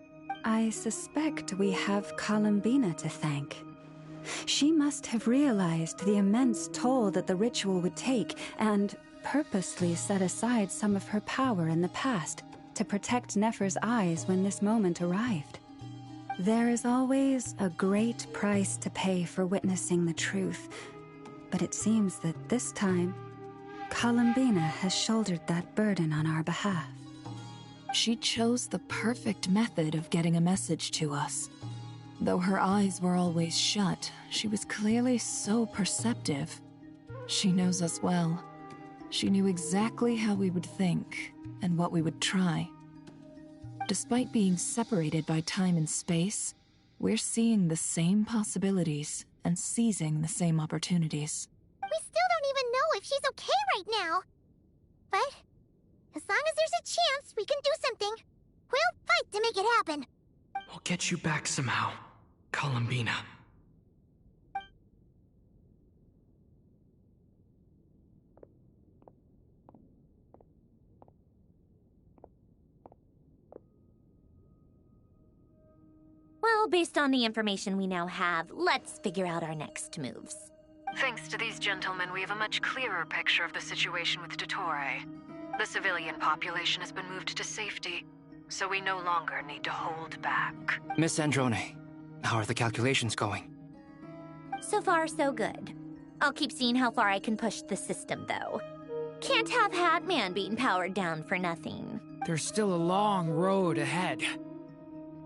I suspect we have Columbina to thank. She must have realized the immense toll that the ritual would take and purposely set aside some of her power in the past to protect Nefer's eyes when this moment arrived. There is always a great price to pay for witnessing the truth, but it seems that this time, Columbina has shouldered that burden on our behalf. She chose the perfect method of getting a message to us. Though her eyes were always shut, she was clearly so perceptive. She knows us well. She knew exactly how we would think and what we would try. Despite being separated by time and space, we're seeing the same possibilities and seizing the same opportunities. We still don't even know if she's okay right now. But as long as there's a chance we can do something, we'll fight to make it happen. We'll get you back somehow, Columbina. Well, based on the information we now have, let's figure out our next moves. Thanks to these gentlemen, we have a much clearer picture of the situation with Dottore. The civilian population has been moved to safety, so we no longer need to hold back. Miss Androne, how are the calculations going? So far, so good. I'll keep seeing how far I can push the system, though. Can't have Hatman being powered down for nothing. There's still a long road ahead.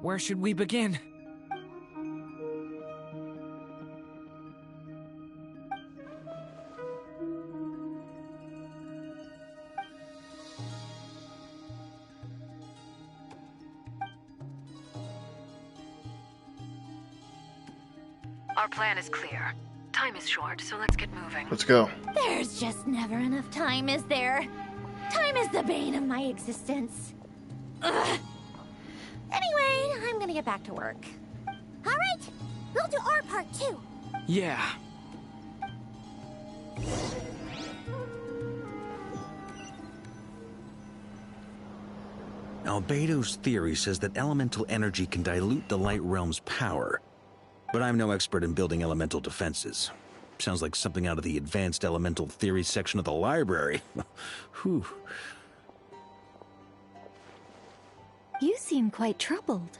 Where should we begin? Our plan is clear. Time is short, so let's get moving. Let's go. There's just never enough time, is there? Time is the bane of my existence. Ugh. Anyway, I'm gonna get back to work. All right, we'll do our part too. Yeah. Albedo's theory says that elemental energy can dilute the Light Realm's power, but I'm no expert in building elemental defenses. Sounds like something out of the advanced elemental theory section of the library. Whew. You seem quite troubled.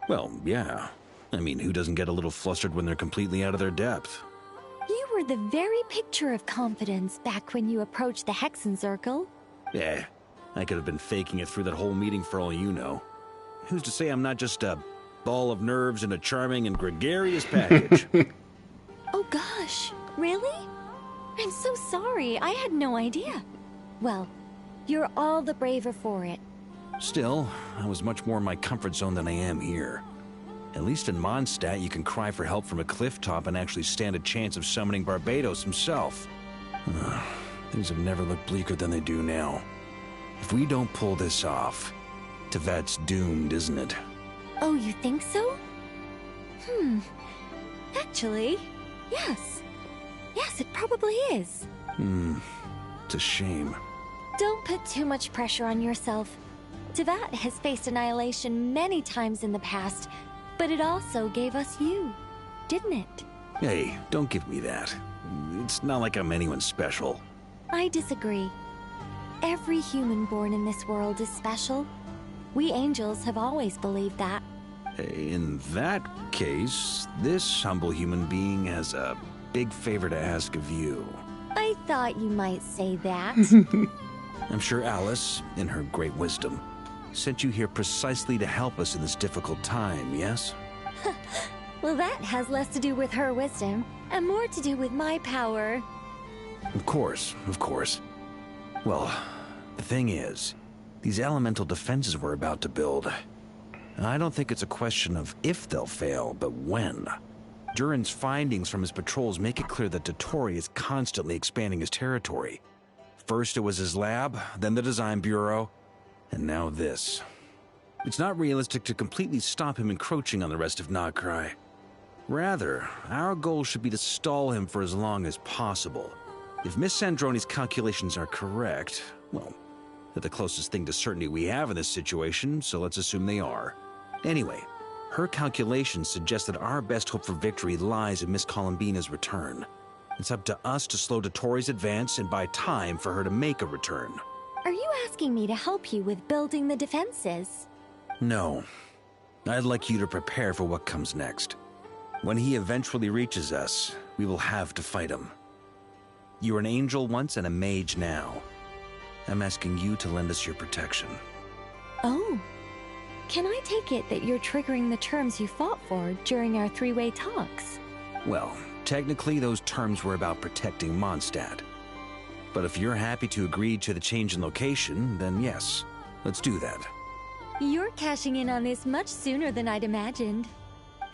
Well, yeah. I mean, who doesn't get a little flustered when they're completely out of their depth? You were the very picture of confidence back when you approached the Hexencircle. Yeah, I could have been faking it through that whole meeting for all you know. Who's to say I'm not just a ball of nerves in a charming and gregarious package? Oh gosh, really? I'm so sorry, I had no idea. Well, you're all the braver for it. Still, I was much more in my comfort zone than I am here. At least in Mondstadt, you can cry for help from a cliff top and actually stand a chance of summoning Barbatos himself. Things have never looked bleaker than they do now. If we don't pull this off, Teyvat's doomed, isn't it? Oh, you think so? Actually, yes. Yes, it probably is. It's a shame. Don't put too much pressure on yourself. Teyvat has faced annihilation many times in the past, but it also gave us you, didn't it? Hey, don't give me that. It's not like I'm anyone special. I disagree. Every human born in this world is special. We angels have always believed that. In that case, this humble human being has a big favor to ask of you. I thought you might say that. I'm sure Alice, in her great wisdom, sent you here precisely to help us in this difficult time, yes? Well, that has less to do with her wisdom, and more to do with my power. Of course, of course. Well, the thing is, these elemental defenses we're about to build, I don't think it's a question of if they'll fail, but when. Durin's findings from his patrols make it clear that Dottore is constantly expanding his territory. First it was his lab, then the design bureau, and now this. It's not realistic to completely stop him encroaching on the rest of Nod-Krai. Rather, our goal should be to stall him for as long as possible. If Miss Sandroni's calculations are correct, well, they're the closest thing to certainty we have in this situation, so let's assume they are. Anyway, her calculations suggest that our best hope for victory lies in Miss Columbina's return. It's up to us to slow Dottore's advance and buy time for her to make a return. Are you asking me to help you with building the defenses? No. I'd like you to prepare for what comes next. When he eventually reaches us, we will have to fight him. You were an angel once and a mage now. I'm asking you to lend us your protection. Oh. Can I take it that you're triggering the terms you fought for during our three-way talks? Well, technically those terms were about protecting Mondstadt. But if you're happy to agree to the change in location, then yes, let's do that. You're cashing in on this much sooner than I'd imagined.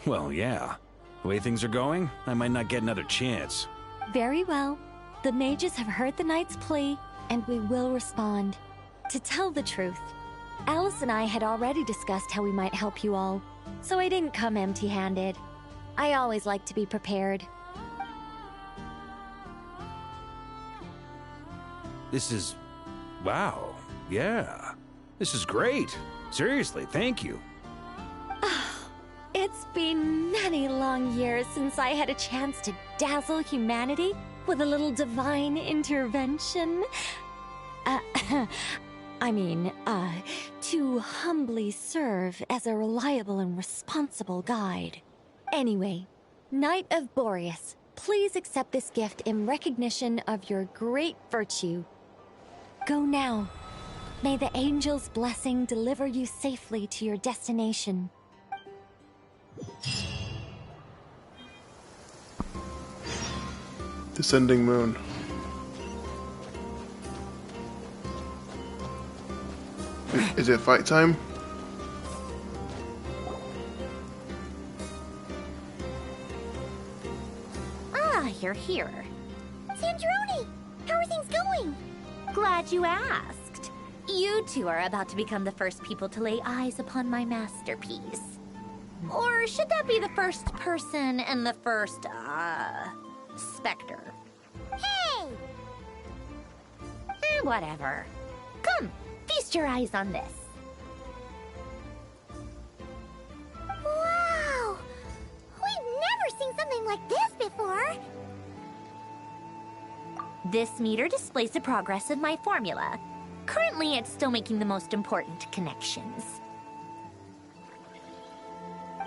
Well, yeah. The way things are going, I might not get another chance. Very well. The mages have heard the knight's plea, and we will respond. To tell the truth, Alice and I had already discussed how we might help you all, so I didn't come empty-handed. I always like to be prepared. This is... wow. Yeah. This is great. Seriously, thank you. It's been many long years since I had a chance to dazzle humanity with a little divine intervention. To humbly serve as a reliable and responsible guide. Anyway, Knight of Boreas, please accept this gift in recognition of your great virtue. Go now. May the angel's blessing deliver you safely to your destination. Descending moon. Is it fight time? Ah, you're here. Sandroni! How are things going? Glad you asked. You two are about to become the first people to lay eyes upon my masterpiece. Or should that be the first person and the first, specter? Hey! Whatever. Come, feast your eyes on this. Wow! We've never seen something like this before! This meter displays the progress of my formula. Currently, it's still making the most important connections.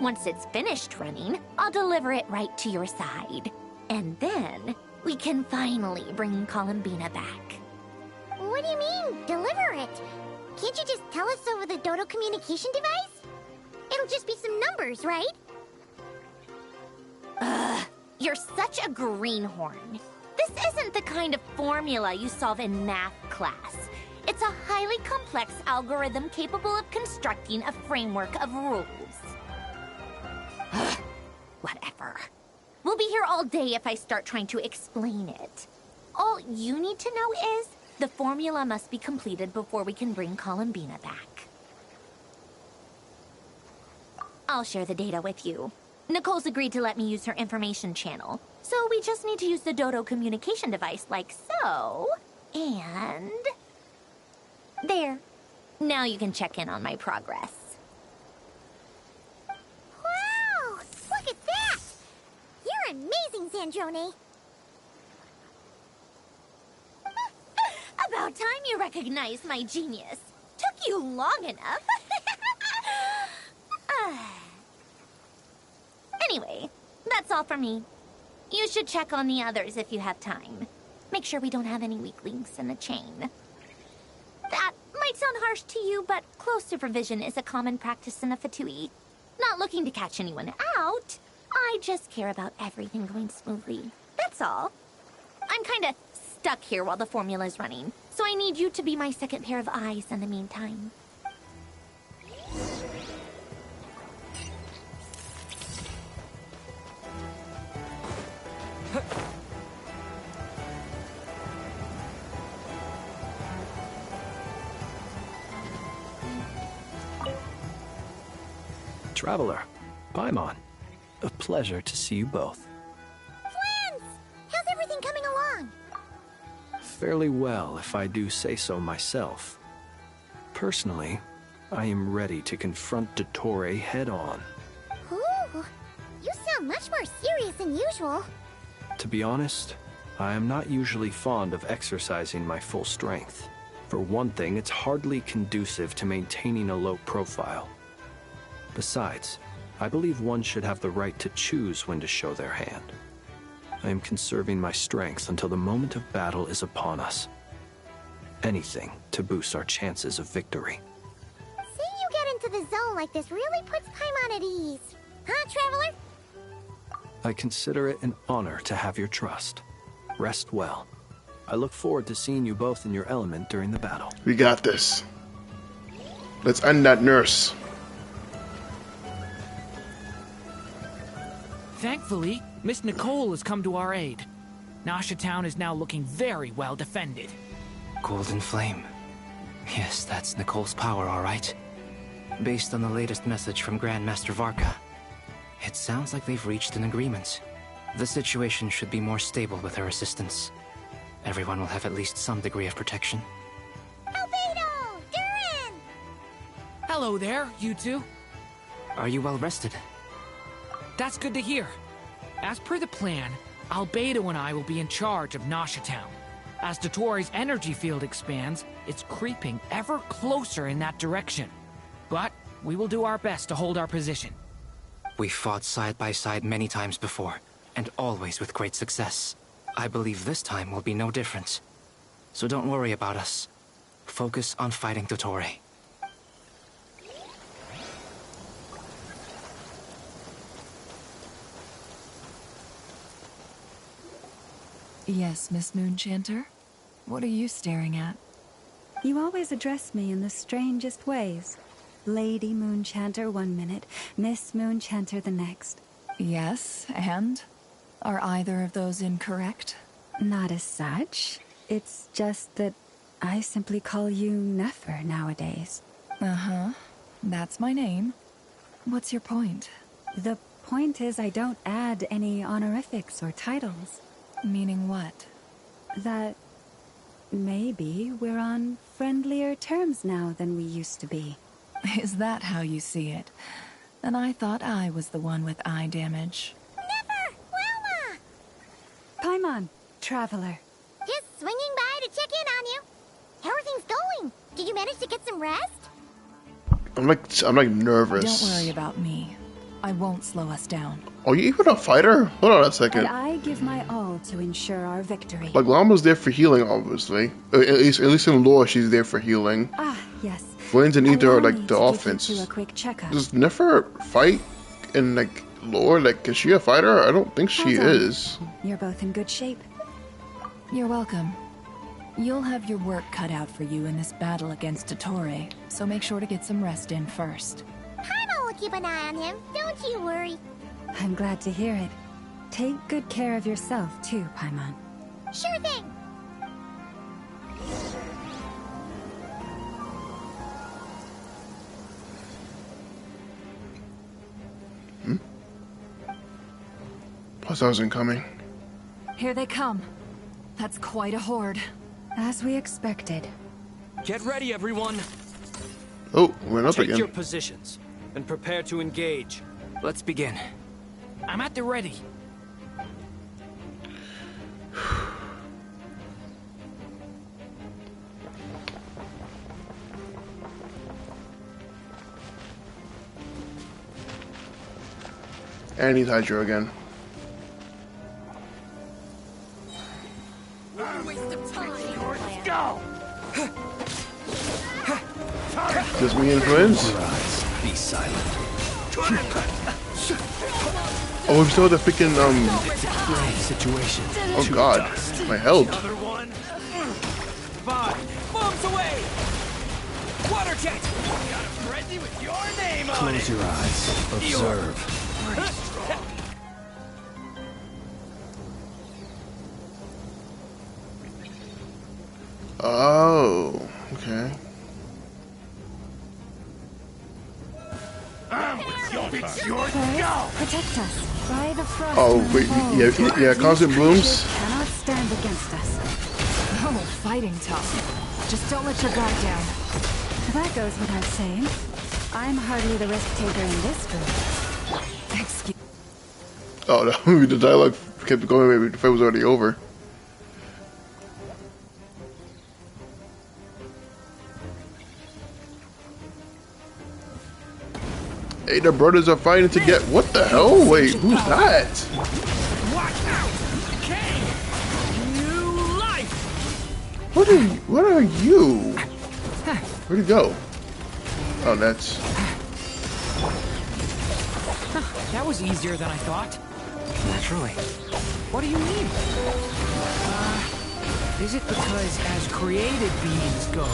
Once it's finished running, I'll deliver it right to your side. And then, we can finally bring Columbina back. What do you mean, deliver it? Can't you just tell us over the Dodo communication device? It'll just be some numbers, right? Ugh, you're such a greenhorn. This isn't the kind of formula you solve in math class. It's a highly complex algorithm capable of constructing a framework of rules. Ugh, whatever. We'll be here all day if I start trying to explain it. All you need to know is the formula must be completed before we can bring Columbina back. I'll share the data with you. Nicole's agreed to let me use her information channel, so we just need to use the Dodo communication device like so, and... there. Now you can check in on my progress. Wow! Look at that! You're amazing, Sandrone. About time you recognized my genius. Took you long enough. Anyway, that's all for me. You should check on the others if you have time. Make sure we don't have any weak links in the chain. That might sound harsh to you, but close supervision is a common practice in the Fatui. Not looking to catch anyone out. I just care about everything going smoothly. That's all. I'm kinda stuck here while the formula's running, so I need you to be my second pair of eyes in the meantime. Traveler, Paimon, a pleasure to see you both. Friends! How's everything coming along? Fairly well, if I do say so myself. Personally, I am ready to confront Dottore head-on. Ooh, you sound much more serious than usual. To be honest, I am not usually fond of exercising my full strength. For one thing, it's hardly conducive to maintaining a low profile. Besides, I believe one should have the right to choose when to show their hand. I am conserving my strength until the moment of battle is upon us. Anything to boost our chances of victory. Seeing you get into the zone like this really puts Paimon at ease. Huh, Traveler? I consider it an honor to have your trust. Rest well. I look forward to seeing you both in your element during the battle. We got this. Let's end that nurse. Thankfully, Miss Nicole has come to our aid. Nasha Town is now looking very well defended. Golden Flame. Yes, that's Nicole's power, all right. Based on the latest message from Grandmaster Varka, it sounds like they've reached an agreement. The situation should be more stable with her assistance. Everyone will have at least some degree of protection. Albedo! Durin! Hello there, you two. Are you well rested? That's good to hear. As per the plan, Albedo and I will be in charge of Nasha Town. As Dottore's energy field expands, it's creeping ever closer in that direction. But we will do our best to hold our position. We fought side by side many times before, and always with great success. I believe this time will be no different. So don't worry about us. Focus on fighting Dottore. Yes, Miss Moonchanter? What are you staring at? You always address me in the strangest ways. Lady Moonchanter 1 minute, Miss Moonchanter the next. Yes, and? Are either of those incorrect? Not as such. It's just that I simply call you Nefer nowadays. Uh-huh. That's my name. What's your point? The point is I don't add any honorifics or titles. Meaning what? That maybe we're on friendlier terms now than we used to be. Is that how you see it? And I thought I was the one with eye damage. Never! Wilma! Paimon, Traveler. Just Did you manage to get some rest? I'm like nervous. Don't worry about me. I won't slow us down. Are you even a fighter? Hold on a second. And I give my all to ensure our victory. Like Llama's there for healing, obviously. At least in lore, she's there for healing. Ah, yes. Flames and Aether are like the offense. Do a quick checkup. Does Nefer fight in like lore? Like, is she a fighter? I don't think she is. You're both in good shape. You're welcome. You'll have your work cut out for you in this battle against Dottore, so make sure to get some rest in first. Paimon will keep an eye on him. Don't you worry. I'm glad to hear it. Take good care of yourself too, Paimon. Sure thing. Plus I wasn't coming. Here they come. That's quite a horde. As we expected. Get ready, everyone. Oh, went up Take again. your positions and prepare to engage. Let's begin. I'm at the ready. And he's Hydro again. Just me and friends? Be silent. Oh, we still the freaking situation. Oh god, my health. Another one. 5 bombs away. Water jet. Got a frenzy with your name on it. Close your eyes. Observe. Oh, okay. Protect us. By the frost. Oh wait, yeah, constant blooms. Cannot stand against us. Oh, fighting tough. Just don't let your guard down. That goes without saying. I'm hardly the risk taker in this group. Excuse. Oh no, the dialogue kept going. Maybe the fight was already over. Hey, the brothers are fighting to get. What the hell? Wait, who's that? Watch out. King. New life. What are you? Where'd he go? Oh, that's. That was easier than I thought. Naturally. What do you mean? Is it because as created beings go,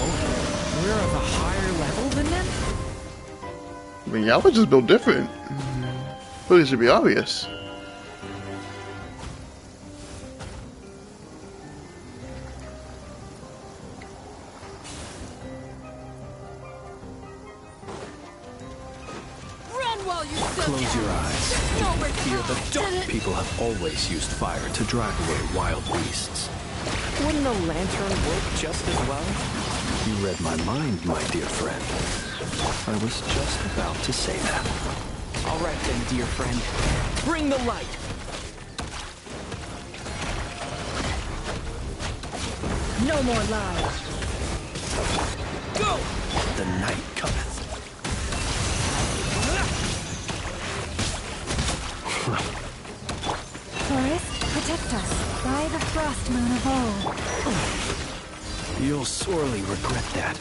we're of a higher level than them? I mean, y'all was just built different. But it should be obvious. Close your eyes. Fear the dark. People have always used fire to drive away wild beasts. Wouldn't a lantern work just as well? You read my mind, my dear friend. I was just about to say that. All right then, dear friend. Bring the light. No more lies. Go. The night cometh. Forest, protect us. By the frost moon of old. You'll sorely regret that.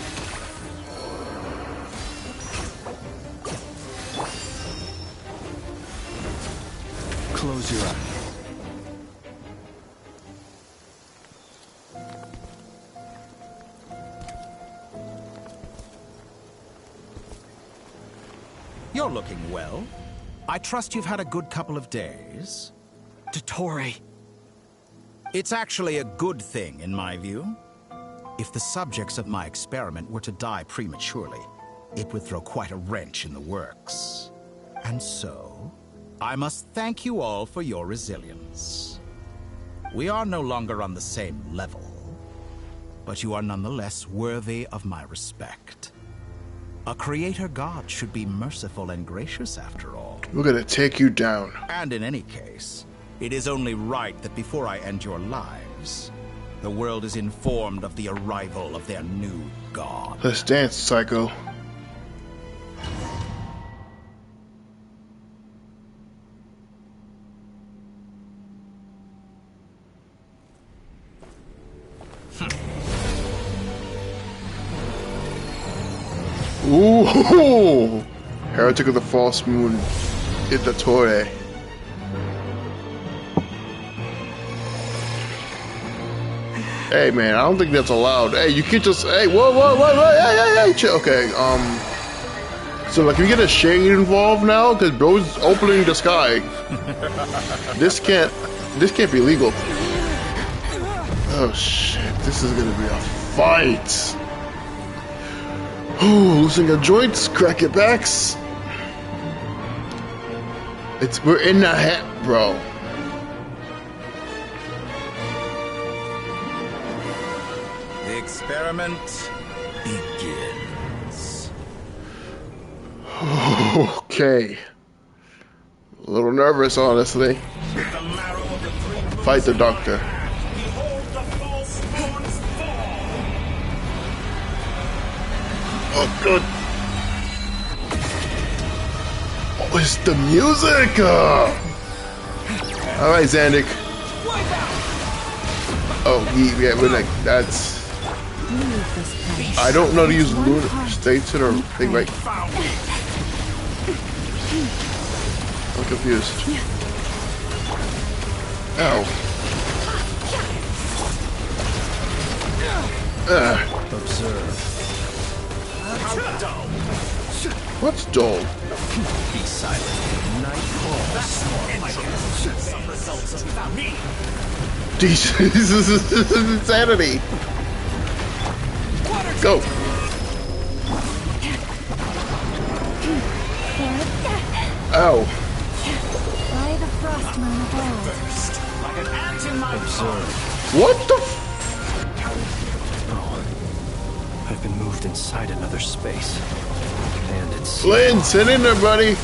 Close your eyes. You're looking well. I trust you've had a good couple of days. Dottore. It's actually a good thing, in my view. If the subjects of my experiment were to die prematurely, it would throw quite a wrench in the works. And so, I must thank you all for your resilience. We are no longer on the same level, but you are nonetheless worthy of my respect. A creator god should be merciful and gracious after all. We're gonna take you down. And in any case, it is only right that before I end your lives, the world is informed of the arrival of their new god. Let's dance, Psycho. Ooh! Heretic of the False Moon, Dottore. Hey man, I don't think that's allowed. Hey, you can't just. Hey, whoa, hey, chill. Okay, so like, we get a shade involved now because bro's opening the sky. This can't be legal. Oh shit, this is gonna be a fight. Ooh, loosen your joints, crack your backs. We're in the hat, bro. The experiment begins. Okay. A little nervous, honestly. Fight the doctor. Oh, good. Oh, it's the music! Alright, Zandik. Oh, yeah, we're like, that's... I don't know how to use lunar states or thing, right? I'm confused. Ow. Observe. What's dull? Be silent. Night calls. Some results without me. This is insanity. Go. Ow. By the frost moon above. Like an ant in my observe. What the I've been moved inside another space. And it's... Lynn, sit in there, buddy.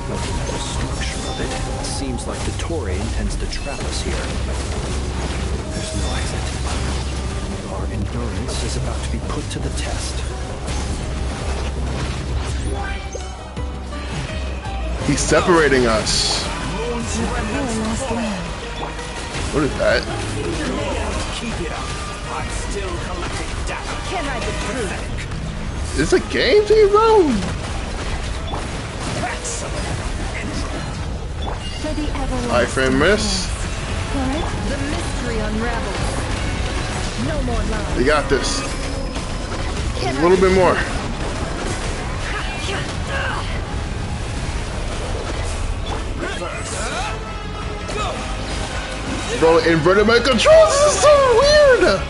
Looking at the structure of it, it seems like Dottore intends to trap us here. There's no exit. Our endurance is about to be put to the test. He's separating us. What is that? Keep it up. I'm still collecting data. Can I be true? Is this a game to you, bro? Iframe miss. The mystery unravels. No more lies. You got this. A little bit more. Bro, inverted my controls. This is so weird.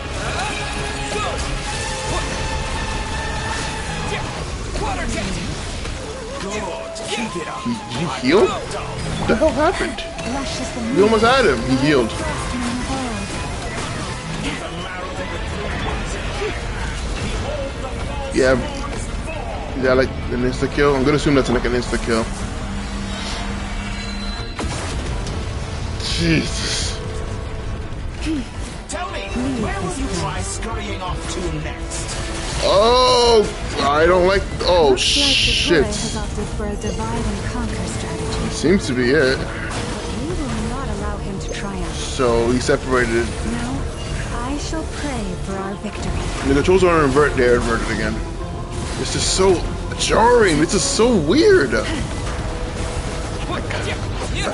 He healed? What the hell happened? We almost had him. He healed. Yeah. Yeah, like an insta kill. I'm gonna assume that's like an insta kill. Jesus. Tell me, where will you try scurrying off to next? Oh, I don't like. Oh shit. Has opted for a divide and conquer strategy. Seems to be it. We will not allow him to triumph. So he separated. Now, I shall pray for our victory. The controls aren't invert. They're inverted again. This is so jarring. This is so weird.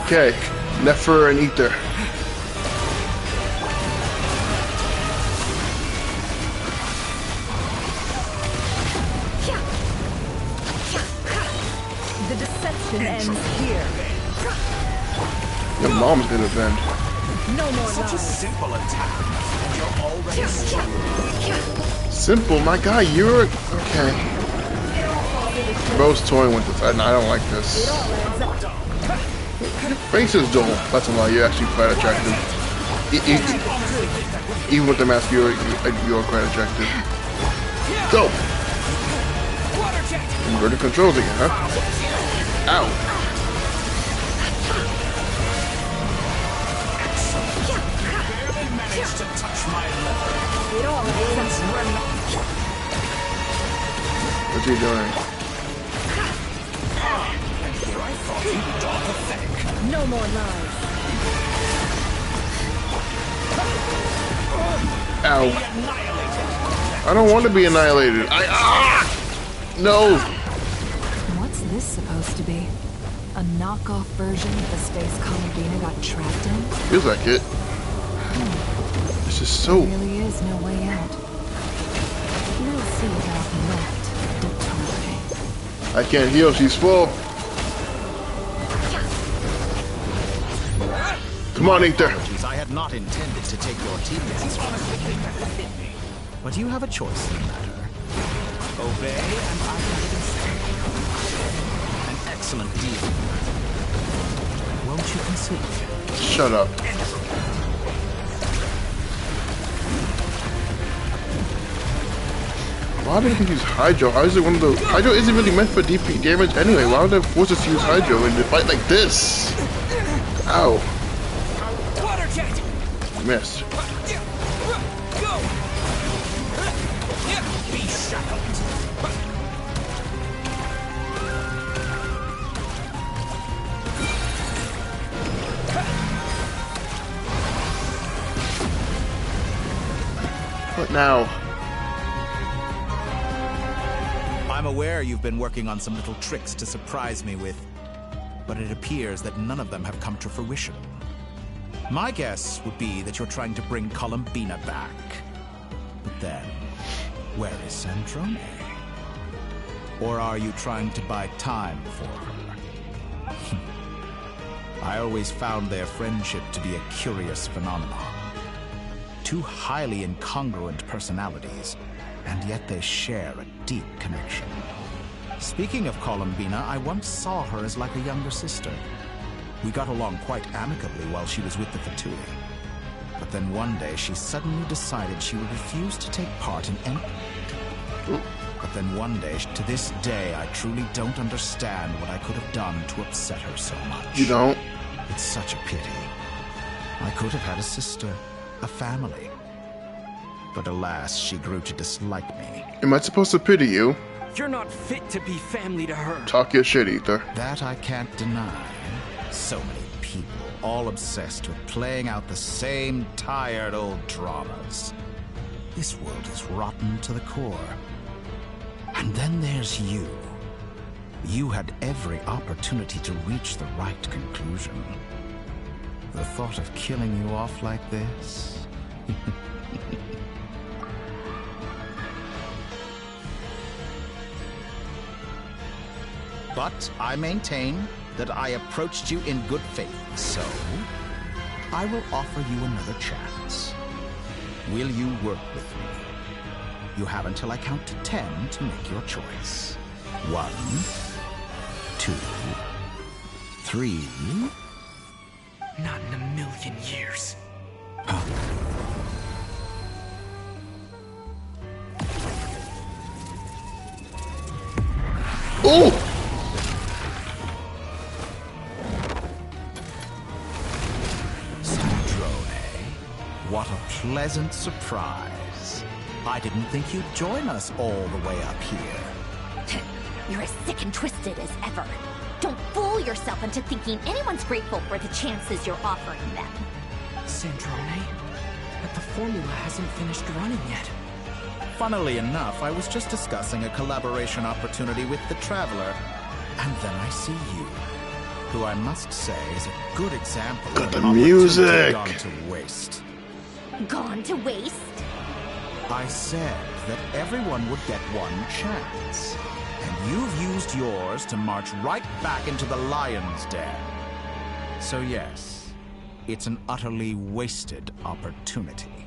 Okay, Nefer and Aether. The deception ends here. Your mom's gonna bend. No more Such a lies. simple attack. And you're already Simple, my guy. You're okay. Bro's toying with this. I don't like this. Face is dull. That's a lie. You're actually quite attractive. Even with the mask, you're quite attractive. Go. Inverted controls again, huh? Ow. managed to touch What's he doing? No more lies. Ow. I don't want to be annihilated. No. What's this supposed to be? A knockoff version of the space Columbina got trapped in? Feels like it. This is so... There really is no way out. We'll see about that, Dottore. I can't heal, she's full. Come on, Aether. I had not intended to take your teammates. But you have a choice in the matter. Obey and I can consent. An excellent deal. Won't you concede? Shut up. Why did he use Hydro? How is it one of those? Hydro isn't really meant for DP damage anyway. Why would they force us to use Hydro in a fight like this? Ow. Missed. What now? I'm aware you've been working on some little tricks to surprise me with, but it appears that none of them have come to fruition. My guess would be that you're trying to bring Columbina back. But then, where is Centrone? Or are you trying to buy time for her? I always found their friendship to be a curious phenomenon. Two highly incongruent personalities, and yet they share a deep connection. Speaking of Columbina, I once saw her as like a younger sister. We got along quite amicably while she was with the Fatui. But then one day she suddenly decided she would refuse to take part in any... But then one day, to this day, I truly don't understand what I could have done to upset her so much. You don't? It's such a pity. I could have had a sister, a family. But alas, she grew to dislike me. Am I supposed to pity you? You're not fit to be family to her. Talk your shit, Aether. That I can't deny. So many people, all obsessed with playing out the same tired old dramas. This world is rotten to the core. And then there's you. You had every opportunity to reach the right conclusion. The thought of killing you off like this? But I maintain that I approached you in good faith, so I will offer you another chance. Will you work with me? You have until I count to 10 to make your choice. 1, 2, 3. Not in a million years. Oh! What a pleasant surprise. I didn't think you'd join us all the way up here. You're as sick and twisted as ever. Don't fool yourself into thinking anyone's grateful for the chances you're offering them. Centrone, but the formula hasn't finished running yet. Funnily enough, I was just discussing a collaboration opportunity with the Traveler, and then I see you, who I must say is a good example of an opportunity gone to waste. Gone to waste? I said that everyone would get one chance, and you've used yours to march right back into the lion's den. So yes, it's an utterly wasted opportunity.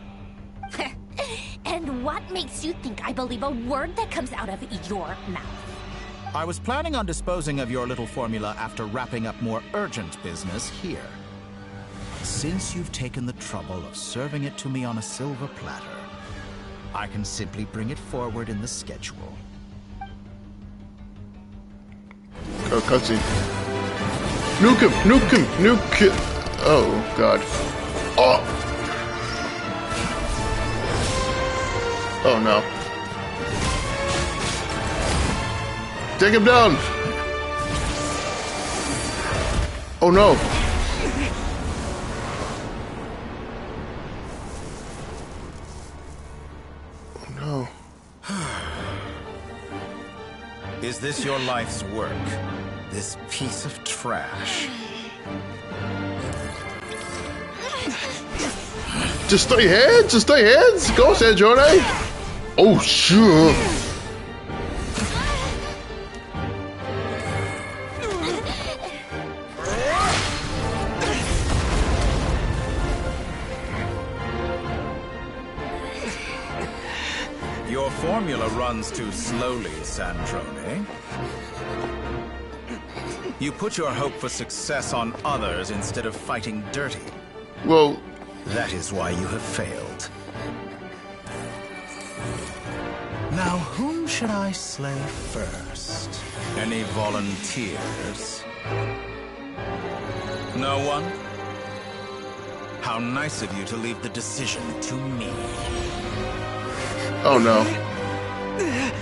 And what makes you think I believe a word that comes out of your mouth? I was planning on disposing of your little formula after wrapping up more urgent business here. Since you've taken the trouble of serving it to me on a silver platter, I can simply bring it forward in the schedule. Oh, cutscene. Nuke him! Nuke him! Nuke him! Oh, God. Oh! Oh no. Take him down! Oh no! Oh no. Is this your life's work? This piece of trash? Just stay heads! Just stay heads! Go, Sandrone! Oh, sure! Your formula runs too slowly, Sandrone. You put your hope for success on others instead of fighting dirty. Well... That is why you have failed. Now, whom should I slay first? Any volunteers? No one? How nice of you to leave the decision to me. Oh no.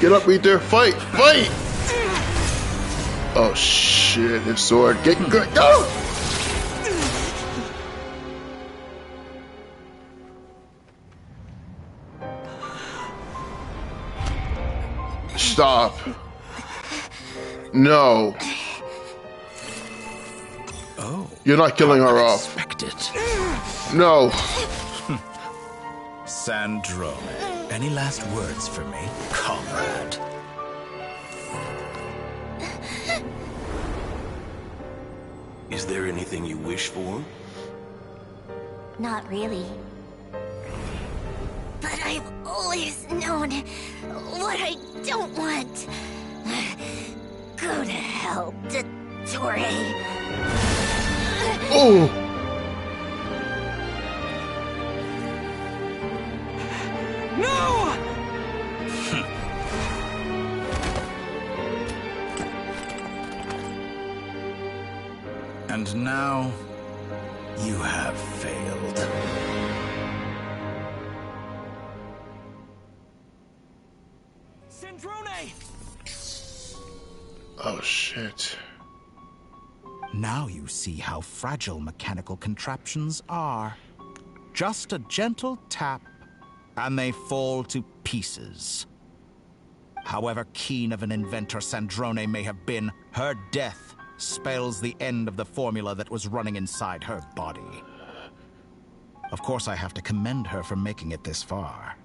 Get up, Aether. Fight! Fight! Oh shit, his sword. Get good. Go! Stop. No. Oh. You're not killing her off. No. Sandrone, any last words for me, comrade? Is there anything you wish for? Not really. But I've always known what I don't want. Go to hell, Dottore. Oh! No! And now, you have failed. Sandrone! Oh shit. Now you see how fragile mechanical contraptions are. Just a gentle tap, and they fall to pieces. However keen of an inventor Sandrone may have been, her death spells the end of the formula that was running inside her body. Of course, I have to commend her for making it this far.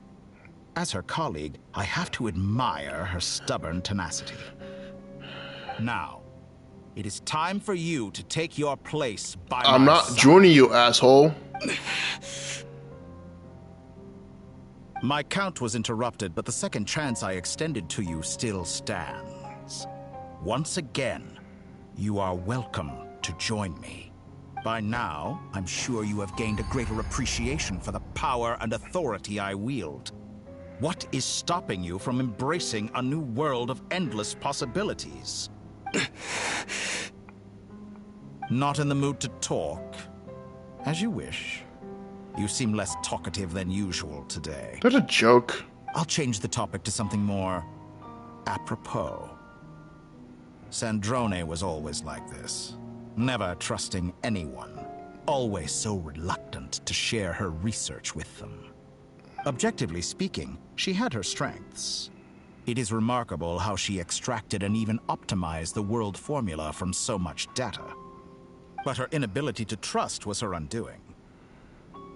As her colleague, I have to admire her stubborn tenacity. Now, it is time for you to take your place by my I'm not side. joining you, asshole. My count was interrupted, but the second chance I extended to you still stands. Once again, you are welcome to join me. By now, I'm sure you have gained a greater appreciation for the power and authority I wield. What is stopping you from embracing a new world of endless possibilities? Not in the mood to talk? As you wish. You seem less talkative than usual today. That's a joke. I'll change the topic to something more apropos. Sandrone was always like this. Never trusting anyone. Always so reluctant to share her research with them. Objectively speaking, she had her strengths. It is remarkable how she extracted and even optimized the world formula from so much data. But her inability to trust was her undoing.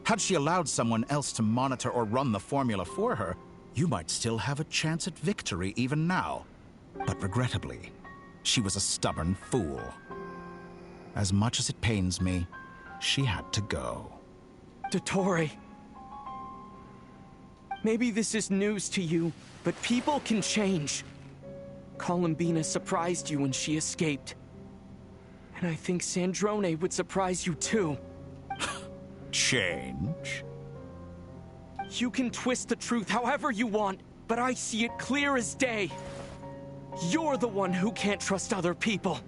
Had she allowed someone else to monitor or run the formula for her, you might still have a chance at victory even now. But regrettably, she was a stubborn fool. As much as it pains me, she had to go. Dottore. Maybe this is news to you, but people can change. Columbina surprised you when she escaped. And I think Sandrone would surprise you too. Change? You can twist the truth however you want, but I see it clear as day. You're the one who can't trust other people.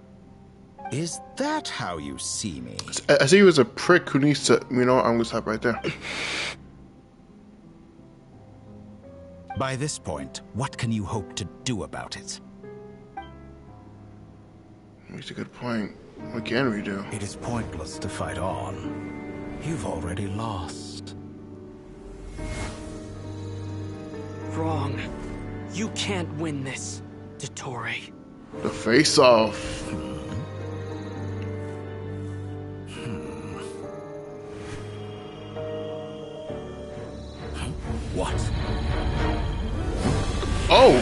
Is that how you see me? I see you as a prick who needs to, you know, I'm gonna stop right there. By this point, what can you hope to do about it? That's a good point. What can we do? It is pointless to fight on. You've already lost. Wrong. You can't win this, Dottore. The face-off. What? Oh!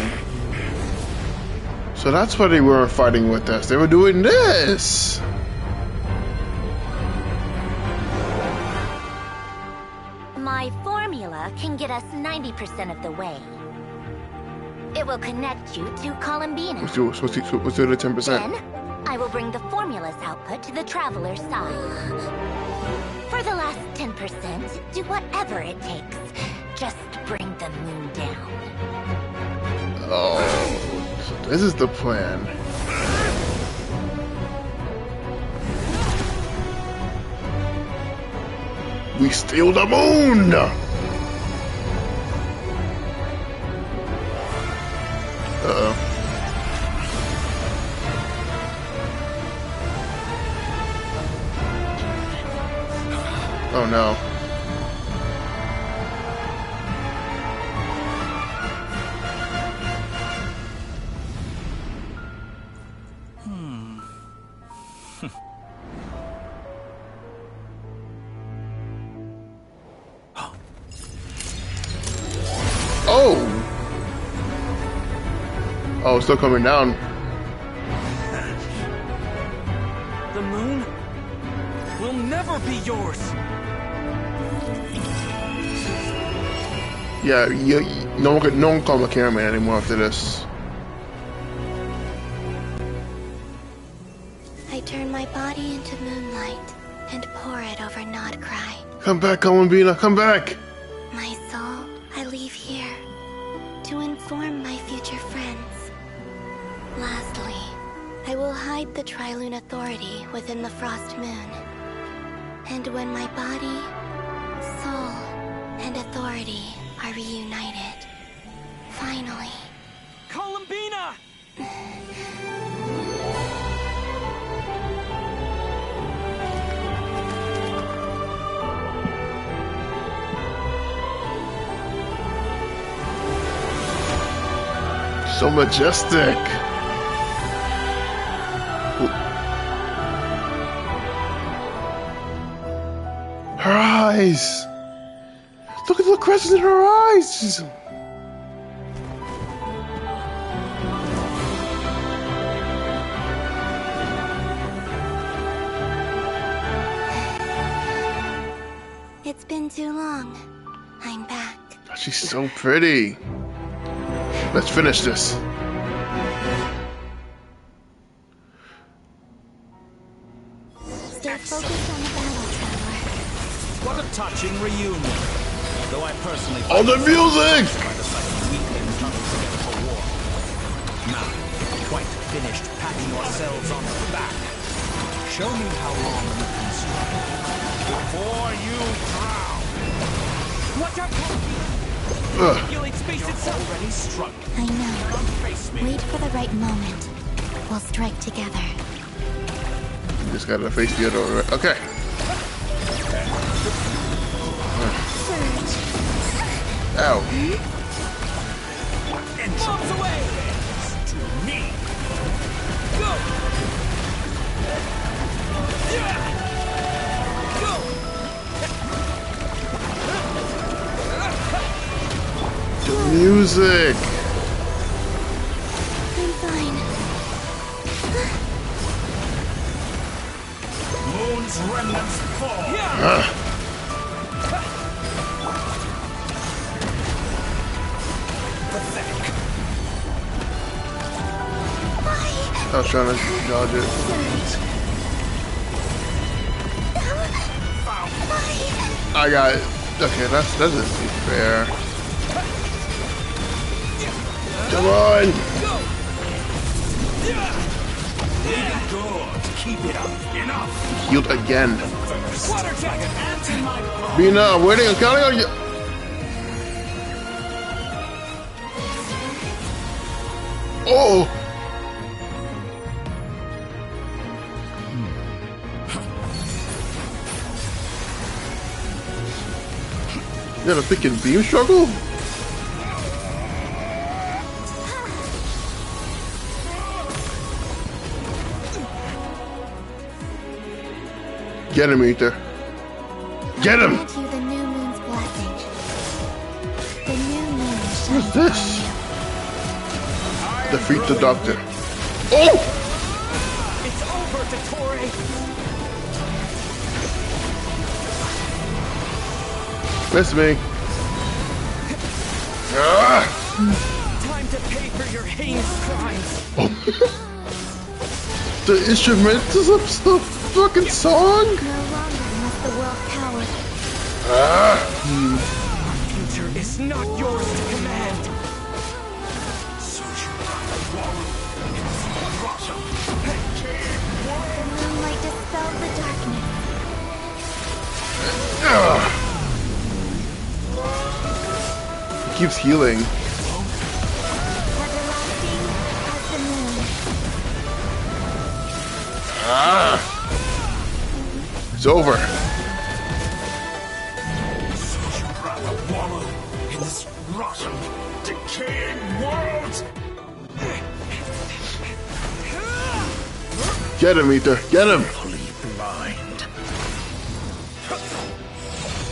So that's why they weren't fighting with us. They were doing this! My formula can get us 90% of the way. It will connect you to Columbina. Let's do the 10%. Then, I will bring the formula's output to the Traveler's side. For the last 10%, do whatever it takes. Just bring the moon down. Oh, so this is the plan. We steal the moon! Uh-oh. Oh no. Oh, it's still coming down. The moon will never be yours. Yeah, no one can call him a cameraman anymore after this. I turn my body into moonlight and pour it over Nod-Krai. Come back, Columbina, come back! My soul, I leave here to inform my future friends. Lastly, I will hide the Trilune Authority within the Frost Moon. And when my body, soul, and authority are reunited, finally... Columbina! So majestic! Her eyes! Look at the crescent in her eyes! It's been too long. I'm back. She's so pretty. Let's finish this. Stay focused on the battle, Traveler. What a touching reunion. Though I personally... All the music! ...by the sight of weaklings huddled together for war. Now, quite finished patting yourselves on the back. Show me how long you can survive before you drown. Watch out! Manipulate space itself. Already struck. I know. Wait for the right moment. We'll strike together. You just gotta face the other, right? Okay. Ow. Bombs away! To me. Go! Go! The music! I'm fine. Moon's remnants fall. Pathetic. I was trying to dodge it. I got it. Okay, that doesn't seem fair. Come on! Good. Keep it up. Enough. Healed again. Mina, I'm waiting. I'm counting on you. Oh! You got a freaking beam struggle? Get him, Aether. Get him! Grant you the new moon's blessing. The new moon shines What's this? Defeat the Doctor. Oh! It's over, Dottore! Miss me. Ah! Time to pay for your heinous crimes. Oh. The instrumentals of the fucking song? No longer must the world cower. Ah! Our future is not yours to command. The moonlight dispels the darkness. He keeps healing. Everlasting as the moon. Ah! It's over. You'd rather wallow in this rotten, decaying world! Get him, Aether. Get him. Blind.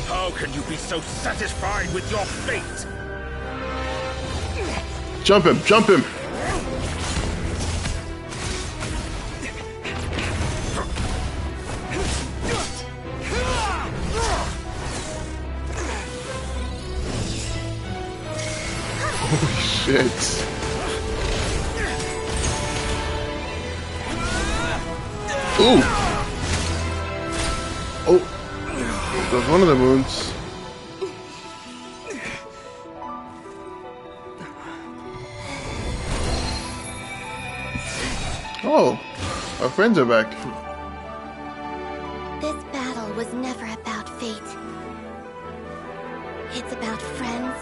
How can you be so satisfied with your fate? Jump him. Jump him. Holy shit. Ooh. Oh. That was one of the moons. Oh. Our friends are back. This battle was never about fate. It's about friends,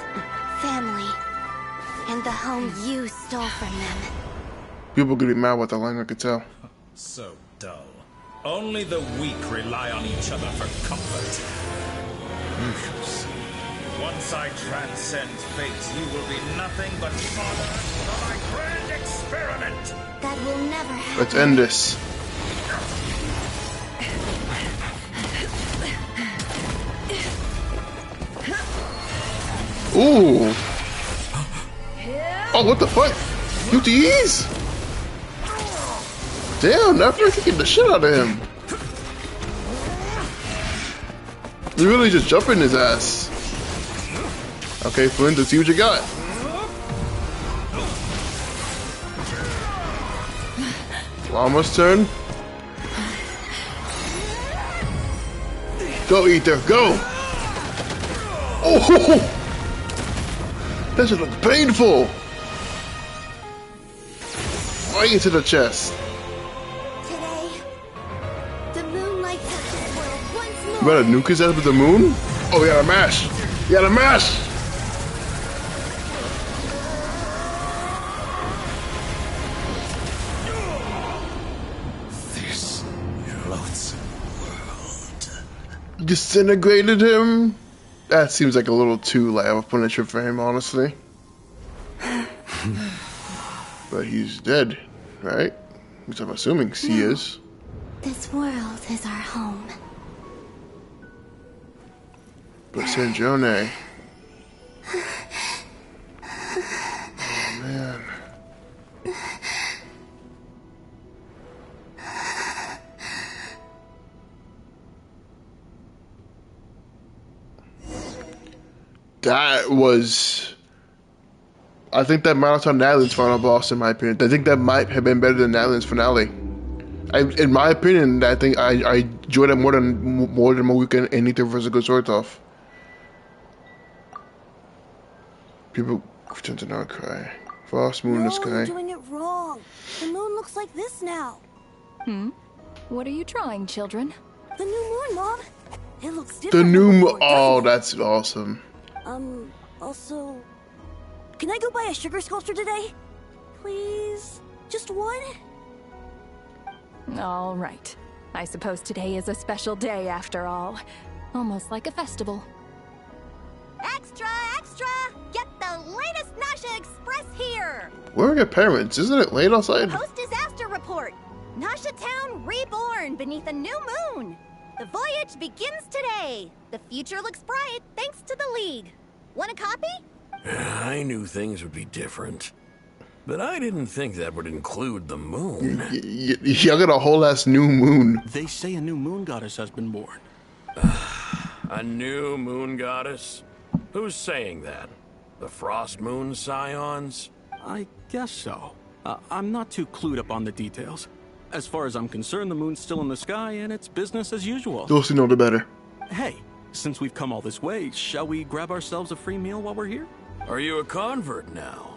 family, and the home you stole from them. People could be mad with the line, I could tell. So dull. Only the weak rely on each other for comfort. You shall see. Once I transcend fate, you will be nothing but fodder for my grand experiment. That will never happen. Let's end this. Ooh. Oh, what the fuck? UTEs? Damn, that freaking kicking the shit out of him. You really just jumping his ass. Okay, Flynn, let's see what you got. Llama's turn. Go, Aether, go! Oh! That should look painful! Right into the chest. Today, the moonlight touches the world once more. You better nuke his ass with the moon? Oh, you gotta mash! You gotta mash! This loathsome world. Disintegrated him? That seems like a little too light of a punishment for him, honestly. But he's dead, right? Which I'm assuming he is. This world is our home. But Sanjone. Oh, man. That was... I think that might have been Natalie's final boss, in my opinion. I think that might have been better than Natalie's finale. In my opinion, I think I enjoyed it more than Mohican and Aether vs. Good Sword Off. People pretend to Nod-Krai. Frost, moon, in the sky. You're doing it wrong. The moon looks like this now. What are you trying, children? The new moon, Mom. It looks different. The new than moon. before, Oh, doesn't it? that's awesome. Also, can I go buy a sugar sculpture today? please? Just one? All right. I suppose today is a special day after all. Almost like a festival. Extra, extra! Get the latest Nasha Express here! Where are your parents? Isn't it late outside? Post-disaster report! Nasha Town reborn beneath a new moon! The voyage begins today! The future looks bright thanks to the League. Want a copy? I knew things would be different. But I didn't think that would include the moon. Y'all got a whole ass new moon. They say a new moon goddess has been born. A new moon goddess? Who's saying that? The Frost Moon Scions? I guess so. I'm not too clued up on the details. As far as I'm concerned, the moon's still in the sky and it's business as usual. Those who know the better. Hey, since we've come all this way, shall we grab ourselves a free meal while we're here? Are you a convert now?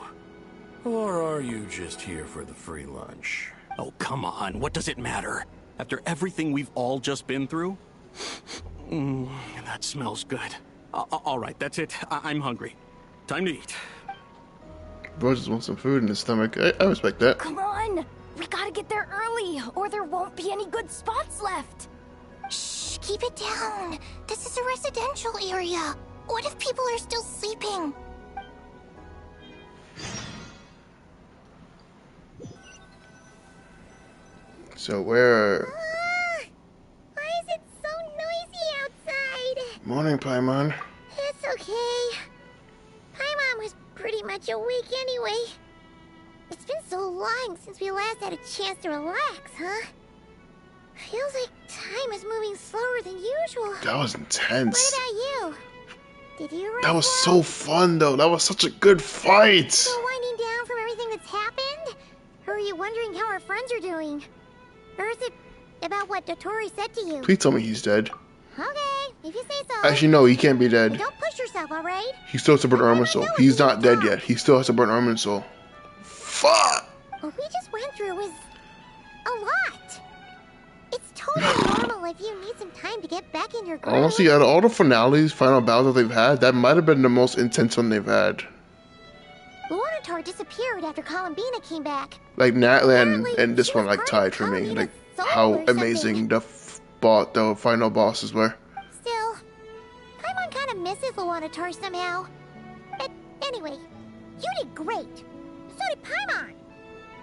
Or are you just here for the free lunch? Oh, come on. What does it matter? After everything we've all just been through? That smells good. All right, that's it. I'm hungry. Time to eat. Bro just wants some food in his stomach. I respect that. Come on! We gotta get there early, or there won't be any good spots left. Shh, keep it down. This is a residential area. What if people are still sleeping? So where? Why is it so noisy outside? Morning, Paimon. It's okay. Paimon was pretty much awake anyway. It's been so long since we last had a chance to relax, huh? Feels like time is moving slower than usual. That was intense. What about you? Did you rest That was well? so fun, though. That was such a good fight. Still winding down from everything that's happened? Or are you wondering how our friends are doing? Or is it about what Dottore said to you? Please tell me he's dead. Okay, if you say so. Actually, no, he can't be But dead. don't push yourself, alright? He still has to burn armor soul. He's not dead yet. He still has to burn armor soul. Fuck! What we just went through was a lot. It's totally normal if you need some time to get back in your groove. Honestly, out of all the finales, final battles that they've had, that might have been the most intense one they've had. Luanatar disappeared after Columbina came back. Like Natlan and this one like tied for me. Like how amazing the final bosses were. Still, Paimon kind of misses Luanatar somehow. But anyway, you did great. So did Paimon.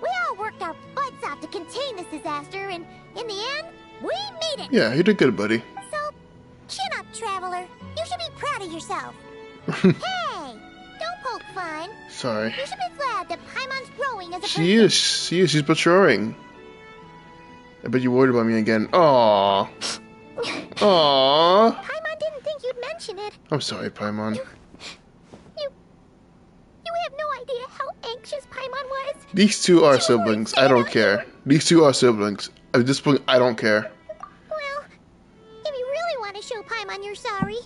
We all worked our butts off to contain this disaster, and in the end, we made it. Yeah, you did good, buddy. So, chin up, Traveler. You should be proud of yourself. Hey, don't poke fun. Sorry. You should be glad that Paimon's growing as a person. She is. She's maturing. I bet you're worried about me again. Aww. Aww. Paimon didn't think you'd mention it. I'm sorry, Paimon. You have no idea how anxious Paimon was. These two are siblings. I don't care. These two are siblings. At this point, I don't care. Well, if you really want to show Paimon you're sorry,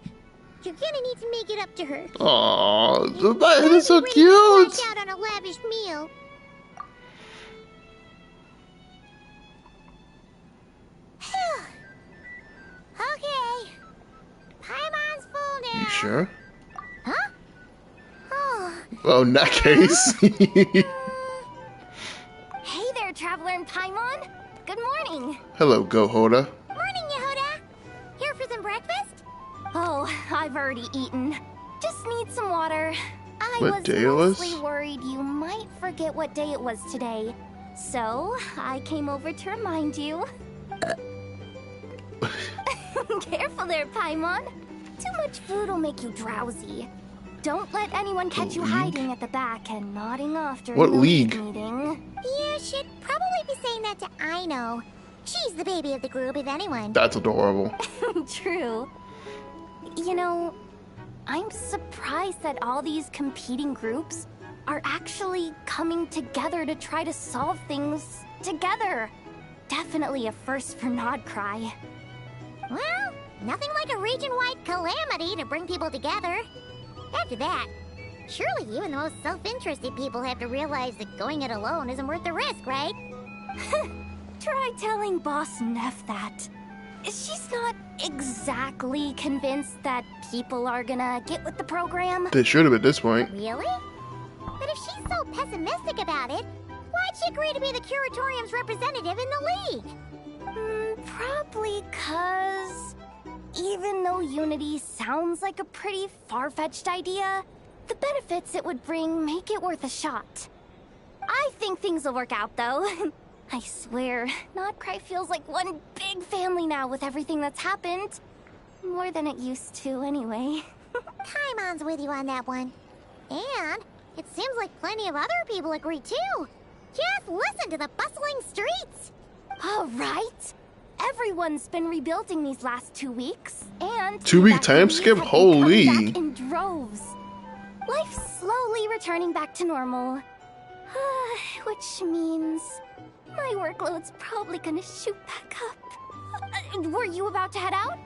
you're gonna need to make it up to her. Aww, that is so Ready to cute. splash out on a lavish meal. Okay. Paimon's full now. You sure? Huh? Oh. Well, in that case. Hey there, Traveler and Paimon. Good morning. Hello, Go-Hoda. Morning, Yehuda. Here for some breakfast? Oh, I've already eaten. Just need some water. I What was day it was? mostly worried you might forget what day it was today. So, I came over to remind you. Careful there, Paimon. Too much food will make you drowsy. Don't let anyone catch you hiding at the back and nodding off during What the league? meeting. You should probably be saying that to Aino. She's the baby of the group, if anyone. That's adorable. True. You know, I'm surprised that all these competing groups are actually coming together to try to solve things together. Definitely a first for Nod-Krai. Well, nothing like a region-wide calamity to bring people together. After that, surely even the most self-interested people have to realize that going it alone isn't worth the risk, right? Try telling Boss Neff that. She's not exactly convinced that people are gonna get with the program. They should have at this point. Really? But if she's so pessimistic about it, Why'd she agree to be the Curatorium's representative in the League? Probably 'cause even though unity sounds like a pretty far-fetched idea, the benefits it would bring make it worth a shot. I think things will work out, though. I swear, Nod-Krai feels like one big family now with everything that's happened. More than it used to, anyway. Paimon's with you on that one. And it seems like plenty of other people agree, too. Just listen to the bustling streets. All right. Everyone's been rebuilding these last 2 weeks, and 2-week time skip? Holy! Back in droves. Life's slowly returning back to normal, which means my workload's probably gonna shoot back up. Were you about to head out?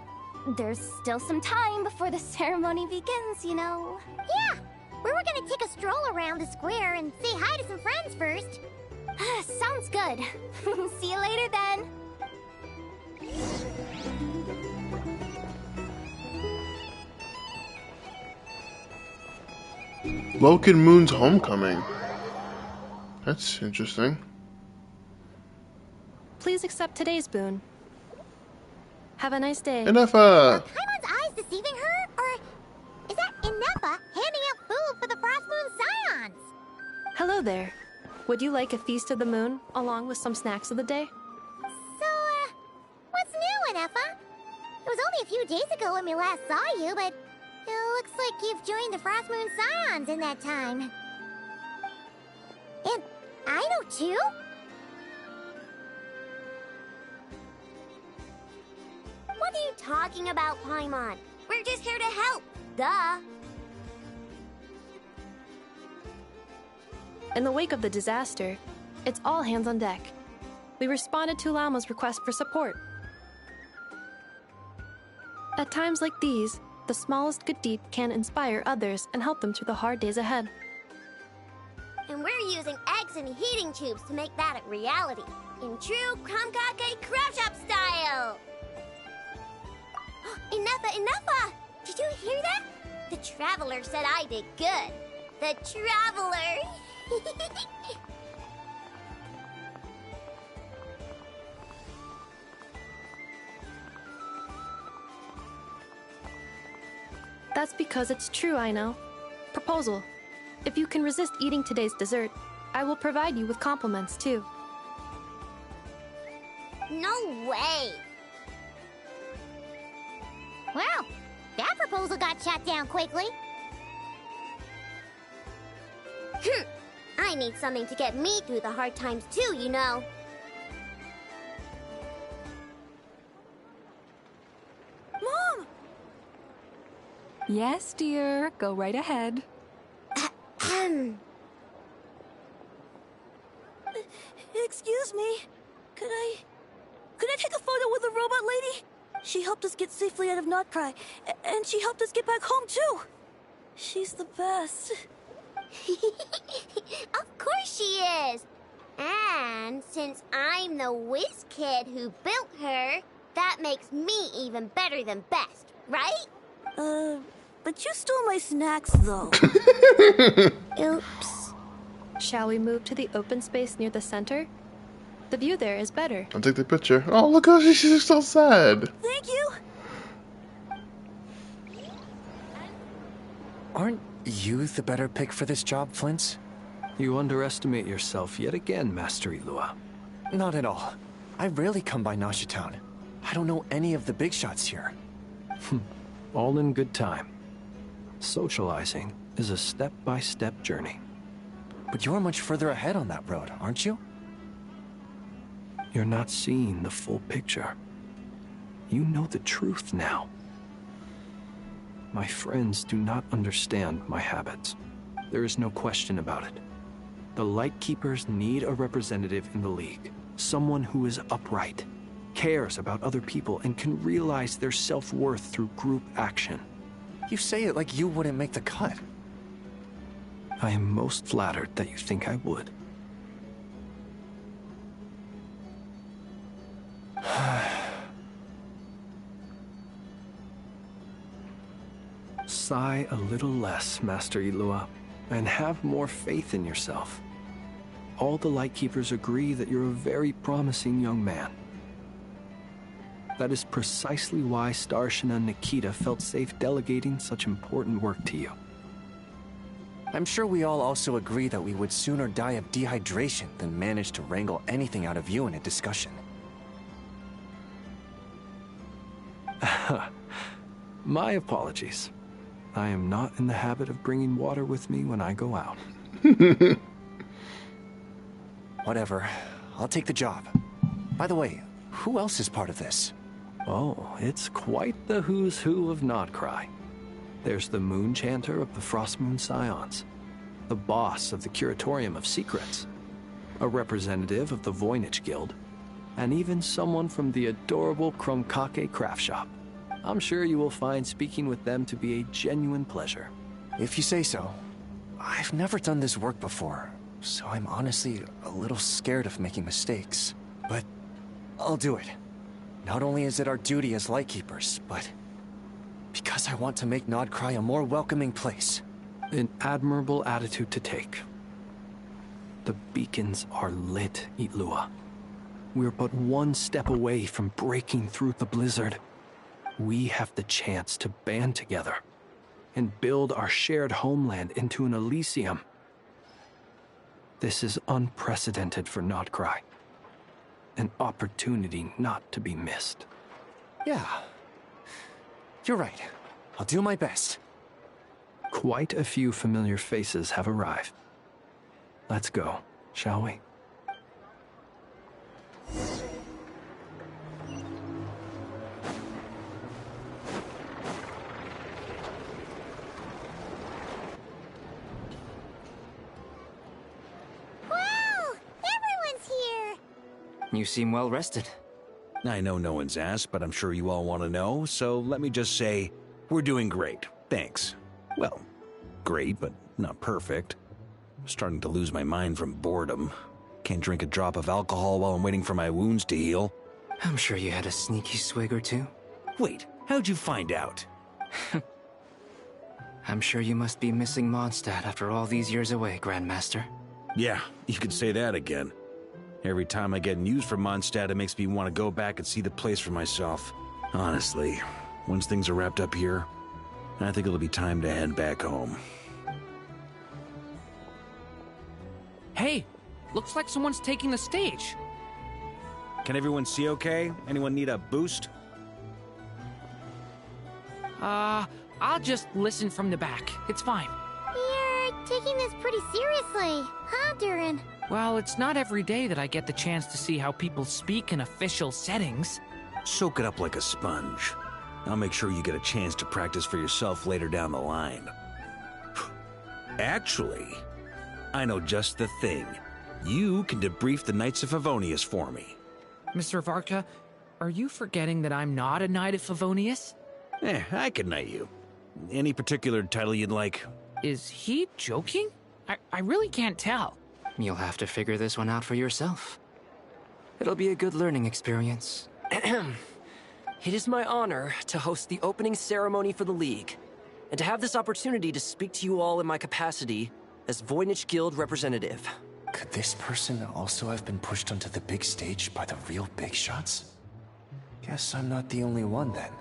There's still some time before the ceremony begins, you know. Yeah, we were gonna take a stroll around the square and say hi to some friends first. Sounds good. See you later then. Loken Moon's homecoming. That's interesting. Please accept today's boon. Have a nice day. Inefa! Paimon's eyes deceiving her? Or is that Inefa handing out food for the Frost Moon Scions? Hello there. Would you like a feast of the moon, along with some snacks of the day? So, what's new, Inefa? It was only a few days ago when we last saw you, but it looks like you've joined the Frost Moon Scions in that time. And I know too? What are you talking about, Paimon? We're just here to help. Duh. In the wake of the disaster, it's all hands on deck. We responded to Lama's request for support. At times like these, the smallest good deed can inspire others and help them through the hard days ahead. And we're using eggs and heating tubes to make that a reality. In true Kromkake Crab Shop style! Inefa! Did you hear that? The Traveler said I did good. The Traveler! That's because it's true, I know. Proposal. If you can resist eating today's dessert, I will provide you with compliments, too. No way! Well, that proposal got shot down quickly. I need something to get me through the hard times too, you know. Mom! Yes, dear. Go right ahead. Excuse me. Could I take a photo with the robot lady? She helped us get safely out of Nod-Krai, and she helped us get back home too. She's the best. Of course she is. And since I'm the whiz kid who built her, that makes me even better than best, right? But you stole my snacks though. Oops. Shall we move to the open space near the center? The view there is better. I'll take the picture. Oh, look how she's so sad. Thank you. Aren't you the better pick for this job, Flint's? You underestimate yourself yet again, Master Ilua. Not at all. I rarely come by Narsha Town. I don't know any of the big shots here. All in good time. Socializing is a step-by-step journey. But you're much further ahead on that road, aren't you? You're not seeing the full picture. You know the truth now. My friends do not understand my habits. There is no question about it. The Lightkeepers need a representative in the League. Someone who is upright, cares about other people, and can realize their self-worth through group action. You say it like you wouldn't make the cut. I am most flattered that you think I would. Sigh a little less, Master Ilua, and have more faith in yourself. all the Lightkeepers agree that you're a very promising young man. That is precisely why Starshina and Nikita felt safe delegating such important work to you. I'm sure we all also agree that we would sooner die of dehydration than manage to wrangle anything out of you in a discussion. My apologies. I am not in the habit of bringing water with me when I go out. Whatever. I'll take the job. By the way, who else is part of this? Oh, it's quite the who's who of Nod-Krai. There's the Moon Chanter of the Frost Moon Scions, the boss of the Curatorium of Secrets, a representative of the Voynich Guild, and even someone from the adorable Krumkake craft shop. I'm sure you will find speaking with them to be a genuine pleasure. If you say so. I've never done this work before, so I'm honestly a little scared of making mistakes. But I'll do it. Not only is it our duty as Lightkeepers, but because I want to make Nod-Krai a more welcoming place. An admirable attitude to take. The beacons are lit, Itlua. We're but one step away from breaking through the blizzard. We have the chance to band together and build our shared homeland into an Elysium. This is unprecedented for Nod-Krai. An opportunity not to be missed. Yeah. You're right. I'll do my best. Quite a few familiar faces have arrived. Let's go, shall we? You seem well rested. I know no one's asked, but I'm sure you all want to know, so let me just say, we're doing great. Thanks. Well, great, but not perfect. I'm starting to lose my mind from boredom. Can't drink a drop of alcohol while I'm waiting for my wounds to heal. I'm sure you had a sneaky swig or two. Wait, how'd you find out? I'm sure you must be missing Mondstadt after all these years away, Grandmaster. Yeah, you could say that again. Every time I get news from Mondstadt, it makes me want to go back and see the place for myself. Honestly, once things are wrapped up here, I think it'll be time to head back home. Hey, looks like someone's taking the stage. Can everyone see okay? Anyone need a boost? I'll just listen from the back. It's fine. You're taking this pretty seriously, huh, Durin? Well, it's not every day that I get the chance to see how people speak in official settings. Soak it up like a sponge. I'll make sure you get a chance to practice for yourself later down the line. Actually, I know just the thing. You can debrief the Knights of Favonius for me. Mr. Varka, are you forgetting that I'm not a Knight of Favonius? I can knight you. Any particular title you'd like? Is he joking? I really can't tell. You'll have to figure this one out for yourself. It'll be a good learning experience. It is my honor to host the opening ceremony for the League, and to have this opportunity to speak to you all in my capacity as Voynich Guild representative. Could this person also have been pushed onto the big stage by the real big shots? Guess I'm not the only one then.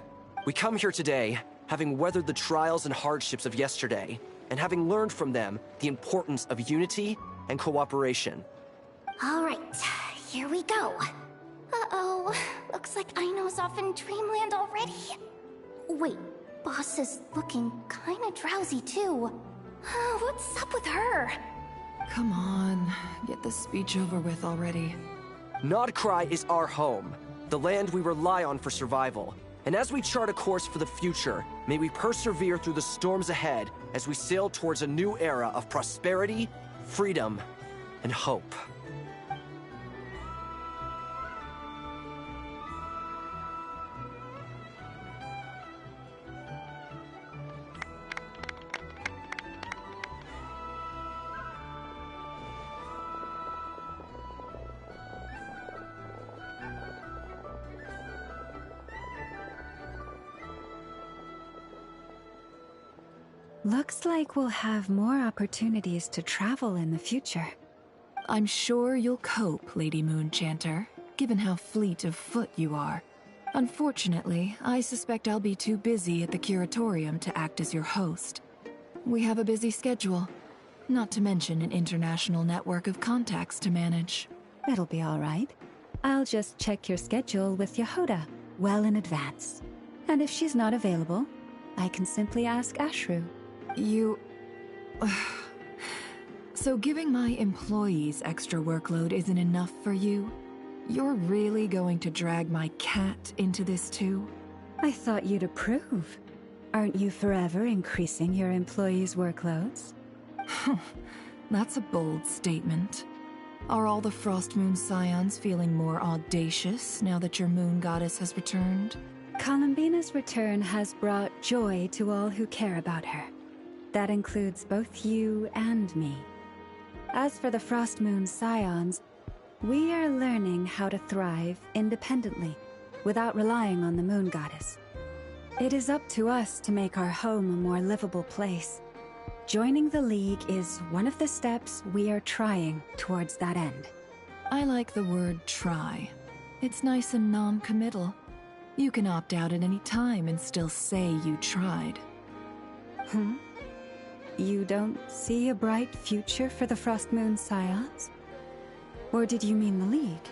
We come here today, having weathered the trials and hardships of yesterday, and having learned from them the importance of unity and cooperation. All right, here we go. Uh-oh, looks like Aino's off in dreamland already. Wait, Boss is looking kinda drowsy too. What's up with her? Come on, get this speech over with already. Nod-Krai is our home, the land we rely on for survival. And as we chart a course for the future, may we persevere through the storms ahead as we sail towards a new era of prosperity, freedom, and hope. Looks like we'll have more opportunities to travel in the future. I'm sure you'll cope, Lady Moonchanter, given how fleet of foot you are. Unfortunately, I suspect I'll be too busy at the Curatorium to act as your host. We have a busy schedule, not to mention an international network of contacts to manage. That'll be all right. I'll just check your schedule with Yehoda well in advance. And if she's not available, I can simply ask Ashru. You... So giving my employees extra workload isn't enough for you? You're really going to drag my cat into this too? I thought you'd approve. Aren't you forever increasing your employees' workloads? That's a bold statement. Are all the Frost Moon Scions feeling more audacious now that your moon goddess has returned? Columbina's return has brought joy to all who care about her. That includes both you and me. As for the Frost Moon Scions, we are learning how to thrive independently, without relying on the moon goddess. It is up to us to make our home a more livable place. Joining the League is one of the steps we are trying towards that end. I like the word try. It's nice and non-committal. You can opt out at any time and still say you tried. You don't see a bright future for the Frost Moon Scions? Or did you mean the League?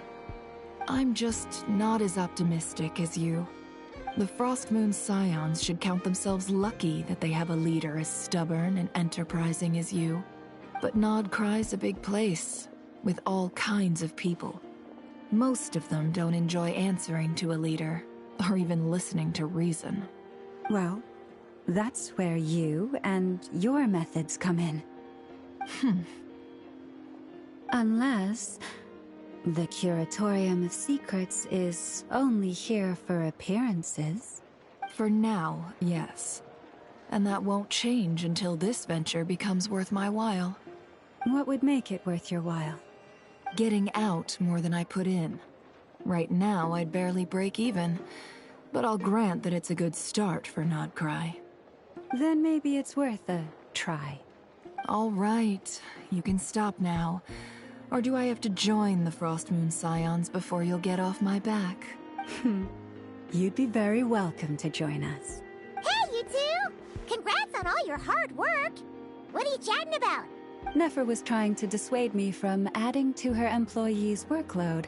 I'm just not as optimistic as you. The Frost Moon Scions should count themselves lucky that they have a leader as stubborn and enterprising as you. But Nod-Krai's a big place, with all kinds of people. Most of them don't enjoy answering to a leader, or even listening to reason. Well, that's where you and your methods come in. Unless the Curatorium of Secrets is only here for appearances. For now, yes. And that won't change until this venture becomes worth my while. What would make it worth your while? Getting out more than I put in. Right now, I'd barely break even, but I'll grant that it's a good start for Nod-Krai. Then maybe it's worth a try. All right, you can stop now. Or do I have to join the Frost Moon Scions before you'll get off my back? You'd be very welcome to join us. Hey, you two! Congrats on all your hard work! What are you chatting about? Nefer was trying to dissuade me from adding to her employees' workload.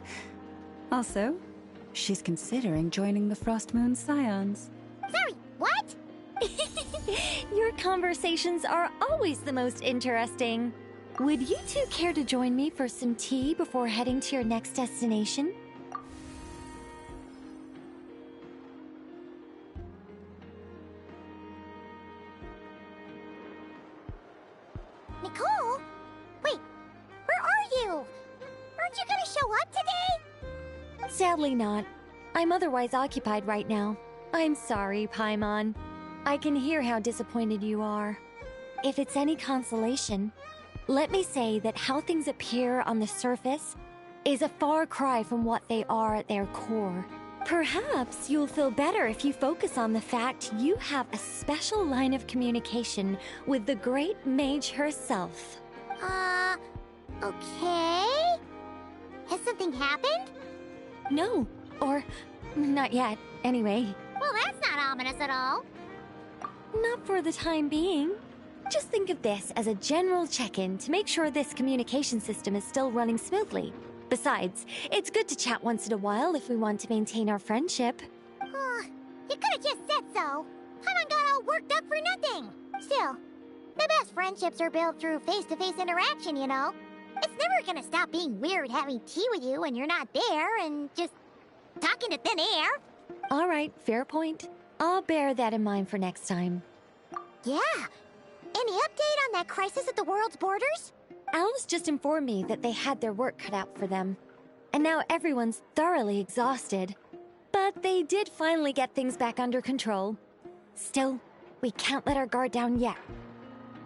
Also, she's considering joining the Frost Moon Scions. Sorry, what? Your conversations are always the most interesting. Would you two care to join me for some tea before heading to your next destination? Nicole? Wait, where are you? Aren't you gonna show up today? Sadly not. I'm otherwise occupied right now. I'm sorry, Paimon. I can hear how disappointed you are. If it's any consolation, let me say that how things appear on the surface is a far cry from what they are at their core. Perhaps you'll feel better if you focus on the fact you have a special line of communication with the great mage herself. Okay? Has something happened? No, or not yet, anyway. Well, that's not ominous at all. Not for the time being. Just think of this as a general check-in to make sure this communication system is still running smoothly. Besides, it's good to chat once in a while if we want to maintain our friendship. You could have just said so. Paimon got all worked up for nothing. Still, the best friendships are built through face-to-face interaction, you know? It's never gonna stop being weird having tea with you when you're not there and just talking to thin air. All right, fair point. I'll bear that in mind for next time. Yeah. Any update on that crisis at the world's borders? Alice just informed me that they had their work cut out for them. And now everyone's thoroughly exhausted. But they did finally get things back under control. Still, we can't let our guard down yet.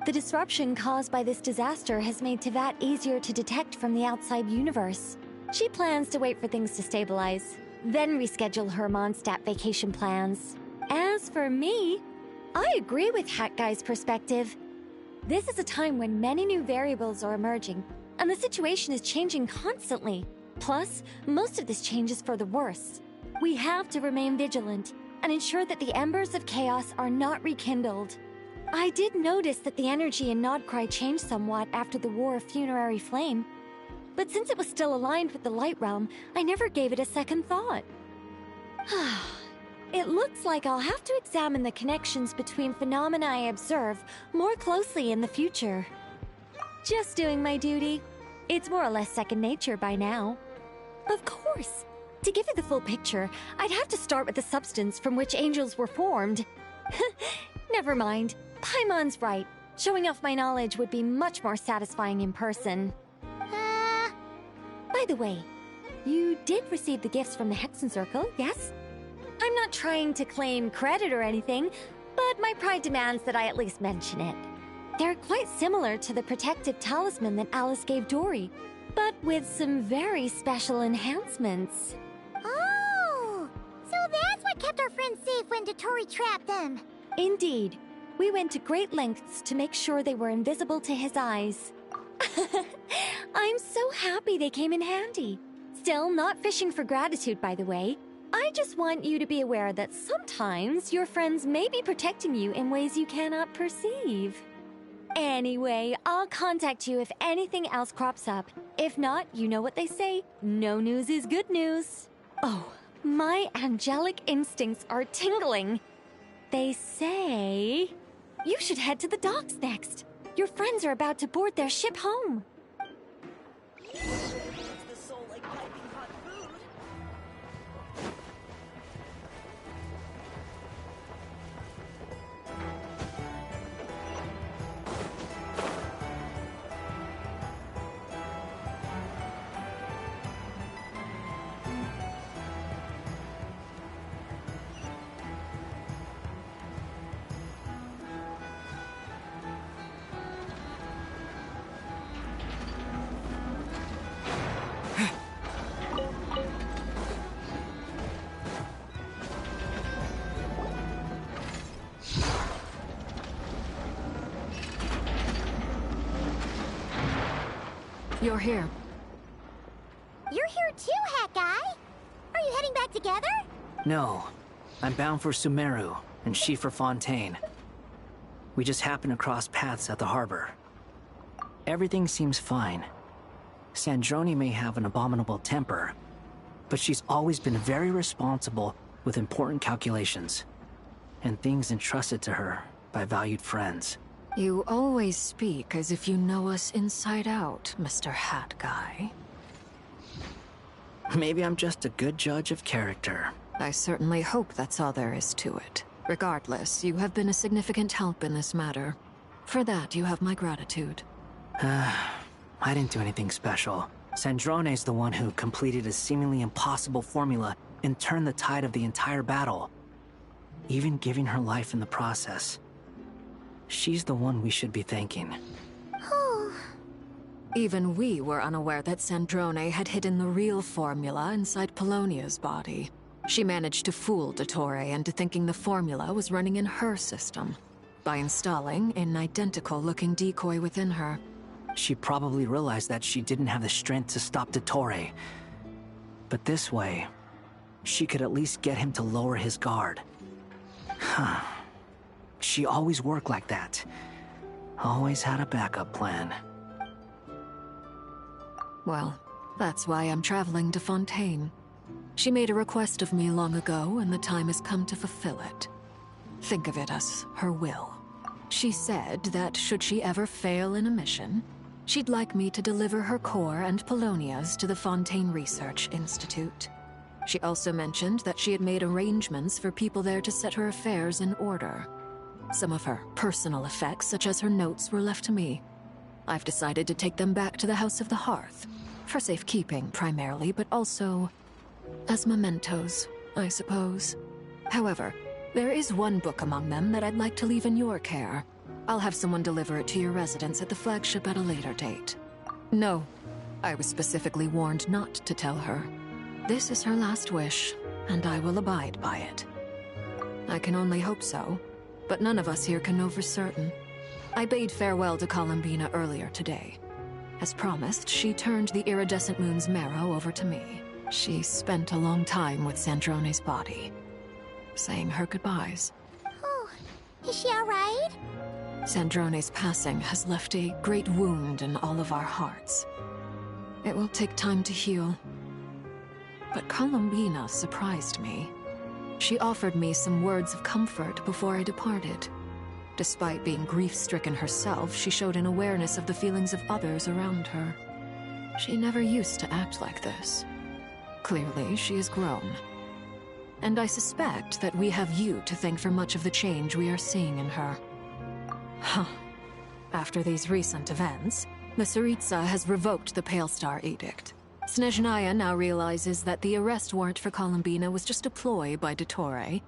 The disruption caused by this disaster has made Teyvat easier to detect from the outside universe. She plans to wait for things to stabilize, then reschedule her Mondstadt vacation plans. As for me, I agree with Hat Guy's perspective. This is a time when many new variables are emerging, and the situation is changing constantly. Plus, most of this change is for the worse. We have to remain vigilant and ensure that the embers of chaos are not rekindled. I did notice that the energy in Nod-Krai changed somewhat after the War of Funerary Flame, but since it was still aligned with the Light Realm, I never gave it a second thought. It looks like I'll have to examine the connections between phenomena I observe more closely in the future. Just doing my duty. It's more or less second nature by now. Of course. To give you the full picture, I'd have to start with the substance from which angels were formed. Never mind. Paimon's right. Showing off my knowledge would be much more satisfying in person. By the way, you did receive the gifts from the Hexen Circle, yes? I'm not trying to claim credit or anything, but my pride demands that I at least mention it. They're quite similar to the protective talisman that Alice gave Dory, but with some very special enhancements. Oh! So that's what kept our friends safe when Dottore trapped them. Indeed. We went to great lengths to make sure they were invisible to his eyes. I'm so happy they came in handy. Still, not fishing for gratitude, by the way. I just want you to be aware that sometimes your friends may be protecting you in ways you cannot perceive. Anyway, I'll contact you if anything else crops up. If not, you know what they say, no news is good news. Oh, my angelic instincts are tingling. They say you should head to the docks next. Your friends are about to board their ship home. You're here. You're here too, Hat Guy! Are you heading back together? No. I'm bound for Sumeru, and she for Fontaine. We just happened to cross paths at the harbor. Everything seems fine. Sandrone may have an abominable temper, but she's always been very responsible with important calculations, and things entrusted to her by valued friends. You always speak as if you know us inside out, Mr. Hat Guy. Maybe I'm just a good judge of character. I certainly hope that's all there is to it. Regardless, you have been a significant help in this matter. For that, you have my gratitude. I didn't do anything special. Sandrone's the one who completed a seemingly impossible formula and turned the tide of the entire battle, even giving her life in the process. She's the one we should be thanking. Even we were unaware that Sandrone had hidden the real formula inside Polonia's body. She managed to fool Dottore into thinking the formula was running in her system by installing an identical-looking decoy within her. She probably realized that she didn't have the strength to stop Dottore. But this way, she could at least get him to lower his guard. She always worked like that. Always had a backup plan. Well, that's why I'm traveling to Fontaine. She made a request of me long ago, and the time has come to fulfill it. Think of it as her will. She said that should she ever fail in a mission, she'd like me to deliver her core and Polonia's to the Fontaine Research Institute. She also mentioned that she had made arrangements for people there to set her affairs in order. Some of her personal effects, such as her notes, were left to me. I've decided to take them back to the House of the Hearth, for safekeeping primarily, but also as mementos, I suppose. However, there is one book among them that I'd like to leave in your care. I'll have someone deliver it to your residence at the flagship at a later date. No, I was specifically warned not to tell her. This is her last wish, and I will abide by it. I can only hope so, but none of us here can know for certain. I bade farewell to Columbina earlier today. As promised, she turned the iridescent moon's marrow over to me. She spent a long time with Sandrone's body, saying her goodbyes. Oh, is she all right? Sandrone's passing has left a great wound in all of our hearts. It will take time to heal. But Columbina surprised me. She offered me some words of comfort before I departed. Despite being grief-stricken herself, she showed an awareness of the feelings of others around her. She never used to act like this. Clearly, she has grown. And I suspect that we have you to thank for much of the change we are seeing in her. Huh. After these recent events, the Tsaritsa has revoked the Pale Star Edict. Snezhnaya now realizes that the arrest warrant for Columbina was just a ploy by Dottore,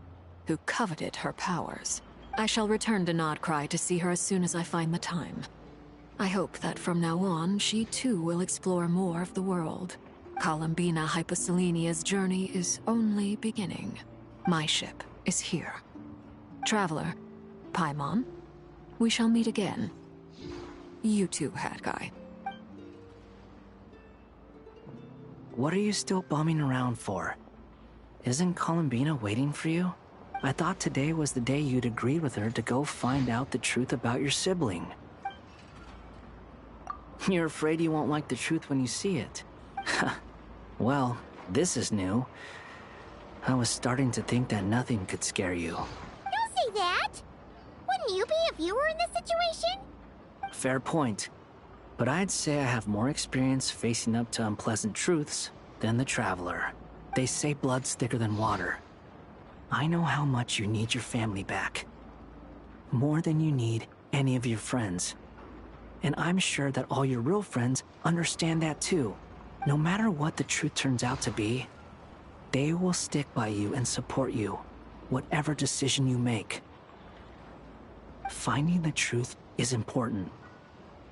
who coveted her powers. I shall return to Nod-Krai to see her as soon as I find the time. I hope that from now on, she too will explore more of the world. Columbina Hyposelenia's journey is only beginning. My ship is here. Traveler, Paimon, we shall meet again. You too, Hat Guy. What are you still bumming around for? Isn't Columbina waiting for you? I thought today was the day you'd agreed with her to go find out the truth about your sibling. You're afraid you won't like the truth when you see it. Well, this is new. I was starting to think that nothing could scare you. Don't say that! Wouldn't you be if you were in this situation? Fair point. But I'd say I have more experience facing up to unpleasant truths than the Traveler. They say blood's thicker than water. I know how much you need your family back. More than you need any of your friends. And I'm sure that all your real friends understand that too. No matter what the truth turns out to be, they will stick by you and support you, whatever decision you make. Finding the truth is important.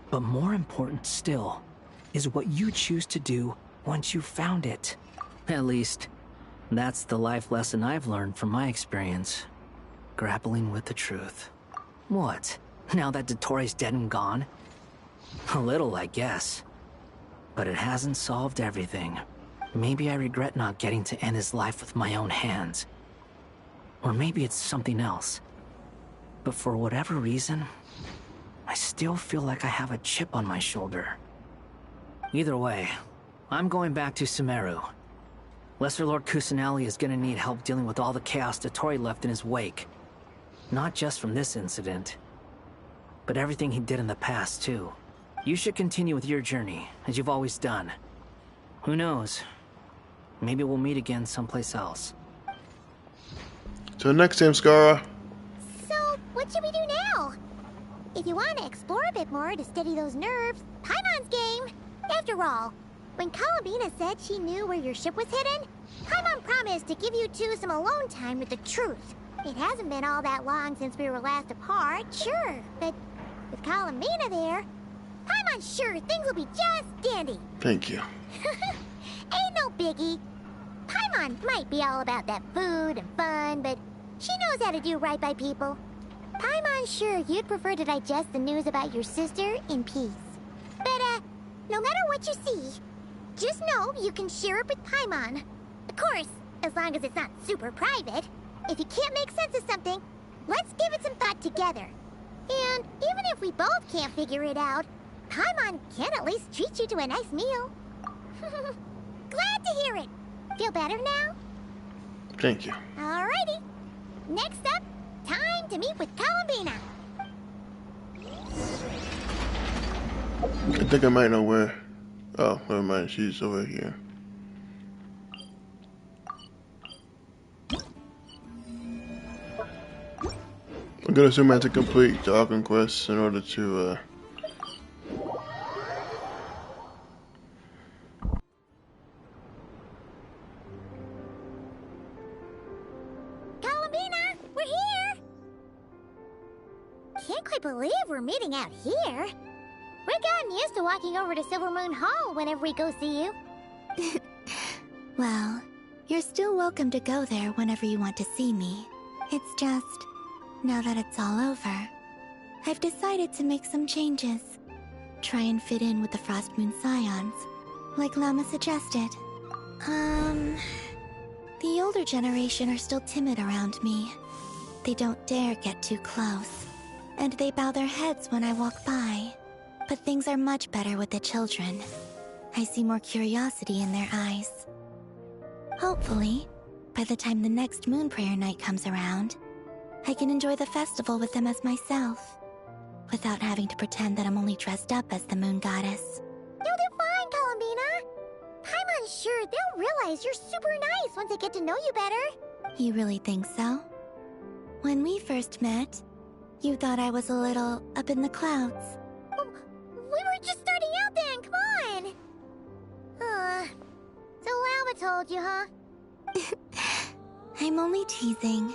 But more important still is what you choose to do once you've found it. At least, that's the life lesson I've learned from my experience. Grappling with the truth. What? Now that Dottore's dead and gone? A little, I guess. But it hasn't solved everything. Maybe I regret not getting to end his life with my own hands. Or maybe it's something else. But for whatever reason, I still feel like I have a chip on my shoulder. Either way, I'm going back to Sumeru. Lesser Lord Kusanali is gonna need help dealing with all the chaos Dottore left in his wake. Not just from this incident, but everything he did in the past, too. You should continue with your journey, as you've always done. Who knows? Maybe we'll meet again someplace else. Till next time, Skara. So, what should we do now? If you want to explore a bit more to steady those nerves, Paimon's game. After all, when Columbina said she knew where your ship was hidden, Paimon promised to give you two some alone time with the truth. It hasn't been all that long since we were last apart, sure, but with Columbina there, Paimon's sure things will be just dandy. Thank you. Ain't no biggie. Paimon might be all about that food and fun, but she knows how to do right by people. Paimon's sure you'd prefer to digest the news about your sister in peace. But, no matter what you see, just know you can share it with Paimon. Of course, as long as it's not super private. If you can't make sense of something, let's give it some thought together. And even if we both can't figure it out, Paimon can at least treat you to a nice meal. Glad to hear it. Feel better now? Thank you. Alrighty. Next up, time to meet with Columbina. I think I might know where. Oh, never mind. She's over here. I'm gonna assume I have to complete the Arkham quest in order to, Columbina, we're here! Can't quite believe we're meeting out here. We're gotten used to walking over to Silver Moon Hall whenever we go see you. Well, you're still welcome to go there whenever you want to see me. It's just, now that it's all over, I've decided to make some changes. try and fit in with the Frost Moon Scions, like Lama suggested. The older generation are still timid around me. They don't dare get too close, and they bow their heads when I walk by. But things are much better with the children. I see more curiosity in their eyes. Hopefully, by the time the next Moon Prayer Night comes around, I can enjoy the festival with them as myself, without having to pretend that I'm only dressed up as the Moon Goddess. You'll do fine, Columbina. Paimon's sure they'll realize you're super nice once they get to know you better. You really think so? When we first met, you thought I was a little up in the clouds. We were just starting out then, come on! So Lama told you, huh? I'm only teasing.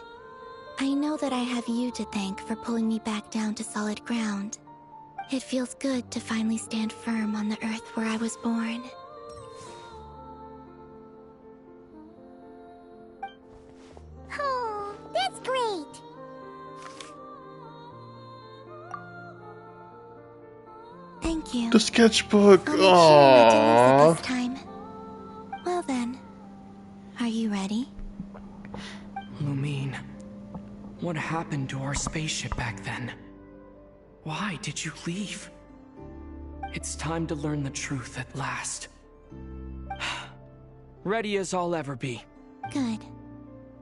I know that I have you to thank for pulling me back down to solid ground. It feels good to finally stand firm on the earth where I was born. Oh, that's great! Thank you. The sketchbook. I'll make sure not to lose Aww. it this time. Well then, are you ready? Lumine, what happened to our spaceship back then? Why did you leave? It's time to learn the truth at last. Ready as I'll ever be. Good.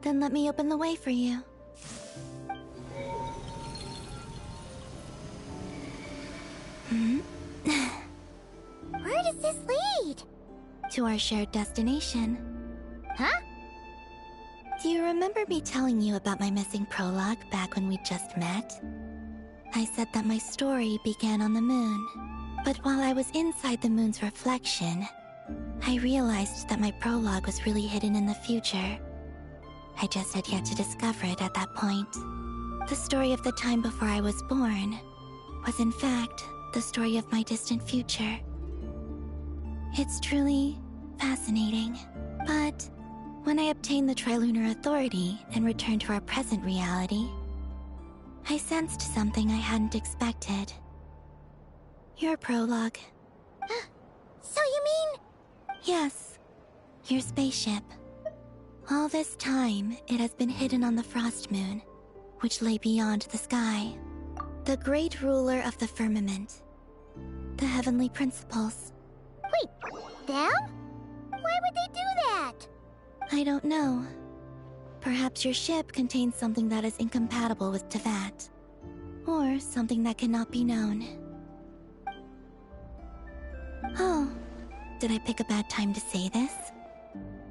Then let me open the way for you. Where does this lead? To our shared destination. Huh? Do you remember me telling you about my missing prologue back when we just met? I said that my story began on the moon. But while I was inside the moon's reflection, I realized that my prologue was really hidden in the future. I just had yet to discover it at that point. The story of the time before I was born was in fact the story of my distant future. It's truly fascinating. But when I obtained the Trilunar Authority and returned to our present reality, I sensed something I hadn't expected. Your prologue. So you mean... Yes, your spaceship. All this time, it has been hidden on the Frost Moon, which lay beyond the sky. The great ruler of the firmament. The heavenly principles. Wait, them? Why would they do that? I don't know. Perhaps your ship contains something that is incompatible with Teyvat. Or something that cannot be known. Oh, did I pick a bad time to say this?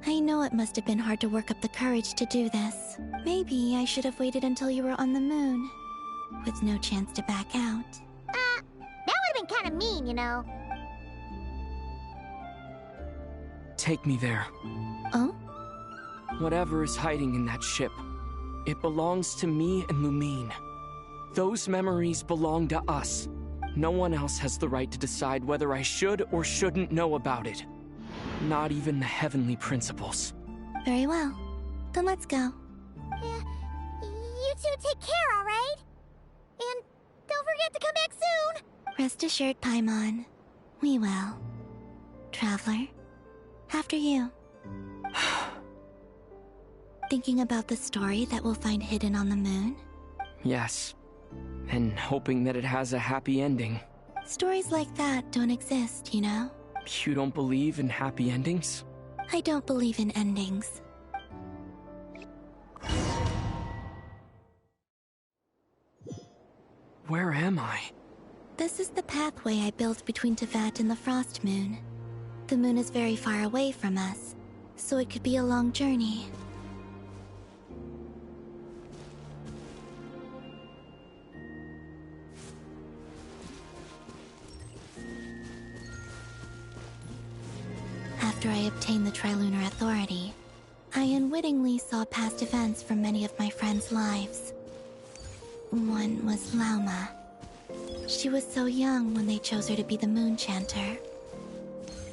I know it must have been hard to work up the courage to do this. Maybe I should have waited until you were on the moon, with no chance to back out. That would've been kinda mean, you know. Take me there. Oh? Whatever is hiding in that ship, it belongs to me and Lumine. Those memories belong to us. No one else has the right to decide whether I should or shouldn't know about it. Not even the heavenly principles. Very well. Then let's go. Yeah, you two take care, alright? And don't forget to come back soon! Rest assured, Paimon. We will. Traveler, after you. Thinking about the story that we'll find hidden on the moon? Yes. And hoping that it has a happy ending. Stories like that don't exist, you know? You don't believe in happy endings? I don't believe in endings. Where am I? This is the pathway I built between Teyvat and the Frost Moon. The moon is very far away from us, so it could be a long journey. After I obtained the Trilunar Authority, I unwittingly saw past events from many of my friends' lives. One was Lauma. She was so young when they chose her to be the Moon Chanter.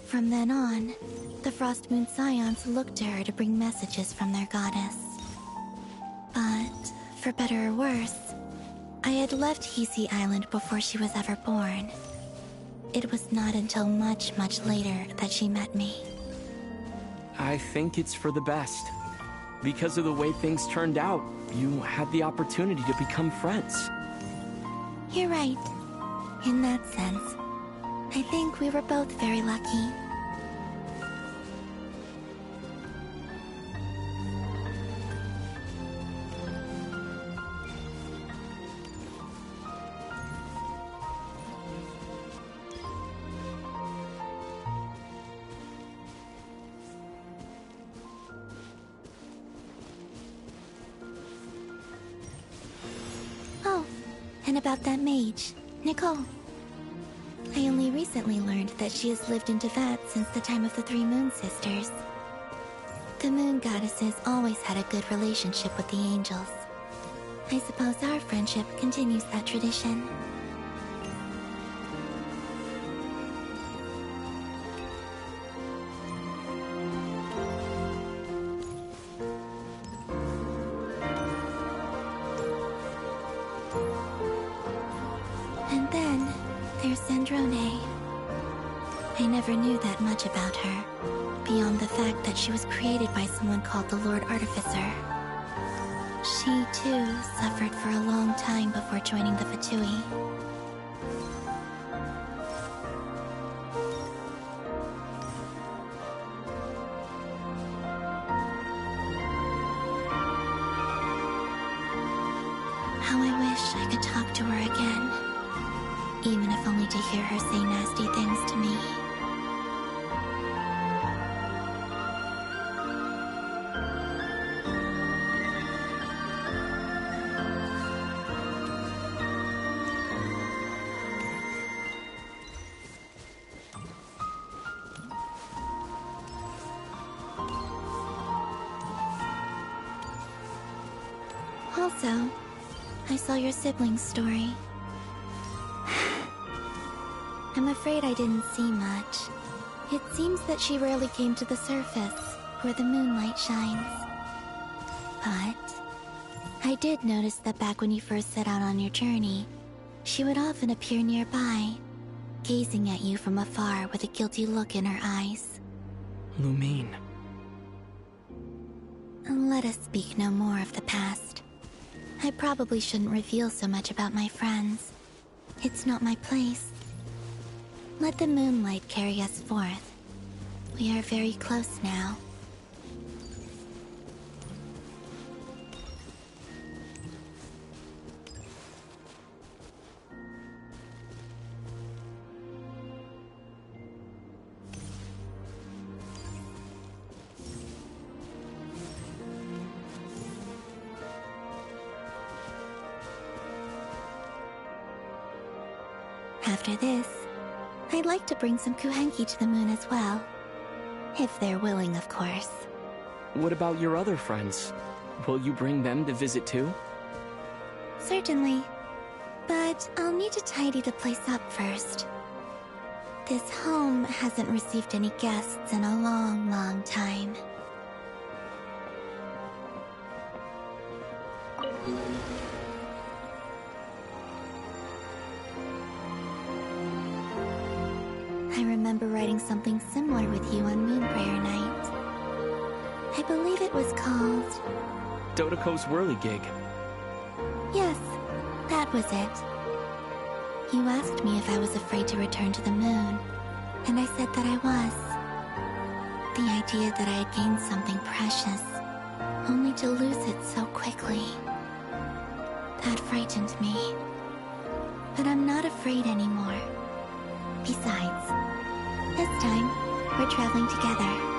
From then on, the Frost Moon Scions looked to her to bring messages from their goddess. But, for better or worse, I had left Hisi Island before she was ever born. it was not until much, much later that she met me. I think it's for the best. Because of the way things turned out, you had the opportunity to become friends. You're right. In that sense, I think we were both very lucky. And about that mage, Nicole. I only recently learned that she has lived in Teyvat since the time of the Three Moon Sisters. The Moon Goddesses always had a good relationship with the angels. I suppose our friendship continues that tradition. I never knew that much about her, beyond the fact that she was created by someone called the Lord Artificer. She, too, suffered for a long time before joining the Fatui. How I wish I could talk to her again, even if only to hear her say nasty things to me. Also, I saw your sibling's story. I'm afraid I didn't see much. It seems that she rarely came to the surface, where the moonlight shines. But I did notice that back when you first set out on your journey, she would often appear nearby, gazing at you from afar with a guilty look in her eyes. Lumine. Let us speak no more of the past. I probably shouldn't reveal so much about my friends. It's not my place. Let the moonlight carry us forth. We are very close now. After this, I'd like to bring some Kuhenki to the moon as well. If they're willing, of course. What about your other friends? Will you bring them to visit too? Certainly. But I'll need to tidy the place up first. This home hasn't received any guests in a long, long time. I remember writing something similar with you on Moon Prayer Night. I believe it was called... Dodoko's Whirligig. Yes, that was it. You asked me if I was afraid to return to the moon, and I said that I was. The idea that I had gained something precious, only to lose it so quickly. That frightened me. But I'm not afraid anymore. Besides, this time, we're traveling together.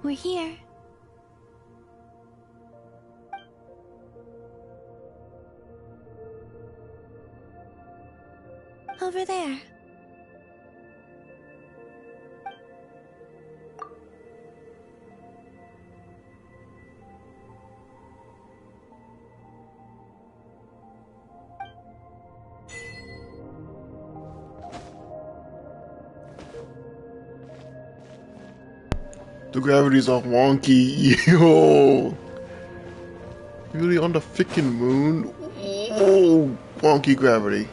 We're here. Over there. The gravity's all wonky. Yo. Really on the freaking moon? Oh, wonky gravity.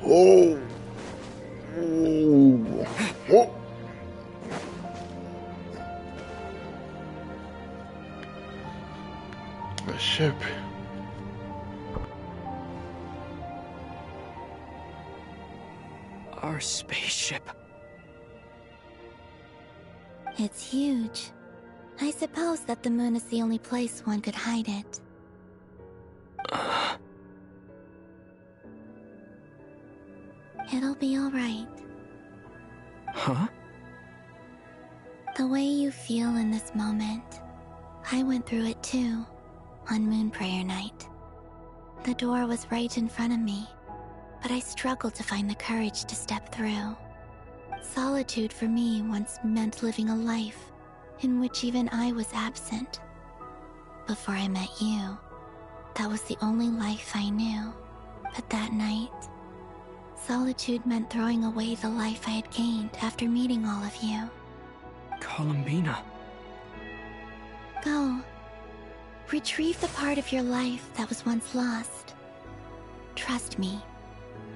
Oh. Oh. Oh. A ship. Our spaceship. It's huge. I suppose that the moon is the only place one could hide it. It'll be alright. Huh? The way you feel in this moment, I went through it too, on Moon Prayer Night. The door was right in front of me, but I struggled to find the courage to step through. Solitude for me once meant living a life in which even I was absent. Before I met you, that was the only life I knew. But that night, solitude meant throwing away the life I had gained after meeting all of you. Columbina. Go. Retrieve the part of your life that was once lost. Trust me,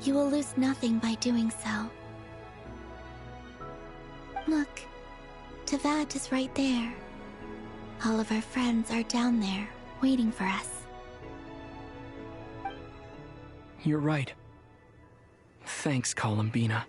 you will lose nothing by doing so. Look, Teyvat is right there. All of our friends are down there, waiting for us. You're right. Thanks, Columbina.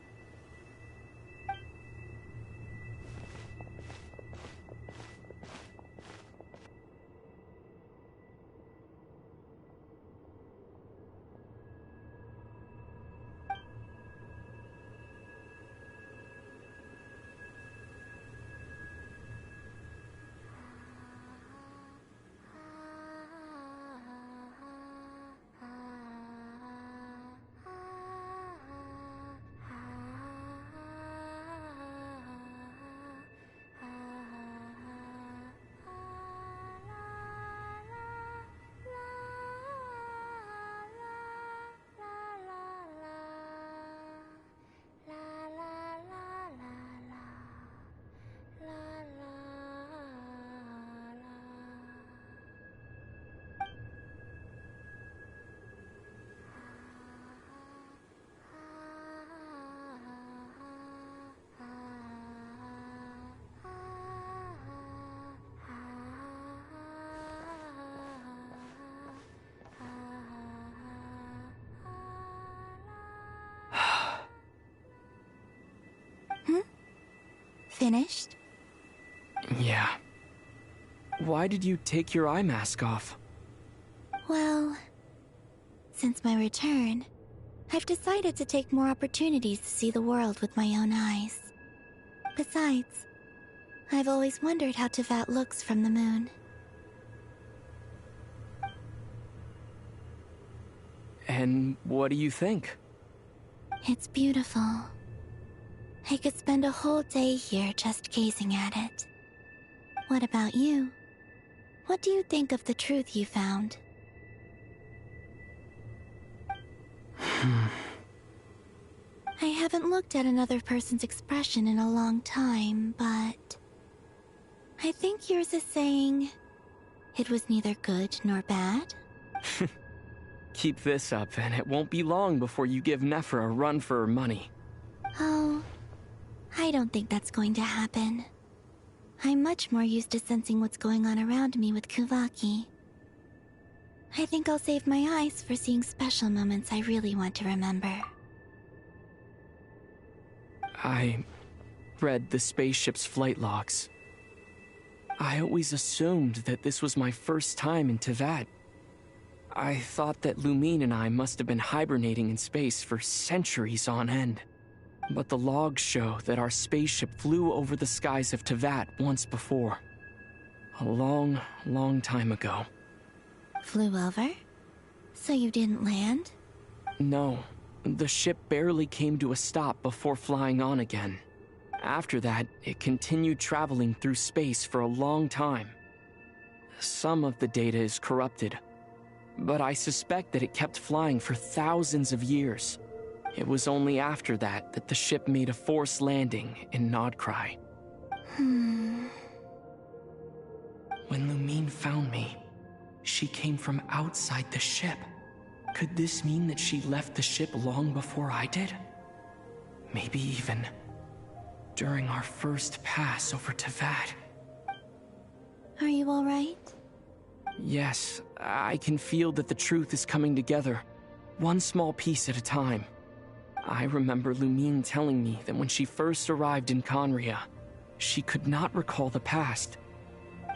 Finished? Yeah. Why did you take your eye mask off? Well, since my return, I've decided to take more opportunities to see the world with my own eyes. Besides, I've always wondered how Teyvat looks from the moon. And what do you think? It's beautiful. I could spend a whole day here just gazing at it. What about you? What do you think of the truth you found? I haven't looked at another person's expression in a long time, but I think yours is saying it was neither good nor bad. Keep this up, and it won't be long before you give Nefer a run for her money. Oh, I don't think that's going to happen. I'm much more used to sensing what's going on around me with Kuvaki. I think I'll save my eyes for seeing special moments I really want to remember. I read the spaceship's flight logs. I always assumed that this was my first time in Teyvat. I thought that Lumine and I must have been hibernating in space for centuries on end. but the logs show that our spaceship flew over the skies of Teyvat once before. A long, long time ago. Flew over? So you didn't land? No, the ship barely came to a stop before flying on again. After that, it continued traveling through space for a long time. Some of the data is corrupted, but I suspect that it kept flying for thousands of years. It was only after that that the ship made a forced landing in Nod-Krai. When Lumine found me, she came from outside the ship. Could this mean that she left the ship long before I did? Maybe even during our first pass over Teyvat. Are you all right? Yes, I can feel that the truth is coming together, one small piece at a time. I remember Lumine telling me that when she first arrived in Khaenri'ah, she could not recall the past.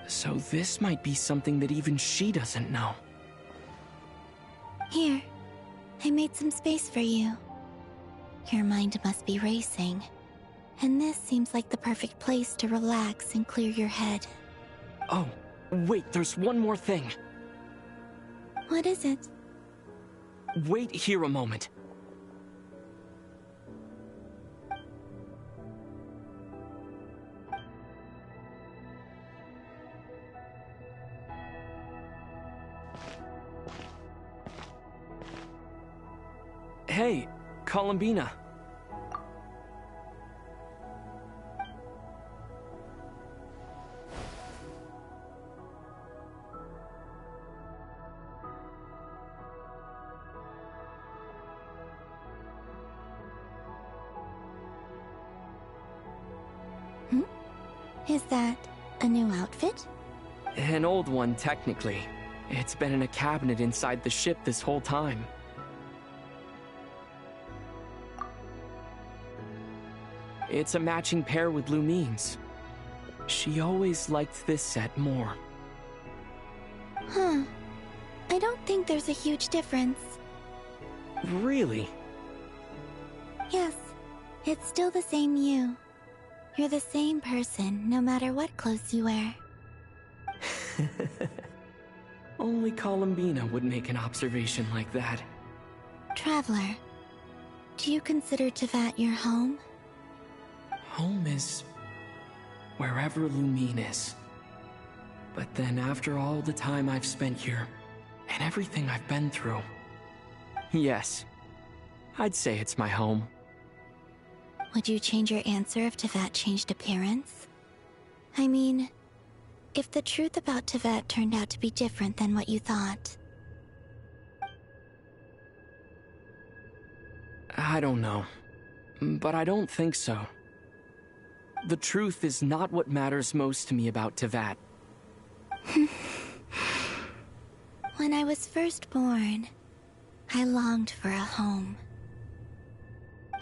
So this might be something that even she doesn't know. Here, I made some space for you. Your mind must be racing, and this seems like the perfect place to relax and clear your head. Oh, wait, there's one more thing. What is it? Wait here a moment. Hey, Columbina. Is that a new outfit? An old one, technically. It's been in a cabinet inside the ship this whole time. It's a matching pair with Lumine's. She always liked this set more. Huh. I don't think there's a huge difference. Really? Yes. It's still the same you. You're the same person, no matter what clothes you wear. Only Columbina would make an observation like that. Traveler, do you consider Teyvat your home? Home is wherever Lumine is. But then after all the time I've spent here, and everything I've been through, yes, I'd say it's my home. Would you change your answer if Teyvat changed appearance? I mean, if the truth about Teyvat turned out to be different than what you thought. I don't know, but I don't think so. The truth is not what matters most to me about Teyvat. When I was first born, I longed for a home.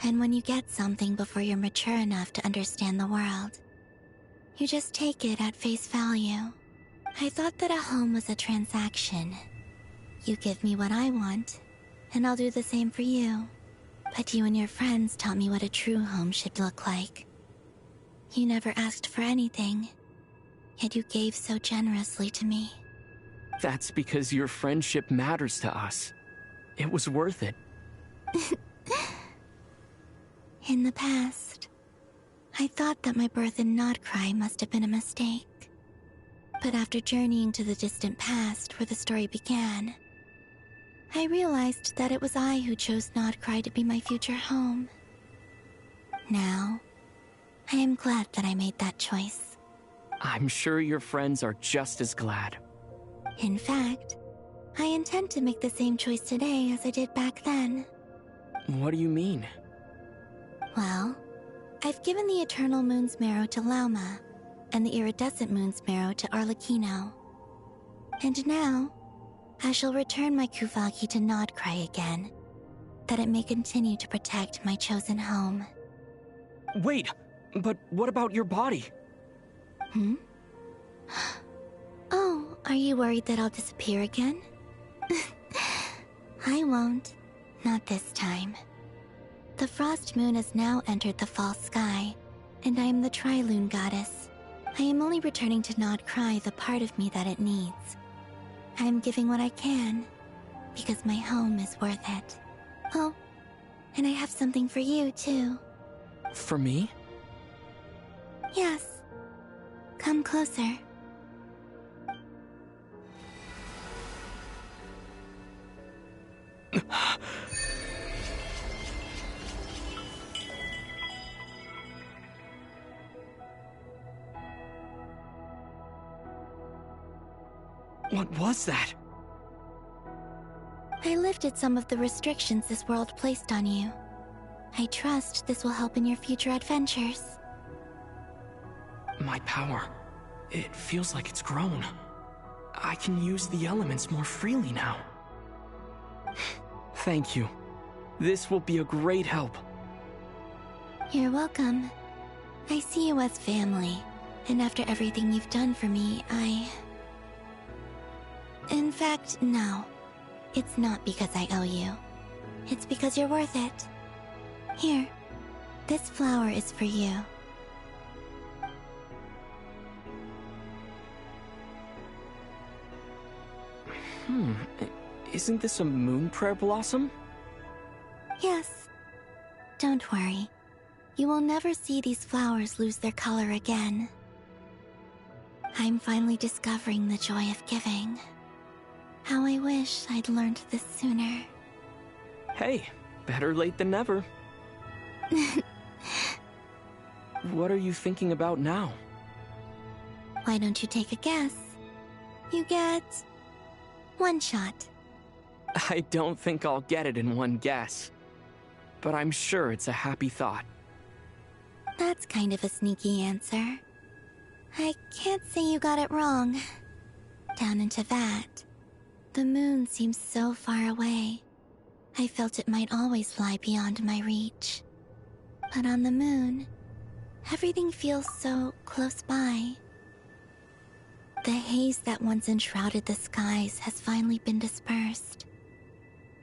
And when you get something before you're mature enough to understand the world, you just take it at face value. I thought that a home was a transaction. You give me what I want, and I'll do the same for you. But you and your friends taught me what a true home should look like. You never asked for anything, yet you gave so generously to me. That's because your friendship matters to us. It was worth it. In the past, I thought that my birth in Nod-Krai must have been a mistake. But after journeying to the distant past where the story began, I realized that it was I who chose Nod-Krai to be my future home. Now, I am glad that I made that choice. I'm sure your friends are just as glad. In fact, I intend to make the same choice today as I did back then. What do you mean? Well, I've given the Eternal Moon's marrow to Lauma, and the Iridescent Moon's marrow to Arlecchino. And now, I shall return my Kuvagi to Nod-Krai again, that it may continue to protect my chosen home. Wait, but what about your body? Oh, are you worried that I'll disappear again? I won't. Not this time. The Frost Moon has now entered the fall sky, and I am the Tri-Lune Goddess. I am only returning to Nod-Krai the part of me that it needs. I am giving what I can, because my home is worth it. Oh, and I have something for you, too. For me? Yes. Come closer. What was that? I lifted some of the restrictions this world placed on you. I trust this will help in your future adventures. My power. It feels like it's grown. I can use the elements more freely now. Thank you. This will be a great help. You're welcome. I see you as family, and after everything you've done for me, In fact, no. It's not because I owe you. It's because you're worth it. Here, this flower is for you. Isn't this a moon prayer blossom? Yes. Don't worry. You will never see these flowers lose their color again. I'm finally discovering the joy of giving. How I wish I'd learned this sooner. Hey, better late than never. What are you thinking about now? Why don't you take a guess? You get... one shot. I don't think I'll get it in one guess. But I'm sure it's a happy thought. That's kind of a sneaky answer. I can't say you got it wrong. Down into that. The moon seems so far away. I felt it might always lie beyond my reach. But on the moon, everything feels so close by. The haze that once enshrouded the skies has finally been dispersed.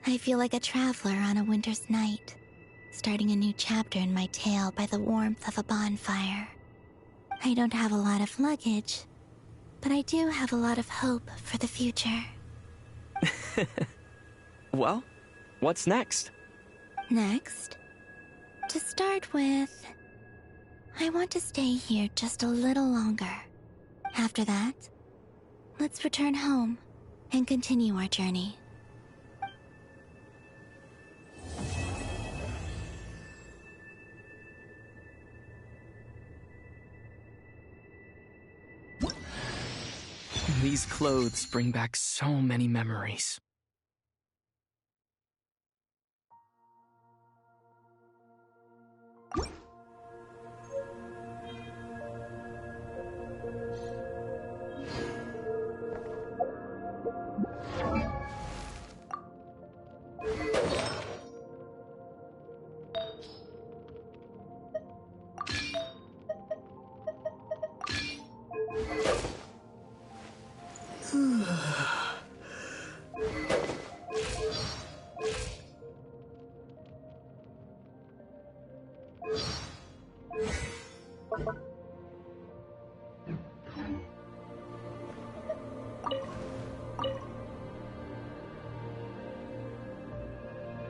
I feel like a traveler on a winter's night, starting a new chapter in my tale by the warmth of a bonfire. I don't have a lot of luggage, but I do have a lot of hope for the future. Well, what's next? Next? To start with, I want to stay here just a little longer. After that, let's return home and continue our journey. These clothes bring back so many memories.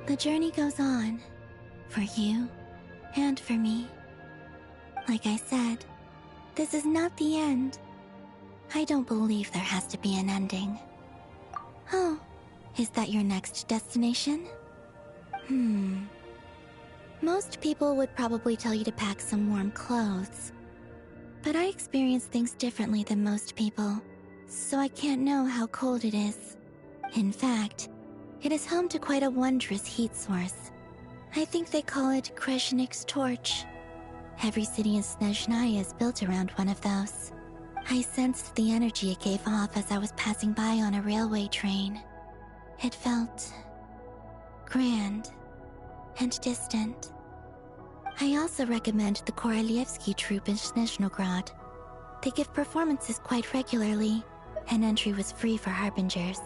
The journey goes on, for you and for me. Like I said, this is not the end. I don't believe there has to be an ending. Oh, is that your next destination? Most people would probably tell you to pack some warm clothes. But I experience things differently than most people, so I can't know how cold it is. In fact, it is home to quite a wondrous heat source. I think they call it Kreshnik's torch. Every city in Snezhnaya is built around one of those. I sensed the energy it gave off as I was passing by on a railway train. It felt grand and distant. I also recommend the Korolievsky troupe in Snezhnograd. They give performances quite regularly, and entry was free for harbingers.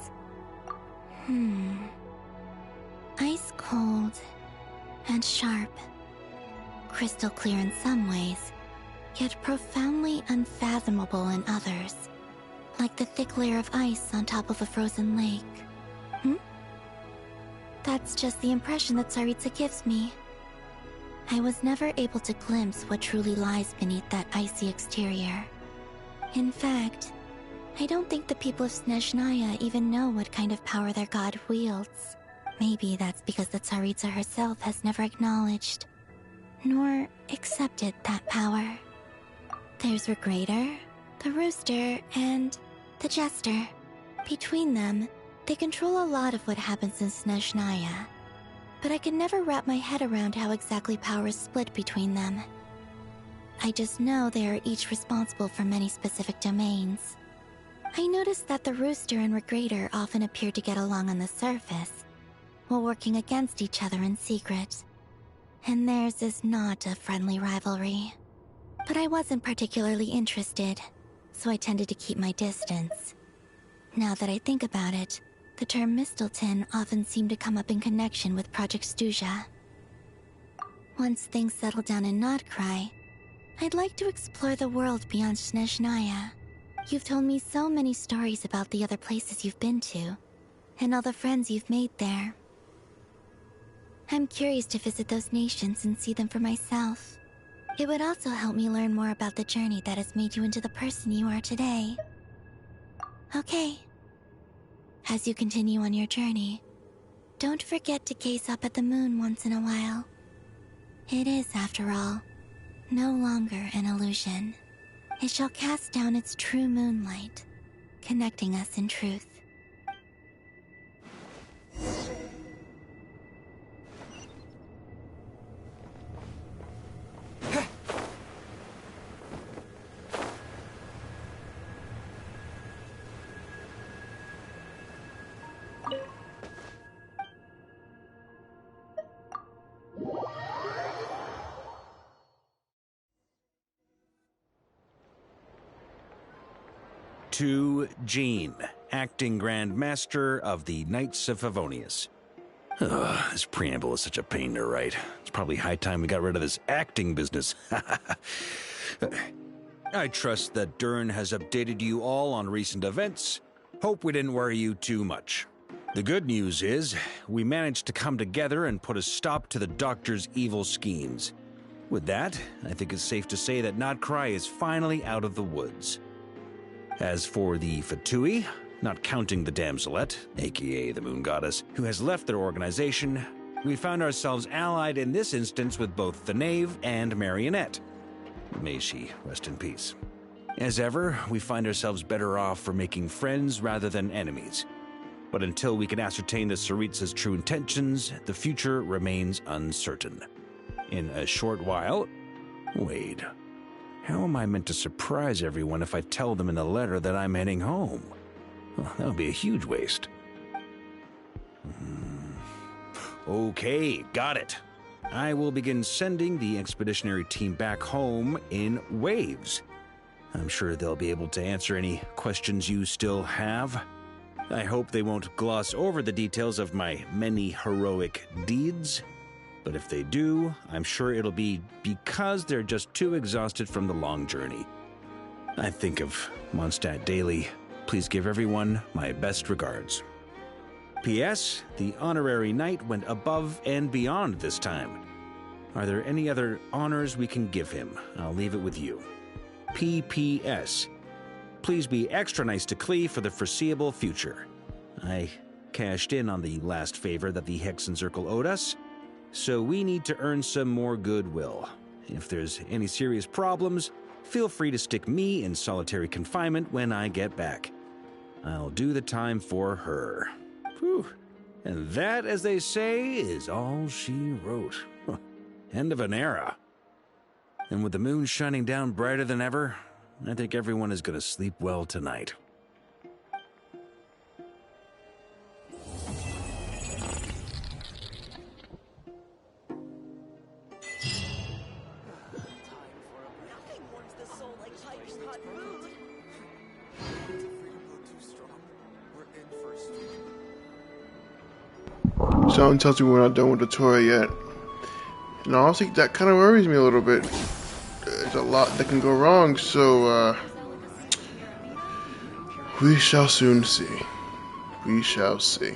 Ice cold and sharp. Crystal clear in some ways, yet profoundly unfathomable in others. Like the thick layer of ice on top of a frozen lake. That's just the impression that Tsaritsa gives me. I was never able to glimpse what truly lies beneath that icy exterior. In fact, I don't think the people of Snezhnaya even know what kind of power their god wields. Maybe that's because the Tsaritsa herself has never acknowledged, nor accepted that power. There's Hoyocreator, the Rooster, and the Jester. Between them, they control a lot of what happens in Snezhnaya. But I can never wrap my head around how exactly power is split between them. I just know they are each responsible for many specific domains. I noticed that the Rooster and Hoyocreator often appear to get along on the surface, while working against each other in secret. And theirs is not a friendly rivalry. But I wasn't particularly interested, so I tended to keep my distance. Now that I think about it, the term Mistelton often seemed to come up in connection with Project Stuja. Once things settle down in Nod-Krai, I'd like to explore the world beyond Snezhnaya. You've told me so many stories about the other places you've been to, and all the friends you've made there. I'm curious to visit those nations and see them for myself. It would also help me learn more about the journey that has made you into the person you are today. Okay. As you continue on your journey, don't forget to gaze up at the moon once in a while. It is, after all, no longer an illusion. It shall cast down its true moonlight, connecting us in truth. To Jean, acting Grand Master of the Knights of Favonius. This preamble is such a pain to write. It's probably high time we got rid of this acting business. I trust that Dern has updated you all on recent events. Hope we didn't worry you too much. The good news is, we managed to come together and put a stop to the Doctor's evil schemes. With that, I think it's safe to say that Nod-Krai is finally out of the woods. As for the Fatui, not counting the Damselette, aka the Moon Goddess, who has left their organization, we found ourselves allied in this instance with both the Knave and Marionette. May she rest in peace. As ever, we find ourselves better off for making friends rather than enemies. But until we can ascertain the Tsaritsa's true intentions, the future remains uncertain. In a short while... Wait... How am I meant to surprise everyone if I tell them in the letter that I'm heading home? Well, that would be a huge waste. Okay, got it. I will begin sending the expeditionary team back home in waves. I'm sure they'll be able to answer any questions you still have. I hope they won't gloss over the details of my many heroic deeds. But if they do, I'm sure it'll be because they're just too exhausted from the long journey. I think of Mondstadt daily. Please give everyone my best regards. P.S. The honorary knight went above and beyond this time. Are there any other honors we can give him? I'll leave it with you. P.P.S. Please be extra nice to Klee for the foreseeable future. I cashed in on the last favor that the Hexen Circle owed us, so we need to earn some more goodwill. If there's any serious problems, feel free to stick me in solitary confinement when I get back. I'll do the time for her. Whew. And that, as they say, is all she wrote. End of an era. And with the moon shining down brighter than ever, I think everyone is going to sleep well tonight. Someone tells me we're not done with Dottore yet. And honestly, that kind of worries me a little bit. There's a lot that can go wrong, so we shall soon see. We shall see.